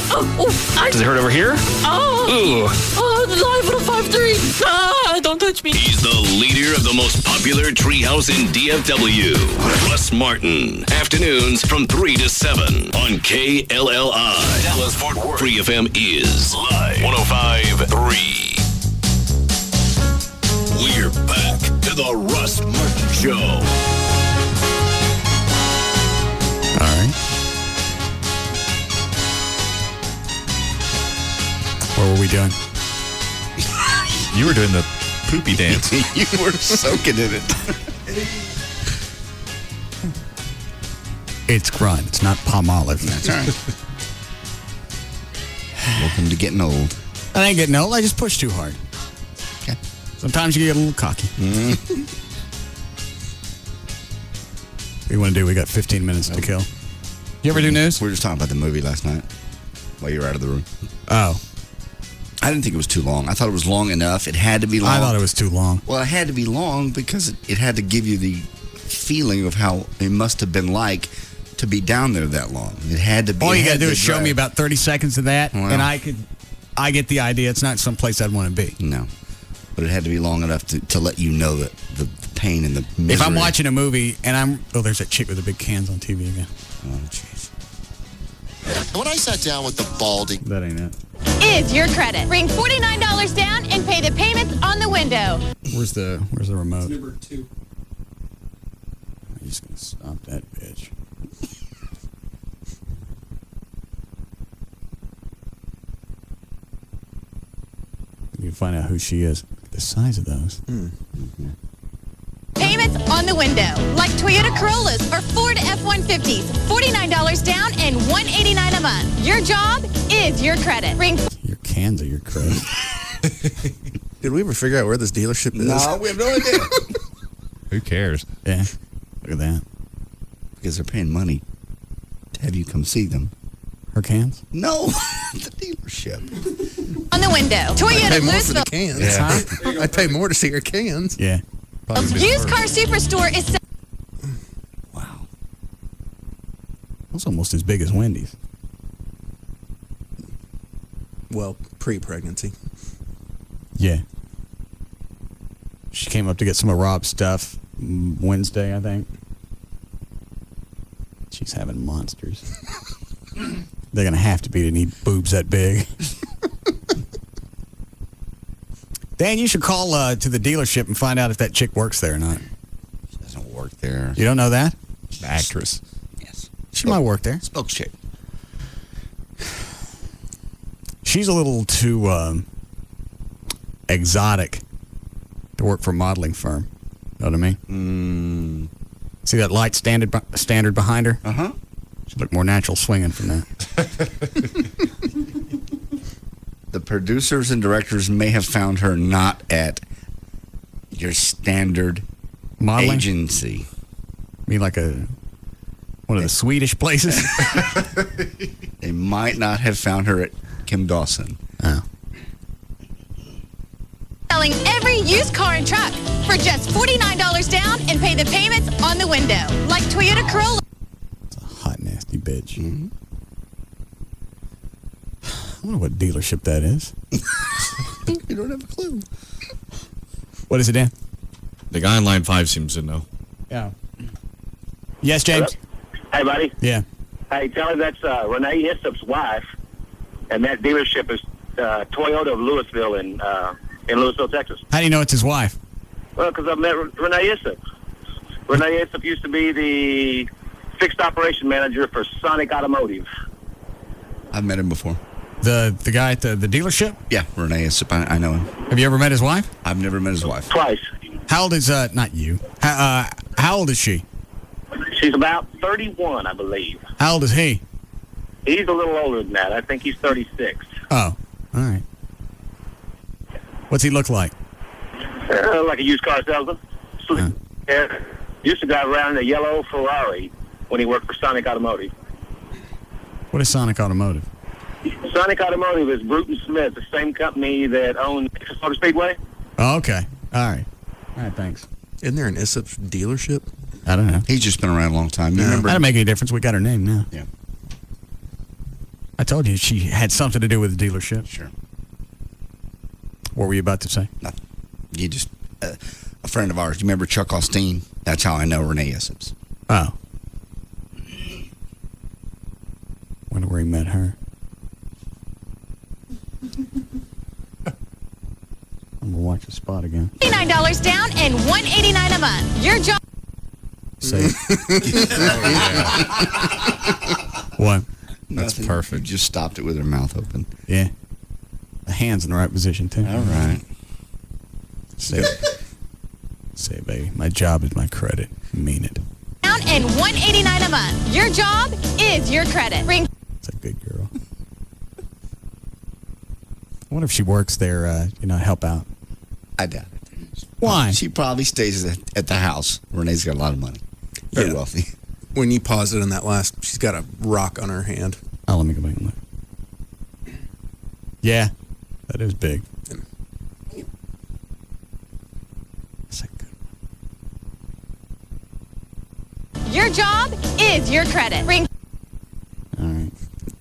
Does it hurt over here? Ooh. Live 105.3. Don't touch me. He's the leader of the most popular treehouse in DFW. Russ Martin. Afternoons from 3 to 7 on KLLI. Dallas Fort Worth. Free FM is live 105.3. We're back to the Russ Martin Show. All right. What were we doing? You were doing the poopy dance. You were soaking in it. It's grunt. It's not palm olive. That's all right. Welcome to getting old. I ain't getting old. I just push too hard. Okay. Sometimes you get a little cocky. Mm-hmm. What do you want to do? We got 15 minutes to kill. You ever do news? We were just talking about the movie last night while you were out of the room. Oh. I didn't think it was too long. I thought it was long enough. It had to be long. I thought it was too long. Well, it had to be long because it had to give you the feeling of how it must have been like to be down there that long. It had to be. All you got to do is show me about 30 seconds of that, and I get the idea. It's not someplace I'd want to be. No. But it had to be long enough to let you know that the pain and the misery. If I'm watching a movie and there's that chick with the big cans on TV again. Oh, jeez. When I sat down with the balding... That ain't it. Is your credit. Bring $49 down and pay the payments on the window. Where's the remote? Number 2. I'm just going to stop that bitch. You can find out who she is. Look at the size of those. Mm-hmm. Payments on the window, like Toyota Corollas or Ford F-150s. $49 down and $189 a month. Your job is your credit. Bring your cans are your credit. Did we ever figure out where this dealership is? No, we have no idea. Who cares? Yeah, look at that. Because they're paying money to have you come see them. Her cans? No, the dealership. on the window. Toyota I pay more for Louisville. the cans. Yeah. I pay more to see your cans. Yeah. Used Car Superstore is... Wow. That's almost as big as Wendy's. Well, pre-pregnancy. Yeah. She came up to get some of Rob's stuff Wednesday, I think. She's having monsters. They're going to have to be to need boobs that big. Dan, you should call to the dealership and find out if that chick works there or not. She doesn't work there. You don't know that? The actress. Yes. She might work there. Spokeschick. She's a little too exotic to work for a modeling firm. Know what I mean? See that light standard behind her? Uh-huh. She'd look more natural swinging from that. The producers and directors may have found her not at your standard modeling agency. I mean, like one of the Swedish places? They might not have found her at Kim Dawson. Oh. Selling every used car and truck for just $49 down and pay the payments on the window. Like Toyota Corolla. It's a hot, nasty bitch. Mm-hmm. I wonder what dealership that is. You don't have a clue. What is it, Dan? The guy on line 5 seems to know. Yeah. Yes, James? Hey, buddy. Yeah. Hey, tell him that's Renee Issup's wife, and that dealership is Toyota of Louisville in Louisville, Texas. How do you know it's his wife? Well, because I met Renee Issup. Renee Issup used to be the fixed operation manager for Sonic Automotive. I've met him before. The guy at the dealership? Yeah, Renee Issop. I know him. Have you ever met his wife? I've never met his wife. Twice. How old is, not you, how old is she? She's about 31, I believe. How old is he? He's a little older than that. I think he's 36. Oh, all right. What's he look like? Like a used car salesman. Yeah. Used to drive around in a yellow Ferrari when he worked for Sonic Automotive. What is Sonic Automotive? Sonic Automotive is Bruton Smith, the same company that owns Motor Speedway. Oh, okay. All right, thanks. Isn't there an Issop dealership? I don't know. He's just been around a long time. You remember? That doesn't make any difference. We got her name now. Yeah. I told you she had something to do with the dealership. Sure. What were you about to say? Nothing. You just, a friend of ours. You remember Chuck Austin? That's how I know Renee Issop's. Oh. Wonder where he met her. I'm gonna watch the spot again. $89 down and $189 a month. Your job. Say. What? That's Nothing. Perfect. You just stopped it with her mouth open. Yeah. The hand's in the right position, too. All right. Say, baby, my job is my credit. Mean it. Down and $189 a month. Your job is your credit. Bring That's a good girl. wonder if she works there, help out. I doubt it. Why? She probably stays at the house. Renee's got a lot of money. Very wealthy. When you pause it in that last, she's got a rock on her hand. Oh, let me go back and look. Yeah, that is big. Your job is your credit. Ring. All right.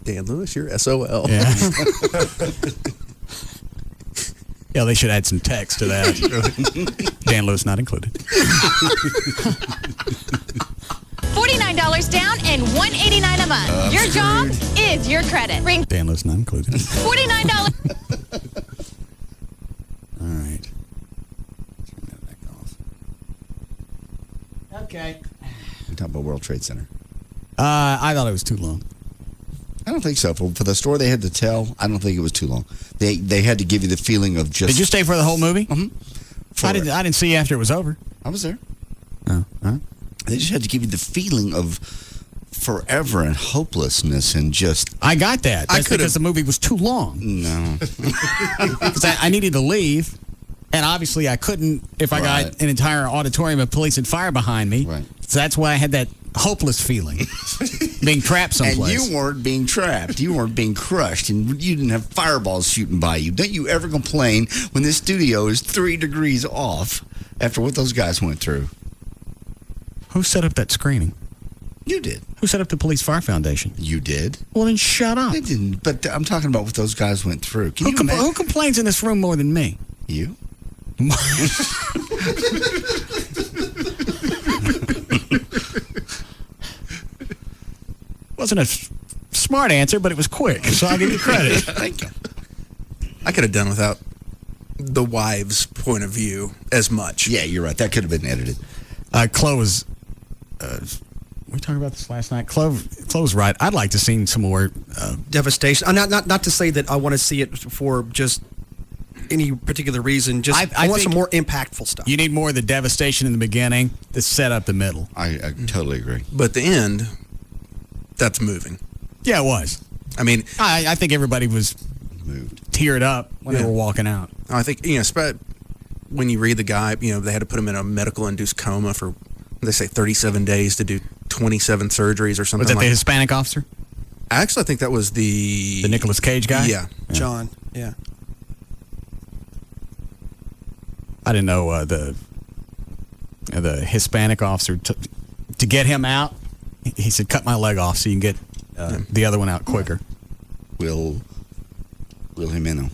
Dan Lewis, you're SOL. Yeah. Yeah, they should add some text to that. Dan Lewis not included. $49 down and $189 a month. Your job is your credit. Ring. Dan Lewis not included. $49. All right. Turn that back off. Okay. We're talking about World Trade Center. I thought it was too long. I don't think so. For the story they had to tell, I don't think it was too long. They had to give you the feeling of just... Did you stay for the whole movie? Mm-hmm. I didn't see you after it was over. I was there. Oh, all right. They just had to give you the feeling of forever and hopelessness and just... I got that. That's because the movie was too long. No. Because I needed to leave, and obviously I couldn't if I got an entire auditorium of police and fire behind me. Right. So that's why I had that hopeless feeling, being trapped someplace. And you weren't being trapped. You weren't being crushed, and you didn't have fireballs shooting by you. Don't you ever complain when this studio is 3 degrees off after what those guys went through? Who set up that screening? You did. Who set up the Police Fire Foundation? You did. Well, then shut up. I didn't, but I'm talking about what those guys went through. Who complains in this room more than me? You? Wasn't a smart answer, but it was quick, so I'll give you credit. Thank you. I could have done without the wives' point of view as much. Yeah, you're right. That could have been edited. Chloe was... we talked about this last night. Chloe was right. I'd like to see some more... devastation. Not to say that I want to see it for just any particular reason. Just I want some more impactful stuff. You need more of the devastation in the beginning to set up the middle. I totally agree. But the end, that's moving. Yeah, it was. I mean... I think everybody was moved, teared up when they were walking out. I think, when you read the guy, they had to put him in a medical-induced coma for, they say, 37 days to do 27 surgeries or something. Was that the Hispanic officer? Actually, I think that was the Nicolas Cage guy? Yeah. John, yeah. I didn't know the Hispanic officer, to get him out, he said, cut my leg off so you can get the other one out quicker. Will Jimeno.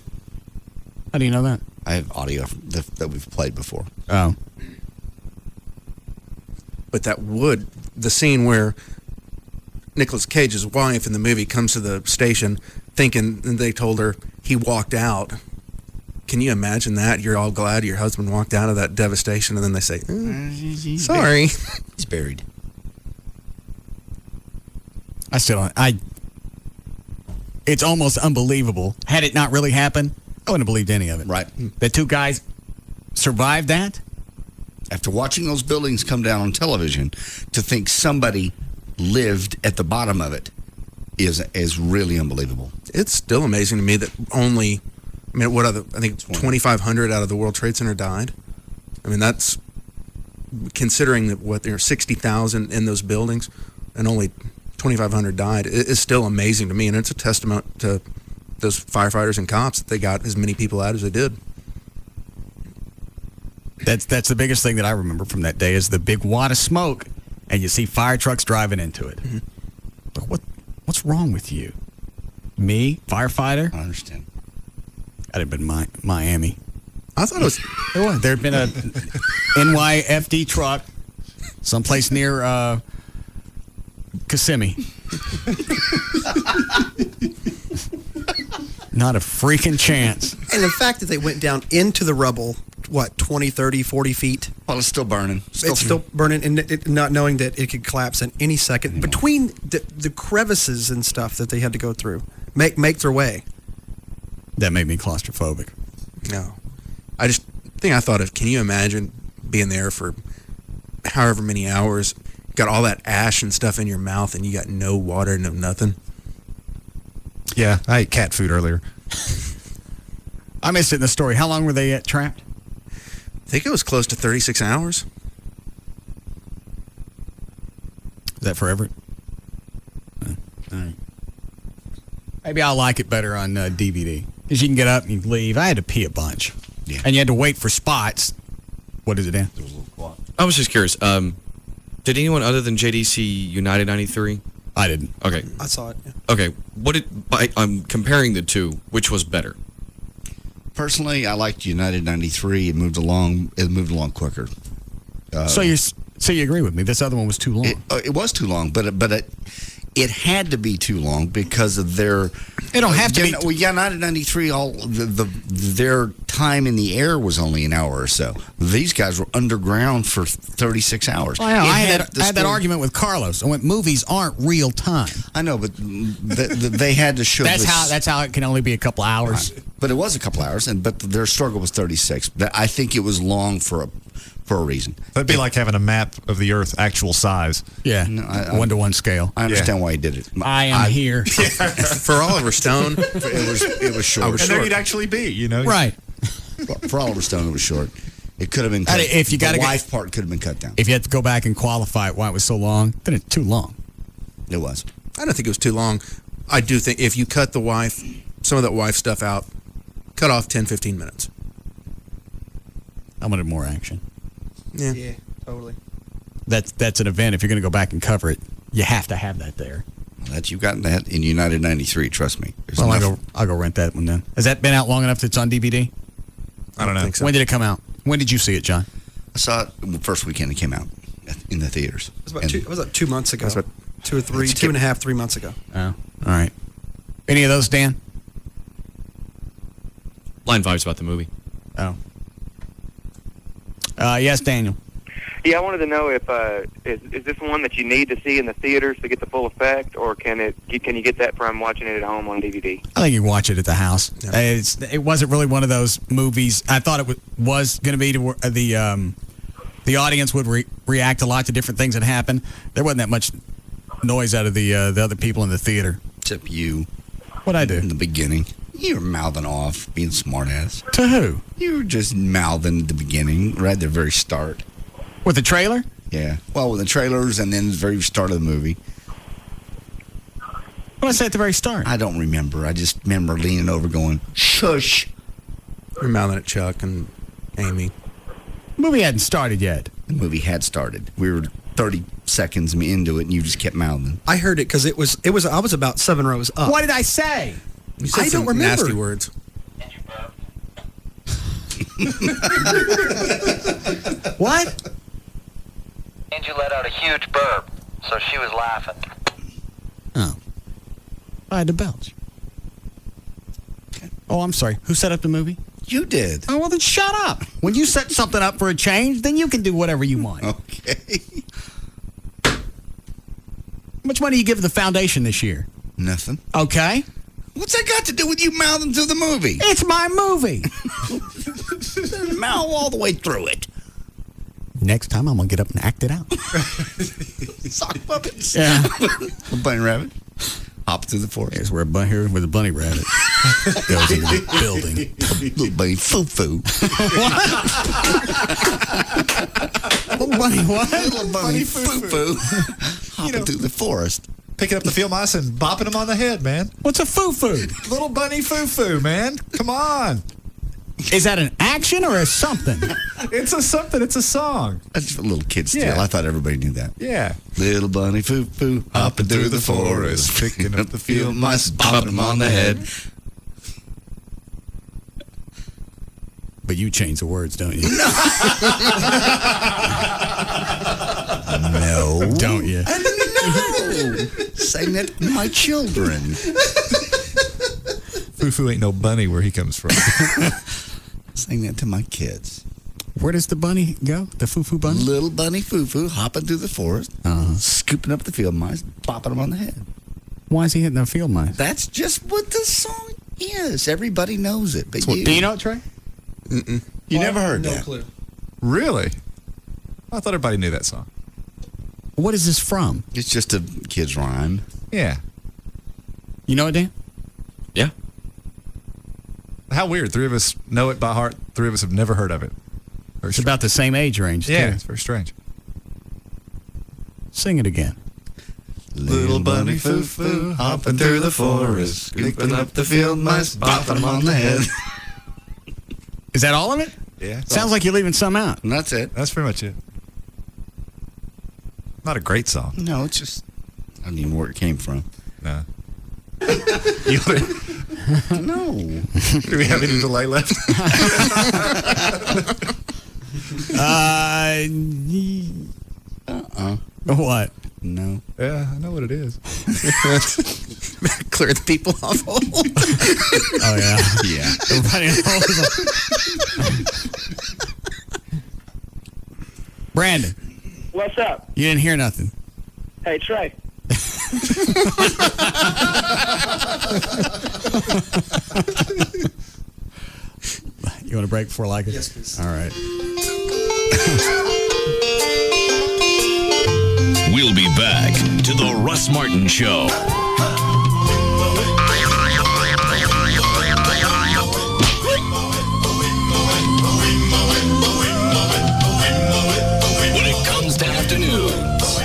How do you know that? I have audio that we've played before. Oh. But the scene where Nicolas Cage's wife in the movie comes to the station thinking they told her he walked out. Can you imagine that? You're all glad your husband walked out of that devastation, and then they say, sorry. He's buried. I still don't. It's almost unbelievable. Had it not really happened, I wouldn't have believed any of it. Right. The two guys survived that? After watching those buildings come down on television, to think somebody lived at the bottom of it is really unbelievable. It's still amazing to me that only, I think 2,500 out of the World Trade Center died. I mean, that's considering that there are 60,000 in those buildings and only 2,500 died. It's still amazing to me, and it's a testament to those firefighters and cops that they got as many people out as they did. That's the biggest thing that I remember from that day is the big wad of smoke, and you see fire trucks driving into it. Mm-hmm. But what's wrong with you? Me, firefighter? I understand. That'd have been Miami. I thought it was. There was. There'd been a NYFD truck someplace near Kissimmee. Not a freaking chance. And the fact that they went down into the rubble, 20, 30, 40 feet? Well, it's still burning. It's still burning, and not knowing that it could collapse in any second. Between the crevices and stuff that they had to go through, make their way. That made me claustrophobic. No. I thought of, can you imagine being there for however many hours, got all that ash and stuff in your mouth, and you got no water, no nothing? Yeah, I ate cat food earlier. I missed it in the story. How long were they trapped? I think it was close to 36 hours. Is that forever? All right. Maybe I'll like it better on DVD. Because you can get up and you can leave. I had to pee a bunch. Yeah. And you had to wait for spots. What is it, Dan? I was just curious. Did anyone other than JDC United 93? I didn't. Okay. I saw it. Yeah. Okay. I'm comparing the two. Which was better? Personally, I liked United 93. It moved along quicker. So you agree with me? This other one was too long. It was too long, but it had to be too long because of their. It don't have to be. Well, United 93. Their time in the air was only an hour or so. These guys were underground for 36 hours. Well, I had that argument with Carlos. I went, movies aren't real time. I know, but they had to show. That's how it can only be a couple hours. But it was a couple hours, but their struggle was 36. I think it was long for a reason. That'd be like having a map of the Earth actual size. Yeah, 1-to-1 scale. I understand why he did it. I am here. For Oliver Stone, it was short. And there you'd actually be, Right. For Oliver Stone, it was short. It could have been cut. The wife part could have been cut down. If you had to go back and qualify it why it was so long, then it's too long. It was. I don't think it was too long. I do think if you cut some of that wife stuff out, cut off 10, 15 minutes. I wanted more action. Yeah, totally. That's an event. If you're going to go back and cover it, you have to have that there. You got that in United 93. Trust me. Well, I'll go rent that one then. Has that been out long enough that it's on DVD? I don't know. So. When did it come out? When did you see it, John? I saw it the first weekend it came out in the theaters. It was about 2 months ago. 2 or 3, 2.5, 3 months ago. Oh, all right. Any of those, Dan? Line 5's about the movie. Oh. Yes, Daniel. Yeah, I wanted to know if is this one that you need to see in the theaters to get the full effect, or can you get that from watching it at home on DVD? I think you can watch it at the house. Yeah. It wasn't really one of those movies. I thought it was going to be the audience would react a lot to different things that happened. There wasn't that much noise out of the other people in the theater. Except you. What'd I do? In the beginning. You were mouthing off, being smartass. To who? You were just mouthing at the beginning, right at the very start. With the trailer? Yeah. Well, with the trailers and then the very start of the movie. What did I say at the very start? I don't remember. I just remember leaning over going, shush. You're mouthing at Chuck and Amy. The movie hadn't started yet. The movie had started. We were 30 seconds into it, and you just kept mouthing. I heard it because it was. I was about 7 rows up. What did I say? You said some nasty words. What? And you let out a huge burp, so she was laughing. Oh. I had to belch. Okay. Oh, I'm sorry. Who set up the movie? You did. Oh, well, then shut up. When you set something up for a change, then you can do whatever you want. Okay. How much money you give the foundation this year? Nothing. Okay. What's that got to do with you mouthing through the movie? It's my movie. Mouth all the way through it. Next time, I'm going to get up and act it out. Sock puppets. Yeah. A bunny rabbit. Hop through the forest. Here's where a bunny rabbit goes into the building. Little bunny foo-foo. What? Little bunny what? Little bunny foo-foo. Hopping through the forest. Picking up the field mice and bopping them on the head, man. What's a foo-foo? Little bunny foo-foo, man. Come on. Is that an action or a something? It's a something. It's a song. That's a little kid still. Yeah. I thought everybody knew that. Yeah. Little bunny foo-foo, hopping through the forest, picking up the field mice, bopping them on the head. But you change the words, don't you? No. Don't you? No. Saying that to my children. Foo-foo ain't no bunny where he comes from. Saying that to my kids. Where does the bunny go? The foo-foo bunny? Little bunny foo-foo hopping through the forest, scooping up the field mice, bopping them on the head. Why is he hitting the field mice? That's just what the song is. Everybody knows it. But Do you know it, Trey? Mm-mm. You never heard that? No clue. Really? I thought everybody knew that song. What is this from? It's just a kid's rhyme. Yeah. You know it, Dan? Yeah. How weird. 3 of us know it by heart. 3 of us have never heard of it. It's about the same age range, Yeah, too. it's very strange. Sing it again. Little bunny foo-foo, hopping through the forest, scooping up the field mice, bopping them on the head. Is that all of it? Yeah. Sounds like you're leaving some out. And that's it. That's pretty much it. Not a great song. No, it's just, I don't even know where it came from. No. No. Do we have any delay left? What? No. Yeah, I know what it is. Clear the people off hold. Oh, yeah. Yeah. Everybody on hold. Brandon, What's up? you didn't hear nothing. Hey, Trey. You want a break before I like it? Yes, please. All right. We'll be back to the Russ Martin Show. When it comes to afternoons,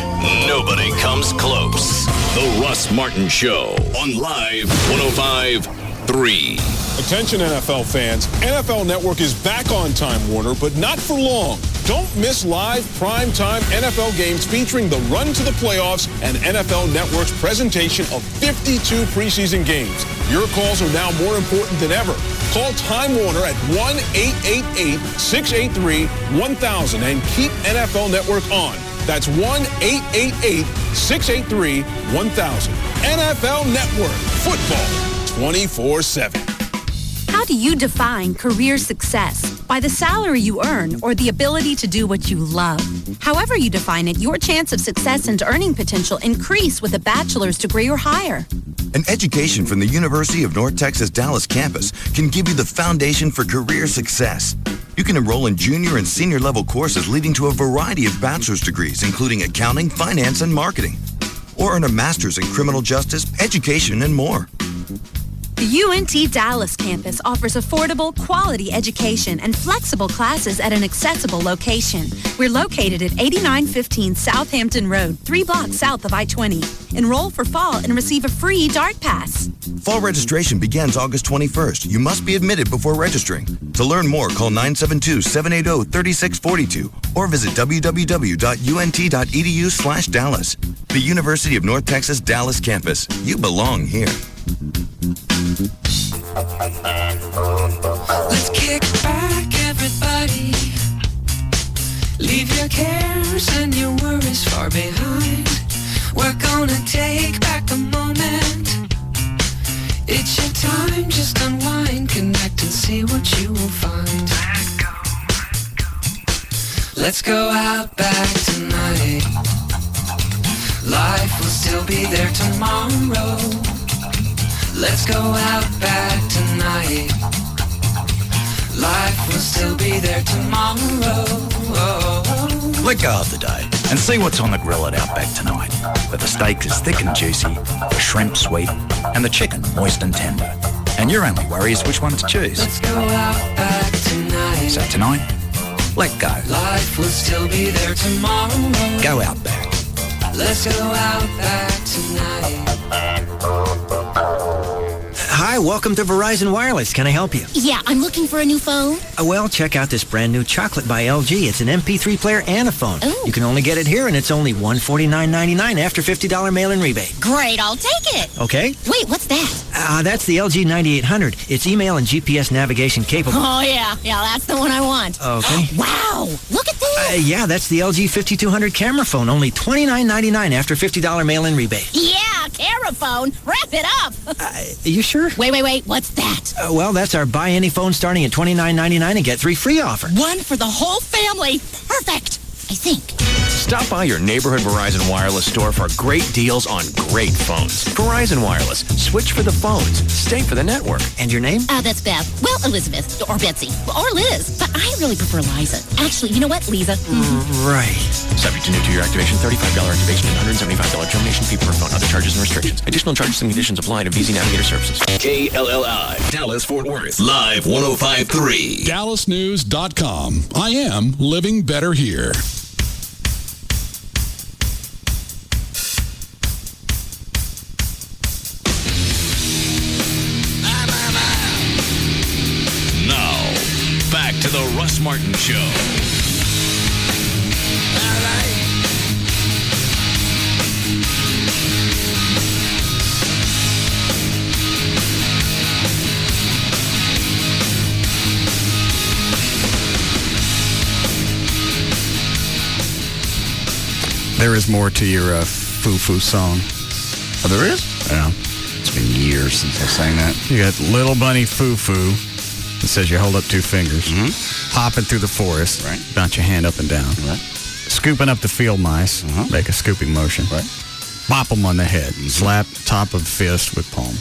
nobody comes close. The Russ Martin Show on Live 105.3. Attention NFL fans, NFL Network is back on Time Warner, but not for long. Don't miss live primetime NFL games featuring the run to the playoffs and NFL Network's presentation of 52 preseason games. Your calls are now more important than ever. Call Time Warner at 1-888-683-1000 and keep NFL Network on. That's 1-888-683-1000. NFL Network, football 24/7. How do you define career success? By the salary you earn or the ability to do what you love? However you define it, your chance of success and earning potential increase with a bachelor's degree or higher. An education from the University of North Texas Dallas campus can give you the foundation for career success. You can enroll in junior and senior level courses leading to a variety of bachelor's degrees, including accounting, finance, and marketing. Or earn a master's in criminal justice, education, and more. The UNT Dallas campus offers affordable, quality education and flexible classes at an accessible location. We're located at 8915 Southampton Road, 3 blocks south of I-20. Enroll for fall and receive a free DART pass. Fall registration begins August 21st. You must be admitted before registering. To learn more, call 972-780-3642 or visit www.unt.edu/Dallas. The University of North Texas Dallas campus. You belong here. Let's kick back, everybody. Leave your cares and your worries far behind. We're gonna take back the moment. It's your time, just unwind, connect and see what you will find. Let's go out back tonight. Life will still be there tomorrow. Let's go out back tonight. Life will still be there tomorrow. Let go of the day and see what's on the grill at Outback tonight. Where the steak is thick and juicy, the shrimp sweet, and the chicken moist and tender. And your only worry is which one to choose. Let's go out back tonight. So tonight, let go. Life will still be there tomorrow. Go Outback. Let's go out back tonight. Hi, welcome to Verizon Wireless. Can I help you? Yeah, I'm looking for a new phone. Well, check out this brand new Chocolate by LG. It's an MP3 player and a phone. Ooh. You can only get it here, and it's only $149.99 after $50 mail-in rebate. Great, I'll take it. Okay? Wait, what's that? That's the LG 9800. It's email and GPS navigation capable. Oh, yeah, that's the one I want. Okay. Wow, look at this. Yeah, that's the LG 5200 camera phone. Only $29.99 after $50 mail-in rebate. Yeah, camera phone. Wrap it up. You sure? Wait, what's that? Well, that's our buy any phone starting at $29.99 and get 3 free offer. One for the whole family. Perfect, I think. Stop by your neighborhood Verizon Wireless store for great deals on great phones. Verizon Wireless. Switch for the phones. Stay for the network. And your name? That's Beth. Well, Elizabeth. Or Betsy. Or Liz. But I really prefer Liza. Actually, you know what, Lisa? Right. Subject to new 2-year activation, $35 activation, and $175 termination fee per phone. Other charges and restrictions. Additional charges and conditions apply to VZ Navigator services. KLLI, Dallas Fort Worth, live 105.3. DallasNews.com. I am living better here. Now, back to the Russ Martin Show. There is more to your foo-foo song. Oh, there is? Yeah. It's been years since I sang that. You got Little Bunny Foo-Foo. It says you hold up two fingers. Hopping through the forest. Right. Bounce your hand up and down. Right. Scooping up the field mice. Make a scooping motion. Right. Bop them on the head. Slap top of fist with palm.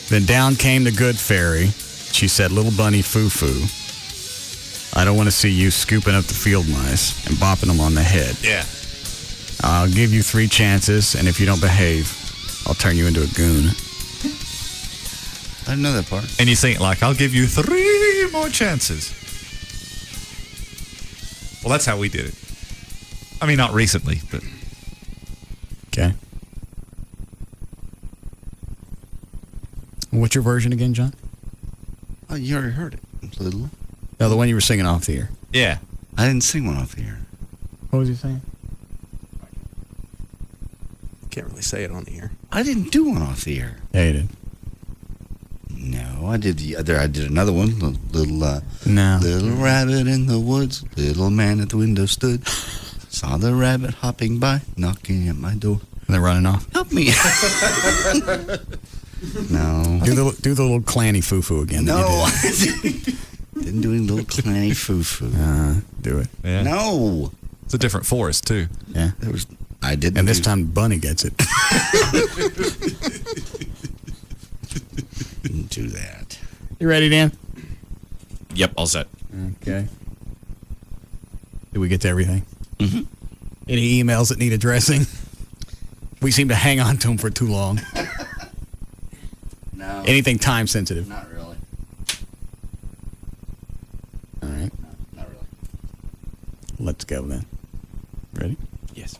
Then down came the good fairy. She said, Little Bunny Foo-Foo, I don't want to see you scooping up the field mice and bopping them on the head. Yeah. I'll give you 3 chances, and if you don't behave, I'll turn you into a goon. I didn't know that part. And you sing it like, I'll give you 3 more chances. Well, that's how we did it. I mean, not recently, but... Okay. What's your version again, John? Oh, you already heard it. Little. No, the one you were singing off the air. Yeah. I didn't sing one off the air. What was he saying? Can't really say it on the air. I didn't do one off the air. Yeah, you did. No, I did the other. I did another one. Little rabbit in the woods. Little man at the window stood. Saw the rabbit hopping by, knocking at my door. And they're running off. Help me. No. Do the little clanny foo-foo again. No. Didn't do any little clanny foo-foo. Do it. Yeah. No. It's a different forest, too. Yeah. I didn't. And this time Bunny gets it. Didn't do that. You ready, Dan? Yep, all set. Okay. Did we get to everything? Mm-hmm. Any emails that need addressing? We seem to hang on to them for too long. No. Anything time sensitive? Not really. All right. No, not really. Let's go then. Ready? Yes.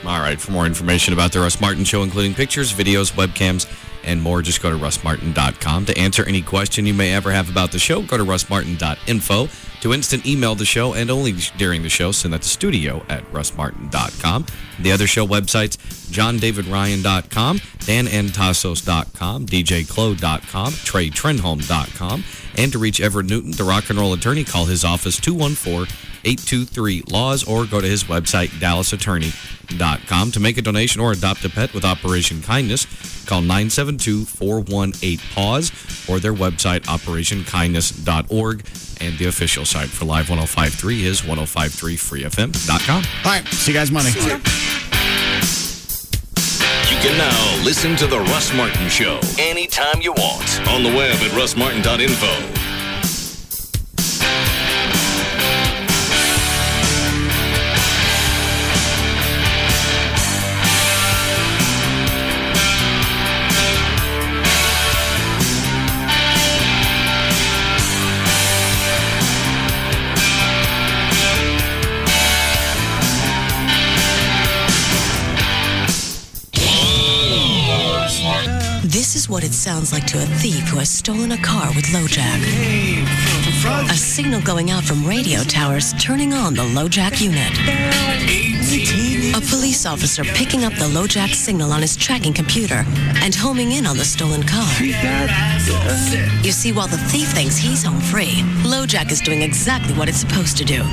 All right, for more information about the Russ Martin Show, including pictures, videos, webcams, and more, just go to russmartin.com. To answer any question you may ever have about the show, go to russmartin.info. To instant email the show, and only during the show, send that to studio@russmartin.com. The other show websites, johndavidryan.com, danantasos.com, djclo.com, treytrenholm.com. And to reach Everett Newton, the rock and roll attorney, call his office 214-823-LAWS or go to his website, dallasattorney.com. To make a donation or adopt a pet with Operation Kindness, call 972-418-PAWS or their website, operationkindness.org. And the official site for Live 105.3 is 105.3freefm.com. All right. See you guys Monday. You can now listen to The Russ Martin Show anytime you want on the web at russmartin.info. This is what it sounds like to a thief who has stolen a car with LoJack. A signal going out from radio towers turning on the LoJack unit. A police officer picking up the LoJack signal on his tracking computer and homing in on the stolen car. You see, while the thief thinks he's home free, LoJack is doing exactly what it's supposed to do.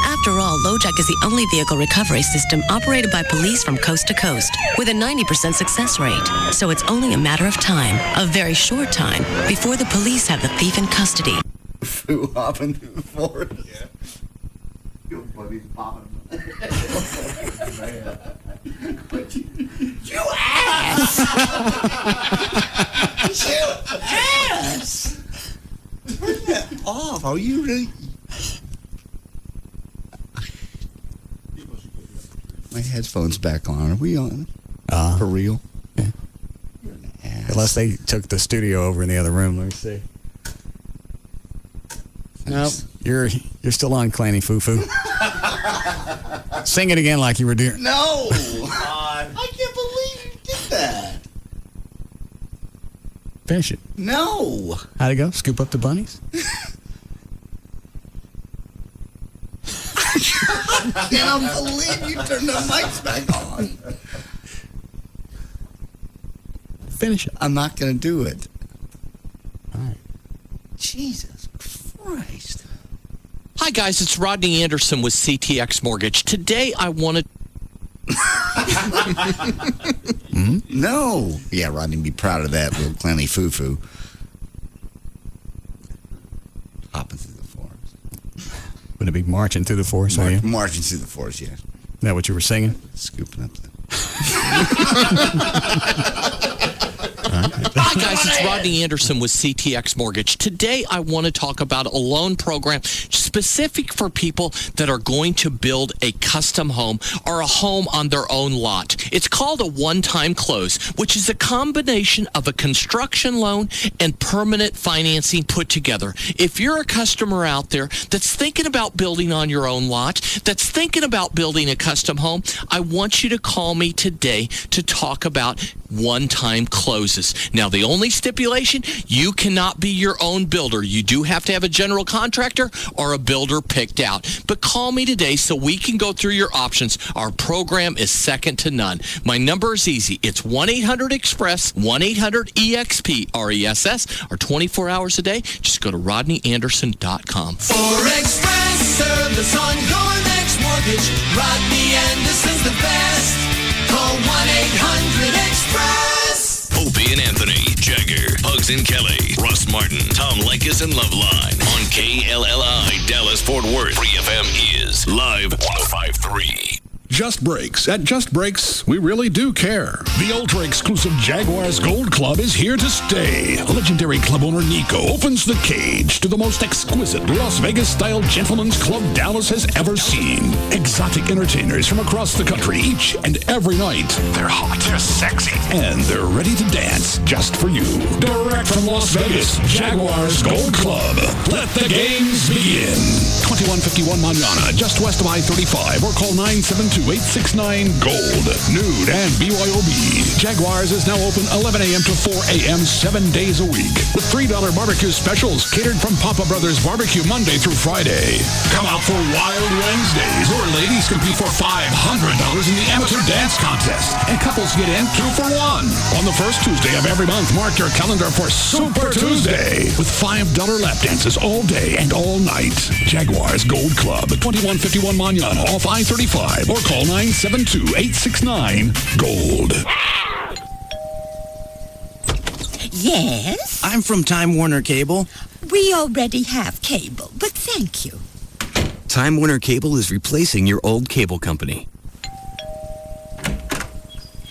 After all, LoJack is the only vehicle recovery system operated by police from coast to coast with a 90% success rate. So it's only a matter of time, a very short time, before the police have the thief in custody. Foo hopping through the forest. Your buddy's bobbing. You ass! You ass! Turn that off. Are you really? My headphones back on. Are we on? For real? Yeah. Unless they took the studio over in the other room. Let me see. Nope. You're still on, Clanny Foo-Foo. Sing it again like you were doing. No! I can't believe you did that. Finish it. No! How'd it go? Scoop up the bunnies? I cannot believe you turned the mics back on. Finish it. I'm not going to do it. All right. Jesus Christ. Hi, guys. It's Rodney Anderson with CTX Mortgage. Today, I want to... No. Yeah, Rodney, be proud of that little clanny foo-foo. Hopping through the forest. Would it be marching through the forest? Marching through the forest, yeah. Is that what you were singing? Scooping up the... Hi, guys. It's Rodney Anderson with CTX Mortgage. Today, I want to talk about a loan program specific for people that are going to build a custom home or a home on their own lot. It's called a one-time close, which is a combination of a construction loan and permanent financing put together. If you're a customer out there that's thinking about building on your own lot, that's thinking about building a custom home, I want you to call me today to talk about one-time closes. Now, the only stipulation, you cannot be your own builder. You do have to have a general contractor or a builder picked out. But call me today so we can go through your options. Our program is second to none. My number is easy. It's 1-800-EXPRESS, 1-800-EXP-RESS, or 24 hours a day. Just go to rodneyanderson.com. For express service on your next mortgage, Rodney Anderson's the best. Call 1-800-EXPRESS. Opie and Anthony, Jagger, Pugs and Kelly, Russ Martin, Tom Leykis and Loveline on KLLI, Dallas, Fort Worth. Free FM is Live 105.3. Just Breaks. At Just Breaks, we really do care. The ultra-exclusive Jaguars Gold Club is here to stay. Legendary club owner Nico opens the cage to the most exquisite Las Vegas-style gentleman's club Dallas has ever seen. Exotic entertainers from across the country each and every night. They're hot, they're sexy, and they're ready to dance just for you. Direct from Las Vegas, Jaguars Gold Club. Let the games begin. 2151 Manana, just west of I-35, or call 972-869-GOLD. Nude and BYOB. Jaguars is now open 11 a.m. to 4 a.m. 7 days a week. With $3 barbecue specials catered from Papa Brothers Barbecue Monday through Friday. Come out for Wild Wednesdays, or ladies compete for $500 in the amateur dance contest. And couples get in 2 for 1. On the first Tuesday of every month, mark your calendar for Super Tuesday. With $5 lap dances all day and all night. Jaguars Gold Club, 2151 Manana, off I-35, or call 972-869-GOLD. Yes? I'm from Time Warner Cable. We already have cable, but thank you. Time Warner Cable is replacing your old cable company.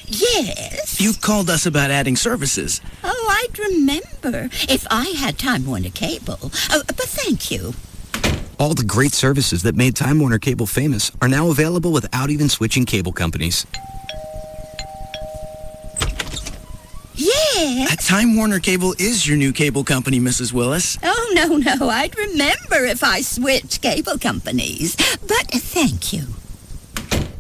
Yes? You've called us about adding services. Oh, I'd remember if I had Time Warner Cable. Oh, but thank you. All the great services that made Time Warner Cable famous are now available without even switching cable companies. Yes? Time Warner Cable is your new cable company, Mrs. Willis. Oh, no, I'd remember if I switched cable companies. But thank you.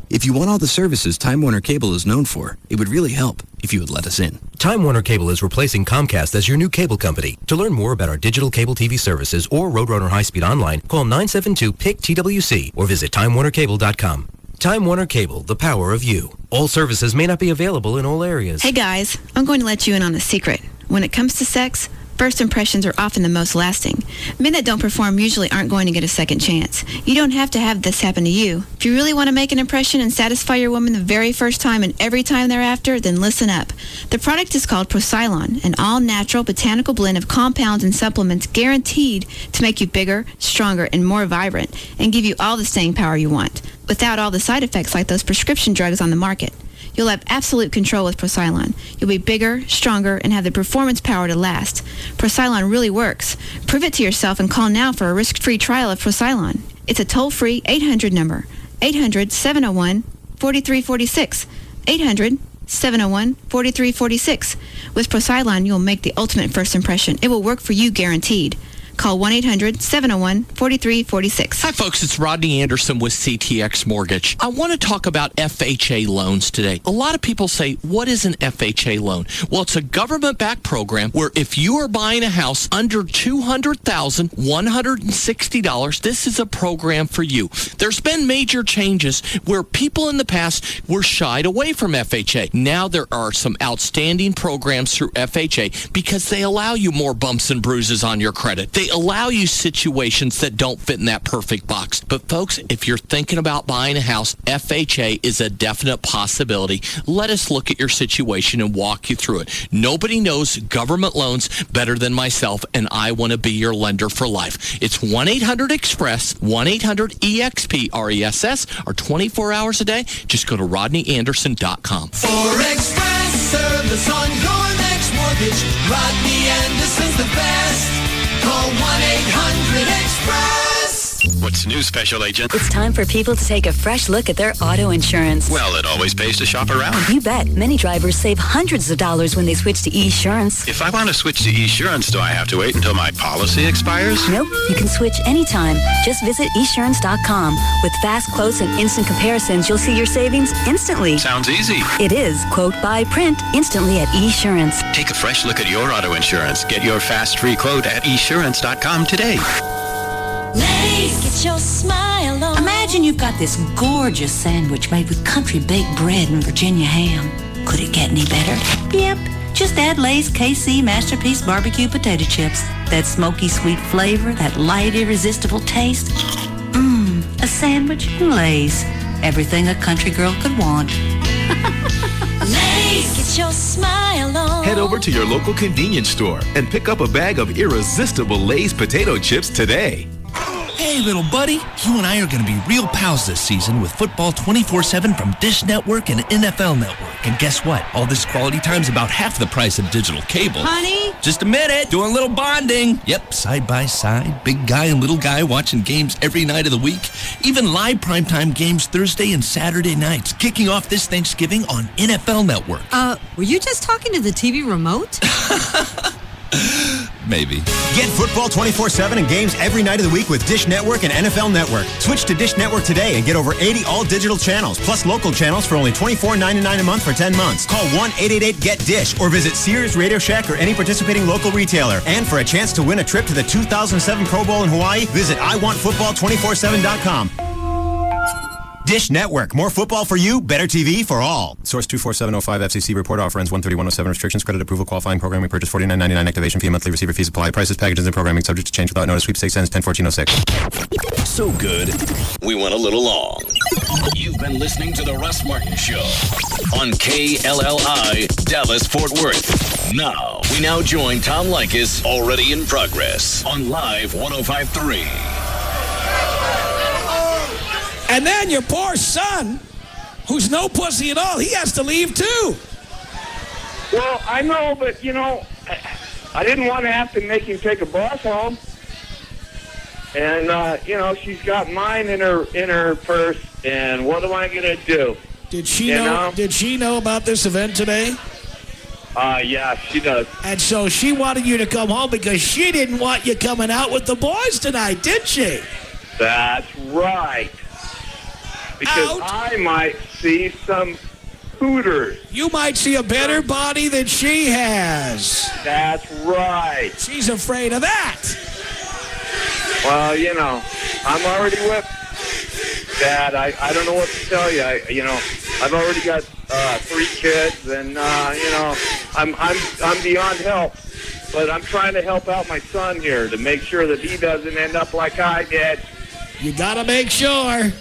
If you want all the services Time Warner Cable is known for, it would really help if you would let us in. Time Warner Cable is replacing Comcast as your new cable company. To learn more about our digital cable TV services or Roadrunner High Speed Online, call 972-PIC-TWC or visit TimeWarnerCable.com. Time Warner Cable, the power of you. All services may not be available in all areas. Hey guys, I'm going to let you in on a secret. When it comes to sex, First impressions are often the most lasting. Men that don't perform usually aren't going to get a second chance. You don't have to have this happen to you. If you really want to make an impression and satisfy your woman the very first time and every time thereafter, then listen up. The product is called Procylon, an all-natural botanical blend of compounds and supplements guaranteed to make you bigger, stronger, and more vibrant, and give you all the staying power you want, without all the side effects like those prescription drugs on the market. You'll have absolute control with Procylon. You'll be bigger, stronger, and have the performance power to last. Procylon really works. Prove it to yourself and call now for a risk-free trial of Procylon. It's a toll-free 800 number, 800-701-4346, 800-701-4346. With Procylon, you'll make the ultimate first impression. It will work for you guaranteed. Call 1-800-701-4346. Hi, folks. It's Rodney Anderson with CTX Mortgage. I want to talk about FHA loans today. A lot of people say, what is an FHA loan? Well, it's a government-backed program where if you are buying a house under $200,160, this is a program for you. There's been major changes where people in the past were shied away from FHA. Now there are some outstanding programs through FHA because they allow you more bumps and bruises on your credit. They allow you situations that don't fit in that perfect box. But folks, if you're thinking about buying a house, FHA is a definite possibility. Let us look at your situation and walk you through it. Nobody knows government loans better than myself, and I want to be your lender for life. It's 1-800-EXPRESS, 1-800-EXPRESS, or 24 hours a day. Just go to rodneyanderson.com. For express service on your next mortgage, Rodney Anderson's the best. Call 1-800-EXPRESS. What's new, Special Agent? It's time for people to take a fresh look at their auto insurance. Well, it always pays to shop around. You bet. Many drivers save hundreds of dollars when they switch to Esurance. If I want to switch to Esurance, do I have to wait until my policy expires? Nope. You can switch anytime. Just visit Esurance.com. With fast quotes and instant comparisons, you'll see your savings instantly. Sounds easy. It is. Quote, buy, print instantly at Esurance. Take a fresh look at your auto insurance. Get your fast free quote at Esurance.com today. Get your smile on. Imagine you've got this gorgeous sandwich made with country baked bread and Virginia ham. Could it get any better? Yep. Just add Lay's KC Masterpiece Barbecue Potato Chips. That smoky sweet flavor, that light irresistible taste. Mmm, a sandwich and Lay's. Everything a country girl could want. Lay's, get your smile on. Head over to your local convenience store and pick up a bag of irresistible Lay's potato chips today. Hey, little buddy. You and I are going to be real pals this season with football 24/7 from Dish Network and NFL Network. And guess what? All this quality time's about half the price of digital cable. Honey? Just a minute. Doing a little bonding. Yep, side by side. Big guy and little guy watching games every night of the week. Even live primetime games Thursday and Saturday nights. Kicking off this Thanksgiving on NFL Network. Were you just talking to the TV remote? Maybe. Get football 24/7 and games every night of the week with Dish Network and NFL Network. Switch to Dish Network today and get over 80 all-digital channels, plus local channels for only $24.99 a month for 10 months. Call 1-888-GET-DISH or visit Sears, Radio Shack, or any participating local retailer. And for a chance to win a trip to the 2007 Pro Bowl in Hawaii, visit IWantFootball247.com. Dish Network. More football for you, better TV for all. Source 24705 FCC report offer ends 13107. Restrictions, credit approval, qualifying programming purchase $49.99. Activation fee, monthly receiver fees apply. Prices, packages, and programming subject to change without notice. Sweepstakes ends 10/14/06. So good, we went a little long. You've been listening to The Russ Martin Show on KLLI, Dallas, Fort Worth. Now, we join Tom Leykis, already in progress, on Live 105.3. And then your poor son, who's no pussy at all, he has to leave too. Well, I know, but, I didn't want to have to make him take a bus home. And, she's got mine in her purse, and what am I going to do? Did she know about this event today? Yeah, she does. And so she wanted you to come home because she didn't want you coming out with the boys tonight, did she? That's right. Because I might see some hooters. You might see a better body than she has. That's right. She's afraid of that. Well, I'm already with Dad. I don't know what to tell you. I've already got 3 kids, and I'm beyond help. but I'm trying to help out my son here to make sure that he doesn't end up like I did. You got to make sure.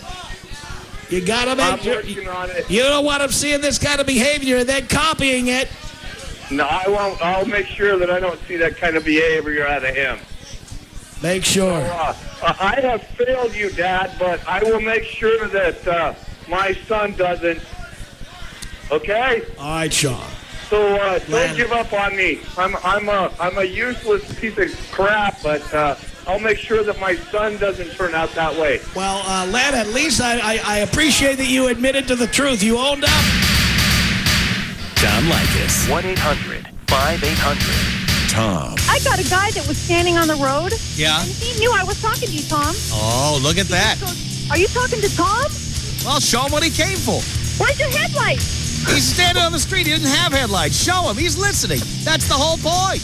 You got to make sure. Working on it. You don't want him seeing this kind of behavior and then copying it. No, I won't. I'll make sure that I don't see that kind of behavior out of him. Make sure. I have failed you, Dad, but I will make sure that my son doesn't. Okay? All right, Sean. So don't give up on me. I'm a useless piece of crap, but I'll make sure that my son doesn't turn out that way. Well, Len, at least I appreciate that you admitted to the truth. You owned up. Tom Leykis. 1-800-5800-TOM. I got a guy that was standing on the road. Yeah. And he knew I was talking to you, Tom. Oh, look at that. Are you talking to Tom? Well, show him what he came for. Where's your headlight? He's standing on the street. He didn't have headlights. Show him. He's listening. That's the whole point.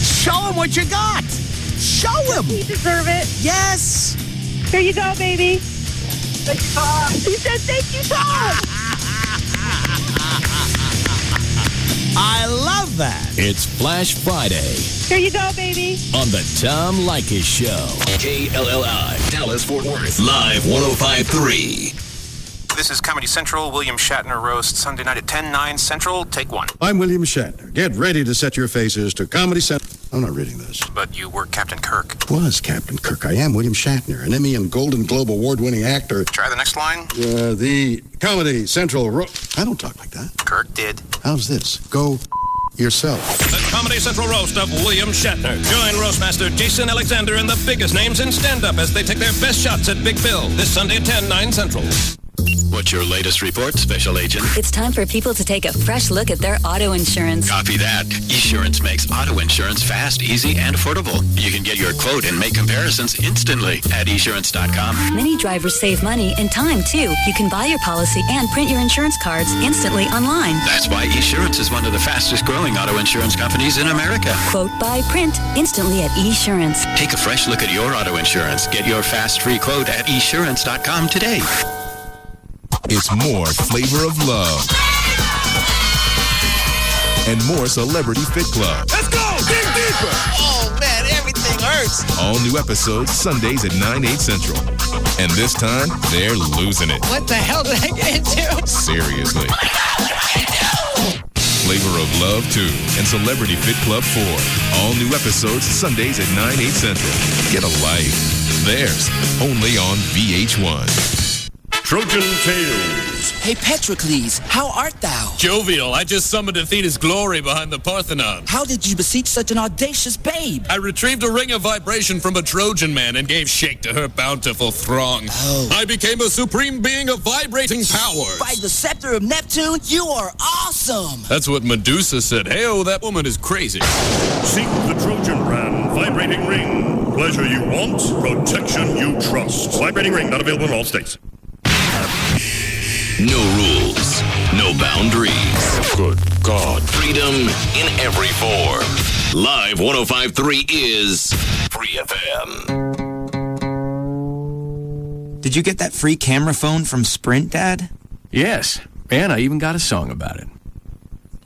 Show him what you got. Show him. You deserve it. Yes. Here you go, baby. Thank you, Tom. He said, thank you, Tom. I love that. It's Flash Friday Here you go, baby. on the Tom Leykis Show. KLLI, Dallas, Fort Worth. Live 105.3. This is Comedy Central, William Shatner roast, Sunday night at 10/9 Central, take one. I'm William Shatner. Get ready to set your faces to Comedy Central. I'm not reading this. But you were Captain Kirk. Was Captain Kirk. I am William Shatner, an Emmy and Golden Globe award-winning actor. Try the next line. The Comedy Central I don't talk like that. Kirk did. How's this? Go yourself. The Comedy Central roast of William Shatner. Join Roastmaster Jason Alexander and the biggest names in stand-up as they take their best shots at Big Bill this Sunday at 10/9 Central. What's your latest report, Special Agent? It's time for people to take a fresh look at their auto insurance. Copy that. Esurance makes auto insurance fast, easy, and affordable. You can get your quote and make comparisons instantly at esurance.com. Many drivers save money and time, too. You can buy your policy and print your insurance cards instantly online. That's why Esurance is one of the fastest growing auto insurance companies in America. Quote, buy, print instantly at Esurance. Take a fresh look at your auto insurance. Get your fast free quote at esurance.com today. It's more flavor of love and more Celebrity Fit Club. Let's go! Dig deeper! Oh, man, everything hurts. All new episodes Sundays at 9/8 Central. And this time, they're losing it. What the hell did I get into? Seriously. Flavor of Love 2 and Celebrity Fit Club 4. All new episodes Sundays at 9/8 Central. Get a life. Theirs. Only on VH1. Trojan Tales. Hey, Patrocles, how art thou? Jovial, I just summoned Athena's glory behind the Parthenon. How did you beseech such an audacious babe? I retrieved a ring of vibration from a Trojan man and gave shake to her bountiful throng. Oh. I became a supreme being of vibrating powers. By the scepter of Neptune, you are awesome! That's what Medusa said. Hey-oh, that woman is crazy. Seek the Trojan brand vibrating ring. Pleasure you want, protection you trust. Vibrating ring, not available in all states. No rules, no boundaries. Good God. Freedom in every form. Live 105.3 is Free FM. Did you get that free camera phone from Sprint, Dad? Yes, and I even got a song about it.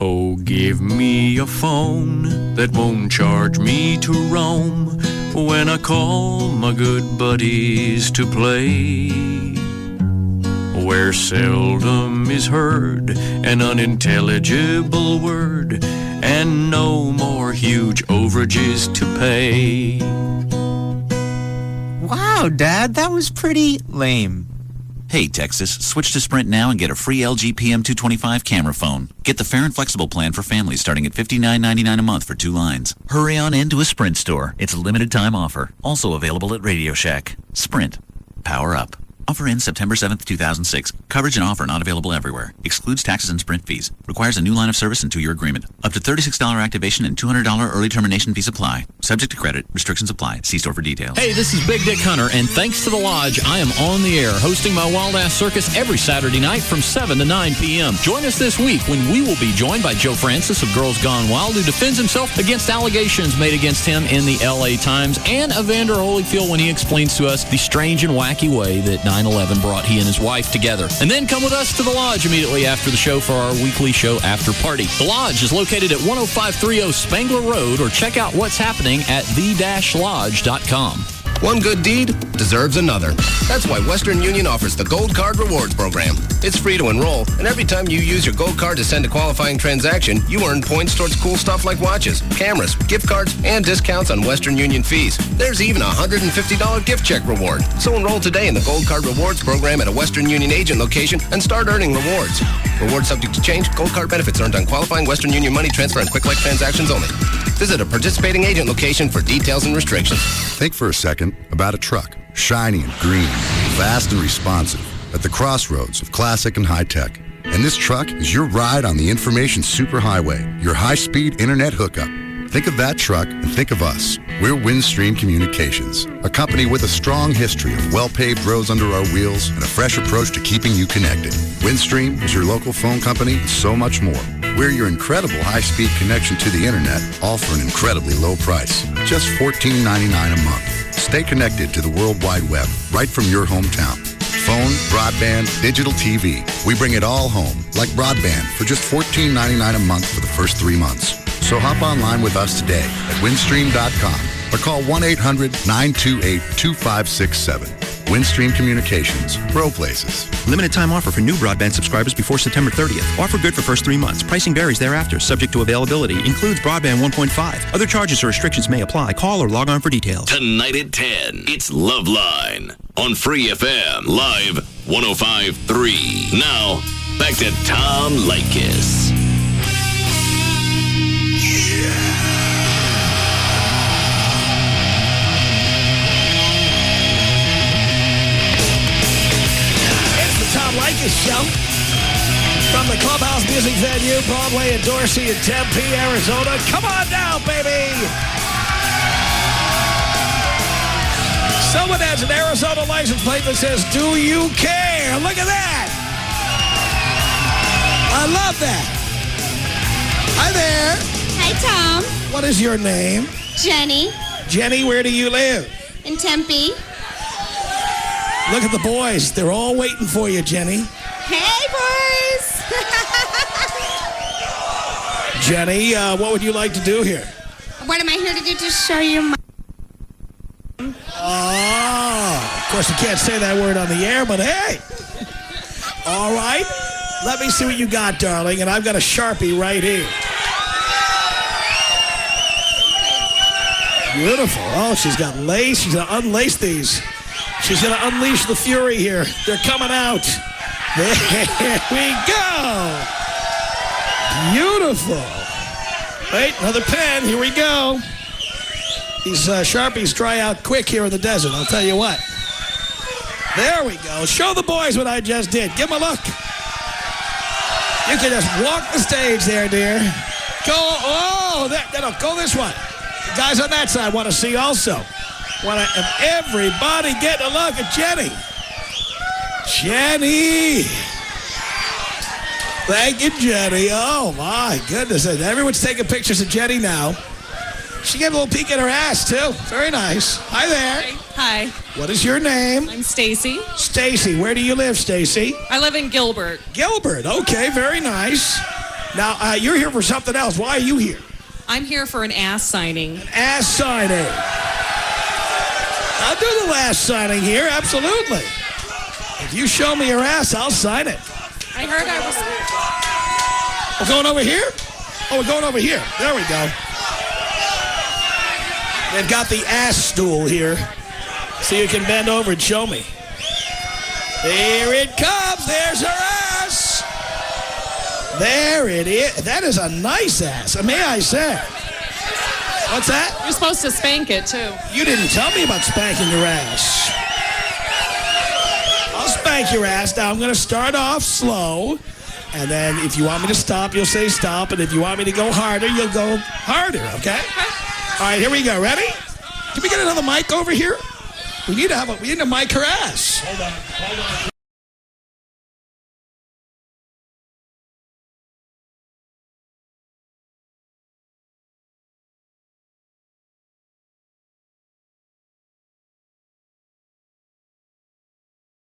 Oh, give me a phone that won't charge me to roam when I call my good buddies to play. Where seldom is heard an unintelligible word, and no more huge overages to pay. Wow, Dad, that was pretty lame. Hey, Texas, switch to Sprint now and get a free LG PM225 camera phone. Get the fair and flexible plan for families starting at $59.99 a month for 2 lines. Hurry on into a Sprint store. It's a limited time offer. Also available at Radio Shack. Sprint. Power up. Offer ends September 7th, 2006. Coverage and offer not available everywhere. Excludes taxes and Sprint fees. Requires a new line of service and 2-year agreement. Up to $36 activation and $200 early termination fees apply. Subject to credit. Restrictions apply. See store for details. Hey, this is Big Dick Hunter, and thanks to the Lodge, I am on the air hosting my Wild Ass Circus every Saturday night from 7 to 9 p.m. Join us this week when we will be joined by Joe Francis of Girls Gone Wild, who defends himself against allegations made against him in the L.A. Times, and Evander Holyfield when he explains to us the strange and wacky way that 9/11 brought he and his wife together. And then come with us to the Lodge immediately after the show for our weekly show after party. The Lodge is located at 10530 Spangler Road, or check out what's happening at the-lodge.com. One good deed deserves another. That's why Western Union offers the Gold Card Rewards Program. It's free to enroll, and every time you use your Gold Card to send a qualifying transaction, you earn points towards cool stuff like watches, cameras, gift cards, and discounts on Western Union fees. There's even a $150 gift check reward. So enroll today in the Gold Card Rewards Program at a Western Union agent location and start earning rewards. Rewards subject to change. Gold Card benefits earned on qualifying Western Union money transfer and quick-like transactions only. Visit a participating agent location for details and restrictions. Think for a second about a truck, shiny and green, fast and responsive, at the crossroads of classic and high tech. And this truck is your ride on the information superhighway, your high-speed internet hookup. Think of that truck and think of us. We're Windstream Communications, a company with a strong history of well-paved roads under our wheels and a fresh approach to keeping you connected. Windstream is your local phone company and so much more. We're your incredible high-speed connection to the internet, all for an incredibly low price. Just $14.99 a month. Stay connected to the World Wide Web right from your hometown. Phone, broadband, digital TV. We bring it all home, like broadband, for just $14.99 a month for the first 3 months. So hop online with us today at windstream.com or call 1-800-928-2567. Windstream Communications. Grow places. Limited time offer for new broadband subscribers before September 30th. Offer good for first 3 months. Pricing varies thereafter, subject to availability. Includes broadband 1.5. Other charges or restrictions may apply. Call or log on for details. Tonight at 10, it's Love Line on Free FM, live 105.3. Now, back to Tom Leykis. Tom Leykis Show from the Clubhouse Music Venue, Broadway in Dorsey and Tempe, Arizona. Come on now, baby! Someone has an Arizona license plate that says, "Do you care?" Look at that! I love that. Hi there. Hi, Tom. What is your name? Jenny. Jenny, where do you live? In Tempe. Look at the boys. They're all waiting for you, Jenny. Hey, boys. Jenny, what would you like to do here? What am I here to do? To show you my... Oh, of course you can't say that word on the air, but hey. All right. Let me see what you got, darling. And I've got a Sharpie right here. Beautiful. Oh, she's got lace. She's going to unlace these. She's going to unleash the fury here. They're coming out. There we go. Beautiful. Wait, another pen. Here we go. These Sharpies dry out quick here in the desert, I'll tell you what. There we go. Show the boys what I just did. Give them a look. You can just walk the stage there, dear. Go, go this way. The guys on that side want to see also. And everybody get a look at Jenny. Jenny. Thank you, Jenny. Oh, my goodness. Everyone's taking pictures of Jenny now. She gave a little peek at her ass, too. Very nice. Hi there. Hi. What is your name? I'm Stacy. Stacy. Where do you live, Stacy? I live in Gilbert. Gilbert. Okay, very nice. Now, you're here for something else. Why are you here? I'm here for an ass signing. An ass signing. I'll do the last signing here, absolutely. If you show me your ass, I'll sign it. I heard I was... We're going over here? Oh, we're going over here. There we go. They've got the ass stool here, so you can bend over and show me. Here it comes. There's her ass. There it is. That is a nice ass, may I say. What's that? You're supposed to spank it, too. You didn't tell me about spanking your ass. I'll spank your ass. Now, I'm going to start off slow. And then if you want me to stop, you'll say stop. And if you want me to go harder, you'll go harder, okay? All right, here we go. Ready? Can we get another mic over here? We need to mic her ass. Hold on.